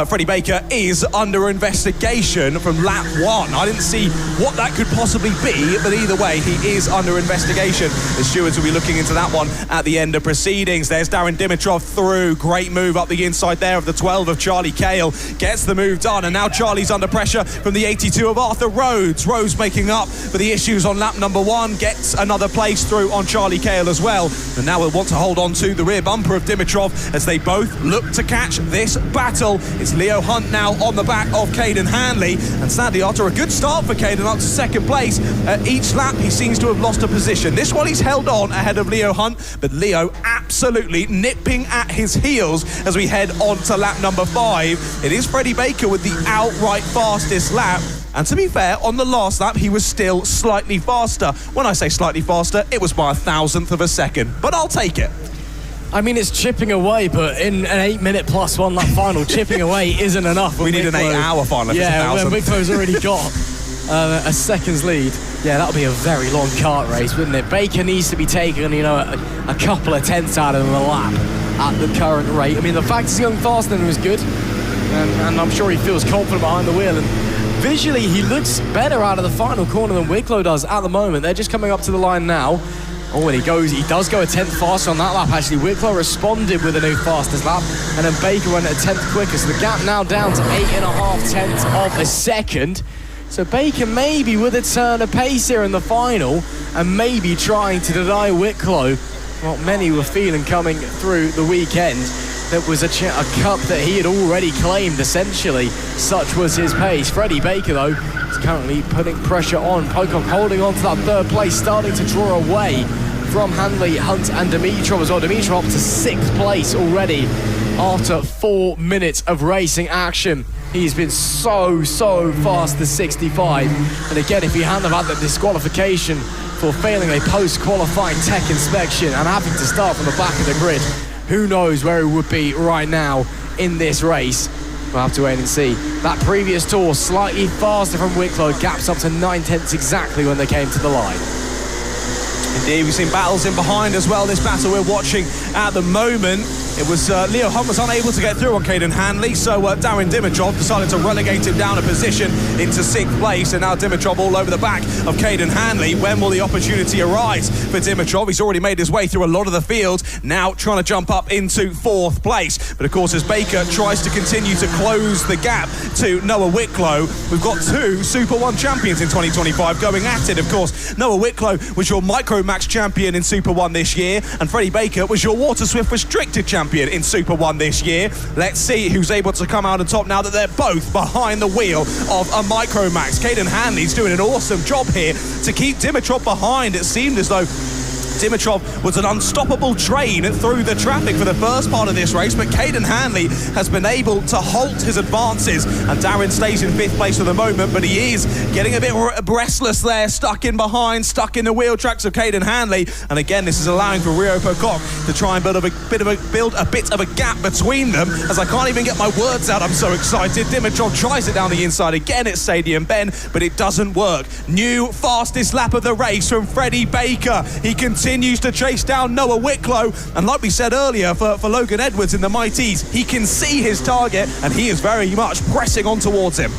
Freddie Baker is under investigation from lap 1. I didn't see what that could possibly be, but either way, he is under investigation. The stewards will be looking into that one at the end of proceedings. There's Darren Dimitrov through. Great move up the inside there of the 12 of Charlie Cale. Gets the move done, and now Charlie's under pressure from the 82 of Arthur Rhodes. Rhodes making up for the issues on lap number 1. Gets another place through on Charlie Cale as well. And now we'll want to hold on to the rear bumper of Dimitrov as they both look to catch this battle. It's Leo Hunt now on the back of Caden Hanley, and sadly after a good start for Caden up to second place, at each lap he seems to have lost a position. This one he's held on ahead of Leo Hunt, but Leo absolutely nipping at his heels as we head on to lap number 5. It is Freddie Baker with the outright fastest lap. And to be fair, on the last lap, he was still slightly faster. When I say slightly faster, it was by 1,000th of a second, but I'll take it. I mean, it's chipping away, but in an 8-minute plus 1 lap final, chipping away isn't enough. We need an 8-hour final. Yeah, when Wicklow's already got a second's lead. Yeah, that'll be a very long kart race, wouldn't it? Baker needs to be taking, a couple of tenths out of him a lap at the current rate. I mean, the fact he's going faster than him is good, and I'm sure he feels confident behind the wheel. And visually, he looks better out of the final corner than Wicklow does at the moment. They're just coming up to the line now. Oh, and he does go a tenth faster on that lap, actually. Wicklow responded with a new fastest lap, and then Baker went a tenth quicker. So the gap now down to 8.5 tenths of a second. So Baker maybe with a turn of pace here in the final, and maybe trying to deny Wicklow what many were feeling coming through the weekend. That was a cup that he had already claimed, essentially. Such was his pace. Freddie Baker, though, is currently putting pressure on. Pocock holding on to that third place, starting to draw away from Hanley, Hunt and Dimitrov as well. Dimitrov up to 6th place already after 4 minutes of racing action. He's been so fast to 65. And again, if he hadn't have had that disqualification for failing a post-qualifying tech inspection and having to start from the back of the grid, who knows where he would be right now in this race. We'll have to wait and see. That previous tour, slightly faster from Wicklow, gaps up to 9 tenths exactly when they came to the line. Indeed, we've seen battles in behind as well. This battle we're watching at the moment, it was Leo Hunt was unable to get through on Caden Hanley, so Darren Dimitrov decided to relegate him down a position into 6th place, and now Dimitrov all over the back of Caden Hanley. When will the opportunity arise for Dimitrov? He's already made his way through a lot of the field, now trying to jump up into 4th place. But of course, as Baker tries to continue to close the gap to Noah Wicklow, we've got 2 Super 1 champions in 2025 going at it. Of course, Noah Wicklow was your MicroMax champion in Super 1 this year, and Freddie Baker was your Water Swift Restricted champion in Super 1 this year. Let's see who's able to come out on top now that they're both behind the wheel of a MicroMax. Caden Hanley's doing an awesome job here to keep Dimitrov behind. It seemed as though Dimitrov was an unstoppable train through the traffic for the first part of this race, but Caden Hanley has been able to halt his advances, and Darren stays in 5th place for the moment, but he is getting a bit restless there, stuck in behind, stuck in the wheel tracks of Caden Hanley. And again, this is allowing for Rio Pocock to try and build a bit of a gap between them, as I can't even get my words out. I'm so excited. Dimitrov tries it down the inside again at Stadium Bend, but it doesn't work. New fastest lap of the race from Freddie Baker. He continues to chase down Noah Wicklow, and like we said earlier, for Logan Edwards in the Mighties, he can see his target, and he is very much pressing on towards him.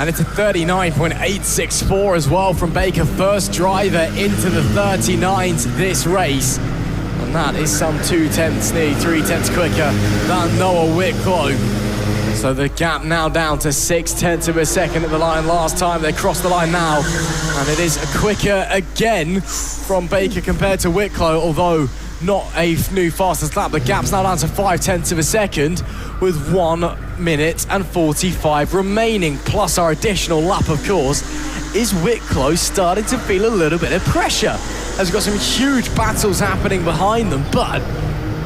And it's a 39.864 as well from Baker, first driver into the 39s this race. And that is some 2 tenths, nearly 3 tenths quicker than Noah Wicklow. So the gap now down to 6 tenths of a second at the line. Last time they crossed the line now, and it is quicker again from Baker compared to Wicklow, although not a new fastest lap. The gap's now down to 5 tenths of a second with 1 minute and 45 remaining, plus our additional lap, of course. Is Wicklow starting to feel a little bit of pressure? Has got some huge battles happening behind them, but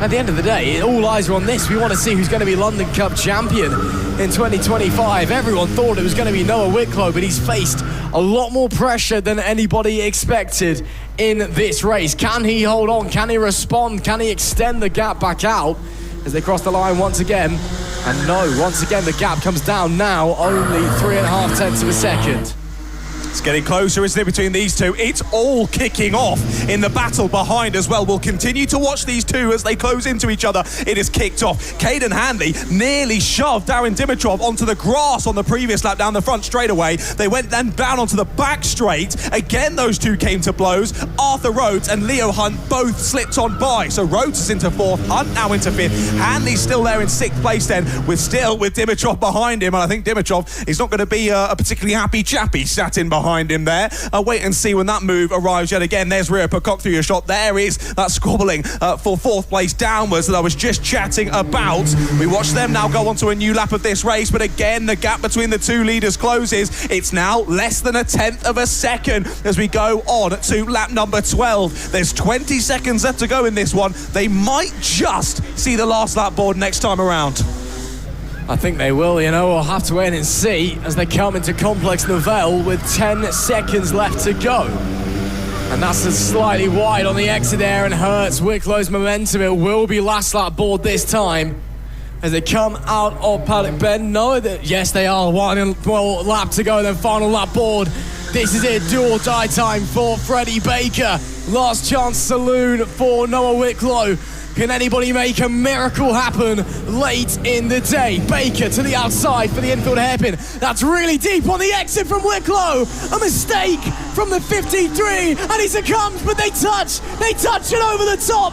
at the end of the day, all eyes are on this. We want to see who's going to be London Cup champion in 2025. Everyone thought it was going to be Noah Wicklow, but he's faced a lot more pressure than anybody expected in this race. Can he hold on? Can he respond? Can he extend the gap back out as they cross the line once again? And no, once again, the gap comes down now, only 3.5 tenths of a second. It's getting closer, isn't it, between these two? It's all kicking off in the battle behind as well. We'll continue to watch these two as they close into each other. It is kicked off. Caden Hanley nearly shoved Darren Dimitrov onto the grass on the previous lap down the front straightaway. They went then down onto the back straight. Again, those two came to blows. Arthur Rhodes and Leo Hunt both slipped on by. So Rhodes is into 4th, Hunt now into 5th. Hanley's still there in 6th place then, with Dimitrov behind him. And I think Dimitrov is not going to be a particularly happy chappy sat in behind him there. Wait and see when that move arrives yet again. There's Rio Peacock through your shot. There is that squabbling for 4th place downwards that I was just chatting about. We watch them now go on to a new lap of this race, but again the gap between the two leaders closes. It's now less than 1/10 of a second as we go on to lap number 12. There's 20 seconds left to go in this one. They might just see the last lap board next time around. I think they will, we'll have to wait and see as they come into Complex Novell with 10 seconds left to go. And that's slightly wide on the exit there and hurts Wicklow's momentum. It will be last lap board this time as they come out of Paddock Bend. Yes, they are. 1 lap to go, then final lap board. This is it, do or die time for Freddie Baker. Last chance saloon for Noah Wicklow. Can anybody make a miracle happen late in the day? Baker to the outside for the infield hairpin. That's really deep on the exit from Wicklow. A mistake from the 53, and he succumbs, but they touch it over the top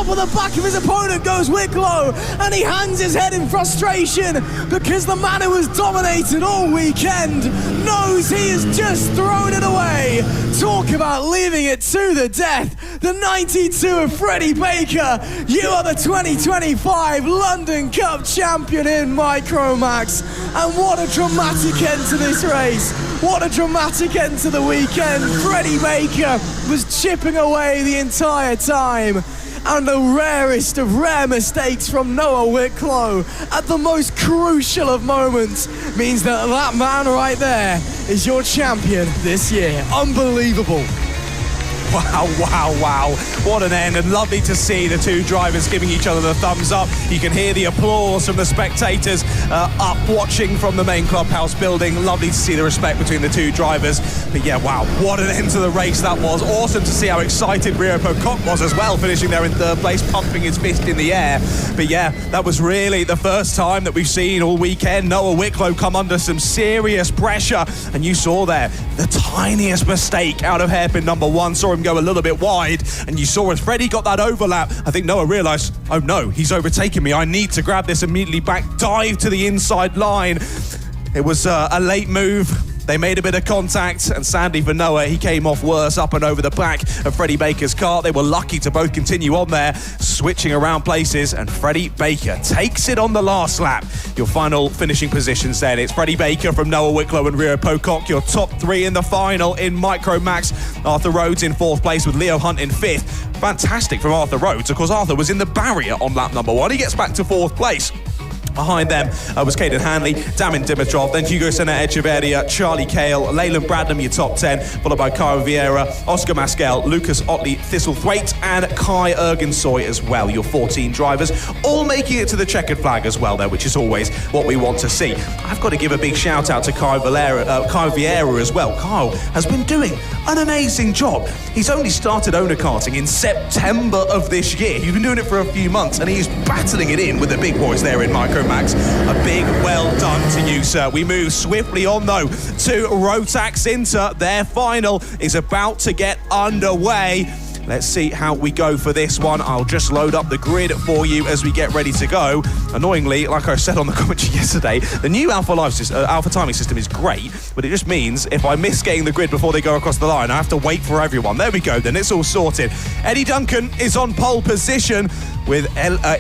of the back of his opponent goes Wicklow, and he hangs his head in frustration because the man who has dominated all weekend knows he has just thrown it away. Talk about leaving it to the death. The 92 of Freddie Baker. You are the 2025 London Cup champion in MicroMax. And what a dramatic end to this race. What a dramatic end to the weekend. Freddie Baker was chipping away the entire time. And the rarest of rare mistakes from Noah Wicklow at the most crucial of moments means that that man right there is your champion this year. Unbelievable. Wow. What an end, and lovely to see the two drivers giving each other the thumbs up. You can hear the applause from the spectators up watching from the main clubhouse building. Lovely to see the respect between the two drivers. But yeah, wow, what an end to the race that was. Awesome to see how excited Rio Peacock was as well, finishing there in 3rd place, pumping his fist in the air. But yeah, that was really the first time that we've seen all weekend Noah Wicklow come under some serious pressure. And you saw there the tiniest mistake out of hairpin number 1. Saw him go a little bit wide, and you saw as Freddie got that overlap, I think Noah realised, oh no, he's overtaken me, I need to grab this immediately back, dive to the inside line. It was a late move. They made a bit of contact, and sadly for Noah, he came off worse up and over the back of Freddie Baker's car. They were lucky to both continue on there, switching around places, and Freddie Baker takes it on the last lap. Your final finishing positions then. It's Freddie Baker from Noah Wicklow and Rio Peacock, your top 3 in the final in MicroMax. Arthur Rhodes in 4th place with Leo Hunt in 5th. Fantastic from Arthur Rhodes. Of course, Arthur was in the barrier on lap number 1. He gets back to 4th place. Behind them was Caden Hanley, Darren Dimitrov, then Hugo Senna Echeverria, Charlie Cale, Leyland Bradham, your top 10, followed by Kyle Vieira, Oscar Mascal, Lucas Otley, Thistlethwaite, and Kai Ergensoy as well, your 14 drivers, all making it to the checkered flag as well there, which is always what we want to see. I've got to give a big shout out to Kyle Vieira as well. Kyle has been doing an amazing job. He's only started owner karting in September of this year. He's been doing it for a few months, and he's battling it in with the big boys there in MicroMax. A big well done to you, sir. We move swiftly on, though, to Rotax Inter. Their final is about to get underway. Let's see how we go for this one. I'll just load up the grid for you as we get ready to go. Annoyingly, like I said on the commentary yesterday, the new Alpha timing system is great, but it just means if I miss getting the grid before they go across the line, I have to wait for everyone. There we go, then it's all sorted. Eddie Duncan is on pole position with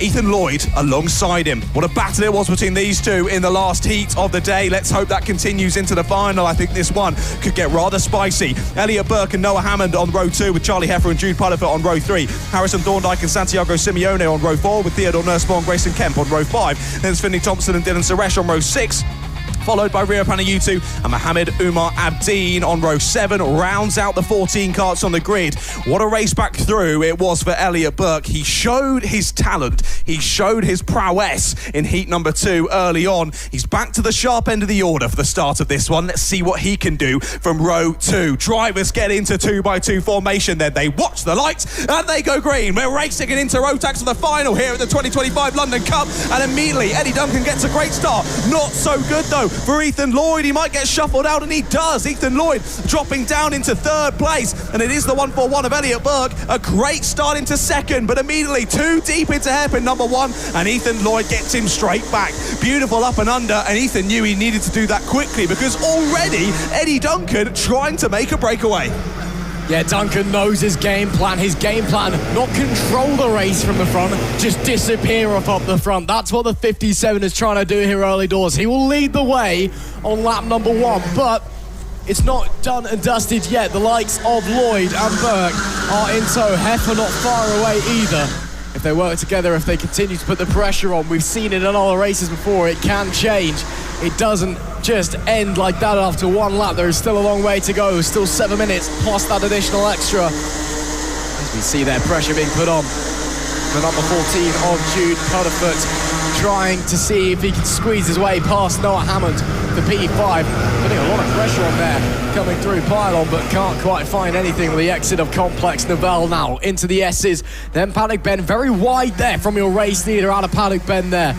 Ethan Lloyd alongside him. What a battle it was between these two in the last heat of the day. Let's hope that continues into the final. I think this one could get rather spicy. Elliot Burke and Noah Hammond on row 2 with Charlie Heffer and Jude Pullifer on row 3. Harrison Thorndike and Santiago Simeone on row 4 with Theodore Nursbaugh and Grayson Kemp on row 5. Then it's Finley Thompson and Dylan Suresh on row 6. followed by Rio Panayutu and Mohamed Umar Abdeen on row 7, rounds out the 14 karts on the grid. What a race back through it was for Elliot Burke. He showed his talent, he showed his prowess in heat number 2 early on. He's back to the sharp end of the order for the start of this one. Let's see what he can do from row 2. Drivers get into 2x2 formation, then they watch the lights and they go green. We're racing it into Rotax for the final here at the 2025 London Cup, and immediately Eddie Duncan gets a great start. Not so good though for Ethan Lloyd. He might get shuffled out, and he does. Ethan Lloyd dropping down into 3rd place, and it is the 141 of Elliot Burke. A great start into 2nd, but immediately too deep into hairpin number 1, and Ethan Lloyd gets him straight back. Beautiful up and under, and Ethan knew he needed to do that quickly because already Eddie Duncan trying to make a breakaway. Yeah, Duncan knows his game plan. His game plan, not control the race from the front, just disappear off up the front. That's what the 57 is trying to do here early doors. He will lead the way on lap number 1, but it's not done and dusted yet. The likes of Lloyd and Burke are in tow. Heffer not far away either. If they work together, if they continue to put the pressure on, we've seen it in other races before, it can change. It doesn't just end like that after 1 lap. There is still a long way to go, still 7 minutes plus that additional extra. As we see their pressure being put on. The number 14 of Jude Cudderfoot trying to see if he can squeeze his way past Noah Hammond, the P5. Putting a lot of pressure on there, coming through pylon, but can't quite find anything with the exit of Complex Novell now into the S's. Then Paddock Bend, very wide there from your race leader out of Paddock Bend there.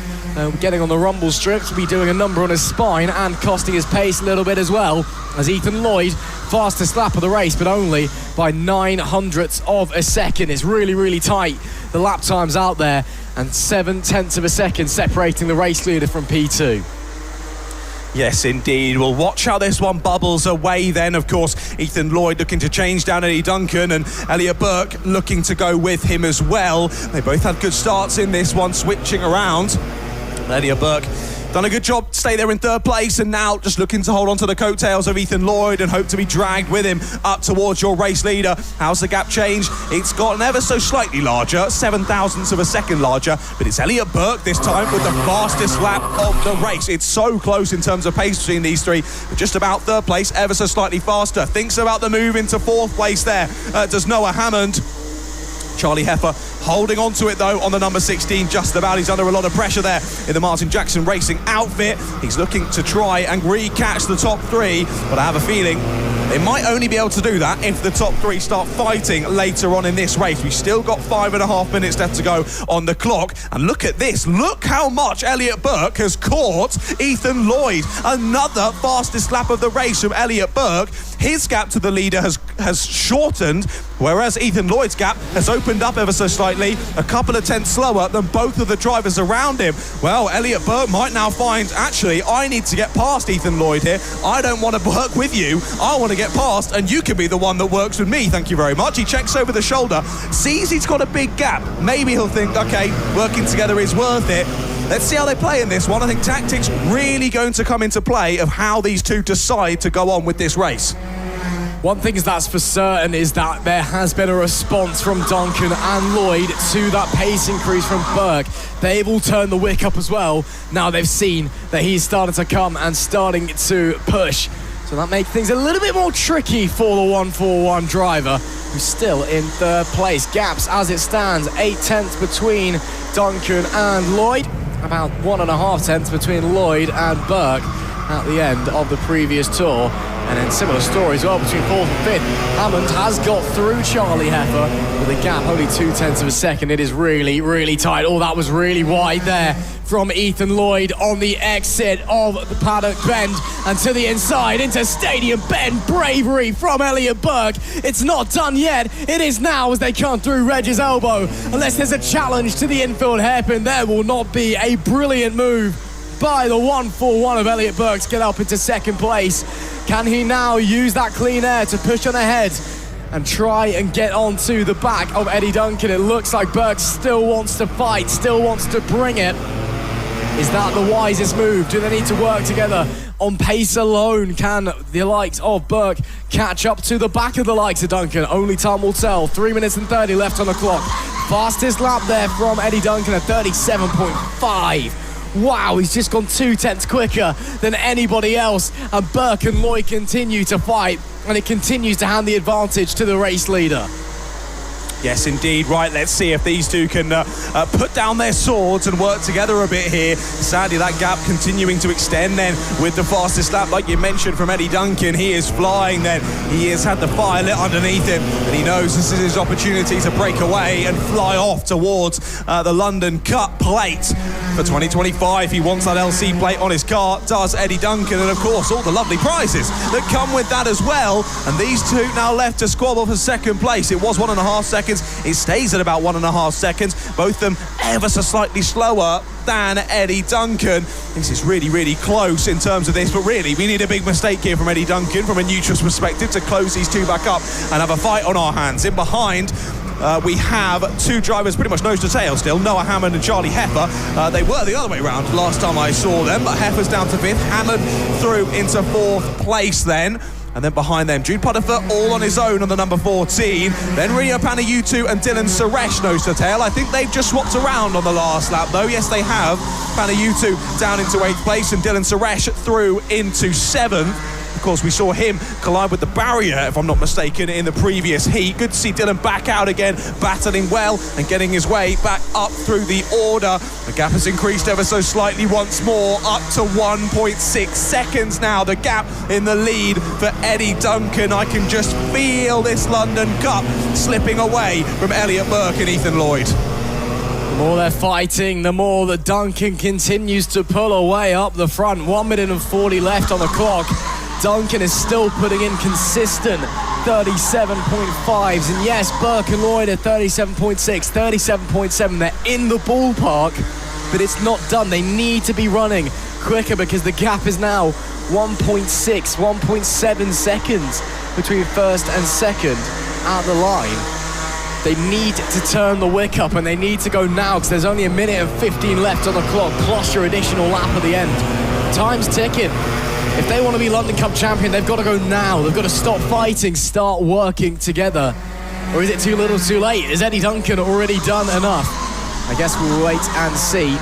Getting on the rumble strips, will be doing a number on his spine and costing his pace a little bit as well, as Ethan Lloyd, fastest lap of the race, but only by 900ths of a second. It's really, really tight, the lap times out there, and 7/10 of a second separating the race leader from P2. Yes, indeed. We'll watch how this one bubbles away then. Of course, Ethan Lloyd looking to change down Eddie Duncan, and Elliot Burke looking to go with him as well. They both had good starts in this one, switching around. Elliot Burke done a good job, stay there in 3rd place, and now just looking to hold on to the coattails of Ethan Lloyd and hope to be dragged with him up towards your race leader. How's the gap changed? It's gotten ever so slightly larger, 7/1000ths of a second larger, but it's Elliot Burke this time with the fastest lap of the race. It's so close in terms of pace between these three, but just about 3rd place, ever so slightly faster. Thinks about the move into 4th place there. Does Noah Hammond. Charlie Heffer holding on to it though on the number 16 just about. He's under a lot of pressure there in the Martin Jackson Racing outfit. He's looking to try and re-catch the top 3, but I have a feeling they might only be able to do that if the top 3 start fighting later on in this race. We've still got 5.5 minutes left to go on the clock, and look at this. Look how much Elliot Burke has caught Ethan Lloyd. Another fastest lap of the race from Elliot Burke. His gap to the leader has shortened, whereas Ethan Lloyd's gap has opened up ever so slightly, a couple of tenths slower than both of the drivers around him. Well, Elliot Burke might now find, actually, I need to get past Ethan Lloyd here. I don't want to work with you. I want to get past, and you can be the one that works with me. Thank you very much. He checks over the shoulder, sees he's got a big gap. Maybe he'll think, okay, working together is worth it. Let's see how they play in this one. I think tactics really going to come into play of how these two decide to go on with this race. One thing that's for certain is that there has been a response from Duncan and Lloyd to that pace increase from Burke. They've all turned the wick up as well. Now they've seen that he's starting to come and starting to push. So that makes things a little bit more tricky for the 141 driver, who's still in 3rd place. Gaps as it stands, 8/10 between Duncan and Lloyd. About 1.5 tenths between Lloyd and Burke at the end of the previous tour. And then similar story as well between 4th and 5th. Hammond has got through Charlie Heffer with a gap only 0.2 of a second. It is really, really tight. Oh, that was really wide there from Ethan Lloyd on the exit of the Paddock Bend and to the inside into Stadium Bend. Bravery from Elliot Burke. It's not done yet. It is now as they come through Reg's elbow. Unless there's a challenge to the infield hairpin, there will not be. A brilliant move by the 141 of Elliot Burke to get up into 2nd place. Can he now use that clean air to push on ahead and try and get onto the back of Eddie Duncan? It looks like Burke still wants to fight, still wants to bring it. Is that the wisest move? Do they need to work together on pace alone? Can the likes of Burke catch up to the back of the likes of Duncan? Only time will tell. 3 minutes and 30 left on the clock. Fastest lap there from Eddie Duncan at 37.5. Wow, he's just gone 2/10 quicker than anybody else. And Burke and Lloyd continue to fight, and it continues to hand the advantage to the race leader. Yes, indeed. Right, let's see if these two can put down their swords and work together a bit here. Sadly, that gap continuing to extend then with the fastest lap, like you mentioned, from Eddie Duncan. He is flying then. He has had the fire lit underneath him, and he knows this is his opportunity to break away and fly off towards the London Cup plate. For 2025, he wants that LC plate on his car, does Eddie Duncan, and of course, all the lovely prizes that come with that as well. And these two now left to squabble for second place. It was 1.5 seconds. It stays at about 1.5 seconds. Both of them ever so slightly slower than Eddie Duncan. This is really, really close in terms of this, but really, we need a big mistake here from Eddie Duncan from a neutral's perspective to close these two back up and have a fight on our hands. In behind, we have two drivers pretty much nose to tail still, Noah Hammond and Charlie Heffer. They were the other way around last time I saw them, but Heffer's down to 5th. Hammond through into 4th place then. And then behind them, Jude Puttifer all on his own on the number 14. Then Rio Panayutu and Dylan Suresh nose to tail. I think they've just swapped around on the last lap, though. Yes, they have. Panayutu down into 8th place and Dylan Suresh through into 7th. Of course, we saw him collide with the barrier, if I'm not mistaken, in the previous heat. Good to see Dylan back out again, battling well and getting his way back up through the order. The gap has increased ever so slightly once more, up to 1.6 seconds now. The gap in the lead for Eddie Duncan. I can just feel this London Cup slipping away from Elliot Burke and Ethan Lloyd. The more they're fighting, the more that Duncan continues to pull away up the front. 1 minute and 40 left on the clock. Duncan is still putting in consistent 37.5s. And yes, Burke and Lloyd are 37.6, 37.7. They're in the ballpark, but it's not done. They need to be running quicker because the gap is now 1.6, 1.7 seconds between first and second at the line. They need to turn the wick up, and they need to go now because there's only 1 minute and 15 left on the clock, plus your additional lap at the end. Time's ticking. If they want to be London Cup champion, they've got to go now. They've got to stop fighting, start working together. Or is it too little too late? Has Eddie Duncan already done enough? I guess we'll wait and see.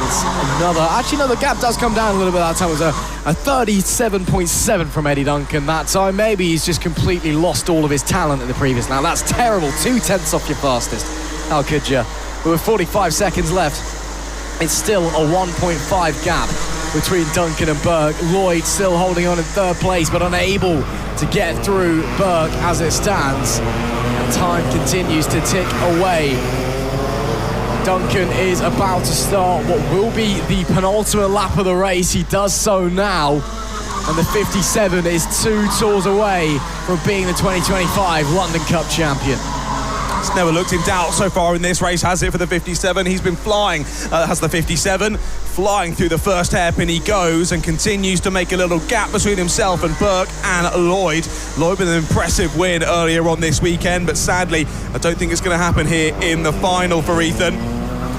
It's another... Actually, no, the gap does come down a little bit that time. It was a 37.7 from Eddie Duncan that time. Maybe he's just completely lost all of his talent in the previous. Now, that's terrible. 2/10 off your fastest. How could you? But with 45 seconds left, it's still a 1.5 gap between Duncan and Burke. Lloyd still holding on in 3rd place, but unable to get through Burke as it stands. And time continues to tick away. Duncan is about to start what will be the penultimate lap of the race. He does so now, and the 57 is 2 tours away from being the 2025 London Cup champion. It's never looked in doubt so far in this race, has it, for the 57? He's been flying, has the 57, flying through the first hairpin he goes and continues to make a little gap between himself and Burke and Lloyd. Lloyd with an impressive win earlier on this weekend, but sadly, I don't think it's going to happen here in the final for Ethan.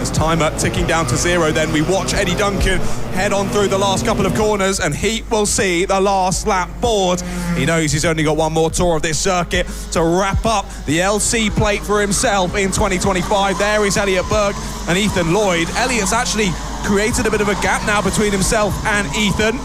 As timer ticking down to 0, then we watch Eddie Duncan head on through the last couple of corners, and he will see the last lap board. He knows he's only got one more tour of this circuit to wrap up the LC plate for himself in 2025. There is Elliot Burke and Ethan Lloyd. Elliot's actually created a bit of a gap now between himself and Ethan.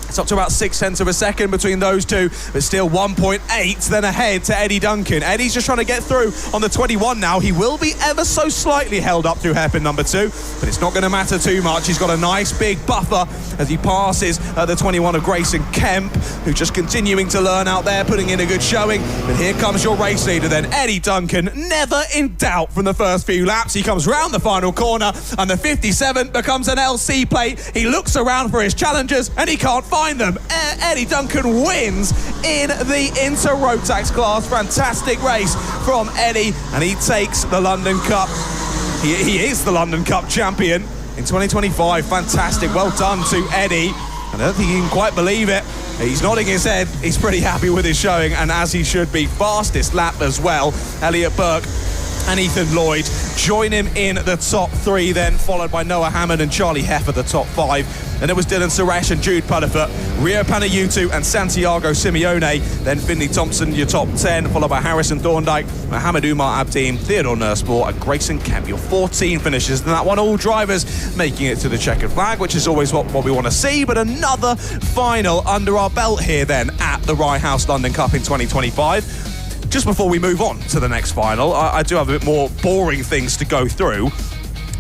It's up to about 0.6 of a second between those two, but still 1.8 then ahead to Eddie Duncan. Eddie's just trying to get through on the 21 now. He will be ever so slightly held up through hairpin number 2, but it's not going to matter too much. He's got a nice big buffer as he passes the 21 of Grayson Kemp, who's just continuing to learn out there, putting in a good showing. But here comes your race leader then, Eddie Duncan, never in doubt from the first few laps. He comes round the final corner, and the 57 becomes an LC plate. He looks around for his challengers, and he can't find them. Eddie Duncan wins in the Inter Rotax class. Fantastic race from Eddie, and he takes the London Cup. He is the London Cup champion in 2025. Fantastic. Well done to Eddie. I don't think he can quite believe it. He's nodding his head. He's pretty happy with his showing, and as he should be. Fastest lap as well. Elliot Burke and Ethan Lloyd join him in the top 3, then followed by Noah Hammond and Charlie Heffer, the top 5. Then it was Dylan Suresh and Jude Puddifoot, Rio Panayutu and Santiago Simeone. Then Finley Thompson, your top 10, followed by Harrison Thorndike, Mohamed Umar Abdeen, Theodore Nursport and Grayson Kemp. Your 14 finishes in that one. All drivers making it to the checkered flag, which is always what we want to see. But another final under our belt here then at the Rye House London Cup in 2025. Just before we move on to the next final, I do have a bit more boring things to go through,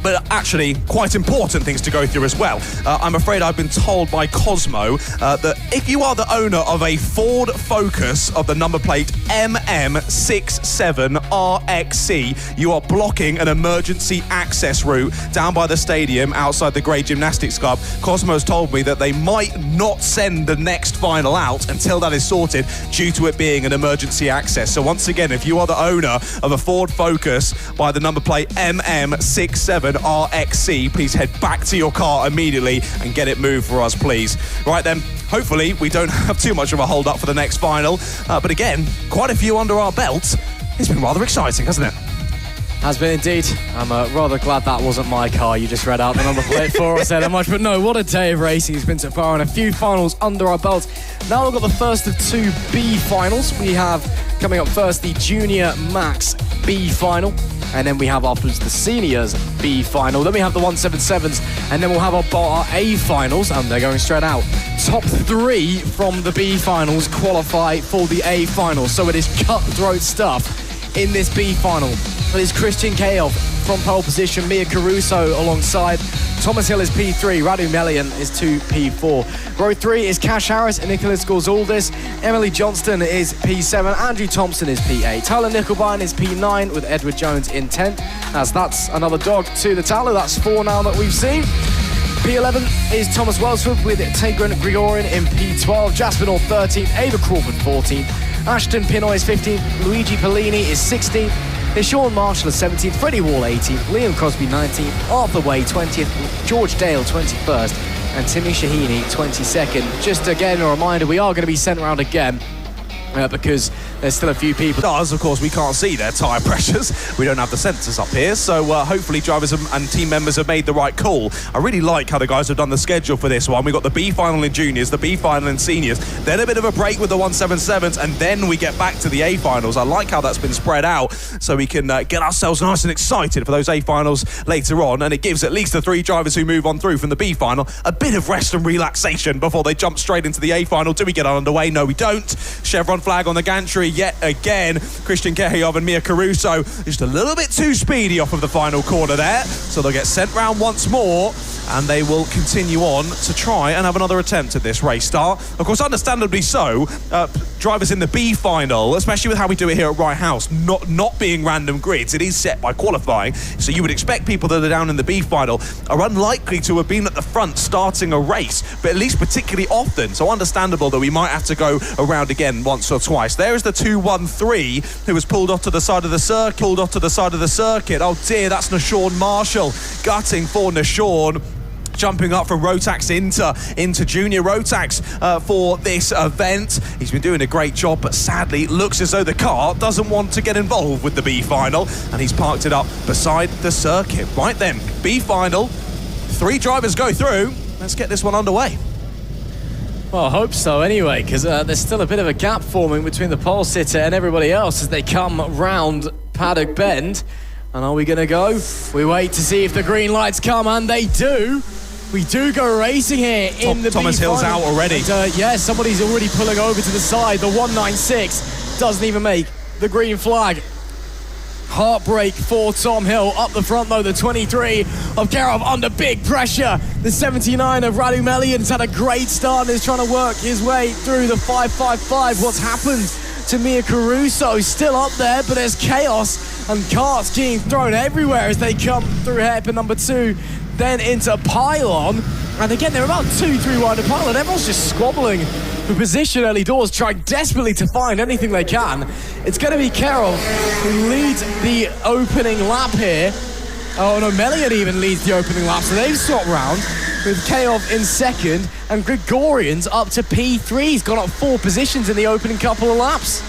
but actually quite important things to go through as well. I'm afraid I've been told by Cosmo that if you are the owner of a Ford Focus of the number plate MM67RXC, you are blocking an emergency access route down by the stadium outside the Grey Gymnastics Club. Cosmo's told me that they might not send the next final out until that is sorted due to it being an emergency access. So once again, if you are the owner of a Ford Focus by the number plate MM67RXC, please head back to your car immediately and get it moved for us, please. Right then, hopefully we don't have too much of a hold up for the next final, but again, quite a few under our belt. It's been rather exciting, hasn't it? Has been indeed. I'm rather glad that wasn't my car. You just read out the number plate for us there that much. But no, what a day of racing it's been so far, and a few finals under our belt. Now we've got the first of 2 B finals. We have coming up first the Junior Max B final, and then we have afterwards the Seniors B final. Then we have the 177s, and then we'll have our A finals, and they're going straight out. Top 3 from the B finals qualify for the A finals. So it is cutthroat stuff in this B final. It is Christian Kayoff from pole position, Mia Caruso alongside. Thomas Hill is P3, Radu Melian is 2 P4. Row 3 is Cash Harris and Nicholas Gorzaldis. Emily Johnston is P7, Andrew Thompson is P8. Tyler Nickelbine is P9 with Edward Jones in 10th. As that's another dog to the tally. That's 4 now that we've seen. P11 is Thomas Welsford with Tigran Grigorian in P12. Jasper North 13th, Ava Crawford 14th. Ashton Pinoy is 15th, Luigi Pellini is 16th. There's Sean Marshall at 17th, Freddie Wall 18th, Liam Crosby 19th, Arthur Way 20th, George Dale 21st, and Timmy Shahini 22nd. Just again a reminder, we are going to be sent around again because there's still a few people. Of course, we can't see their tyre pressures. We don't have the sensors up here, so hopefully drivers and team members have made the right call. I really like how the guys have done the schedule for this one. We've got the B final in juniors, the B final in seniors, then a bit of a break with the 177s, and then we get back to the A finals. I like how that's been spread out so we can get ourselves nice and excited for those A finals later on, and it gives at least the 3 drivers who move on through from the B final a bit of rest and relaxation before they jump straight into the A final. Do we get underway? No, we don't. Chevron flag on the gantry yet again. Christian Kehiyov and Mia Caruso just a little bit too speedy off of the final corner there, so they'll get sent round once more, and they will continue on to try and have another attempt at this race start. Of course, understandably so, drivers in the B final, especially with how we do it here at Rye House, not being random grids, it is set by qualifying, so you would expect people that are down in the B final are unlikely to have been at the front starting a race, but at least particularly often, so understandable that we might have to go around again once or twice. There is the 213 who was pulled off to the side of the circuit. Oh dear, that's Nashawn Marshall, gutting for Nashawn. Jumping up from Rotax into Junior Rotax for this event. He's been doing a great job, but sadly looks as though the car doesn't want to get involved with the B final, and he's parked it up beside the circuit. Right then, B final, 3 drivers go through. Let's get this one underway. Well, I hope so anyway, because there's still a bit of a gap forming between the pole sitter and everybody else as they come round Paddock Bend. And are we going to go? We wait to see if the green lights come, and they do. We do go racing here in the Thomas B Hill's final. out already. And, yeah, somebody's already pulling over to the side. The 196 doesn't even make the green flag. Heartbreak for Tom Hill. Up the front, though, the 23 of Karov under big pressure. The 79 of Radu Melian's had a great start and is trying to work his way through the 555. What's happened to Mia Caruso? Still up there, but there's chaos and carts getting thrown everywhere as they come through hairpin number 2, then into pylon. And again, they're about 2-3 wide of pylon. Everyone's just squabbling for position early doors, trying desperately to find anything they can. It's going to be Carroll who leads the opening lap here. Oh no, Melian even leads the opening lap, so they've swapped round with Kaov in second, and Gregorian's up to P3. He's gone up 4 positions in the opening couple of laps.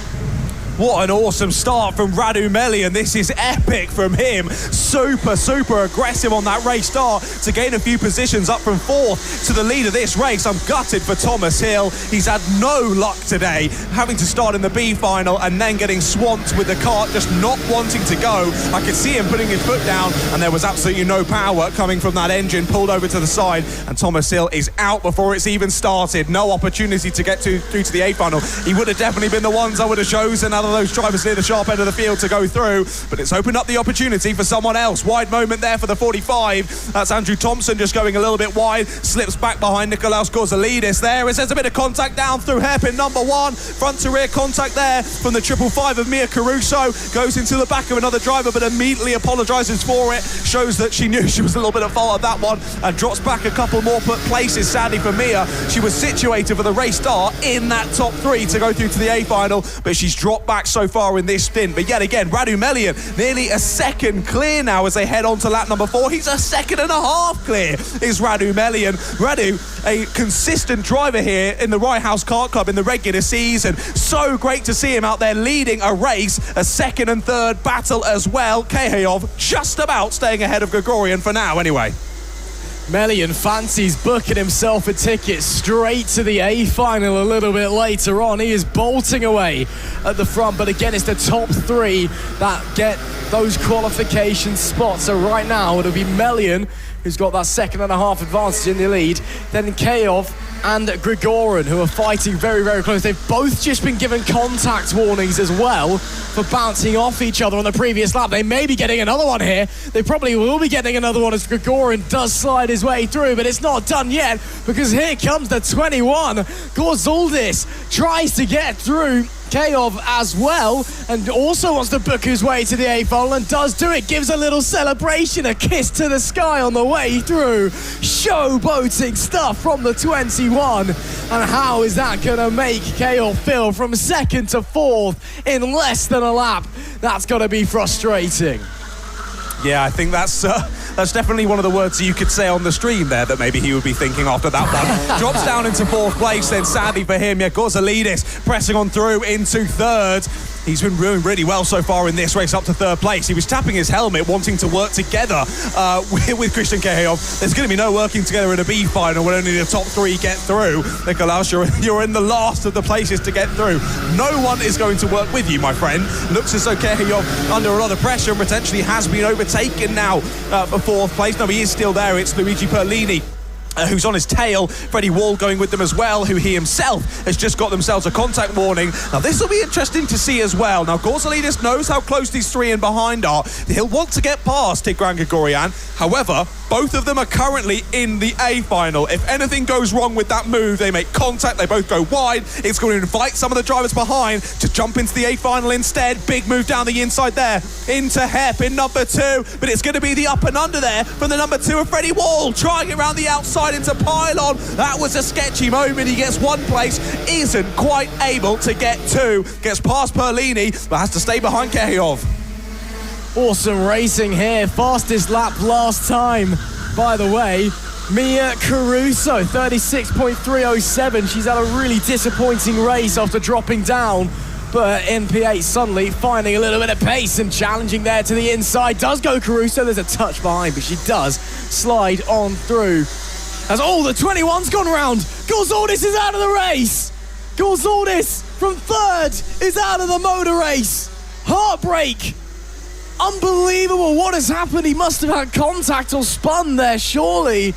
What an awesome start from Radu Melian. This is epic from him. Super aggressive on that race start to gain a few positions up from 4th to the lead of this race. I'm gutted for Thomas Hill. He's had no luck today, having to start in the B final and then getting swamped with the kart just not wanting to go. I could see him putting his foot down and there was absolutely no power coming from that engine, pulled over to the side, and Thomas Hill is out before it's even started. No opportunity to get through to the A final. He would have definitely been the ones I would have chosen out of those drivers near the sharp end of the field to go through, but it's opened up the opportunity for someone else. Wide moment there for the 45. That's Andrew Thompson just going a little bit wide, slips back behind Nikolaos Gorzalidis there. There's a bit of contact down through hairpin number 1. Front to rear contact there from the 555 of Mia Caruso. Goes into the back of another driver, but immediately apologises for it. Shows that she knew she was a little bit at fault at that one and drops back a couple more places, sadly for Mia. She was situated for the race start in that top 3 to go through to the A final, but she's dropped back so far in this stint. But yet again, Radu Melian nearly a second clear now as they head on to lap number 4. He's a second and a half clear, is Radu Melian. Radu, a consistent driver here in the Rye House Kart Club in the regular season. So great to see him out there leading a race, a second and third battle as well. Kehayov just about staying ahead of Gregorian for now anyway. Melian fancies booking himself a ticket straight to the A final a little bit later on. He is bolting away at the front, but again, it's the top 3 that get those qualification spots. So right now, it'll be Melian who's got that second and a half advantage in the lead. Then Kayov and Grigorin, who are fighting very close. They've both just been given contact warnings as well for bouncing off each other on the previous lap. They may be getting another one here. They probably will be getting another one as Grigorin does slide his way through, but it's not done yet because here comes the 21. Gorzaldis tries to get through Kayov as well, and also wants to book his way to the A final and does do it. Gives a little celebration, a kiss to the sky on the way through. Showboating stuff from the 21. And how is that going to make Kayov feel from second to 4th in less than a lap? That's got to be frustrating. Yeah, I think that's definitely one of the words you could say on the stream there that maybe he would be thinking after that one. Drops down into 4th place then, sadly for him. Yeah, Gorzalidis pressing on through into 3rd. He's been doing really well so far in this race, up to 3rd place. He was tapping his helmet, wanting to work together with Christian Kehayov. There's going to be no working together in a B final when only the top 3 get through. Nikolaos, you're in the last of the places to get through. No one is going to work with you, my friend. Looks as though Kehayov under a lot of pressure and potentially has been overtaken now for 4th place. No, he is still there. It's Luigi Perlini who's on his tail. Freddie Wall going with them as well, who he himself has just got themselves a contact warning. Now this will be interesting to see as well. Now Gorzalidis knows how close these 3 in behind are. He'll want to get past Tigran Gregorian. However, both of them are currently in the A final. If anything goes wrong with that move, they make contact, they both go wide. It's going to invite some of the drivers behind to jump into the A final instead. Big move down the inside there into hairpin number 2, but it's going to be the up and under there from the number 2 of Freddie Wall, trying around the outside into pylon. That was a sketchy moment. He gets 1 place, isn't quite able to get 2, gets past Perlini, but has to stay behind Kehayov. Awesome racing here. Fastest lap last time, by the way. Mia Caruso, 36.307. She's had a really disappointing race after dropping down, but her NP8 suddenly finding a little bit of pace and challenging there to the inside. Does go Caruso. There's a touch behind, but she does slide on through. As all the 21's gone round. Gorzaldis is out of the race. Gorzaldis from 3rd is out of the motor race. Heartbreak. Unbelievable what has happened. He must have had contact or spun there, surely.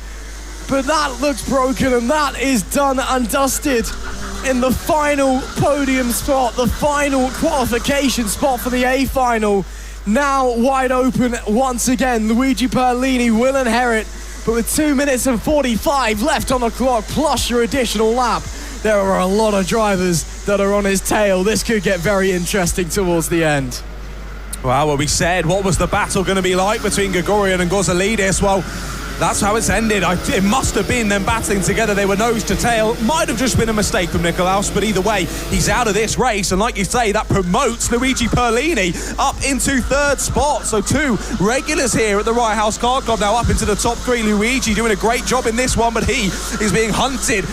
But that looks broken, and that is done and dusted in the final podium spot, the final qualification spot for the A final. Now wide open once again. Luigi Perlini will inherit, but with 2 minutes and 45 left on the clock, plus your additional lap, there are a lot of drivers that are on his tail. This could get very interesting towards the end. Well, we said, what was the battle going to be like between Gregorian and Gorzalidis? Well, That's how it's ended. It must have been them battling together. They were nose to tail. Might have just been a mistake from Nicolaus, but either way, he's out of this race. And like you say, that promotes Luigi Perlini up into third spot. So 2 regulars here at the Rye House Kart Club now up into the top 3. Luigi doing a great job in this one, but he is being hunted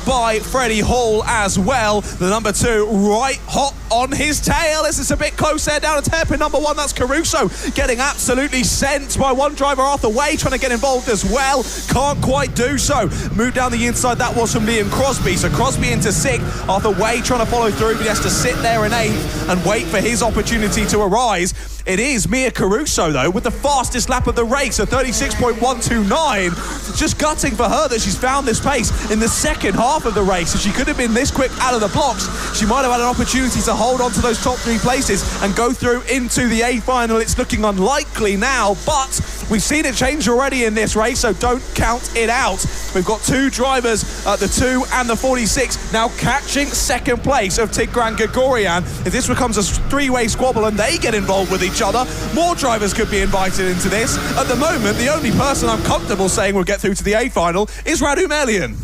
by Freddie Hall as well. The number 2 right hot on his tail. This is a bit close there down to hairpin number 1. That's Caruso getting absolutely sent by one driver, Arthur Way, trying to get involved as well. Can't quite do so. Move down the inside. That was from Liam Crosby. So Crosby into 6th. Arthur Way trying to follow through, but he has to sit there in 8th and wait for his opportunity to arise. It is Mia Caruso, though, with the fastest lap of the race, a 36.129. Just gutting for her that she's found this pace in the second half of the race. If she could have been this quick out of the blocks, she might have had an opportunity to hold on to those top 3 places and go through into the A final. It's looking unlikely now, but we've seen it change already in this race, so don't count it out. We've got 2 drivers, the 2 and the 46, now catching second place of Tigran Gregorian. If this becomes a 3-way squabble and they get involved with each other, more drivers could be invited into this. At the moment, the only person I'm comfortable saying will get through to the A final is Radu Melian.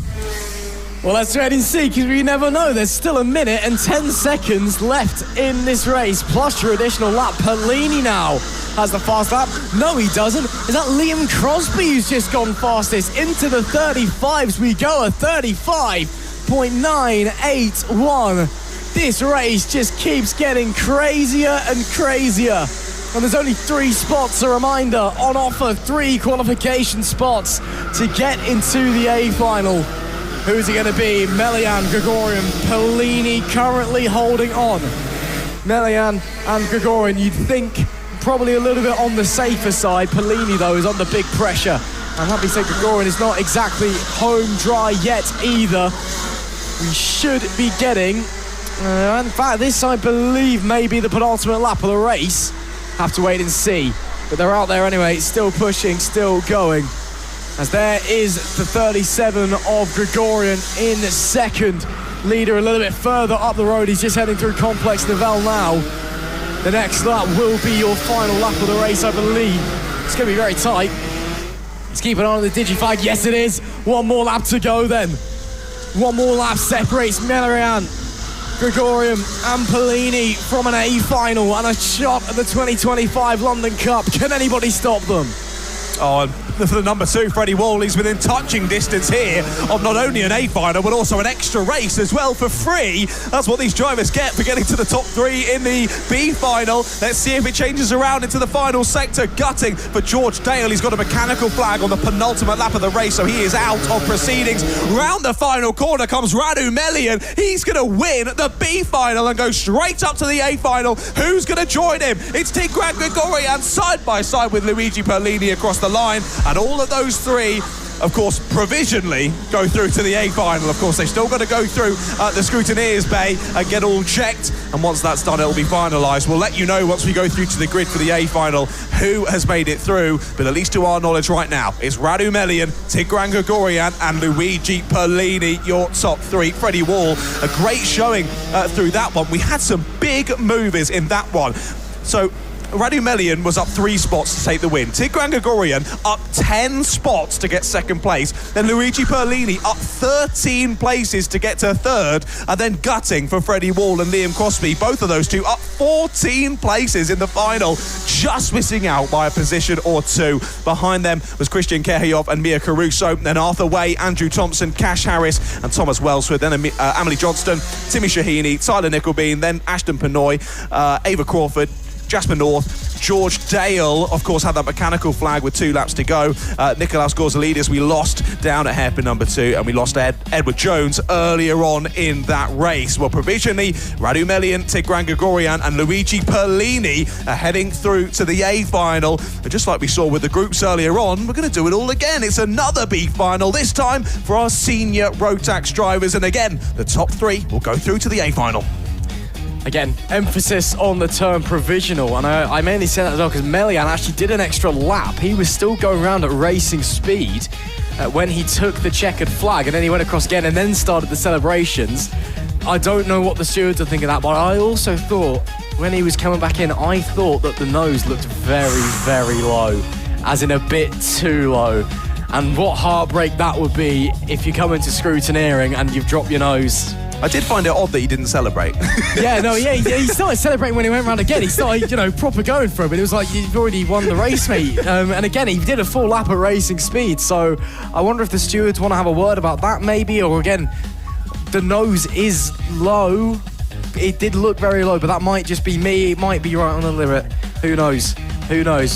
Well, let's wait and see, because we never know. There's still 1 minute and 10 seconds left in this race, plus your additional lap. Perlini now has the fast lap. No, he doesn't. Is that Liam Crosby who's just gone fastest? Into the 35s we go, a 35.981. This race just keeps getting crazier and crazier. And there's only 3 spots, a reminder, on offer. 3 qualification spots to get into the A final. Who's it going to be? Melian, Gregorian, Perlini currently holding on. Melian and Gregorian, you'd think probably a little bit on the safer side. Perlini, though, is under big pressure. And happy to say Gregorian is not exactly home dry yet either. We should be getting, in fact, this I believe may be the penultimate lap of the race. Have to wait and see. But they're out there anyway, still pushing, still going. As there is the 37 of Gregorian in second. Leader a little bit further up the road. He's just heading through Complex Nivelle now. The next lap will be your final lap of the race, I believe. It's going to be very tight. Let's keep an eye on the Digifag. Yes, it is. 1 more lap to go then. 1 more lap separates Melian, Gregorian and Perlini from an A final and a shot at the 2025 London Cup. Can anybody stop them? Oh, for the number 2, Freddie Wall, he's within touching distance here of not only an A final, but also an extra race as well for free. That's what these drivers get for getting to the top 3 in the B final. Let's see if it changes around into the final sector. Gutting for George Dale. He's got a mechanical flag on the penultimate lap of the race, so he is out of proceedings. Round the final corner comes Radu Melian. He's going to win the B final and go straight up to the A final. Who's going to join him? It's Tigran Gregorian side by side with Luigi Perlini across the line. And all of those 3, of course, provisionally go through to the A final. Of course, they've still got to go through the scrutineers bay and get all checked. And once that's done, it'll be finalised. We'll let you know once we go through to the grid for the A final who has made it through. But at least to our knowledge right now, it's Radu Melian, Tigran Gregorian and Luigi Perlini, your top 3. Freddie Wall, a great showing through that one. We had some big movers in that one. So Radu Melian was up 3 spots to take the win. Tigran Gregorian up 10 spots to get second place. Then Luigi Perlini up 13 places to get to third. And then gutting for Freddie Wall and Liam Crosby. Both of those 2 up 14 places in the final. Just missing out by a position or 2. Behind them was Christian Kehayov and Mia Caruso. Then Arthur Way, Andrew Thompson, Cash Harris and Thomas Wellsford. Then Amelie Johnston, Timmy Shahini, Tyler Nickelbean. Then Ashton Panoy, Ava Crawford, Jasper North, George Dale, of course, had that mechanical flag with 2 laps to go. Nicolaus Gorzalidis, we lost down at hairpin number 2, and we lost Edward Jones earlier on in that race. Well, provisionally, Radu Melian, Tigran Gregorian and Luigi Perlini are heading through to the A final. And just like we saw with the groups earlier on, we're going to do it all again. It's another B final, this time for our senior Rotax drivers. And again, the top 3 will go through to the A final. Again, emphasis on the term provisional, and I mainly say that as well because Melian actually did an extra lap. He was still going around at racing speed when he took the checkered flag, and then he went across again and then started the celebrations. I don't know what the stewards are thinking of that, but I also thought when he was coming back in, I thought that the nose looked very, very low, as in a bit too low. And what heartbreak that would be if you come into scrutineering and you've dropped your nose. I did find it odd that he didn't celebrate. He started celebrating when he went round again. He started, proper going for it, but it was like you've already won the race, mate. And again, he did a full lap at racing speed, so I wonder if the stewards want to have a word about that maybe, or again, the nose is low. It did look very low, but that might just be me. It might be right on the limit. Who knows?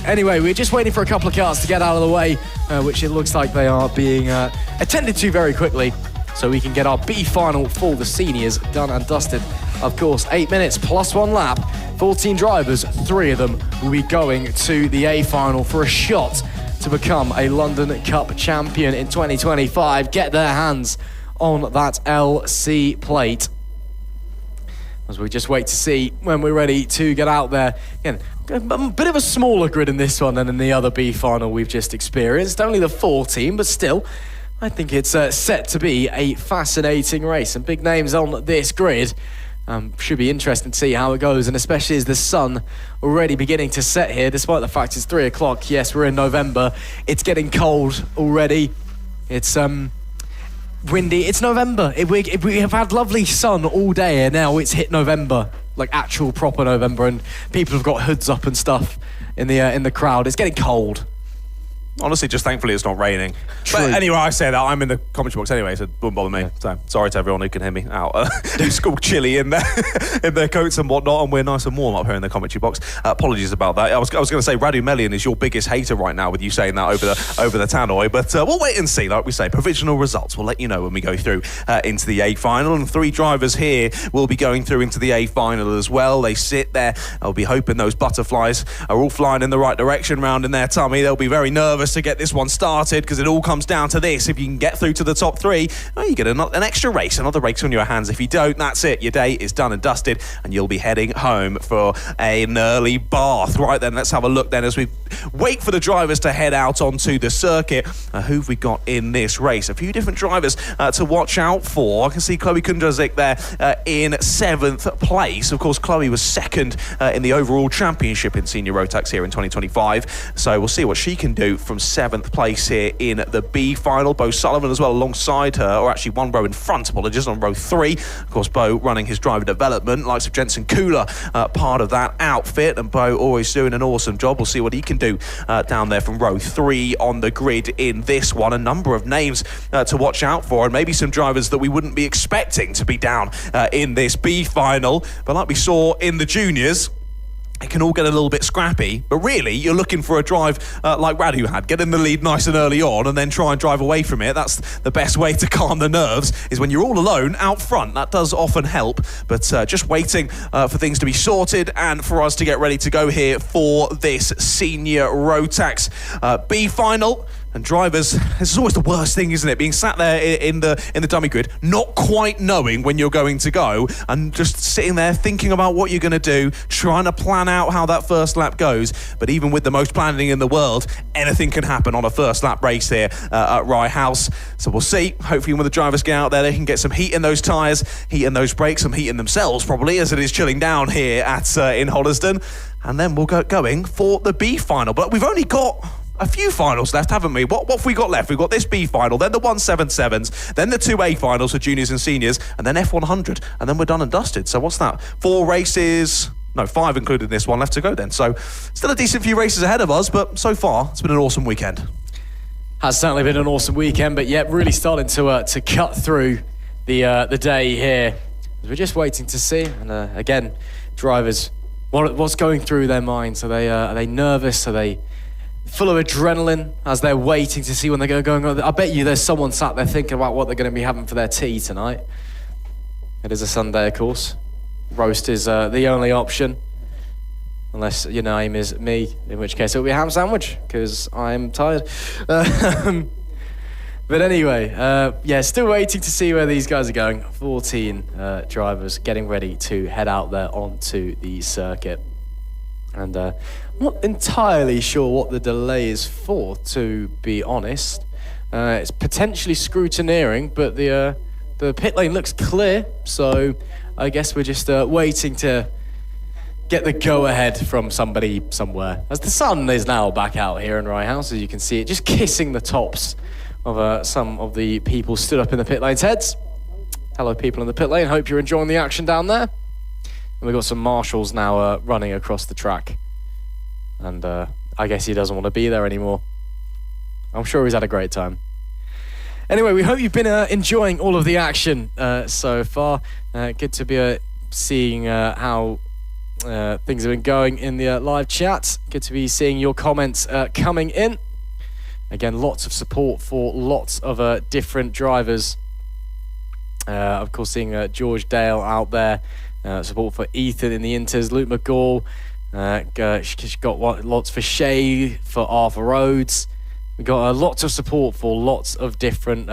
Anyway, we're just waiting for a couple of cars to get out of the way, which it looks like they are being attended to very quickly, so we can get our B final for the seniors done and dusted. Of course, 8 minutes plus 1 lap, 14 drivers, 3 of them will be going to the A final for a shot to become a London Cup champion in 2025. Get their hands on that LC plate. As we just wait to see when we're ready to get out there. Again, a bit of a smaller grid in this one than in the other B final we've just experienced. Only the 14, but still, I think it's set to be a fascinating race. And big names on this grid. Should be interesting to see how it goes, and especially as the sun already beginning to set here, despite the fact it's 3 o'clock. Yes, we're in November. It's getting cold already. It's windy. It's November. We have had lovely sun all day, and now it's hit November, like actual proper November, and people have got hoods up and stuff in the crowd. It's getting cold. Honestly, just thankfully it's not raining. True. But anyway, I say that, I'm in the commentary box anyway, so it wouldn't bother me. Yeah. So sorry to everyone who can hear me out. It's all chilly in their coats and whatnot, and we're nice and warm up here in the commentary box. Apologies about that. I was going to say Radu Melian is your biggest hater right now with you saying that over the tannoy, but we'll wait and see. Like we say, provisional results. We'll let you know when we go through into the A final, and 3 drivers here will be going through into the A final as well. They sit there. I'll be hoping those butterflies are all flying in the right direction round in their tummy. They'll be very nervous to get this one started, because it all comes down to this. If you can get through to the top 3, you get an extra race, another race on your hands. If you don't, that's it. Your day is done and dusted, and you'll be heading home for an early bath. Right then, let's have a look then as we wait for the drivers to head out onto the circuit. Who've we got in this race? A few different drivers to watch out for. I can see Chloe Kundrazik there in 7th place. Of course, Chloe was 2nd in the overall championship in Senior Rotax here in 2025. So we'll see what she can do from 7th place here in the B final. Bo Sullivan as well alongside her, or actually 1 row in front, apologies, on row 3. Of course, Bo running his driver development, likes of Jensen Kula, part of that outfit, and Bo always doing an awesome job. We'll see what he can do down there from row 3 on the grid in this one. A number of names to watch out for, and maybe some drivers that we wouldn't be expecting to be down in this B final. But like we saw in the juniors, it can all get a little bit scrappy, but really you're looking for a drive like Radu had. Get in the lead nice and early on and then try and drive away from it. That's the best way to calm the nerves, is when you're all alone out front. That does often help, but just waiting for things to be sorted and for us to get ready to go here for this Senior Rotax B final. And drivers, this is always the worst thing, isn't it? Being sat there in the dummy grid, not quite knowing when you're going to go, and just sitting there thinking about what you're going to do, trying to plan out how that first lap goes. But even with the most planning in the world, anything can happen on a first lap race here at Rye House. So we'll see. Hopefully when the drivers get out there, they can get some heat in those tyres, heat in those brakes, some heat in themselves probably, as it is chilling down here at in Holliston. And then we'll go going for the B final. But we've only got a few finals left, haven't we? What have we got left? We've got this B final, then the 177s, then the 2A finals for juniors and seniors, and then F100, and then we're done and dusted. So what's that? 4 races? No, 5 including this one left to go then. So still a decent few races ahead of us, but so far it's been an awesome weekend. Has certainly been an awesome weekend, but yeah, really starting to cut through the day here. We're just waiting to see, and again, drivers, what's going through their minds? Are they nervous? Are they full of adrenaline as they're waiting to see when they're going on? I bet you there's someone sat there thinking about what they're going to be having for their tea tonight. It is a Sunday, of course. Roast is the only option, unless your name is me, in which case it'll be a ham sandwich, because I'm tired. But anyway, yeah, still waiting to see where these guys are going. 14 drivers getting ready to head out there onto the circuit. And I'm not entirely sure what the delay is for, to be honest. It's potentially scrutineering, but the pit lane looks clear, so I guess we're just waiting to get the go-ahead from somebody somewhere. As the sun is now back out here in Rye House, as you can see it, just kissing the tops of some of the people stood up in the pit lane's heads. Hello, people in the pit lane. Hope you're enjoying the action down there. And we've got some marshals now running across the track. And I guess he doesn't want to be there anymore. I'm sure he's had a great time. Anyway, we hope you've been enjoying all of the action so far. Good to be seeing how things have been going in the live chat. Good to be seeing your comments coming in. Again, lots of support for lots of different drivers. Of course, seeing George Dale out there. Support for Ethan in the Inters. Luke McGall. She's got lots for Shay, for Arthur Rhodes. We've got lots of support for lots of different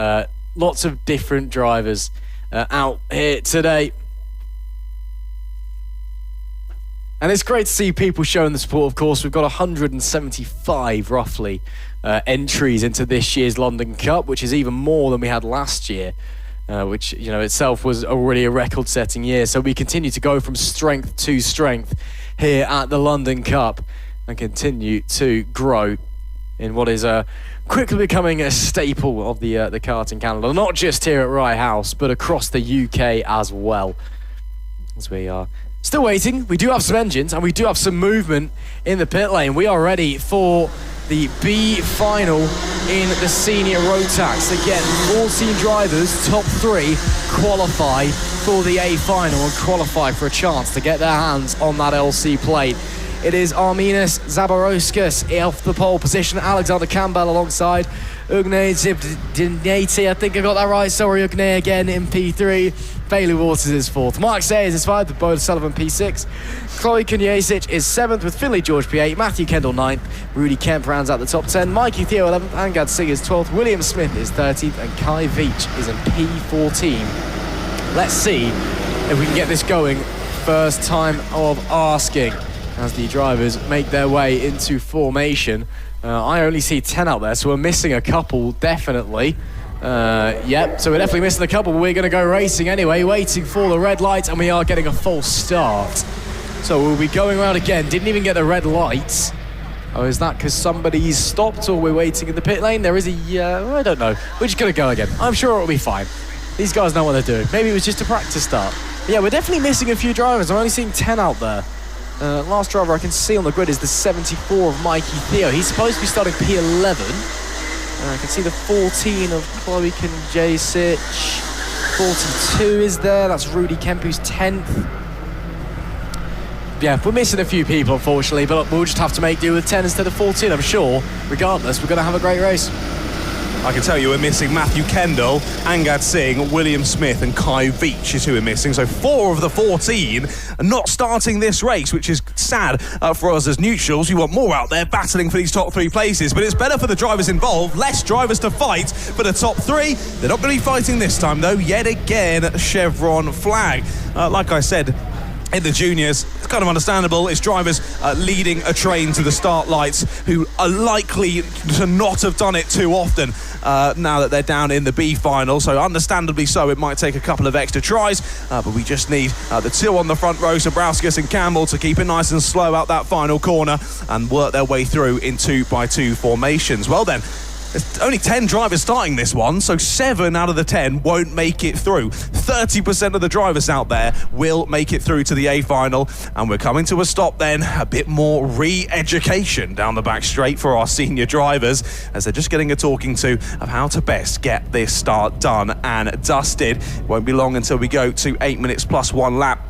drivers out here today. And it's great to see people showing the support, of course. We've got 175, roughly, entries into this year's London Cup, which is even more than we had last year, which, you know, itself was already a record-setting year. So we continue to go from strength to strength here at the London Cup and continue to grow in what is quickly becoming a staple of the karting calendar, not just here at Rye House, but across the UK as well. As we are still waiting, we do have some engines and we do have some movement in the pit lane. We are ready for the B final in the senior Rotax. Again, 14 drivers, top 3, qualify for the A final and qualify for a chance to get their hands on that LC plate. It is Arminas Zaborowskis off the pole position, Alexander Campbell alongside Ugne Zibdinati, I think I got that right, sorry Ugne again in P3. Bailey Waters is 4th, Mark Sayers is 5th with Bo Sullivan P6, Chloe Kunyasic is 7th with Finley George P8, Matthew Kendall 9th, Rudy Kemp rounds out the top 10, Mikey Theo 11th, Angad Singh is 12th, William Smith is 13th and Kai Veach is in P14. Let's see if we can get this going first time of asking as the drivers make their way into formation. I only see 10 out there, so we're missing a couple, definitely. Yep, so we're definitely missing a couple, but we're going to go racing anyway, waiting for the red lights, and we are getting a false start. So we'll be going around again, didn't even get the red lights. Oh, is that because somebody's stopped or we're waiting in the pit lane? There is I don't know. We're just going to go again. I'm sure it'll be fine. These guys know what they're doing. Maybe it was just a practice start. But yeah, we're definitely missing a few drivers. I'm only seeing 10 out there. Last driver I can see on the grid is the 74 of Mikey Theo. He's supposed to be starting P11. I can see the 14 of Chloe Kunjasic. 42 is there. That's Rudy Kemp, who's 10th. Yeah, we're missing a few people, unfortunately, but we'll just have to make do with 10 instead of 14, I'm sure. Regardless, we're going to have a great race. I can tell you we're missing Matthew Kendall, Angad Singh, William Smith and Kai Veach is who we're missing. So 4 of the 14 are not starting this race, which is sad for us as neutrals. We want more out there battling for these top 3 places, but it's better for the drivers involved, less drivers to fight for the top 3. They're not going to be fighting this time, though. Yet again, chevron flag. Like I said, in the juniors, it's kind of understandable. It's drivers leading a train to the start lights who are likely to not have done it too often now that they're down in the B final. So understandably so, it might take a couple of extra tries, but we just need the 2 on the front row, Zabrowskis and Campbell, to keep it nice and slow out that final corner and work their way through in 2x2 formations. Well then, there's only 10 drivers starting this one, so 7 out of the 10 won't make it through. 30% of the drivers out there will make it through to the A final, and we're coming to a stop then. A bit more re-education down the back straight for our senior drivers, as they're just getting a talking to of how to best get this start done and dusted. It won't be long until we go to 8 minutes plus 1 lap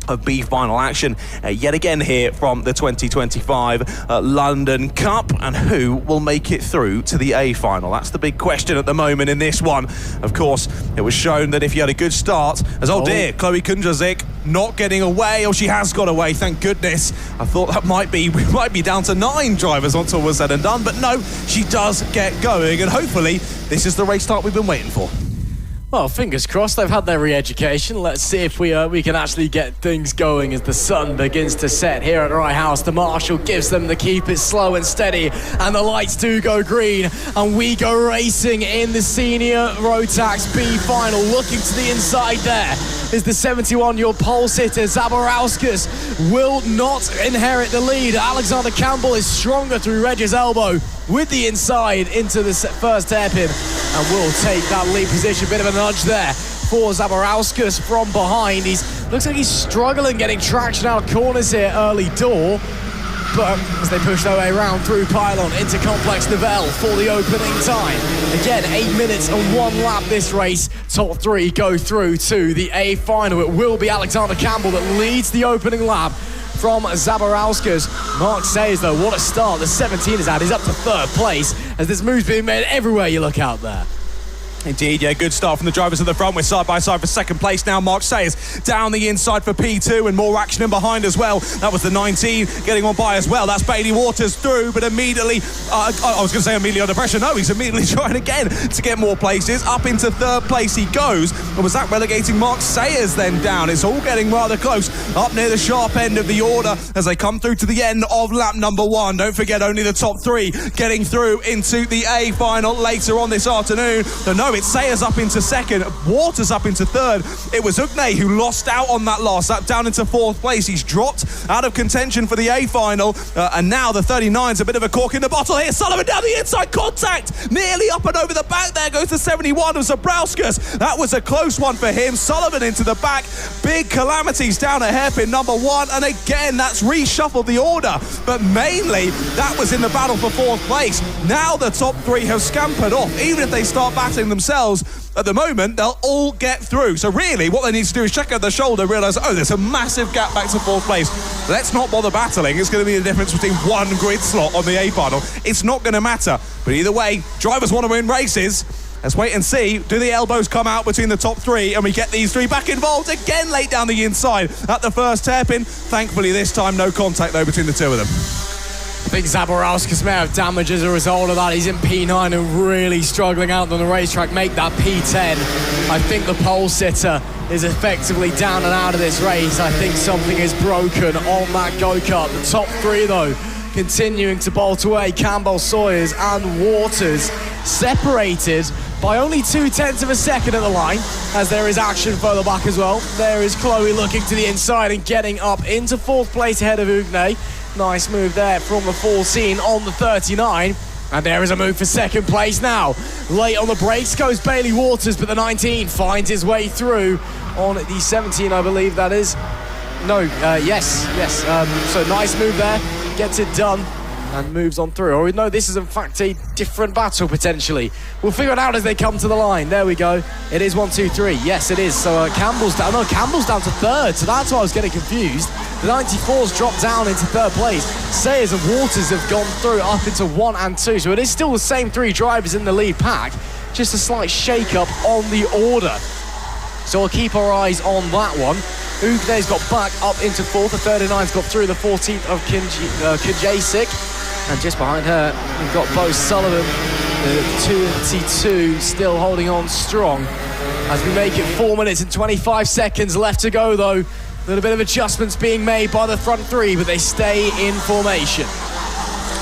of B final action yet again here from the 2025 London Cup, and who will make it through to the A final? That's the big question at the moment in this one. Of course, it was shown that if you had a good start, as dear, Chloe Kunjazic not getting away. She has got away, thank goodness. I thought that we might be down to 9 drivers once all was said and done, but no, she does get going, and hopefully this is the race start we've been waiting for. Well, fingers crossed, they've had their re-education. Let's see if we can actually get things going as the sun begins to set here at Rye House. The marshal gives them the keep it slow and steady, and the lights do go green, and we go racing in the senior Rotax B final. Looking to the inside there is the 71-year-old pole sitter. Zaborowskis will not inherit the lead. Alexander Campbell is stronger through Reg's elbow. with the inside into the first hairpin and will take that lead position. Bit of a nudge there for Zabarauskas from behind. Looks like he's struggling getting traction out of corners here early door. But as they push their way around through pylon into complex Nivelle for the opening time. Again, 8 minutes and 1 lap this race. Top 3 go through to the A final. It will be Alexander Campbell that leads the opening lap from Zabarauskas. Mark Sayers, though, what a start the 17 has had. He's up to 3rd place as this move's being made everywhere you look out there. Indeed, yeah, good start from the drivers at the front. We're side by side for 2nd place now. Mark Sayers down the inside for P2 and more action in behind as well. That was the 19 getting on by as well. That's Bailey Waters through, but immediately, I was going to say immediately under pressure. No, he's immediately trying again to get more places. Up into 3rd place he goes. And was that relegating Mark Sayers then down? It's all getting rather close up near the sharp end of the order as they come through to the end of lap number 1. Don't forget, only the top 3 getting through into the A final later on this afternoon. So no, it's Sayers up into 2nd, Waters up into 3rd. It was Ugne who lost out on that last lap, down into 4th place. He's dropped out of contention for the A final, and now the 39's a bit of a cork in the bottle here. Sullivan down the inside, contact nearly up and over the back. There goes the 71 of Zabrauskas. That was a close one for him. Sullivan into the back. Big calamities down at hairpin number 1, and again that's reshuffled the order, but mainly that was in the battle for 4th place. Now the top 3 have scampered off. Even if they start battling themselves at the moment, they'll all get through. So really what they need to do is check out the shoulder, realise, oh, there's a massive gap back to 4th place. Let's not bother battling. It's going to be the difference between 1 grid slot on the A final. It's not going to matter. But either way, drivers want to win races. Let's wait and see. Do the elbows come out between the top 3 and we get these 3 back involved again late down the inside at the first hairpin? Thankfully this time no contact though between the 2 of them. I think Zabarauskas may have damage as a result of that. He's in P9 and really struggling out on the racetrack. Make that P10. I think the pole sitter is effectively down and out of this race. I think something is broken on that go-kart. The top 3 though continuing to bolt away. Campbell, Sawyers and Waters separated by only 0.2 of a second at the line, as there is action further back as well. There is Chloe looking to the inside and getting up into 4th place ahead of Ugne. Nice move there from the 14 on the 39. And there is a move for 2nd place now. Late on the brakes goes Bailey Waters, but the 19 finds his way through on the 17, I believe that is. No, yes. So nice move there, gets it done and moves on through. Or no, this is in fact a different battle potentially. We'll figure it out as they come to the line. There we go. It is 1, 2, 3. Yes, it is. So Campbell's down. No, Campbell's down to 3rd. So that's why I was getting confused. The 94's dropped down into 3rd place. Sayers and Waters have gone through up into 1 and 2. So it is still the same 3 drivers in the lead pack. Just a slight shake-up on the order. So we'll keep our eyes on that one. Ugne's got back up into 4th. The 39's got through the 14th of Kajasic. And just behind her, we've got Bo Sullivan, the 22, still holding on strong. As we make it 4 minutes and 25 seconds left to go, though. A little bit of adjustments being made by the front 3, but they stay in formation.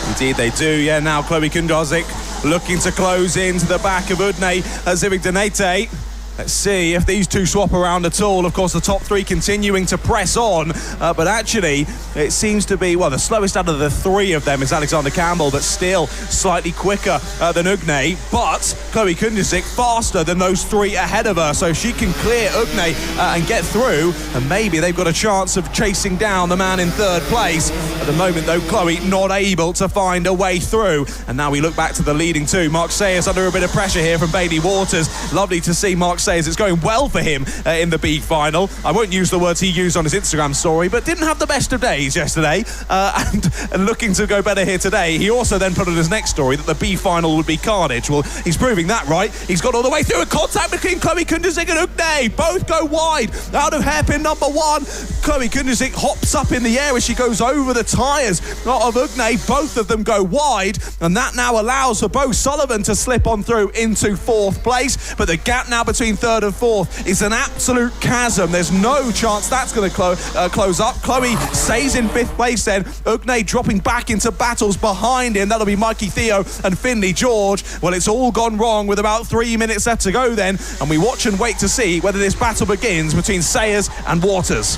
Indeed they do, yeah. Now Chloe Kundarzik looking to close into the back of Udne Zivic Donate. Let's see if these 2 swap around at all. Of course, the top 3 continuing to press on, but actually, it seems to be, well, the slowest out of the 3 of them is Alexander Campbell, but still slightly quicker than Ugne. But Chloe Kundarzik faster than those 3 ahead of her, so she can clear Ugne and get through, and maybe they've got a chance of chasing down the man in 3rd place. At the moment, though, Chloe not able to find a way through. And now we look back to the leading 2. Mark Sayers under a bit of pressure here from Bailey Waters. Lovely to see Mark Sayers. It's going well for him in the B final. I won't use the words he used on his Instagram story, but didn't have the best of days yesterday, and looking to go better here today. He also then put on his next story that the B final would be carnage. Well, he's proving that right. He's got all the way through. A contact between Chloe Kundarzik and Ugne. Both go wide out of hairpin number 1. Chloe Kundarzik hops up in the air as she goes over the tyres of Ugne. Both of them go wide, and that now allows for Bo Sullivan to slip on through into 4th place. But the gap now between 3rd and 4th is an absolute chasm. There's no chance that's going to close up. Chloe stays in 5th place then. Ugne dropping back into battles behind him. That'll be Mikey Theo and Finley George. Well, it's all gone wrong with about 3 minutes left to go then, and we watch and wait to see whether this battle begins between Sayers and Waters.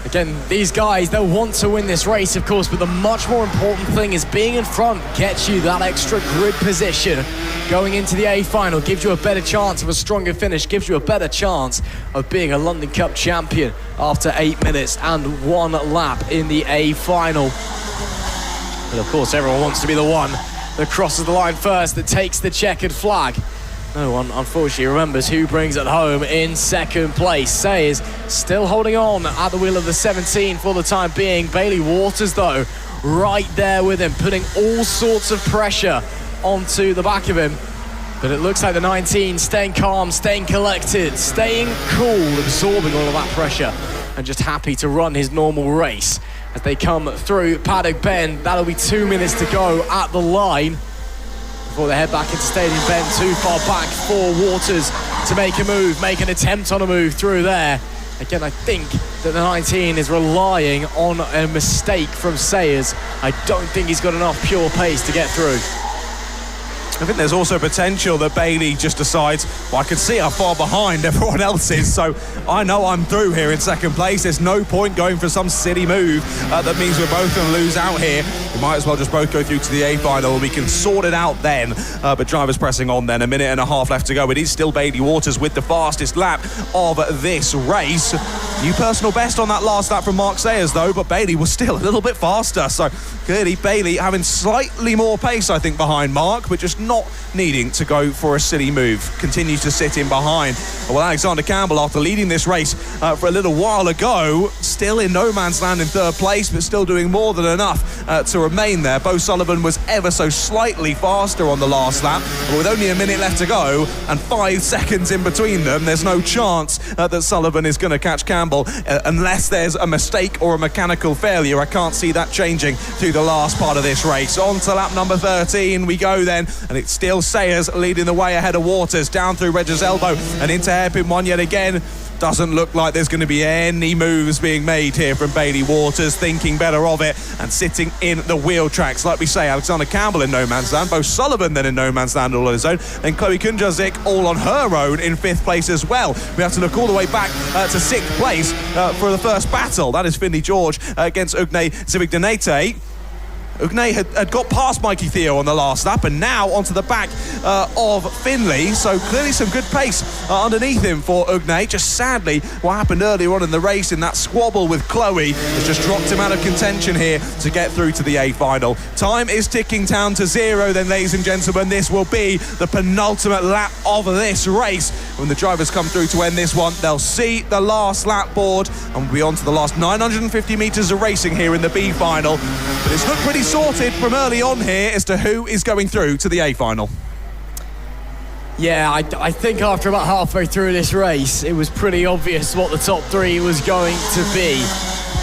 Again, these guys, they'll want to win this race, of course, but the much more important thing is being in front gets you that extra grid position. Going into the A final gives you a better chance of a stronger finish, gives you a better chance of being a London Cup champion after 8 minutes and 1 lap in the A final. But of course, everyone wants to be the one that crosses the line first, that takes the checkered flag. No one, unfortunately, remembers who brings it home in second place. Sayers still holding on at the wheel of the 17 for the time being. Bailey Waters, though, right there with him, putting all sorts of pressure onto the back of him. But it looks like the 19 staying calm, staying collected, staying cool, absorbing all of that pressure, and just happy to run his normal race. As they come through Paddock Bend, that'll be 2 minutes to go at the line before they head back into Stadium Bend. Too far back for Waters to make a move, make an attempt on a move through there. Again, I think that the 19 is relying on a mistake from Sayers. I don't think he's got enough pure pace to get through. I think there's also potential that Bailey just decides, well, I can see how far behind everyone else is, so I know I'm through here in second place. There's no point going for some silly move that means we're both going to lose out here. We might as well just both go through to the A final. We can sort it out then. But drivers pressing on then. 1.5 minutes left to go. It is still Bailey Waters with the fastest lap of this race. New personal best on that last lap from Mark Sayers, though, but Bailey was still a little bit faster. So clearly Bailey having slightly more pace, I think, behind Mark, but just not needing to go for a silly move. Continues to sit in behind. Well, Alexander Campbell, after leading this race for a little while ago, still in no man's land in third place, but still doing more than enough to remain there. Bo Sullivan was ever so slightly faster on the last lap, but with only 1 minute left to go and 5 seconds in between them, there's no chance that Sullivan is going to catch Campbell unless there's a mistake or a mechanical failure. I can't see that changing through the last part of this race. On to lap number 13 we go then, and it's still Sayers leading the way ahead of Waters, down through Regg's elbow and into hairpin 1 yet again. Doesn't look like there's going to be any moves being made here from Bailey Waters, thinking better of it and sitting in the wheel tracks. Like we say, Alexander Campbell in no man's land, Bo Sullivan then in no man's land all on his own, and Chloe Kunjazik all on her own in 5th place as well. We have to look all the way back to 6th place for the first battle. That is Finley George against Ugne Zivigdanete. Ugne had got past Mikey Theo on the last lap and now onto the back of Finley, so clearly some good pace underneath him for Ugne. Just sadly, what happened earlier on in the race in that squabble with Chloe has just dropped him out of contention here to get through to the A final. Time is ticking down to 0 then, ladies and gentlemen. This will be the penultimate lap of this race. When the drivers come through to end this one, they'll see the last lap board and we'll be on to the last 950 metres of racing here in the B final. But it's looked pretty sorted from early on here as to who is going through to the A final. Yeah, I think after about halfway through this race, it was pretty obvious what the top 3 was going to be.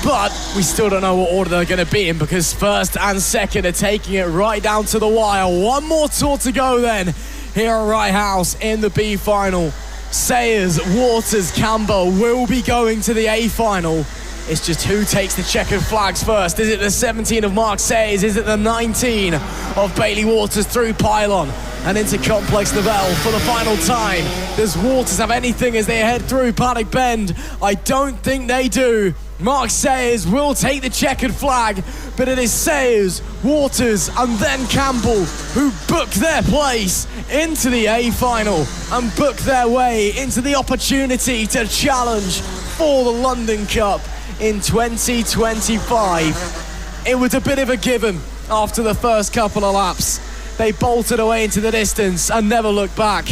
But we still don't know what order they're going to be in, because first and second are taking it right down to the wire. One more tour to go then here at Rye House in the B final. Sayers, Waters, Campbell will be going to the A final. It's just who takes the checkered flags first. Is it the 17 of Mark Sayers? Is it the 19 of Bailey Waters through Pylon and into Complex Novell for the final time? Does Waters have anything as they head through Paddock Bend? I don't think they do. Mark Sayers will take the checkered flag, but it is Sayers, Waters and then Campbell who book their place into the A final and book their way into the opportunity to challenge for the London Cup in 2025. It was a bit of a given after the first couple of laps. They bolted away into the distance and never looked back.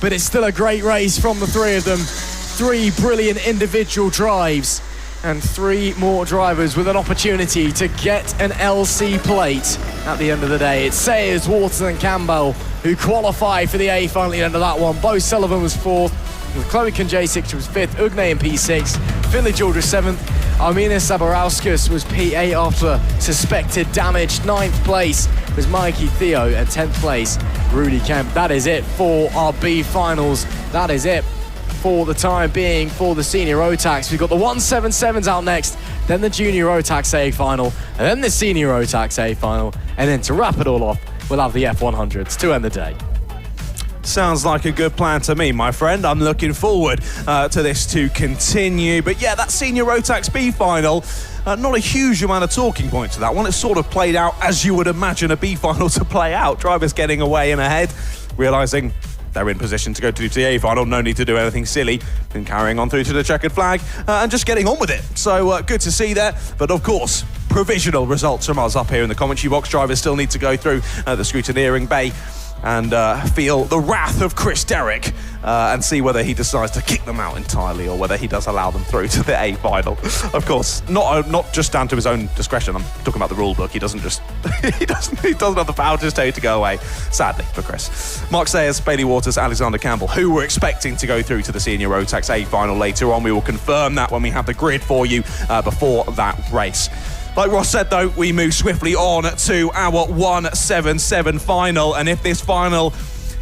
But it's still a great race from the 3 of them. 3 brilliant individual drives and 3 more drivers with an opportunity to get an LC plate at the end of the day. It's Sayers, Waters and Campbell who qualify for the A final at the end of that one. Bo Sullivan was 4th, with Chloe Kunjacic was 5th, Ugne in P6, Finley George was 7th, Arminas Sabarauskas was P8 after suspected damage. 9th place was Mikey Theo, and 10th place Rudy Kemp. That is it for our B finals. That is it for the time being for the senior Rotax. We've got the 177s out next, then the junior Rotax A final, and then the senior Rotax A final, and then to wrap it all off, we'll have the F100s to end the day. Sounds like a good plan to me, my friend. I'm looking forward to this to continue. But yeah, that senior Rotax B final, not a huge amount of talking points to that one. It sort of played out as you would imagine a B final to play out. Drivers getting away and ahead, realising they're in position to go to the A final, no need to do anything silly, and carrying on through to the checkered flag and just getting on with it. So good to see that. But of course, provisional results from us up here in the commentary box. Drivers still need to go through the scrutineering bay and feel the wrath of Chris Derrick and see whether he decides to kick them out entirely or whether he does allow them through to the A final. Of course, not just down to his own discretion. I'm talking about the rule book. He doesn't just he doesn't have the power to just tell you to go away. Sadly for Chris. Mark Sayers, Bailey Waters, Alexander Campbell, who were expecting to go through to the senior Rotax A final later on. We will confirm that when we have the grid for you before that race. Like Ross said, though, we move swiftly on to our 177 final. And if this final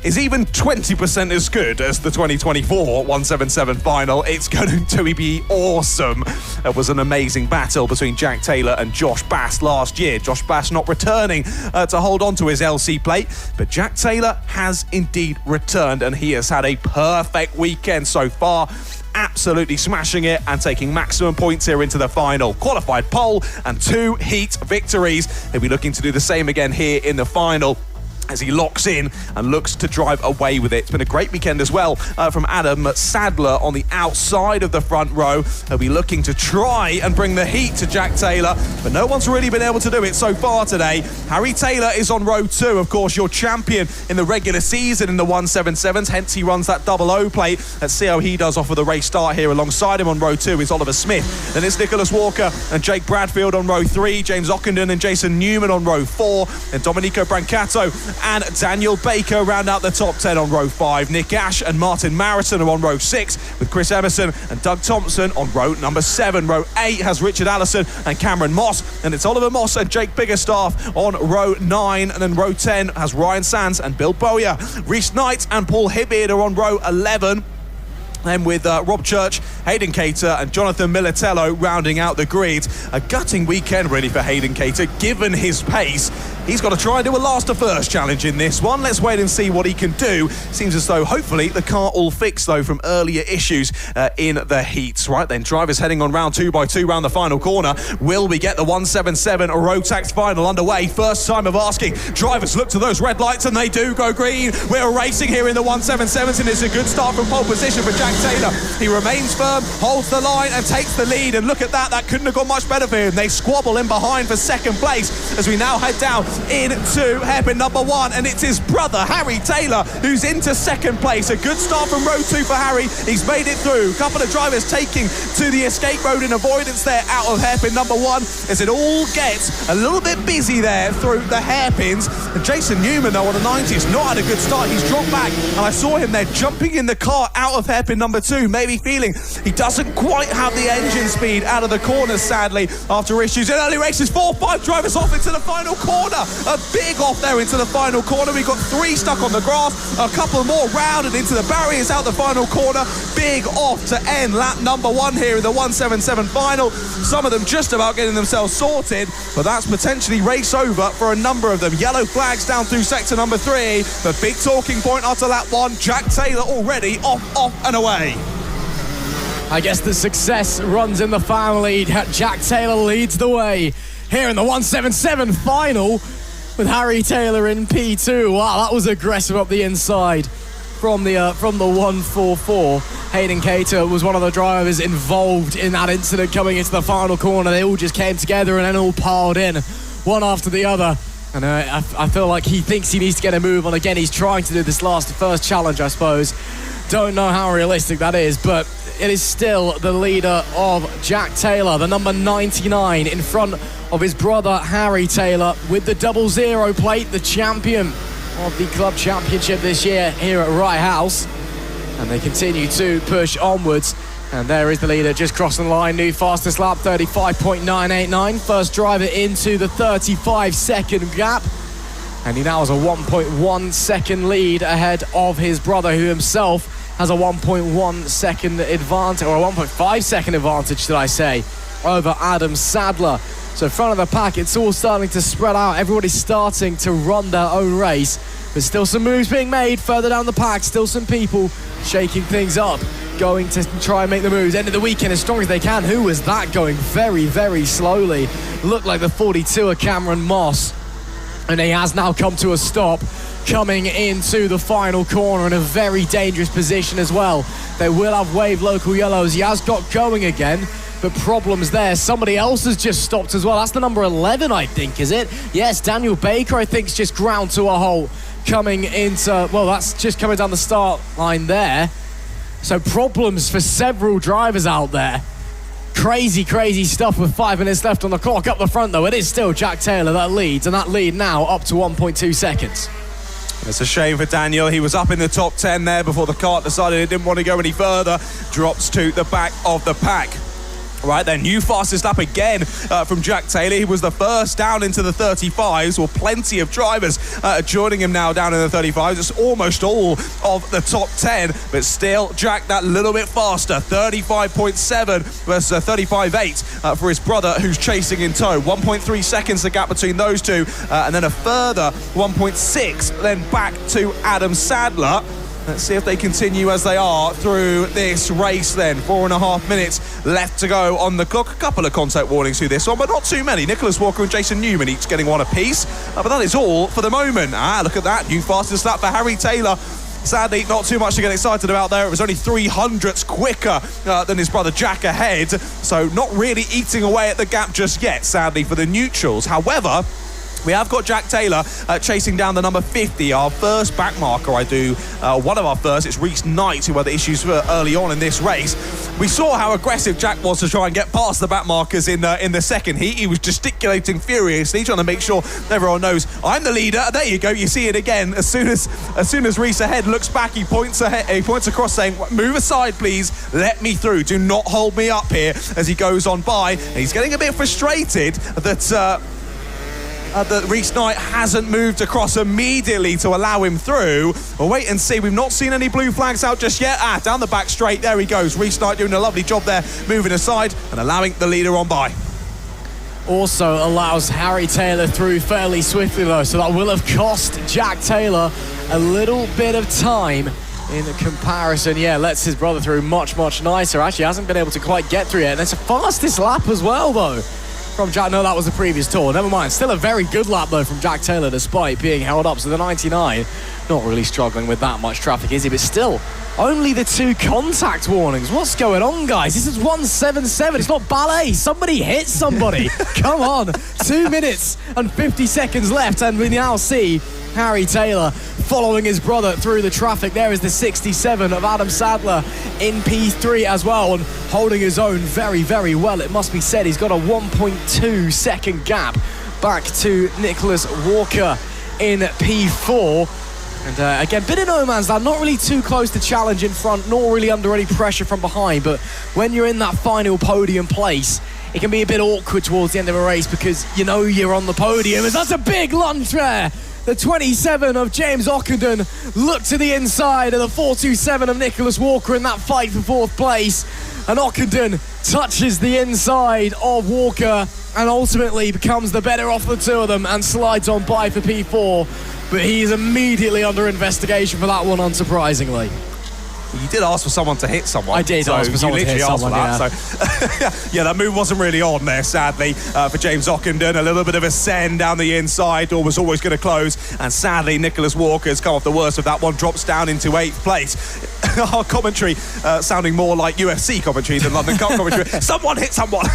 is even 20% as good as the 2024 177 final, it's going to be awesome. It was an amazing battle between Jack Taylor and Josh Bass last year. Josh Bass not returning to hold on to his LC plate, but Jack Taylor has indeed returned, and he has had a perfect weekend so far. Absolutely smashing it and taking maximum points here into the final. Qualified pole and 2 heat victories. He'll be looking to do the same again here in the final as he locks in and looks to drive away with it. It's been a great weekend as well from Adam Sadler on the outside of the front row. He'll be looking to try and bring the heat to Jack Taylor, but no one's really been able to do it so far today. Harry Taylor is on row 2, of course, your champion in the regular season in the 177s, hence he runs that double O plate. Let's see how he does off of the race start here. Alongside him on row 2 is Oliver Smith. Then it's Nicholas Walker and Jake Bradfield on row 3, James Ockenden and Jason Newman on row 4, and Domenico Brancato and Daniel Baker round out the top 10 on row 5. Nick Ash and Martin Marison are on row 6, with Chris Emerson and Doug Thompson on row number 7. Row 8 has Richard Allison and Cameron Moss, and it's Oliver Moss and Jake Biggerstaff on row 9. And then row 10 has Ryan Sands and Bill Bowyer. Reece Knight and Paul Hibbard are on row 11. Then with Rob Church, Hayden Cater and Jonathan Militello rounding out the grid. A gutting weekend really for Hayden Cater, given his pace. He's got to try and do a last to first challenge in this one. Let's wait and see what he can do. Seems as though hopefully the car all fixed though from earlier issues in the heats. Right then, drivers heading on round 2 by 2 round the final corner. Will we get the 177 Rotax final underway? First time of asking. Drivers look to those red lights and they do go green. We're racing here in the 177s and it's a good start from pole position for Jack Taylor. He remains firm, holds the line and takes the lead, and look at that, that couldn't have gone much better for him. They squabble in behind for second place as we now head down into hairpin number 1, and it's his brother Harry Taylor who's into second place. A good start from row 2 for Harry. He's made it through. A couple of drivers taking to the escape road in avoidance there out of hairpin number 1 as it all gets a little bit busy there through the hairpins. And Jason Newman though on the 90 has not had a good start. He's dropped back and I saw him there jumping in the car out of hairpin number 2, maybe feeling he doesn't quite have the engine speed out of the corners sadly after issues in early races. 4-5 drivers off into the final corner. A big off there into the final corner. We've got 3 stuck on the grass, a couple more rounded into the barriers out the final corner. Big off to end lap number 1 here in the 177 final. Some of them just about getting themselves sorted, but that's potentially race over for a number of them. Yellow flags down through sector number 3. The big talking point after lap 1, Jack Taylor already off and away. I guess the success runs in the family. Jack Taylor leads the way here in the 177 final with Harry Taylor in P2. Wow, that was aggressive up the inside from the 144. Hayden Cater was one of the drivers involved in that incident coming into the final corner. They all just came together and then all piled in, one after the other. And I feel like he thinks he needs to get a move on. Again, he's trying to do this first challenge, I suppose. Don't know how realistic that is, but it is still the leader of Jack Taylor, the number 99, in front of his brother Harry Taylor with the 00 plate, the champion of the club championship this year here at Rye House. And they continue to push onwards. And there is the leader just crossing the line. New fastest lap, 35.989. First driver into the 35-second gap. And he now has a 1.1 second lead ahead of his brother, who himself has a 1.1 second advantage, or a 1.5 second advantage, should I say, over Adam Sadler. So front of the pack, it's all starting to spread out. Everybody's starting to run their own race. But still some moves being made further down the pack. Still some people shaking things up, going to try and make the moves. End of the weekend as strong as they can. Who was that going very, very slowly? Looked like the 42 of Cameron Moss. And he has now come to a stop, coming into the final corner in a very dangerous position as well. They will have wave local yellows. He has got going again, but problems there. Somebody else has just stopped as well. That's the number 11, I think, is it? Yes, Daniel Baker, I think, is just ground to a halt coming into, well, that's just coming down the start line there. So problems for several drivers out there. Crazy, crazy stuff with 5 minutes left on the clock. Up the front, though, it is still Jack Taylor that leads, and that lead now up to 1.2 seconds. It's a shame for Daniel. He was up in the top 10 there before the kart decided it didn't want to go any further. Drops to the back of the pack. Right then, new fastest lap again from Jack Taylor. He was the first down into the 35s. Well, plenty of drivers joining him now down in the 35s. It's almost all of the top 10, but still Jack that little bit faster. 35.7 versus 35.8 for his brother who's chasing in tow. 1.3 seconds the gap between those two, and then a further 1.6 then back to Adam Sadler. Let's see if they continue as they are through this race then. 4.5 minutes left to go on the clock. A couple of contact warnings through this one, but not too many. Nicholas Walker and Jason Newman each getting one apiece. But that is all for the moment. Look at that. New fastest lap for Harry Taylor. Sadly, not too much to get excited about there. It was only 300ths quicker than his brother Jack ahead. So not really eating away at the gap just yet, sadly, for the neutrals. However, we have got Jack Taylor chasing down the number 50, our first back marker. One of our first. It's Reese Knight, who had the issues early on in this race. We saw how aggressive Jack was to try and get past the back markers in the second heat. He was gesticulating furiously, trying to make sure everyone knows I'm the leader. There you go. You see it again. As soon as Reese ahead looks back, he points across, saying, "Move aside, please. Let me through. Do not hold me up here." As he goes on by, and he's getting a bit frustrated that Reese Knight hasn't moved across immediately to allow him through. We'll wait and see. We've not seen any blue flags out just yet. Down the back straight. There he goes. Reese Knight doing a lovely job there, moving aside and allowing the leader on by. Also allows Harry Taylor through fairly swiftly, though, so that will have cost Jack Taylor a little bit of time in comparison. Yeah, lets his brother through much, much nicer. Actually hasn't been able to quite get through yet. And it's the fastest lap as well, though, from Jack. No, that was the previous tour. Never mind. Still a very good lap, though, from Jack Taylor, despite being held up. So the 99, not really struggling with that much traffic, is he? But still, only the 2 contact warnings. What's going on, guys? This is 177. It's not ballet. Somebody hit somebody. Come on. 2 minutes and 50 seconds left, and we now see Harry Taylor following his brother through the traffic. There is the 67 of Adam Sadler in P3 as well, and holding his own very, very well. It must be said, he's got a 1.2 second gap back to Nicholas Walker in P4. And again, bit of no man's land, not really too close to challenge in front, nor really under any pressure from behind. But when you're in that final podium place, it can be a bit awkward towards the end of a race because you know you're on the podium. And that's a big lunge there. The 27 of James Ockenden looked to the inside of the 427 of Nicholas Walker in that fight for 4th place. And Ockenden touches the inside of Walker and ultimately becomes the better off the two of them and slides on by for P4. But he is immediately under investigation for that one, unsurprisingly. You did ask for someone to hit someone. I did ask for someone to hit someone, yeah. So, yeah, that move wasn't really on there, sadly, for James Ockenden. A little bit of a send down the inside. Door was always going to close. And sadly, Nicholas Walker's come off the worst of that one, drops down into 8th place. Our commentary sounding more like UFC commentary than London Cup commentary. Someone hit someone.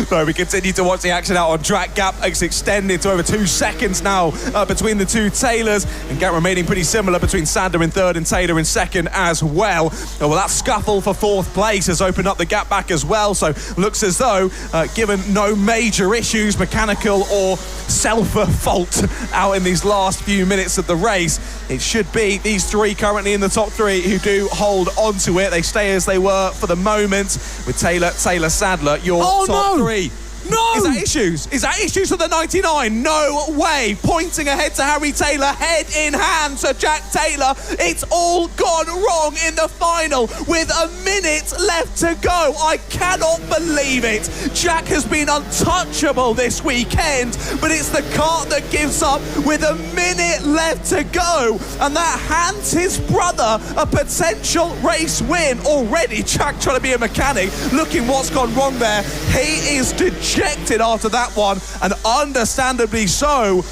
So we continue to watch the action out on track. Gap is extended to over 2 seconds now between the 2 Taylors, and gap remaining pretty similar between Sander in 3rd and Taylor in 2nd as well. Well, that scuffle for 4th place has opened up the gap back as well, so looks as though given no major issues, mechanical or self-fault out in these last few minutes of the race, it should be these 3 currently in the top 3 who do hold on to it. They stay as they were for the moment with Taylor Sadler, your top 3. No! Is that issues? Is that issues for the 99? No way. Pointing ahead to Harry Taylor, head in hand to Jack Taylor. It's all gone wrong in the final with a minute left to go. I cannot believe it. Jack has been untouchable this weekend, but it's the kart that gives up with a minute left to go. And that hands his brother a potential race win. Already, Jack trying to be a mechanic. Looking what's gone wrong there. He is dejected after that one, and understandably so.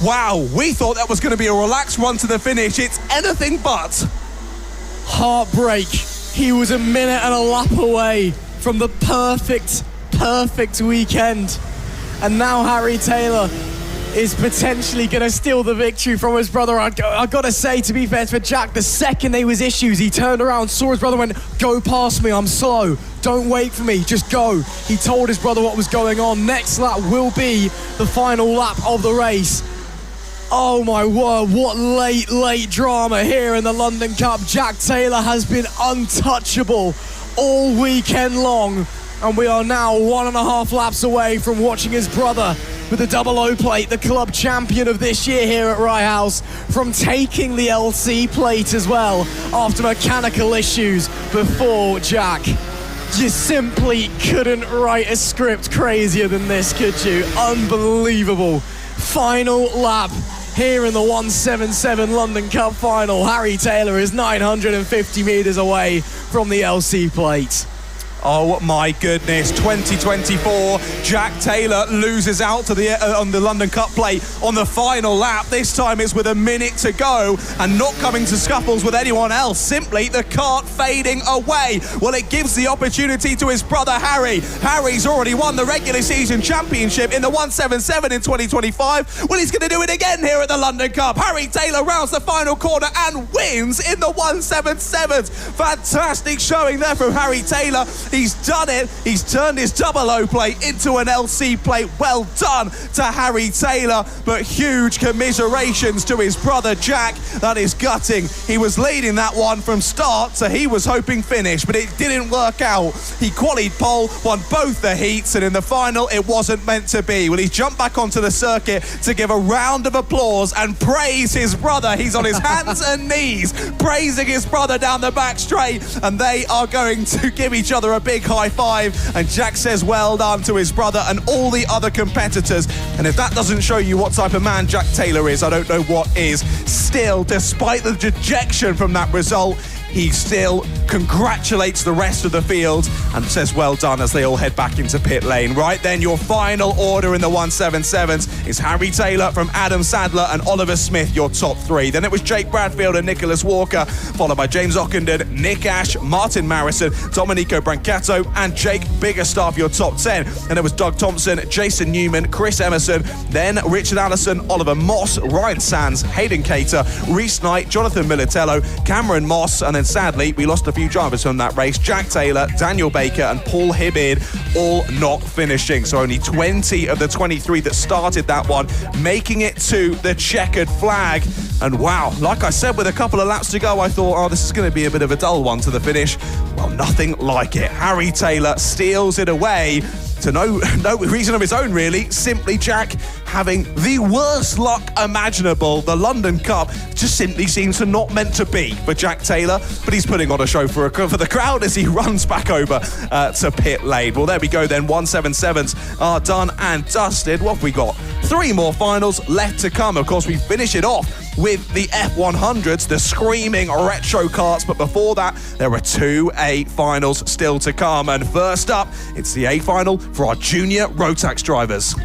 Wow, we thought that was going to be a relaxed run to the finish. It's anything but. Heartbreak. He was a minute and a lap away from the perfect weekend. And now Harry Taylor is potentially going to steal the victory from his brother. I got to say, to be fair for Jack, the second there was issues, he turned around, saw his brother, went, go past me, I'm slow. Don't wait for me, just go. He told his brother what was going on. Next lap will be the final lap of the race. Oh my word, what late drama here in the London Cup. Jack Taylor has been untouchable all weekend long. And we are now 1.5 laps away from watching his brother with the double O plate, the club champion of this year here at Rye House, from taking the LC plate as well after mechanical issues before Jack. You simply couldn't write a script crazier than this, could you? Unbelievable. Final lap here in the 177 London Cup final. Harry Taylor is 950 metres away from the LC plate. Oh my goodness, 2024, Jack Taylor loses out to on the London Cup plate on the final lap. This time it's with a minute to go and not coming to scuffles with anyone else, simply the kart fading away. Well, it gives the opportunity to his brother Harry. Harry's already won the regular season championship in the 177 in 2025. Well, he's going to do it again here at the London Cup. Harry Taylor rounds the final corner and wins in the 177s. Fantastic showing there from Harry Taylor. He's done it. He's turned his double O plate into an LC plate. Well done to Harry Taylor, but huge commiserations to his brother Jack. That is gutting. He was leading that one from start, so he was hoping finish, but it didn't work out. He qualied pole, won both the heats, and in the final, it wasn't meant to be. Well, he jumped back onto the circuit to give a round of applause and praise his brother. He's on his hands and knees, praising his brother down the back straight, and they are going to give each other a big high five, and Jack says well done to his brother and all the other competitors. And if that doesn't show you what type of man Jack Taylor is, I don't know what is. Still, despite the dejection from that result, he still congratulates the rest of the field and says well done as they all head back into pit lane. Right then, your final order in the 177s is Harry Taylor from Adam Sadler and Oliver Smith, your top three. Then it was Jake Bradfield and Nicholas Walker, followed by James Ockenden, Nick Ash, Martin Marison, Domenico Brancato and Jake Biggerstaff, your top 10. And it was Doug Thompson, Jason Newman, Chris Emerson, then Richard Allison, Oliver Moss, Ryan Sands, Hayden Cater, Reese Knight, Jonathan Militello, Cameron Moss, and then sadly we lost a few drivers from that race. Jack Taylor, Daniel Baker and Paul Hibbard all not finishing. So only 20 of the 23 that started that one making it to the checkered flag. And wow, like I said, with a couple of laps to go, I thought, oh, this is going to be a bit of a dull one to the finish. Well, nothing like it. Harry Taylor steals it away to no reason of his own, really. Simply Jack having the worst luck imaginable. The London Cup just simply seems to not meant to be for Jack Taylor, but he's putting on a show for the crowd as he runs back over to pit lane. Well, there we go then. 177s are done and dusted. What have we got? 3 more finals left to come. Of course, we finish it off with the F100s, the screaming retro karts, but before that, there are 2 A finals still to come. And first up, it's the A final for our junior Rotax drivers.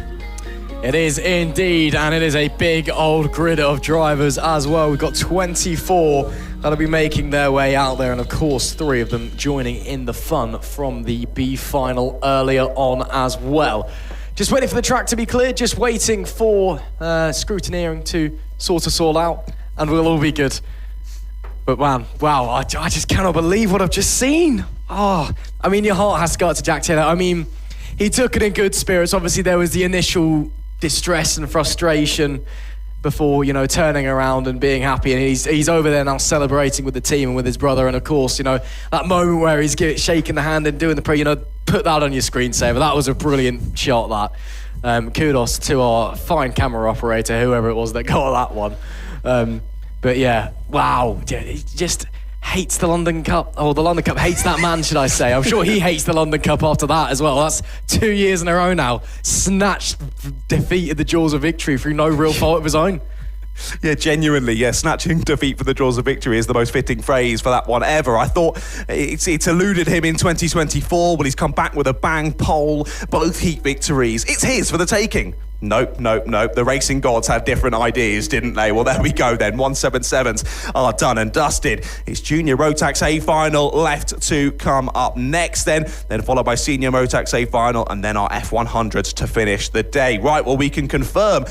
It is indeed, and it is a big old grid of drivers as well. We've got 24 that'll be making their way out there, and of course 3 of them joining in the fun from the B final earlier on as well. Just waiting for the track to be cleared, just waiting for scrutineering to sort us all out, and we'll all be good. But man, wow, I just cannot believe what I've just seen. Oh, I mean, your heart has to go out to Jack Taylor. I mean, he took it in good spirits. Obviously, there was the initial distress and frustration, before, you know, turning around and being happy. And he's over there now celebrating with the team and with his brother. And of course, you know, that moment where he's shaking the hand and doing the prayer, you know, put that on your screensaver. That was a brilliant shot, that. Kudos to our fine camera operator, whoever it was that got that one. But yeah, wow. He just hates the London Cup. Oh, the London Cup hates that man, should I say. I'm sure he hates the London Cup after that as well. That's 2 years in a row now. Snatched defeat at the jaws of victory through no real fault of his own. Yeah, genuinely, yeah, snatching defeat for the jaws of victory is the most fitting phrase for that one ever. I thought it's eluded him in 2024, but he's come back with a bang pole, both heat victories. It's his for the taking. Nope. The racing gods had different ideas, didn't they? Well, there we go then. 177s are done and dusted. It's Junior Rotax A Final left to come up next then followed by Senior Rotax A Final, and then our F100s to finish the day. Right, well, we can confirm.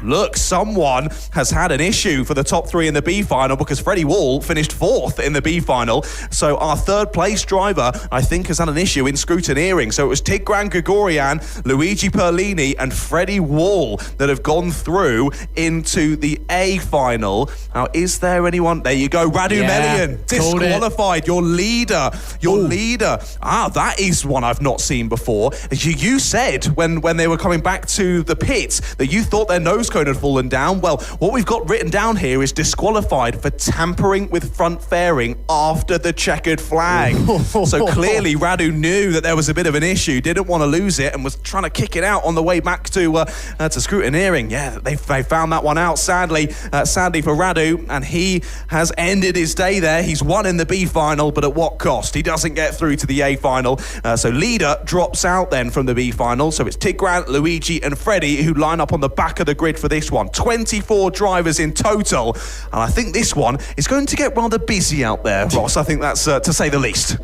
Look, someone has had an issue for the top three in the B Final, because Freddie Wall finished 4th in the B Final. So our third place driver, I think, has had an issue in scrutineering. So it was Tigran Gregorian, Luigi Perlini, and Freddie Wall that have gone through into the A Final. Now, is there anyone? There you go, Radu Melian, disqualified. Your leader. That is one I've not seen before. You said when they were coming back to the pits that you thought their nose cone had fallen down. Well, what we've got written down here is disqualified for tampering with front fairing after the checkered flag. So clearly Radu knew that there was a bit of an issue, didn't want to lose it, and was trying to kick it out on the way back to scrutineering. Yeah, they found that one out, sadly for Radu, and he has ended his day there. He's won in the B Final, but at what cost? He doesn't get through to the A Final. So leader drops out then from the B Final. So it's Tigran, Luigi and Freddie who line up on the back of the grid for this one. 24 drivers in total, and I think this one is going to get rather busy out there, Ross. I think that's to say the least.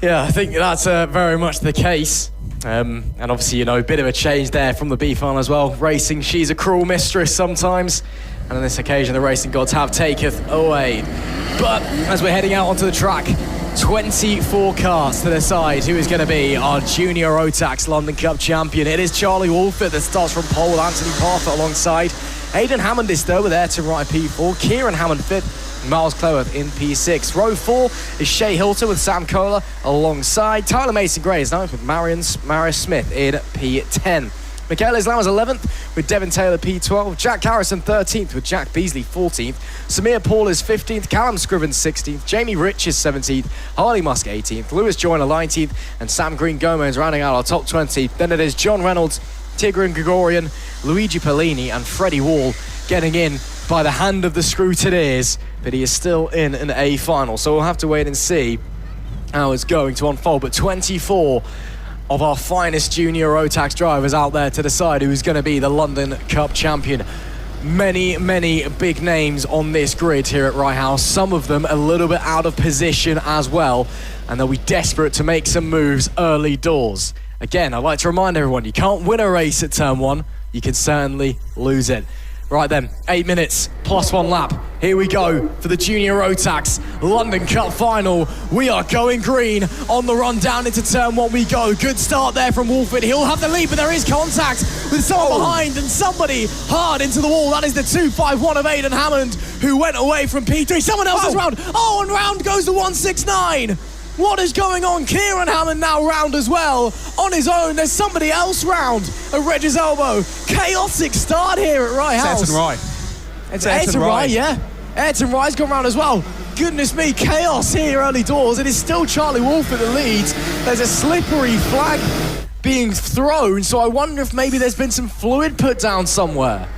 Yeah, I think that's very much the case. And obviously, you know, a bit of a change there from the B Final as well. Racing, she's a cruel mistress sometimes. And on this occasion, the racing gods have taketh away. But as we're heading out onto the track, 24 cars to decide who is going to be our Junior Rotax London Cup champion. It is Charlie Wolford that starts from pole with Anthony Parfit alongside. Aidan Hammond is third with Ayrton Wright P4. Kieran Hammond fifth. Miles Cloworth in P6. Row 4 is Shea Hilton with Sam Kohler alongside. Tyler Mason-Gray is ninth with Marius Smith in P10. Michaela Islam is 11th with Devin Taylor P12. Jack Harrison 13th with Jack Beasley 14th. Samir Paul is 15th. Callum Scriven 16th. Jamie Rich is 17th. Harley Musk 18th. Lewis Joyner 19th. And Sam Green Gomez rounding out our top 20. Then it is John Reynolds, Tigran Gregorian, Luigi Perlini and Freddie Wall getting in by the hand of the scrutineers, but he is still in an A Final. So we'll have to wait and see how it's going to unfold. But 24 of our finest Junior Rotax drivers out there to decide who's going to be the London Cup champion. Many big names on this grid here at Rye House. Some of them a little bit out of position as well, and they'll be desperate to make some moves early doors. Again, I'd like to remind everyone, you can't win a race at turn 1. You can certainly lose it. Right then, 8 minutes plus 1 lap. Here we go for the Junior Rotax London Cup Final. We are going green. On the run down into turn 1 we go. Good start there from Wolford. He'll have the lead, but there is contact with someone behind and somebody hard into the wall. That is the 251 of Aidan Hammond, who went away from P3. Someone else is round. Oh, and round goes the 169. What is going on? Kieran Hammond now round as well. On his own, there's somebody else round at Reg's elbow. Chaotic start here at Rye House. Ayrton Rye. It's Ayrton Rye, yeah. Ayrton Rye's gone round as well. Goodness me, chaos here early doors. It is still Charlie Wolford that leads. There's a slippery flag being thrown, so I wonder if maybe there's been some fluid put down somewhere.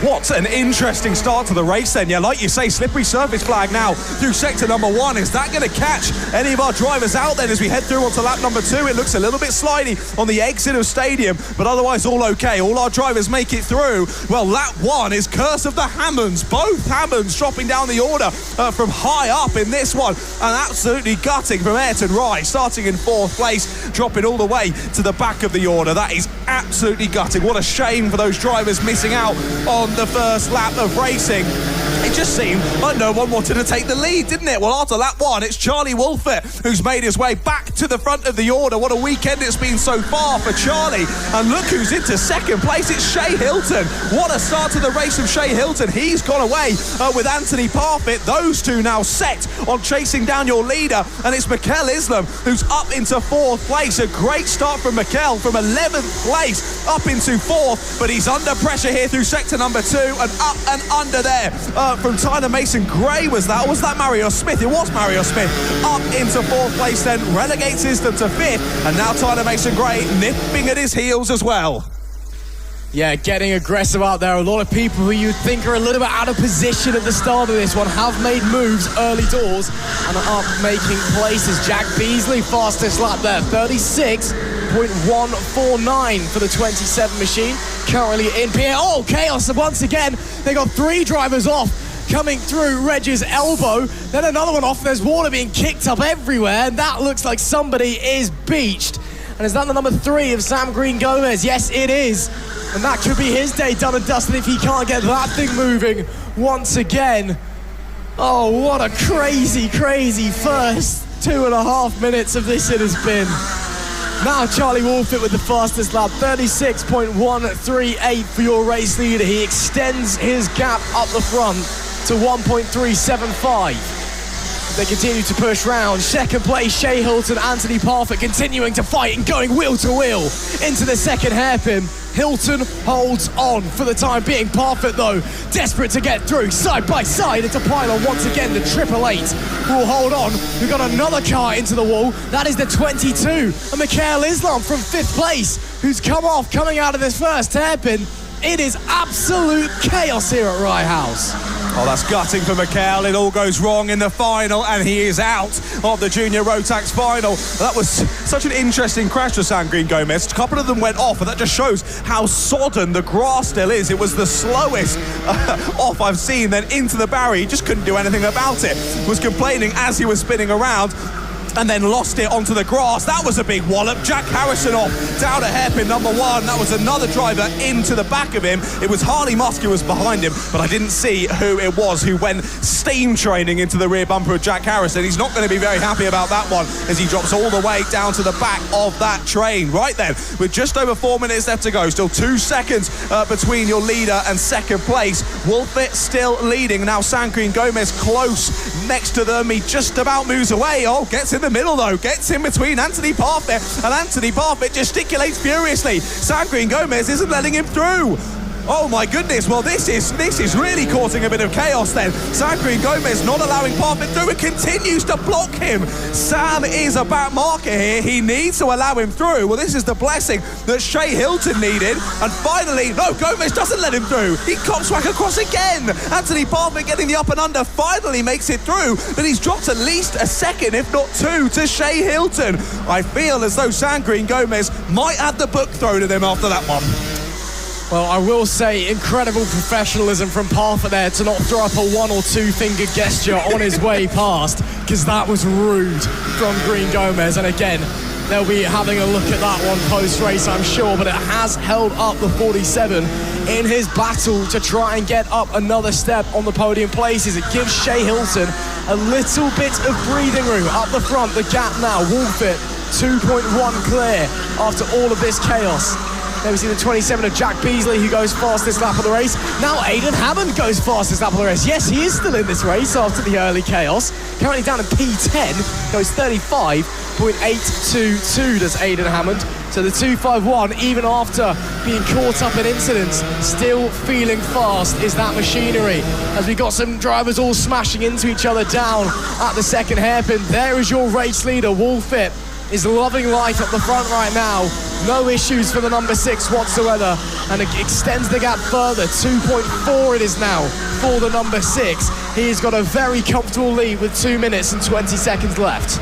What an interesting start to the race then. Yeah, like you say, slippery surface flag now through sector number 1. Is that going to catch any of our drivers out then as we head through onto lap number 2? It looks a little bit slidey on the exit of stadium, but otherwise all okay. All our drivers make it through. Well, lap 1 is Curse of the Hammonds. Both Hammonds dropping down the order from high up in this one. And absolutely gutting from Ayrton Rye, starting in 4th place, dropping all the way to the back of the order. That is absolutely gutting. What a shame for those drivers missing out on on the first lap of racing. It just seemed like no one wanted to take the lead, didn't it? Well, after lap 1, it's Charlie Wolfett who's made his way back to the front of the order. What a weekend it's been so far for Charlie. And look who's into second place. It's Shea Hilton. What a start to the race from Shea Hilton. He's gone away with Anthony Parfitt. Those two now set on chasing down your leader. And it's Mikel Islam who's up into 4th place. A great start from Mikel from 11th place up into 4th. But he's under pressure here through sector number 2 and up and under there. From Tyler Mason-Gray was that? Or was that Mario Smith? It was Mario Smith. Up into 4th place then, relegates Islam to 5th, and now Tyler Mason-Gray nipping at his heels as well. Yeah, getting aggressive out there. A lot of people who you think are a little bit out of position at the start of this one have made moves early doors and are up making places. Jack Beasley, fastest lap there, 36.149 for the 27 machine. Currently in P8. Oh, chaos once again. They got 3 drivers off coming through Reg's elbow. Then another one off. There's water being kicked up everywhere, and that looks like somebody is beached. And is that the number 3 of Sam Green Gomez? Yes, it is. And that could be his day done and dusted if he can't get that thing moving once again. Oh, what a crazy, crazy first 2.5 minutes of this it has been. Now Charlie Wolfett with the fastest lap, 36.138 for your race leader. He extends his gap up the front to 1.375. They continue to push round. Second place, Shea Hilton, Anthony Parfitt continuing to fight and going wheel to wheel into the second hairpin. Hilton holds on for the time being. Parfitt, though, desperate to get through. Side by side into pylon once again. The 888 will hold on. We've got another car into the wall. That is the 22. And Mikel Islam from 5th place, who's coming out of this first hairpin. It is absolute chaos here at Rye House. Oh, that's gutting for Mikel. It all goes wrong in the final, and he is out of the Junior Rotax final. That was such an interesting crash for Sam Green Gomez. A couple of them went off, and that just shows how sodden the grass still is. It was the slowest off I've seen. Then into the barrier, he just couldn't do anything about it. Was complaining as he was spinning around, and then lost it onto the grass. That was a big wallop. Jack Harrison off down at hairpin number 1. That was another driver into the back of him. It was Harley Musk who was behind him, but I didn't see who it was who went steam training into the rear bumper of Jack Harrison. He's not going to be very happy about that one as he drops all the way down to the back of that train. Right then, with just over 4 minutes left to go, still 2 seconds between your leader and second place. Wolfett still leading. Now Sam Green Gomez close next to them. He just about moves away. Oh, gets in the middle though, gets in between Anthony Parfitt, and Anthony Parfitt gesticulates furiously. Sam Green Gomez isn't letting him through. Oh my goodness, well this is really causing a bit of chaos then. Sam Green Gomez not allowing Parfitt through and continues to block him. Sam is a back marker here. He needs to allow him through. Well, this is the blessing that Shea Hilton needed. And finally, no, Gomez doesn't let him through. He cops back across again. Anthony Parfitt getting the up and under finally makes it through, but he's dropped at least a second, if not 2, to Shea Hilton. I feel as though Sam Green Gomez might have the book thrown at him after that one. Well, I will say incredible professionalism from Parfitt there to not throw up a 1 or 2 finger gesture on his way past, because that was rude from Green Gomez. And again, they'll be having a look at that one post-race, I'm sure, but it has held up the 47 in his battle to try and get up another step on the podium places. It gives Shea Hilton a little bit of breathing room up the front. The gap now, Wolfett 2.1 clear after all of this chaos. Then we see the 27 of Jack Beasley, who goes fastest lap of the race. Now Aidan Hammond goes fastest lap of the race. Yes, he is still in this race after the early chaos. Currently down in P10, goes 35.822 does Aidan Hammond. So the 251, even after being caught up in incidents, still feeling fast is that machinery. As we got some drivers all smashing into each other down at the second hairpin. There is your race leader, Wolfett. Is loving life at the front right now. No issues for the number 6 whatsoever, and it extends the gap further. 2.4 it is now for the number 6. He's got a very comfortable lead with 2 minutes and 20 seconds left.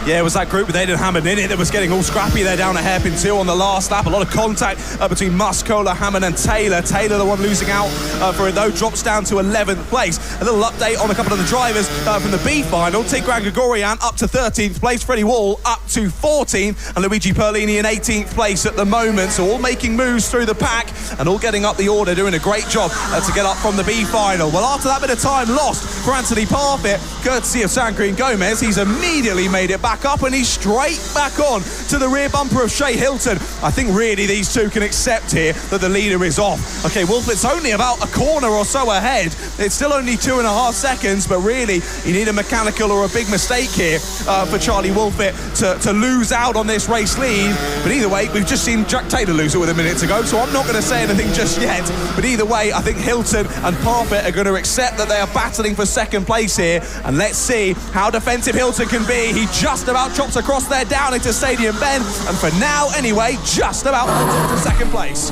Yeah, it was that group with Aidan Hammond in it that was getting all scrappy there down at hairpin 2 on the last lap. A lot of contact between Muscola, Hammond and Taylor. Taylor, the one losing out for it though, drops down to 11th place. A little update on a couple of the drivers from the B final. Tigran Gregorian up to 13th place. Freddie Wall up to 14th. And Luigi Perlini in 18th place at the moment. So all making moves through the pack and all getting up the order, doing a great job to get up from the B final. Well, after that bit of time lost for Anthony Parfitt, courtesy of Sangrin Gomez, he's immediately made it back up and he's straight back on to the rear bumper of Shea Hilton. I think really these two can accept here that the leader is off. Okay, Wolfit's only about a corner or so ahead. It's still only 2.5 seconds, but really you need a mechanical or a big mistake here for Charlie Wolfit to lose out on this race lead. But either way, we've just seen Jack Taylor lose it with a minute to go, so I'm not going to say anything just yet. But either way, I think Hilton and Parfitt are going to accept that they are battling for second place here, and let's see how defensive Hilton can be. He just about chops across there down into Stadium Bend, and for now anyway, just about to second place.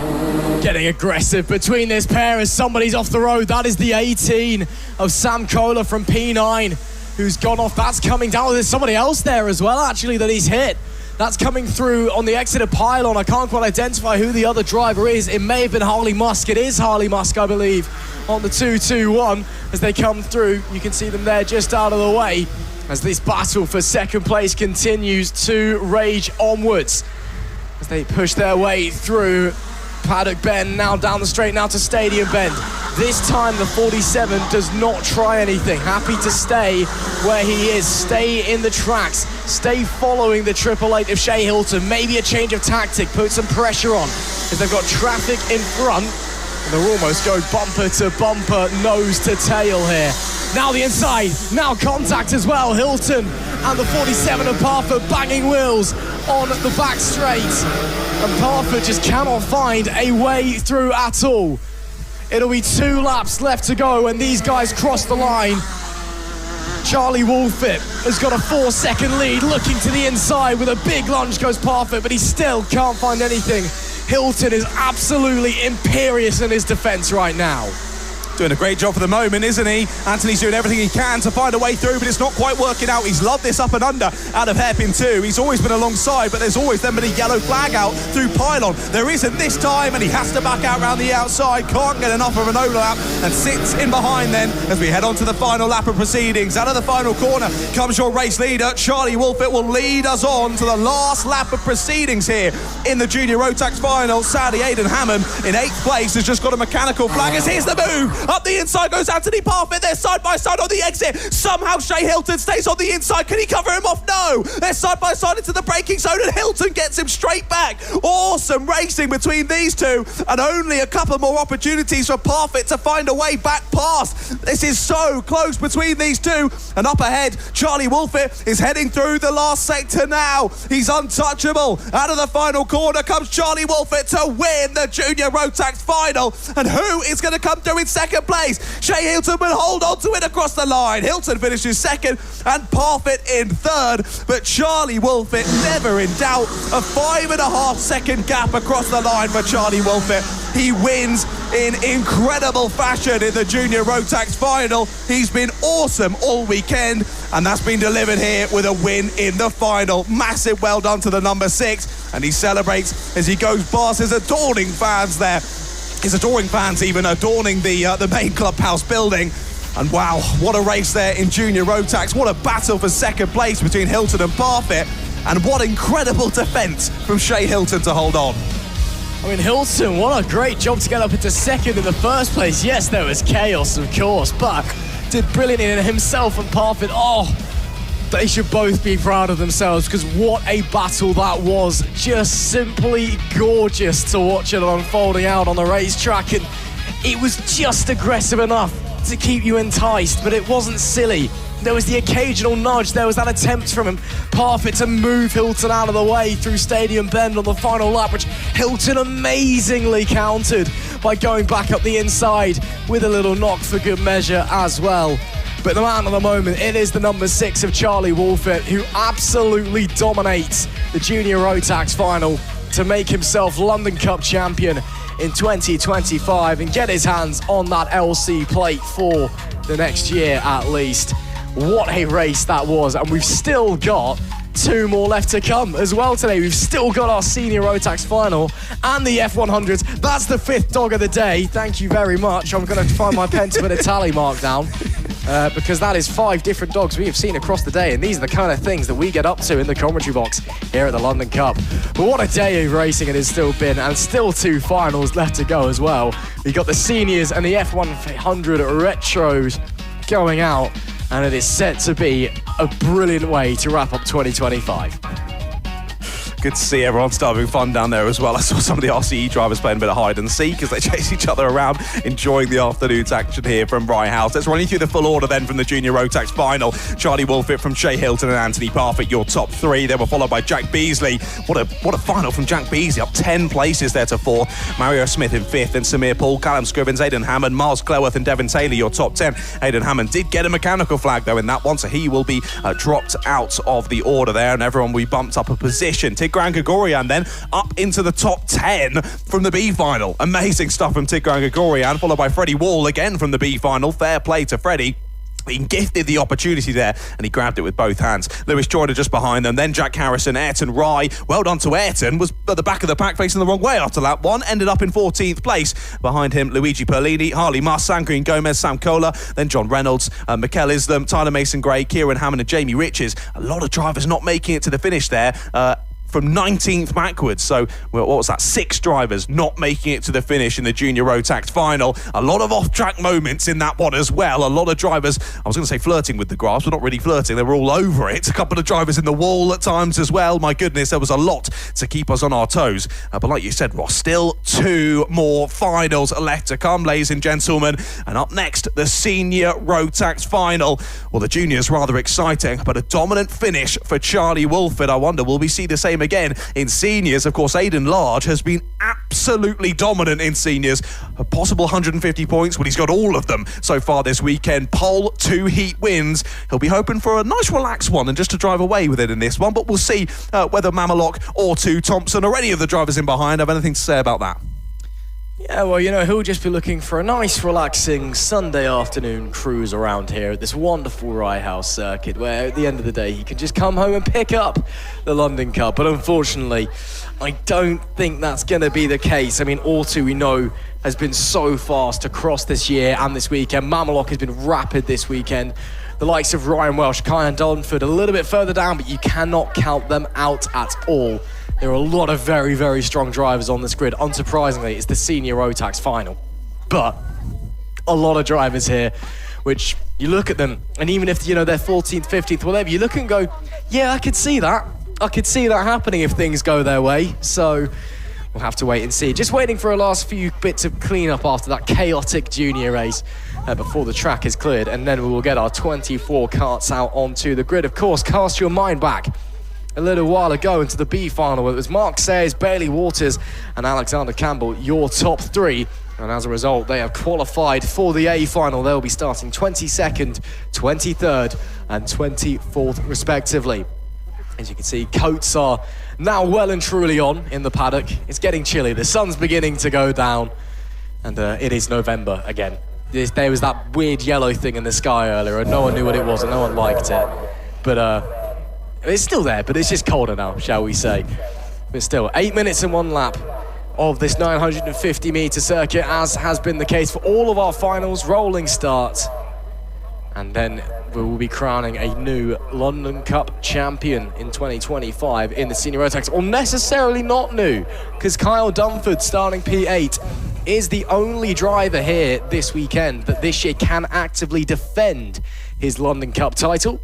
Getting aggressive between this pair as somebody's off the road. That is the 18 of Sam Kohler from P9 who's gone off. That's coming down. There's somebody else there as well actually that he's hit. That's coming through on the exit of pylon. I can't quite identify who the other driver is. It may have been Harley Musk. It is Harley Musk, I believe, on the 2-2-1 as they come through. You can see them there just out of the way as this battle for second place continues to rage onwards as they push their way through Paddock Bend, now down the straight, now to Stadium Bend. This time the 47 does not try anything. Happy to stay where he is, stay in the tracks, stay following the 888 of Shea Hilton. Maybe a change of tactic, put some pressure on as they've got traffic in front and they'll almost go bumper to bumper, nose to tail here. Now the inside, now contact as well. Hilton and the 47 of Parfitt banging wheels on the back straight. And Parfitt just cannot find a way through at all. It'll be 2 laps left to go when these guys cross the line. Charlie Wolfit has got a 4-second lead, looking to the inside with a big lunge goes Parfitt, but he still can't find anything. Hilton is absolutely imperious in his defense right now. Doing a great job for the moment, isn't he? Anthony's doing everything he can to find a way through, but it's not quite working out. He's loved this up and under out of hairpin 2. He's always been alongside, but there's always then been a yellow flag out through pylon. There isn't this time, and he has to back out around the outside. Can't get enough of an overlap and sits in behind then as we head on to the final lap of proceedings. Out of the final corner comes your race leader. Charlie Wolfit will lead us on to the last lap of proceedings here in the Junior Rotax Final. Sadly, Aidan Hammond in 8th place has just got a mechanical flag as here's the move. Up the inside goes Anthony Parfitt. They're side by side on the exit. Somehow Shea Hilton stays on the inside. Can he cover him off? No. They're side by side into the braking zone and Hilton gets him straight back. Awesome racing between these two and only a couple more opportunities for Parfitt to find a way back past. This is so close between these two. And up ahead, Charlie Wolfit is heading through the last sector now. He's untouchable. Out of the final corner comes Charlie Wolfit to win the Junior Rotax Final. And who is going to come through in second place? Shea Hilton will hold on to it across the line. Hilton finishes second and Parfitt in third, but Charlie Wolfit never in doubt. A 5.5 second gap across the line for Charlie Wolfit. He wins in incredible fashion in the Junior Rotax Final. He's been awesome all weekend, and that's been delivered here with a win in the final. Massive well done to the number 6, and he celebrates as he goes past his adoring fans there. His adoring fans even adorning the main clubhouse building. And wow, what a race there in Junior Rotax. What a battle for second place between Hilton and Parfitt. And what incredible defence from Shea Hilton to hold on. I mean, Hilton, what a great job to get up into second in the first place. Yes, there was chaos, of course, but did brilliantly in himself and Parfitt. Oh, they should both be proud of themselves because what a battle that was. Just simply gorgeous to watch it unfolding out on the racetrack. And it was just aggressive enough to keep you enticed, but it wasn't silly. There was the occasional nudge. There was that attempt from him, Parfitt, to move Hilton out of the way through Stadium Bend on the final lap, which Hilton amazingly countered by going back up the inside with a little knock for good measure as well. But the man of the moment, it is the number 6 of Charlie Wolfit, who absolutely dominates the Junior Rotax Final to make himself London Cup champion in 2025 and get his hands on that LC plate for the next year at least. What a race that was, and we've still got 2 more left to come as well today. We've still got our senior Rotax final and the F100s. That's the 5th dog of the day. Thank you very much. I'm going to find my pen to put a tally mark down. Because that is 5 different dogs we have seen across the day, and these are the kind of things that we get up to in the commentary box here at the London Cup. But what a day of racing it has still been, and still 2 finals left to go as well. We've got the seniors and the F100 retros going out, and it is set to be a brilliant way to wrap up 2025. Good to see everyone still having fun down there as well. I saw some of the RCE drivers playing a bit of hide and seek as they chase each other around, enjoying the afternoon's action here from Rye House. Let's run you through the full order then from the Junior Rotax final. Charlie Wolfett from Shea Hilton and Anthony Parfitt, your top 3. They were followed by Jack Beasley. What a final from Jack Beasley, up 10 places there to 4th. Mario Smith in 5th, and Samir Paul, Callum Scrivens, Aidan Hammond, Miles Cleworth and Devon Taylor, your top 10. Aidan Hammond did get a mechanical flag though in that one, so he will be dropped out of the order there, and everyone will be bumped up a position. Tigran Gregorian then up into the top 10 from the B final. Amazing stuff from Tigran Gregorian, followed by Freddie Wall again from the B final. Fair play to Freddie. He gifted the opportunity there and he grabbed it with both hands. Lewis Joyner just behind them, then Jack Harrison, Ayrton Rye. Well done to Ayrton, was at the back of the pack facing the wrong way after lap 1, ended up in 14th place. Behind him, Luigi Perlini, Harley Muss, Sam Green Gomez, Sam Kohler, then John Reynolds, Mikel Islam, Tyler Mason-Gray, Kieran Hammond and Jamie Riches. A lot of drivers not making it to the finish there. From 19th backwards. So, what was that? 6 drivers not making it to the finish in the Junior Rotax final. A lot of off-track moments in that one as well. A lot of drivers, I was going to say flirting with the grass, but not really flirting. They were all over it. A couple of drivers in the wall at times as well. My goodness, there was a lot to keep us on our toes. But like you said, Ross, still 2 more finals left to come, ladies and gentlemen. And up next, the Senior Rotax final. Well, the juniors rather exciting, but a dominant finish for Charlie Wolfett. I wonder, will we see the same again in seniors? Of course, Aidan Large has been absolutely dominant in seniors. A possible 150 points, well, he's got all of them so far this weekend. Pole, 2 heat wins. He'll be hoping for a nice relaxed one and just to drive away with it in this one, but we'll see whether Mamalok or 2 Thompson or any of the drivers in behind have anything to say about that. Yeah, well, he'll just be looking for a nice, relaxing Sunday afternoon cruise around here at this wonderful Rye House circuit, where at the end of the day, he can just come home and pick up the London Cup. But unfortunately, I don't think that's going to be the case. I mean, Auto, we know, has been so fast across this year and this weekend. Mamalok has been rapid this weekend. The likes of Ryan Welsh, Kyan Dunford, a little bit further down, but you cannot count them out at all. There are a lot of very, very strong drivers on this grid. Unsurprisingly, it's the Senior Rotax final. But a lot of drivers here, which you look at them, and even if, they're 14th, 15th, whatever, you look and go, yeah, I could see that. I could see that happening if things go their way. So we'll have to wait and see. Just waiting for a last few bits of cleanup after that chaotic junior race before the track is cleared. And then we will get our 24 karts out onto the grid. Of course, cast your mind back a little while ago into the B final, where it was Mark Sayers, Bailey Waters and Alexander Campbell, your top 3. And as a result, they have qualified for the A final. They'll be starting 22nd, 23rd and 24th respectively. As you can see, coats are now well and truly on in the paddock. It's getting chilly. The sun's beginning to go down. And it is November again. There was that weird yellow thing in the sky earlier, and no one knew what it was and no one liked it. But it's still there, but it's just colder now, shall we say. But still, 8 minutes and 1 lap of this 950-metre circuit, as has been the case for all of our finals. Rolling start. And then we will be crowning a new London Cup champion in 2025 in the Senior Rotax. Or necessarily not new, because Kyle Dunford, starting P8, is the only driver here this weekend that this year can actively defend his London Cup title.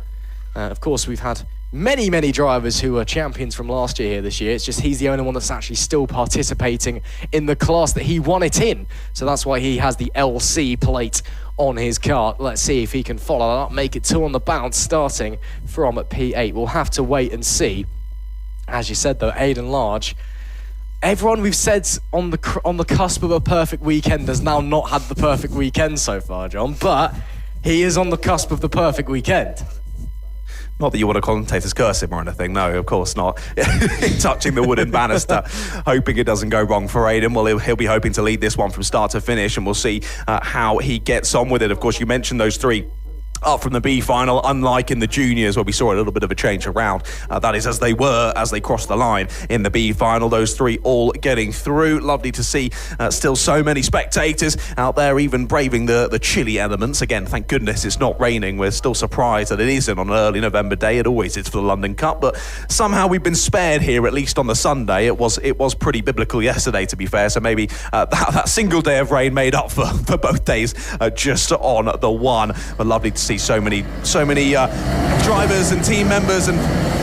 Of course, we've had many drivers who are champions from last year here this year. It's just he's the only one that's actually still participating in the class that he won it in. So that's why he has the LC plate on his kart. Let's see if he can follow that up, make it 2 on the bounce, starting from P8. We'll have to wait and see. As you said, though, Aidan Large, everyone we've said on the cusp of a perfect weekend has now not had the perfect weekend so far, John, but he is on the cusp of the perfect weekend. Not that you want to commentators curse him or anything, no, of course not. Touching the wooden banister, hoping it doesn't go wrong for Aidan. Well, he'll be hoping to lead this one from start to finish, and we'll see how he gets on with it. Of course, you mentioned those 3 up from the B final, unlike in the juniors where we saw a little bit of a change around. That is as they crossed the line in the B final. Those three all getting through. Lovely to see still so many spectators out there, even braving the chilly elements. Again, thank goodness it's not raining. We're still surprised that it isn't on an early November day. It always is for the London Cup, but somehow we've been spared here, at least on the Sunday. It was pretty biblical yesterday, to be fair, so maybe that single day of rain made up for both days just on the one. But lovely to see so many drivers and team members and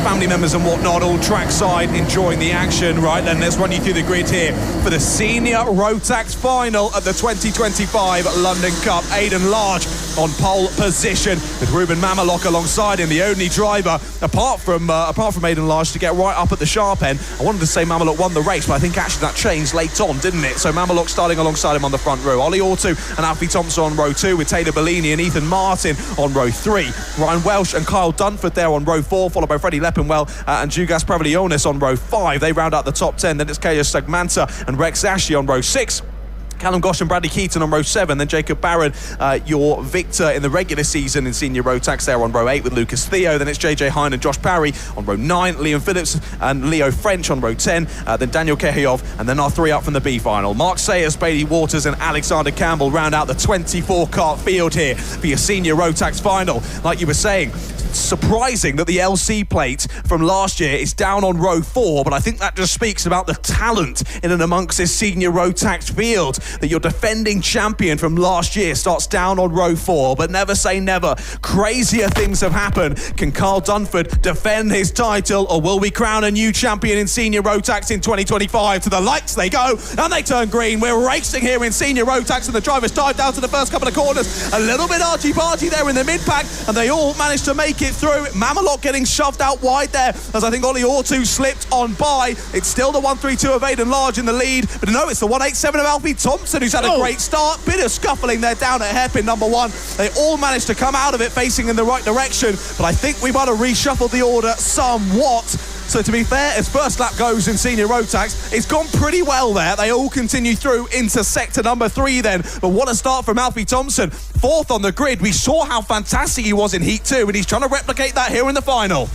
family members and whatnot all trackside enjoying the action. Right then, let's run you through the grid here for the senior Rotax final at the 2025 London Cup. Aidan Large on pole position with Ruben Mamalok alongside him, the only driver apart from Aidan Large to get right up at the sharp end. I wanted to say Mamalok won the race, but I think actually that changed late on, didn't it? So Mamalok starting alongside him on the front row. Ollie Ortu and Alfie Thompson on row 2 with Taylor Bellini and Ethan Martin on row 3. Ryan Welsh and Kyle Dunford there on row 4, followed by Freddie Leppenwell and Jugas Pravilionis on row 5. They round out the top 10. Then it's Kaya Segmanta and Rex Ashley on row 6. Callum Gosh and Bradley Keaton on row 7, then Jacob Barron, your victor in the regular season in senior Rotax there on row 8 with Lucas Theo. Then it's JJ Hine and Josh Parry on row 9, Liam Phillips and Leo French on row 10, then Daniel Kehiov, and then our 3 up from the B final. Mark Sayers, Bailey Waters and Alexander Campbell round out the 24 kart field here for your senior Rotax final. Like you were saying, surprising that the LC plate from last year is down on row 4, but I think that just speaks about the talent in and amongst this senior Rotax field, that your defending champion from last year starts down on row 4. But never say never, crazier things have happened. Can Carl Dunford defend his title, or will we crown a new champion in senior Rotax in 2025? To the lights they go, and they turn green. We're racing here in senior Rotax, and the drivers dive down to the first couple of corners. A little bit argy-bargy there in the mid-pack, and they all managed to make it through. Mamalok getting shoved out wide there as I think Ollie Ortu slipped on by. It's still the 132 of Aidan Large in the lead, but no, it's the 187 of Alfie Thompson who's had a great start. Bit of scuffling there down at hairpin number 1. They all managed to come out of it facing in the right direction, but I think we might have reshuffled the order somewhat. So to be fair, as first lap goes in senior Rotax, it's gone pretty well there. They all continue through into sector number 3 then. But what a start from Alfie Thompson. 4th on the grid. We saw how fantastic he was in Heat 2, and he's trying to replicate that here in the final.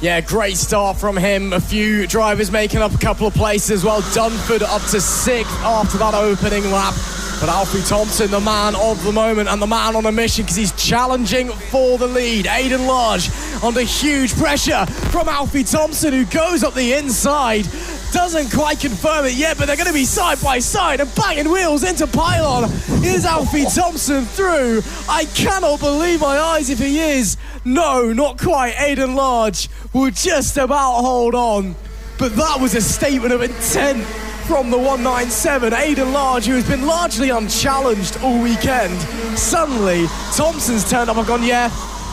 Yeah, great start from him. A few drivers making up a couple of places as well. Dunford up to 6th after that opening lap. But Alfie Thompson, the man of the moment and the man on a mission, because he's challenging for the lead. Aidan Large under huge pressure from Alfie Thompson, who goes up the inside. Doesn't quite confirm it yet, but they're going to be side by side and banging wheels into pylon. Is Alfie Thompson through? I cannot believe my eyes if he is. No, not quite. Aidan Large will just about hold on. But that was a statement of intent from the 197. Aidan Large, who has been largely unchallenged all weekend. Suddenly, Thompson's turned up and gone, yeah,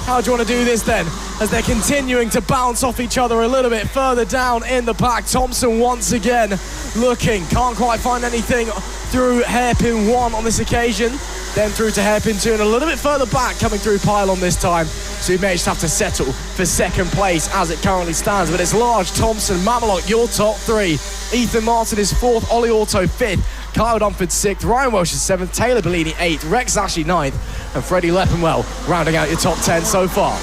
how do you want to do this then? As they're continuing to bounce off each other a little bit further down in the pack. Thompson once again looking, can't quite find anything through hairpin 1 on this occasion. Then through to hairpin 2 and a little bit further back coming through pylon this time. So he may just have to settle for second place as it currently stands. But it's Large, Thompson, Mamalok, your top 3. Ethan Martin is 4th, Ollie Ortu 5th, Kyle Dunford 6th, Ryan Welsh is 7th, Taylor Bellini 8th, Rex Ashley 9th, and Freddie Leppenwell rounding out your top 10 so far.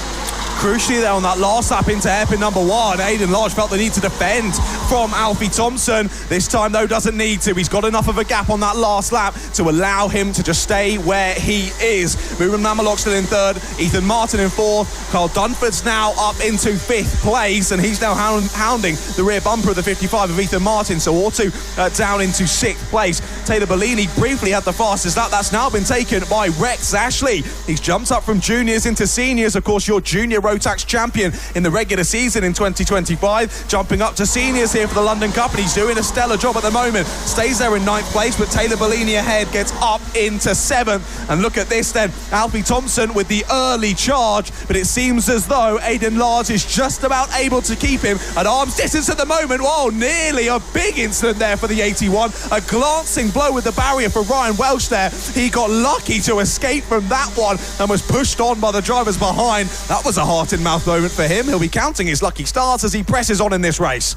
Crucially there on that last lap into hairpin number 1, Aidan Large felt the need to defend from Alfie Thompson. This time though doesn't need to. He's got enough of a gap on that last lap to allow him to just stay where he is. Ruben Mamalok still in 3rd, Ethan Martin in 4th, Carl Dunford's now up into 5th place, and he's now hounding the rear bumper of the 55 of Ethan Martin, so Ortu down into 6th place. Taylor Bellini briefly had the fastest lap. That's now been taken by Rex Ashley. He's jumped up from juniors into seniors. Of course, your junior Rotax champion in the regular season in 2025, jumping up to seniors here for the London Cup, and he's doing a stellar job at the moment. Stays there in 9th place, but Taylor Bellini ahead gets up into 7th. And look at this then, Alfie Thompson with the early charge, but it seems as though Aidan Large is just about able to keep him at arm's distance at the moment. Whoa, nearly a big incident there for the 81. A glancing blow with the barrier for Ryan Welsh there. He got lucky to escape from that one and was pushed on by the drivers behind. That was a heart-in-mouth moment for him. He'll be counting his lucky starts as he presses on in this race.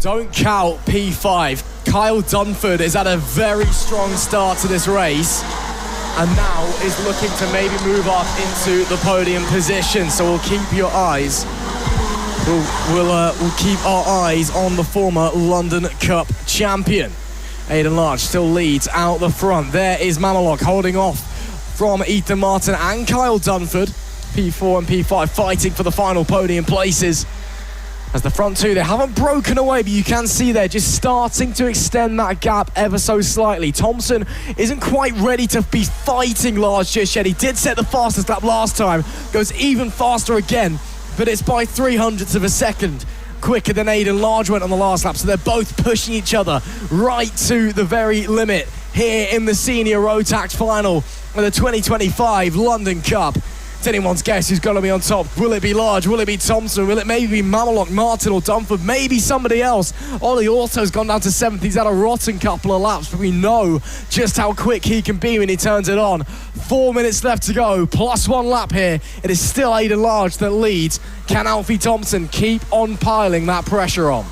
Don't count P5. Kyle Dunford has had a very strong start to this race. and now is looking to maybe move up into the podium position. So we'll keep your eyes. We'll keep our eyes on the former London Cup champion. Aidan Large still leads out the front. There is Mamelok holding off from Ethan Martin and Kyle Dunford. P4 and P5 fighting for the final podium places. As the front two, they haven't broken away, but you can see they're just starting to extend that gap ever so slightly. Thompson isn't quite ready to be fighting Large just yet. He did set the fastest lap last time, goes even faster again, but it's by 0.03 of a second quicker than Aidan Large went on the last lap. So they're both pushing each other right to the very limit here in the senior Rotax final of the 2025 London Cup. It's anyone's guess who's going to be on top. Will it be Large? Will it be Thompson? Will it maybe be Mamelok, Martin or Dunford? Maybe somebody else. Ollie Auto's gone down to 7th. He's had a rotten couple of laps, but we know just how quick he can be when he turns it on. 4 minutes left to go, plus 1 lap here. It is still Aidan Large that leads. Can Alfie Thompson keep on piling that pressure on?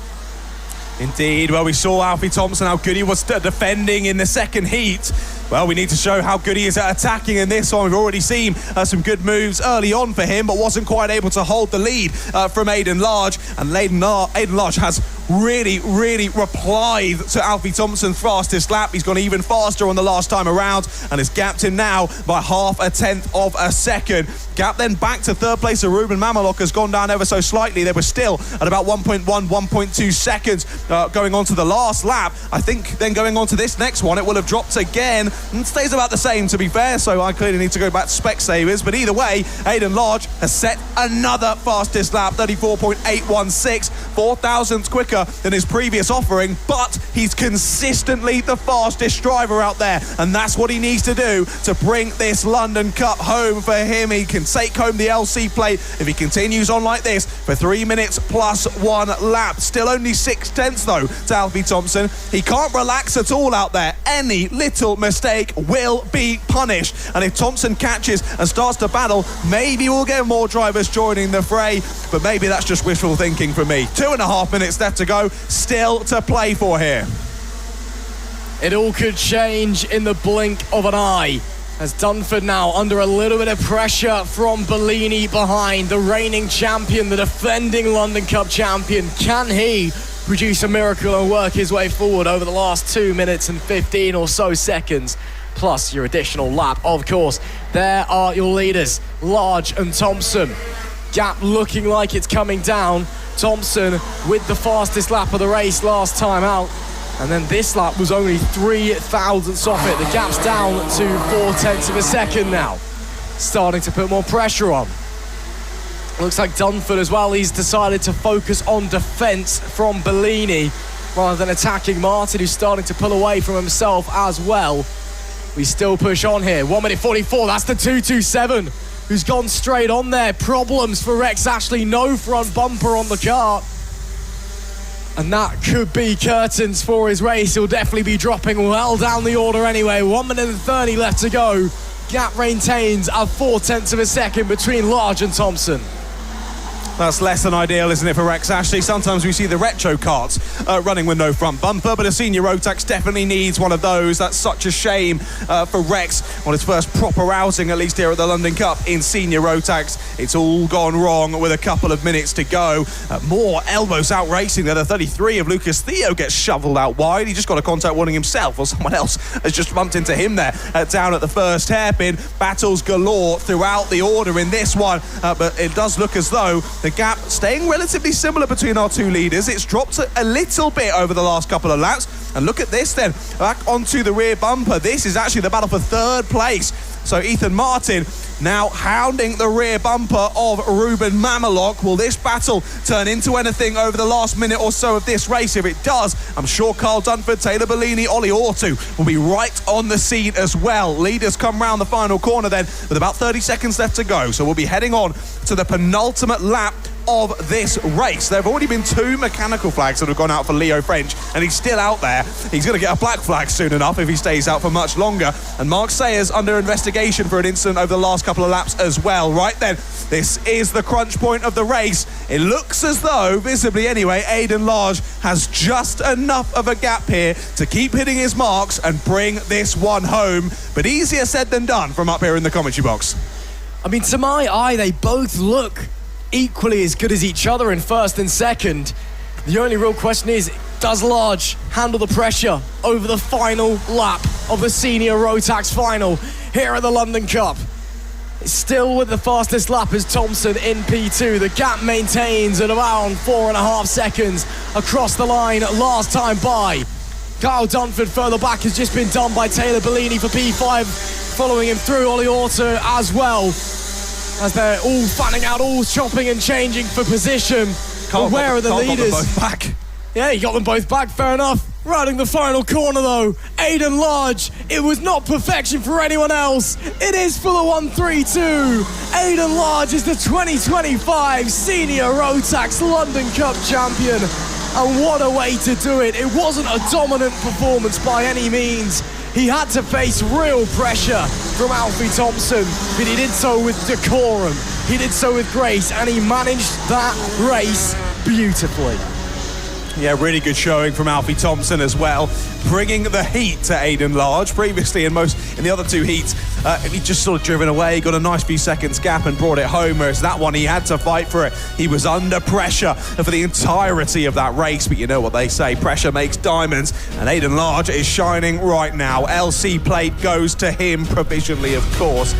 Indeed. Well, we saw Alfie Thompson, how good he was defending in the second heat. Well, we need to show how good he is at attacking in this one. We've already seen some good moves early on for him, but wasn't quite able to hold the lead from Aidan Large. And Aidan Large has really replied to Alfie Thompson's fastest lap. He's gone even faster on the last time around and has gapped him now by 0.5 of a second. Gap then back to third place of Ruben Mamelok has gone down ever so slightly. They were still at about 1.2 seconds going on to the last lap. I think then going on to this next one, it will have dropped again and stays about the same, to be fair, so I clearly need to go back to Specsavers. But either way, Aidan Large has set another fastest lap, 34.816, 4 thousandths quicker than his previous offering, but he's consistently the fastest driver out there, and that's what he needs to do to bring this London Cup home for him. He can take home the LC plate if he continues on like this for 3 minutes plus 1 lap. Still only 0.6 though to Alfie Thompson. He can't relax at all out there. Any little mistake will be punished, and if Thompson catches and starts to battle, maybe we'll get more drivers joining the fray, but maybe that's just wishful thinking for me. 2.5 minutes left to go, still to play for here. It all could change in the blink of an eye, as Dunford now under a little bit of pressure from Bellini behind, the reigning champion, the defending London Cup champion. Can he produce a miracle and work his way forward over the last 2 minutes and 15 or so seconds, plus your additional lap, of course? There are your leaders, Large and Thompson. Gap looking like it's coming down. Thompson with the fastest lap of the race last time out, and then this lap was only 3 thousandths off it. The gap's down to 0.4 of a second now, starting to put more pressure on. Looks like Dunford as well, he's decided to focus on defence from Bellini rather than attacking Martin, who's starting to pull away from himself as well. We still push on here. 1 minute 44, that's the 227, who's gone straight on there. Problems for Rex Ashley, no front bumper on the kart. And that could be curtains for his race. He'll definitely be dropping well down the order anyway. 1 minute and 30 left to go. Gap maintains at 0.4 of a second between Large and Thompson. That's less than ideal, isn't it, for Rex Ashley? Sometimes we see the retro karts running with no front bumper, but a senior Rotax definitely needs one of those. That's such a shame for Rex on his first proper outing, at least here at the London Cup in senior Rotax. It's all gone wrong with a couple of minutes to go. More elbows out racing there. The 33 of Lucas Theo gets shoveled out wide. He just got a contact warning himself, or someone else has just bumped into him there down at the first hairpin. Battles galore throughout the order in this one, but it does look as though the gap staying relatively similar between our two leaders. It's dropped a little bit over the last couple of laps. And look at this then, back onto the rear bumper. This is actually the battle for third place. So Ethan Martin now hounding the rear bumper of Ruben Mamelok. Will this battle turn into anything over the last minute or so of this race? If it does, I'm sure Carl Dunford, Taylor Bellini, Ollie Ortu will be right on the scene as well. Leaders come round the final corner then with about 30 seconds left to go. So we'll be heading on to the penultimate lap of this race. There have already been 2 mechanical flags that have gone out for Leo French, and he's still out there. He's going to get a black flag soon enough if he stays out for much longer. And Mark Sayers under investigation for an incident over the last couple of laps as well. Right then, this is the crunch point of the race. It looks as though, visibly anyway, Aidan Large has just enough of a gap here to keep hitting his marks and bring this one home. But easier said than done from up here in the commentary box. I mean, to my eye, they both look equally as good as each other in first and second. The only real question is, does Large handle the pressure over the final lap of the senior Rotax final here at the London Cup? It's still with the fastest lap as Thompson in P2. The gap maintains at around 4.5 seconds across the line last time by. Kyle Dunford further back has just been done by Taylor Bellini for P5, following him through Ollie Auto as well, as they're all fanning out, all chopping and changing for position. But where are the leaders? Got them both back. Yeah, he got them both back, fair enough. Riding the final corner though, Aidan Large. It was not perfection for anyone else. It is for the 1-3-2. Aidan Large is the 2025 Senior Rotax London Cup champion. And what a way to do it. It wasn't a dominant performance by any means. He had to face real pressure from Alfie Thompson, but he did so with decorum. He did so with grace, and he managed that race beautifully. Yeah, really good showing from Alfie Thompson as well, bringing the heat to Aidan Large. Previously in the other 2 heats, he just sort of driven away, got a nice few seconds gap and brought it home, whereas that one he had to fight for it. He was under pressure for the entirety of that race, but you know what they say, pressure makes diamonds, and Aidan Large is shining right now. LC plate goes to him provisionally, of course.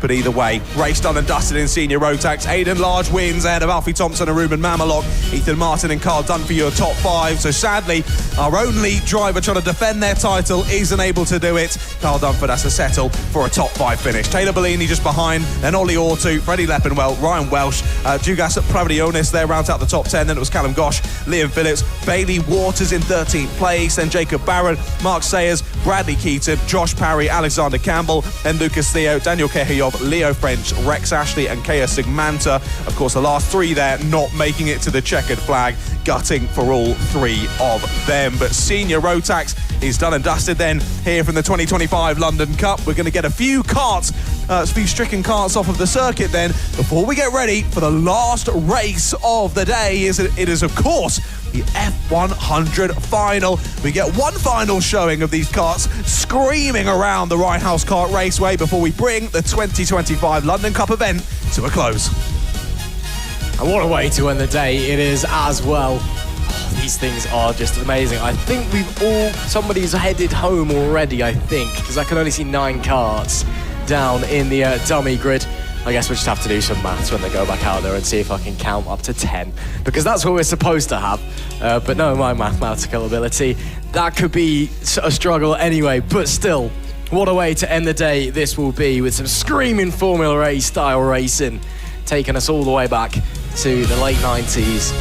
But either way, race done and dusted in Senior Rotax. Aidan Large wins ahead of Alfie Thompson and Ruben Mamalok. Ethan Martin and Carl Dunn for your top 5. So sadly, our only driver trying to defend their title isn't able to do it. Carl Dunford has to settle for a top 5 finish. Taylor Bellini just behind, then Ollie Ortu, Freddie Leppenwell, Ryan Welsh, Dugas Pravdionis there rounds out the top 10. Then it was Callum Gosh, Liam Phillips, Bailey Waters in 13th place, then Jacob Barron, Mark Sayers, Bradley Keaton, Josh Parry, Alexander Campbell, then Lucas Theo, Daniel Kehiyov, Leo French, Rex Ashley and Kea Sigmanta. Of course, the last 3 there not making it to the checkered flag. Gutting for all 3 of them. But Senior Rotax is done and dusted then here from the 2025 London Cup. We're going to get a few stricken carts off of the circuit then before we get ready for the last race of the day. It is, of course, the F100 final. We get one final showing of these karts screaming around the Rye House Kart Raceway before we bring the 2025 London Cup event to a close. And what a way to end the day it is as well. These things are just amazing. I think somebody's headed home already, I think, because I can only see 9 karts down in the dummy grid. I guess we'll just have to do some maths when they go back out there and see if I can count up to 10, because that's what we're supposed to have. But no, my mathematical ability, that could be a struggle anyway. But still, what a way to end the day this will be, with some screaming Formula A style racing, taking us all the way back to the late 90s.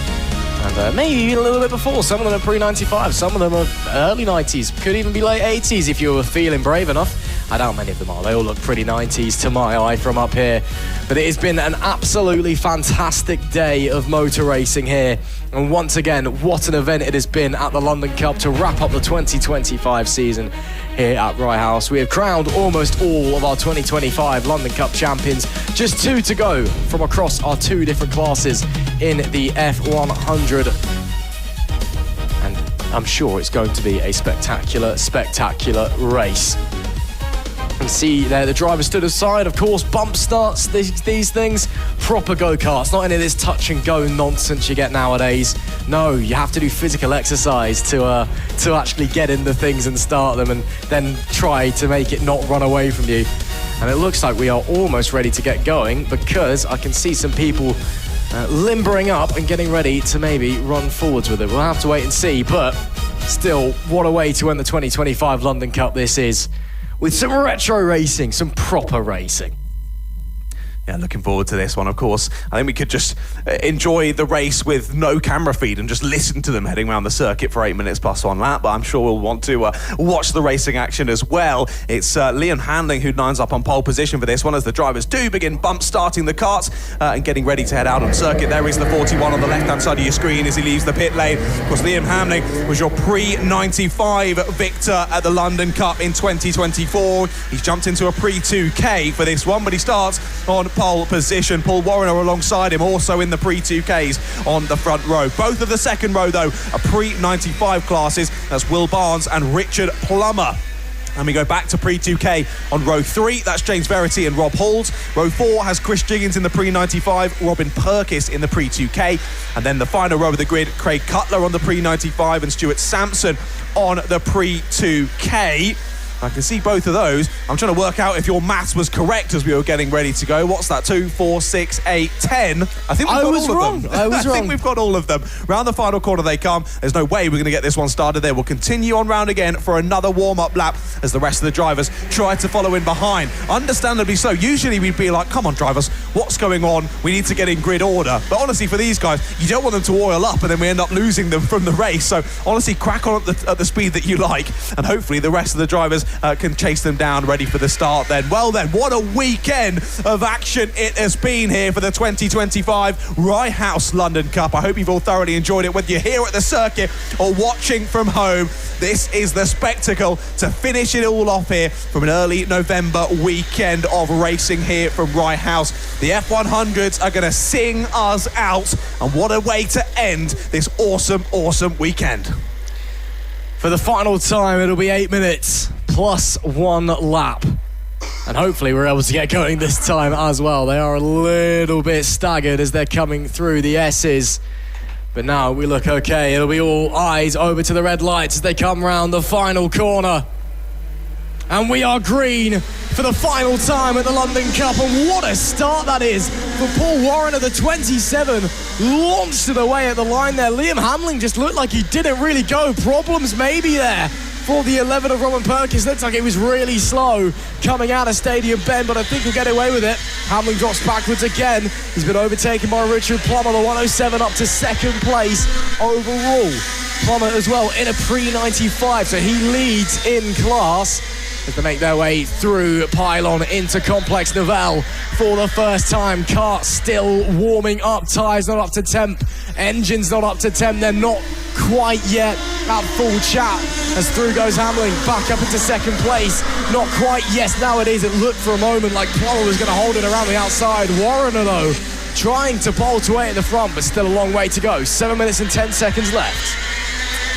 And maybe even a little bit before. Some of them are pre-95, some of them are early 90s, could even be late 80s if you were feeling brave enough. I doubt many of them are. They all look pretty 90s to my eye from up here. But it has been an absolutely fantastic day of motor racing here. And once again, what an event it has been at the London Cup to wrap up the 2025 season here at Rye House. We have crowned almost all of our 2025 London Cup champions. Just 2 to go from across our 2 different classes in the F100. And I'm sure it's going to be a spectacular, spectacular race. And see there, the driver stood aside, of course, bump starts, these things, proper go-karts, not any of this touch and go nonsense you get nowadays. No, you have to do physical exercise to actually get in the things and start them, and then try to make it not run away from you. And it looks like we are almost ready to get going, because I can see some people limbering up and getting ready to maybe run forwards with it. We'll have to wait and see, but still, what a way to end the 2025 London Cup this is, with some retro racing, some proper racing. Yeah, looking forward to this one, of course. I think we could just enjoy the race with no camera feed and just listen to them heading around the circuit for 8 minutes plus one lap, but I'm sure we'll want to watch the racing action as well. It's Liam Handling who lines up on pole position for this one as the drivers do begin bump starting the karts and getting ready to head out on circuit. There is the 41 on the left-hand side of your screen as he leaves the pit lane. Of course, Liam Handling was your pre-95 victor at the London Cup in 2024. He's jumped into a pre-2K for this one, but he starts on pole position. Paul Warner alongside him, also in the pre-2Ks on the front row. Both of the second row, though, are pre-95 classes. That's Will Barnes and Richard Plummer. And we go back to pre-2K on row 3. That's James Verity and Rob Halls. Row 4 has Chris Jiggins in the pre-95, Robin Perkis in the pre-2K. And then the final row of the grid, Craig Cutler on the pre-95 and Stuart Sampson on the pre-2K. I can see both of those. I'm trying to work out if your maths was correct as we were getting ready to go. What's that? 2, 4, 6, 8, 10. I think we've got all of them. I was wrong. I think we've got all of them. Round the final corner they come. There's no way we're going to get this one started there. We'll continue on round again for another warm-up lap as the rest of the drivers try to follow in behind. Understandably so. Usually we'd be like, come on, drivers, what's going on? We need to get in grid order. But honestly, for these guys, you don't want them to oil up and then we end up losing them from the race. So honestly, crack on at the speed that you like, and hopefully the rest of the drivers can chase them down ready for the start then. Well then, what a weekend of action it has been here for the 2025 Rye House London Cup. I hope you've all thoroughly enjoyed it, whether you're here at the circuit or watching from home. This is the spectacle to finish it all off here from an early November weekend of racing here from Rye House. The F100s are going to sing us out, and what a way to end this awesome, awesome weekend. For the final time, it'll be 8 minutes plus one lap. And hopefully we're able to get going this time as well. They are a little bit staggered as they're coming through the S's. But now we look okay. It'll be all eyes over to the red lights as they come round the final corner. And we are green for the final time at the London Cup. And what a start that is for Paul Warren at the 27. Launched it away at the line there. Liam Handling just looked like he didn't really go. Problems maybe there for the 11 of Robin Perkins. Looks like it was really slow coming out of Stadium Bend, but I think he'll get away with it. Handling drops backwards again. He's been overtaken by Richard Plummer, the 107 up to second place overall. Plummer as well in a pre-95, so he leads in class as they make their way through pylon into Complex Novell for the first time. Kart still warming up, tyres not up to temp, engines not up to temp, they're not quite yet at full chat as through goes Handling back up into second place. Not quite, yes, now it is. It looked for a moment like Plummer was going to hold it around the outside. Warrener though trying to bolt away at the front, but still a long way to go. 7 minutes and 10 seconds left.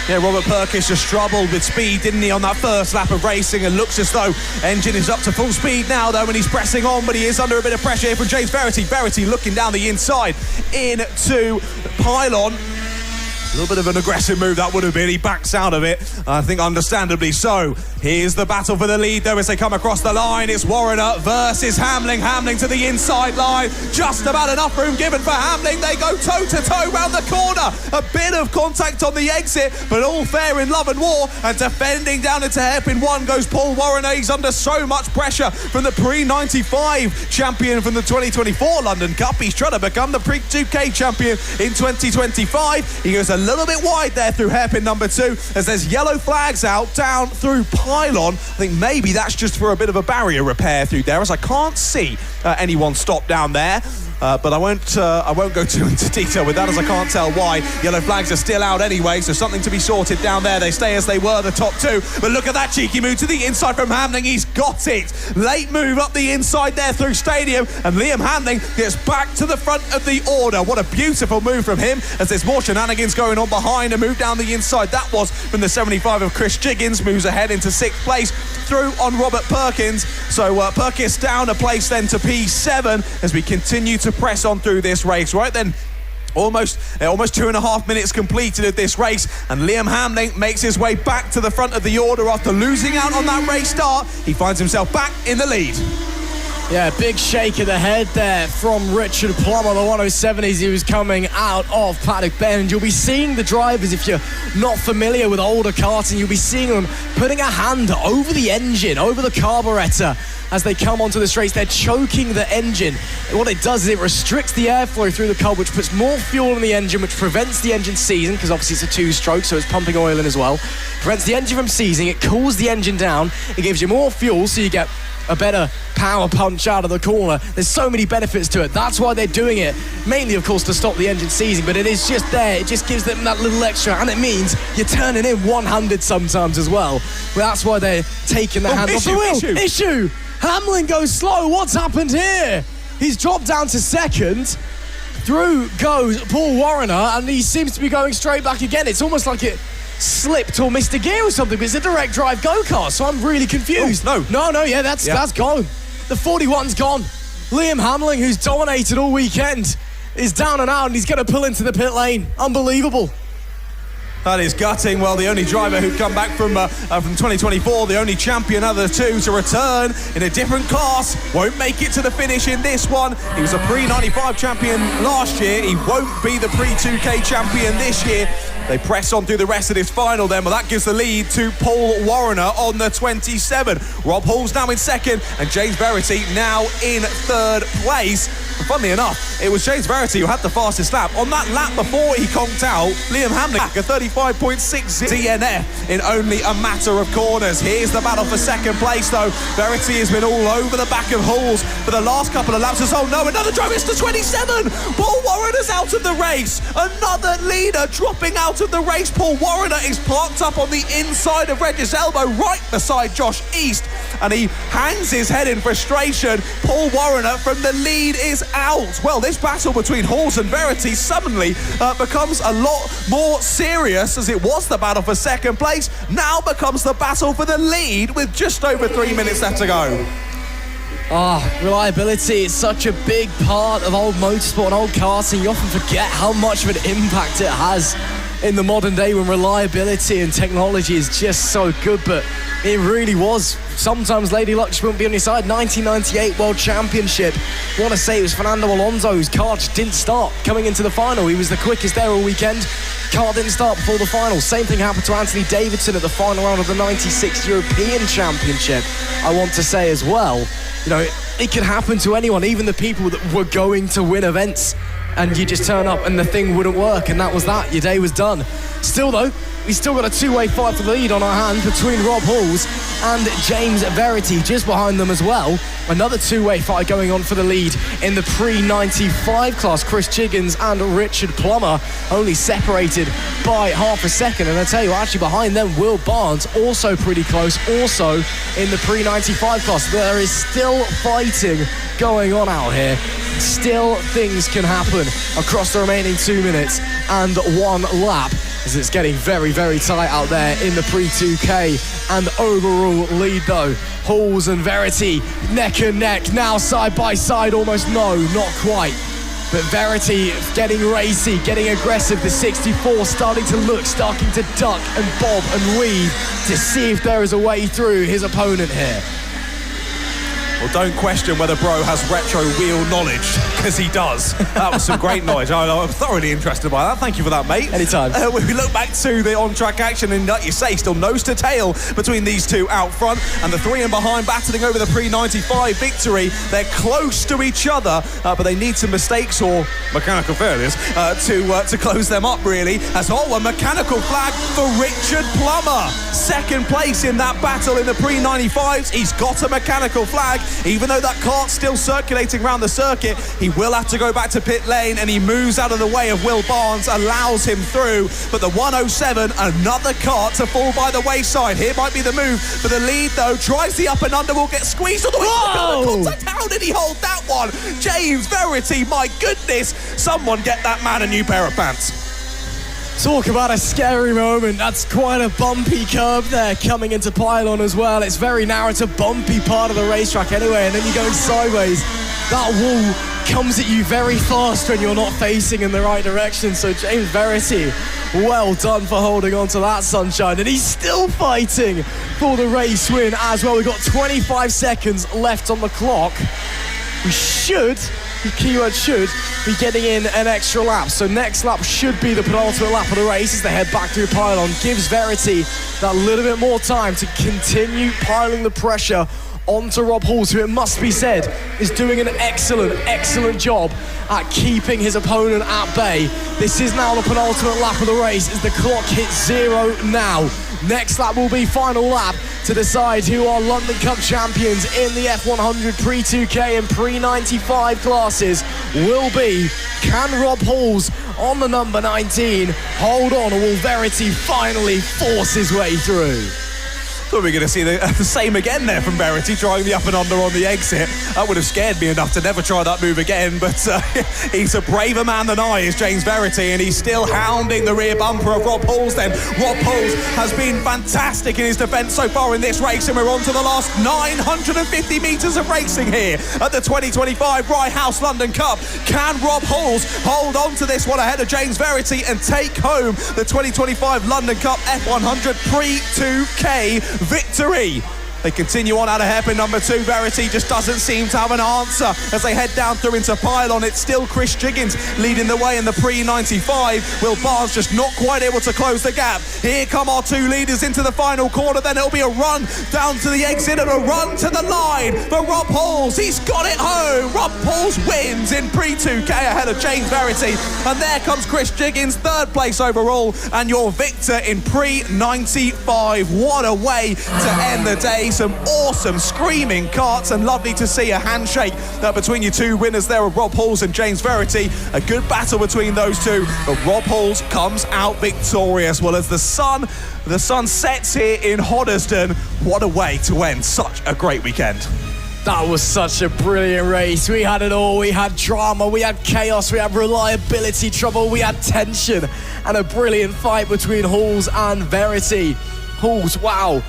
Yeah, Robert Perkis just struggled with speed, didn't he, on that first lap of racing, and looks as though engine is up to full speed now, though, and he's pressing on, but he is under a bit of pressure here from James Verity. Verity looking down the inside into pylon. A little bit of an aggressive move that would have been. He backs out of it, I think understandably so. Here's the battle for the lead, though, as they come across the line. It's Warrener versus Handling. Handling to the inside line. Just about enough room given for Handling. They go toe-to-toe round the corner. A bit of contact on the exit, but all fair in love and war. And defending down into hairpin one goes Paul Warrener. He's under so much pressure from the pre-95 champion from the 2024 London Cup. He's trying to become the pre-2K champion in 2025. He goes a little bit wide there through hairpin number 2 as there's yellow flags out down through pylon. I think maybe that's just for a bit of a barrier repair through there, as I can't see anyone stop down there. But I won't go too into detail with that, as I can't tell why. Yellow flags are still out anyway, so something to be sorted down there. They stay as they were, the top two. But look at that cheeky move to the inside from Handling. He's got it. Late move up the inside there through Stadium, and Liam Handling gets back to the front of the order. What a beautiful move from him, as there's more shenanigans going on behind. A move down the inside. That was from the 75 of Chris Jiggins. Moves ahead into 6th place through on Robert Perkins. So Perkins down a place then to P7 as we continue to press on through this race. Right then, almost 2.5 minutes completed of this race, and Liam Handling makes his way back to the front of the order after losing out on that race start. He finds himself back in the lead. Yeah, big shake of the head there from Richard Plummer, the 107 as he was coming out of Paddock Bend. You'll be seeing the drivers, if you're not familiar with older karting, you'll be seeing them putting a hand over the engine, over the carburetor as they come onto this race. They're choking the engine. And what it does is it restricts the airflow through the carb, which puts more fuel in the engine, which prevents the engine seizing, because obviously it's a two-stroke, so it's pumping oil in as well. Prevents the engine from seizing, it cools the engine down, it gives you more fuel, so you get a better power punch out of the corner. There's so many benefits to it. That's why they're doing it. Mainly, of course, to stop the engine seizing, but it is just there. It just gives them that little extra, and it means you're turning in 100 sometimes as well. But that's why they're taking the hand off the wheel. Issue! Hamlin goes slow. What's happened here? He's dropped down to second. Through goes Paul Warner, and he seems to be going straight back again. It's almost like it slipped or missed a gear or something, but it's a direct drive go-kart, so I'm really confused. Oh, no, that's gone. The 41's gone. Liam Hamlin, who's dominated all weekend, is down and out, and he's going to pull into the pit lane. Unbelievable. That is gutting. Well, the only driver who'd come back from 2024, the only champion of the two to return in a different class, won't make it to the finish in this one. He was a pre-95 champion last year. He won't be the pre-2K champion this year. They press on through the rest of this final then, but that gives the lead to Paul Warner on the 27. Rob Hall's now in second, and James Verity now in third place. And funnily enough, it was James Verity who had the fastest lap. On that lap before he conked out, Liam Hamlin, a 35.6 DNF in only a matter of corners. Here's the battle for second place though. Verity has been all over the back of Halls for the last couple of laps. Oh no, another driver, it's the 27! Paul Warner's out of the race. Another leader dropping out of the race. Paul Warner is parked up on the inside of Regis Elbow, right beside Josh East, and he hangs his head in frustration. Paul Warner from the lead is out. Well, this battle between Halls and Verity suddenly becomes a lot more serious, as it was the battle for second place, now becomes the battle for the lead with just over 3 minutes left to go. Reliability is such a big part of old motorsport and old karting. You often forget how much of an impact it has in the modern day when reliability and technology is just so good, but it really was. Sometimes Lady Luck just wouldn't be on your side. 1998 World Championship. I want to say it was Fernando Alonso's car just didn't start coming into the final. He was the quickest there all weekend. Car didn't start before the final. Same thing happened to Anthony Davidson at the final round of the 96 European Championship, I want to say as well. You know, it could happen to anyone, even the people that were going to win events, and you just turn up and the thing wouldn't work, and that was that. Your day was done. Still though, we still got a two-way fight for the lead on our hands between Rob Halls and James Verity just behind them as well. Another two-way fight going on for the lead in the pre-95 class. Chris Chiggins and Richard Plummer only separated by half a second. And I tell you, actually behind them, Will Barnes also pretty close, also in the pre-95 class. There is still fighting going on out here. Still things can happen across the remaining 2 minutes and 1 lap, as it's getting very, very tight out there in the pre-2K. And overall lead though, Halls and Verity neck and neck, now side by side, almost. No, not quite, but Verity getting racy, getting aggressive. The 64 starting to duck and bob and weave to see if there is a way through his opponent here. Well, don't question whether Bro has retro wheel knowledge, because he does. That was some great knowledge. I'm thoroughly interested by that. Thank you for that, mate. Anytime. When we look back to the on-track action, and like you say, still nose to tail between these two out front, and the three in behind battling over the pre-95 victory. They're close to each other, but they need some mistakes or mechanical failures to close them up, really. As a mechanical flag for Richard Plummer. Second place in that battle in the pre-95s. He's got a mechanical flag. Even though that kart's still circulating around the circuit, he will have to go back to pit lane, and he moves out of the way of Will Barnes, allows him through. But the 107, another kart to fall by the wayside. Here might be the move for the lead, though. Tries the up and under, will get squeezed all the way to the contact. How did he hold that one? James Verity, my goodness. Someone get that man a new pair of pants. Talk about a scary moment. That's quite a bumpy curb there coming into pylon as well. It's very narrow. It's a bumpy part of the racetrack anyway, and then you're going sideways. That wall comes at you very fast when you're not facing in the right direction. So James Verity, well done for holding on to that sunshine. And he's still fighting for the race win as well. We've got 25 seconds left on the clock. we should, the keyword should, be getting in an extra lap. So next lap should be the penultimate lap of the race as they head back through pylon. Gives Verity that little bit more time to continue piling the pressure onto Rob Halls, who, it must be said, is doing an excellent job at keeping his opponent at bay. This is now the penultimate lap of the race as the clock hits 0 now. Next lap will be final lap to decide who are London Cup champions in the F100 pre-2K and pre-95 classes will be. Can Rob Halls on the number 19 hold on, or will Verity finally force his way through? Thought we were going to see the same again there from Verity, trying the up and under on the exit. That would have scared me enough to never try that move again, but he's a braver man than I, is James Verity, and he's still hounding the rear bumper of Rob Halls then. Rob Halls has been fantastic in his defence so far in this race, and we're on to the last 950 metres of racing here at the 2025 Rye House London Cup. Can Rob Halls hold on to this one ahead of James Verity and take home the 2025 London Cup F100 pre-2K victory? They continue on out of hairpin number 2. Verity just doesn't seem to have an answer as they head down through into pylon. It's still Chris Jiggins leading the way in the pre-95. Will Barnes just not quite able to close the gap. Here come our 2 leaders into the final corner. Then it'll be a run down to the exit and a run to the line for Rob Halls. He's got it home. Rob Halls wins in pre-2K ahead of James Verity. And there comes Chris Jiggins, 3rd place overall, and your victor in pre-95. What a way to end the day. Some awesome screaming karts, and lovely to see a handshake between your 2 winners there of Rob Halls and James Verity. A good battle between those 2, but Rob Halls comes out victorious. Well, as the sun sets here in Hoddesdon, what a way to end such a great weekend. That was such a brilliant race. We had it all. We had drama, we had chaos, we had reliability trouble, we had tension, and a brilliant fight between Halls and Verity. Halls, wow.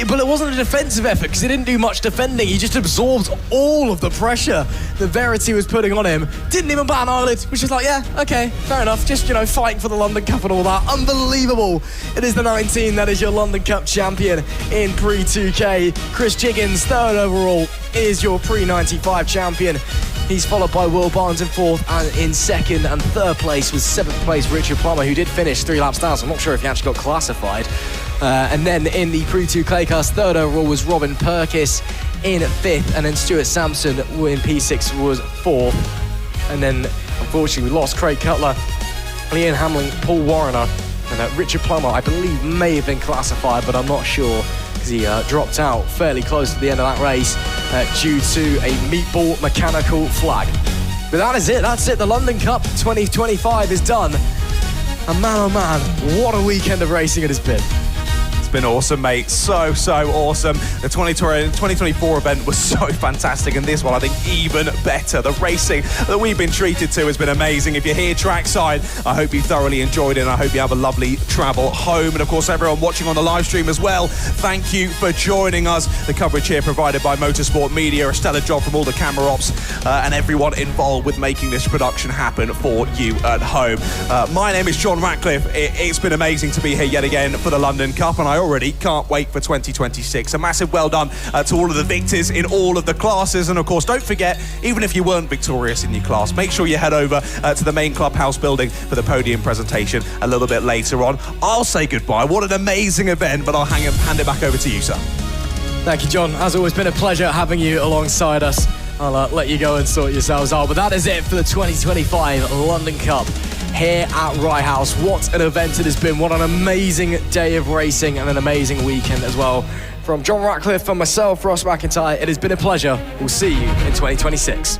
But it wasn't a defensive effort because he didn't do much defending. He just absorbed all of the pressure that Verity was putting on him. Didn't even bat an eyelid, which is like, yeah, okay, fair enough. Just, fighting for the London Cup and all that. Unbelievable. It is the 19 that is your London Cup champion in pre-2K. Chris Jiggins, 3rd overall, is your pre-95 champion. He's followed by Will Barnes in 4th, and in 2nd and 3rd place was 7th place Richard Plummer, who did finish 3 laps down, so I'm not sure if he actually got classified. And then in the pre-2K class, 3rd overall was Robin Perkis in 5th, and then Stuart Sampson in P6 was 4th. And then, unfortunately, we lost Craig Cutler, Ian Hamling, Paul Warrener, and Richard Plummer, I believe, may have been classified, but I'm not sure, because he dropped out fairly close to the end of that race due to a meatball mechanical flag. But that is it. That's it. The London Cup 2025 is done. And man, oh man, what a weekend of racing it has been. Been awesome, mate. So awesome. The 2024 event was so fantastic, and this one I think even better. The racing that we've been treated to has been amazing. If you're here trackside, I hope you thoroughly enjoyed it, and I hope you have a lovely travel home. And of course, everyone watching on the live stream as well, thank you for joining us. The coverage here provided by Motorsport Media, a stellar job from all the camera ops and everyone involved with making this production happen for you at home. My name is John Ratcliffe. It's been amazing to be here yet again for the London Cup, and I already can't wait for 2026. A massive well done to all of the victors in all of the classes, and of course don't forget, even if you weren't victorious in your class, make sure you head over to the main clubhouse building for the podium presentation a little bit later on. I'll say goodbye. What an amazing event, but I'll hand it back over to you, sir. Thank you, John. As always, been a pleasure having you alongside us. I'll let you go and sort yourselves out, but that is it for the 2025 London Cup here at Rye House. What an event it has been. What an amazing day of racing and an amazing weekend as well. From John Ratcliffe and myself, Ross McIntyre, it has been a pleasure. We'll see you in 2026.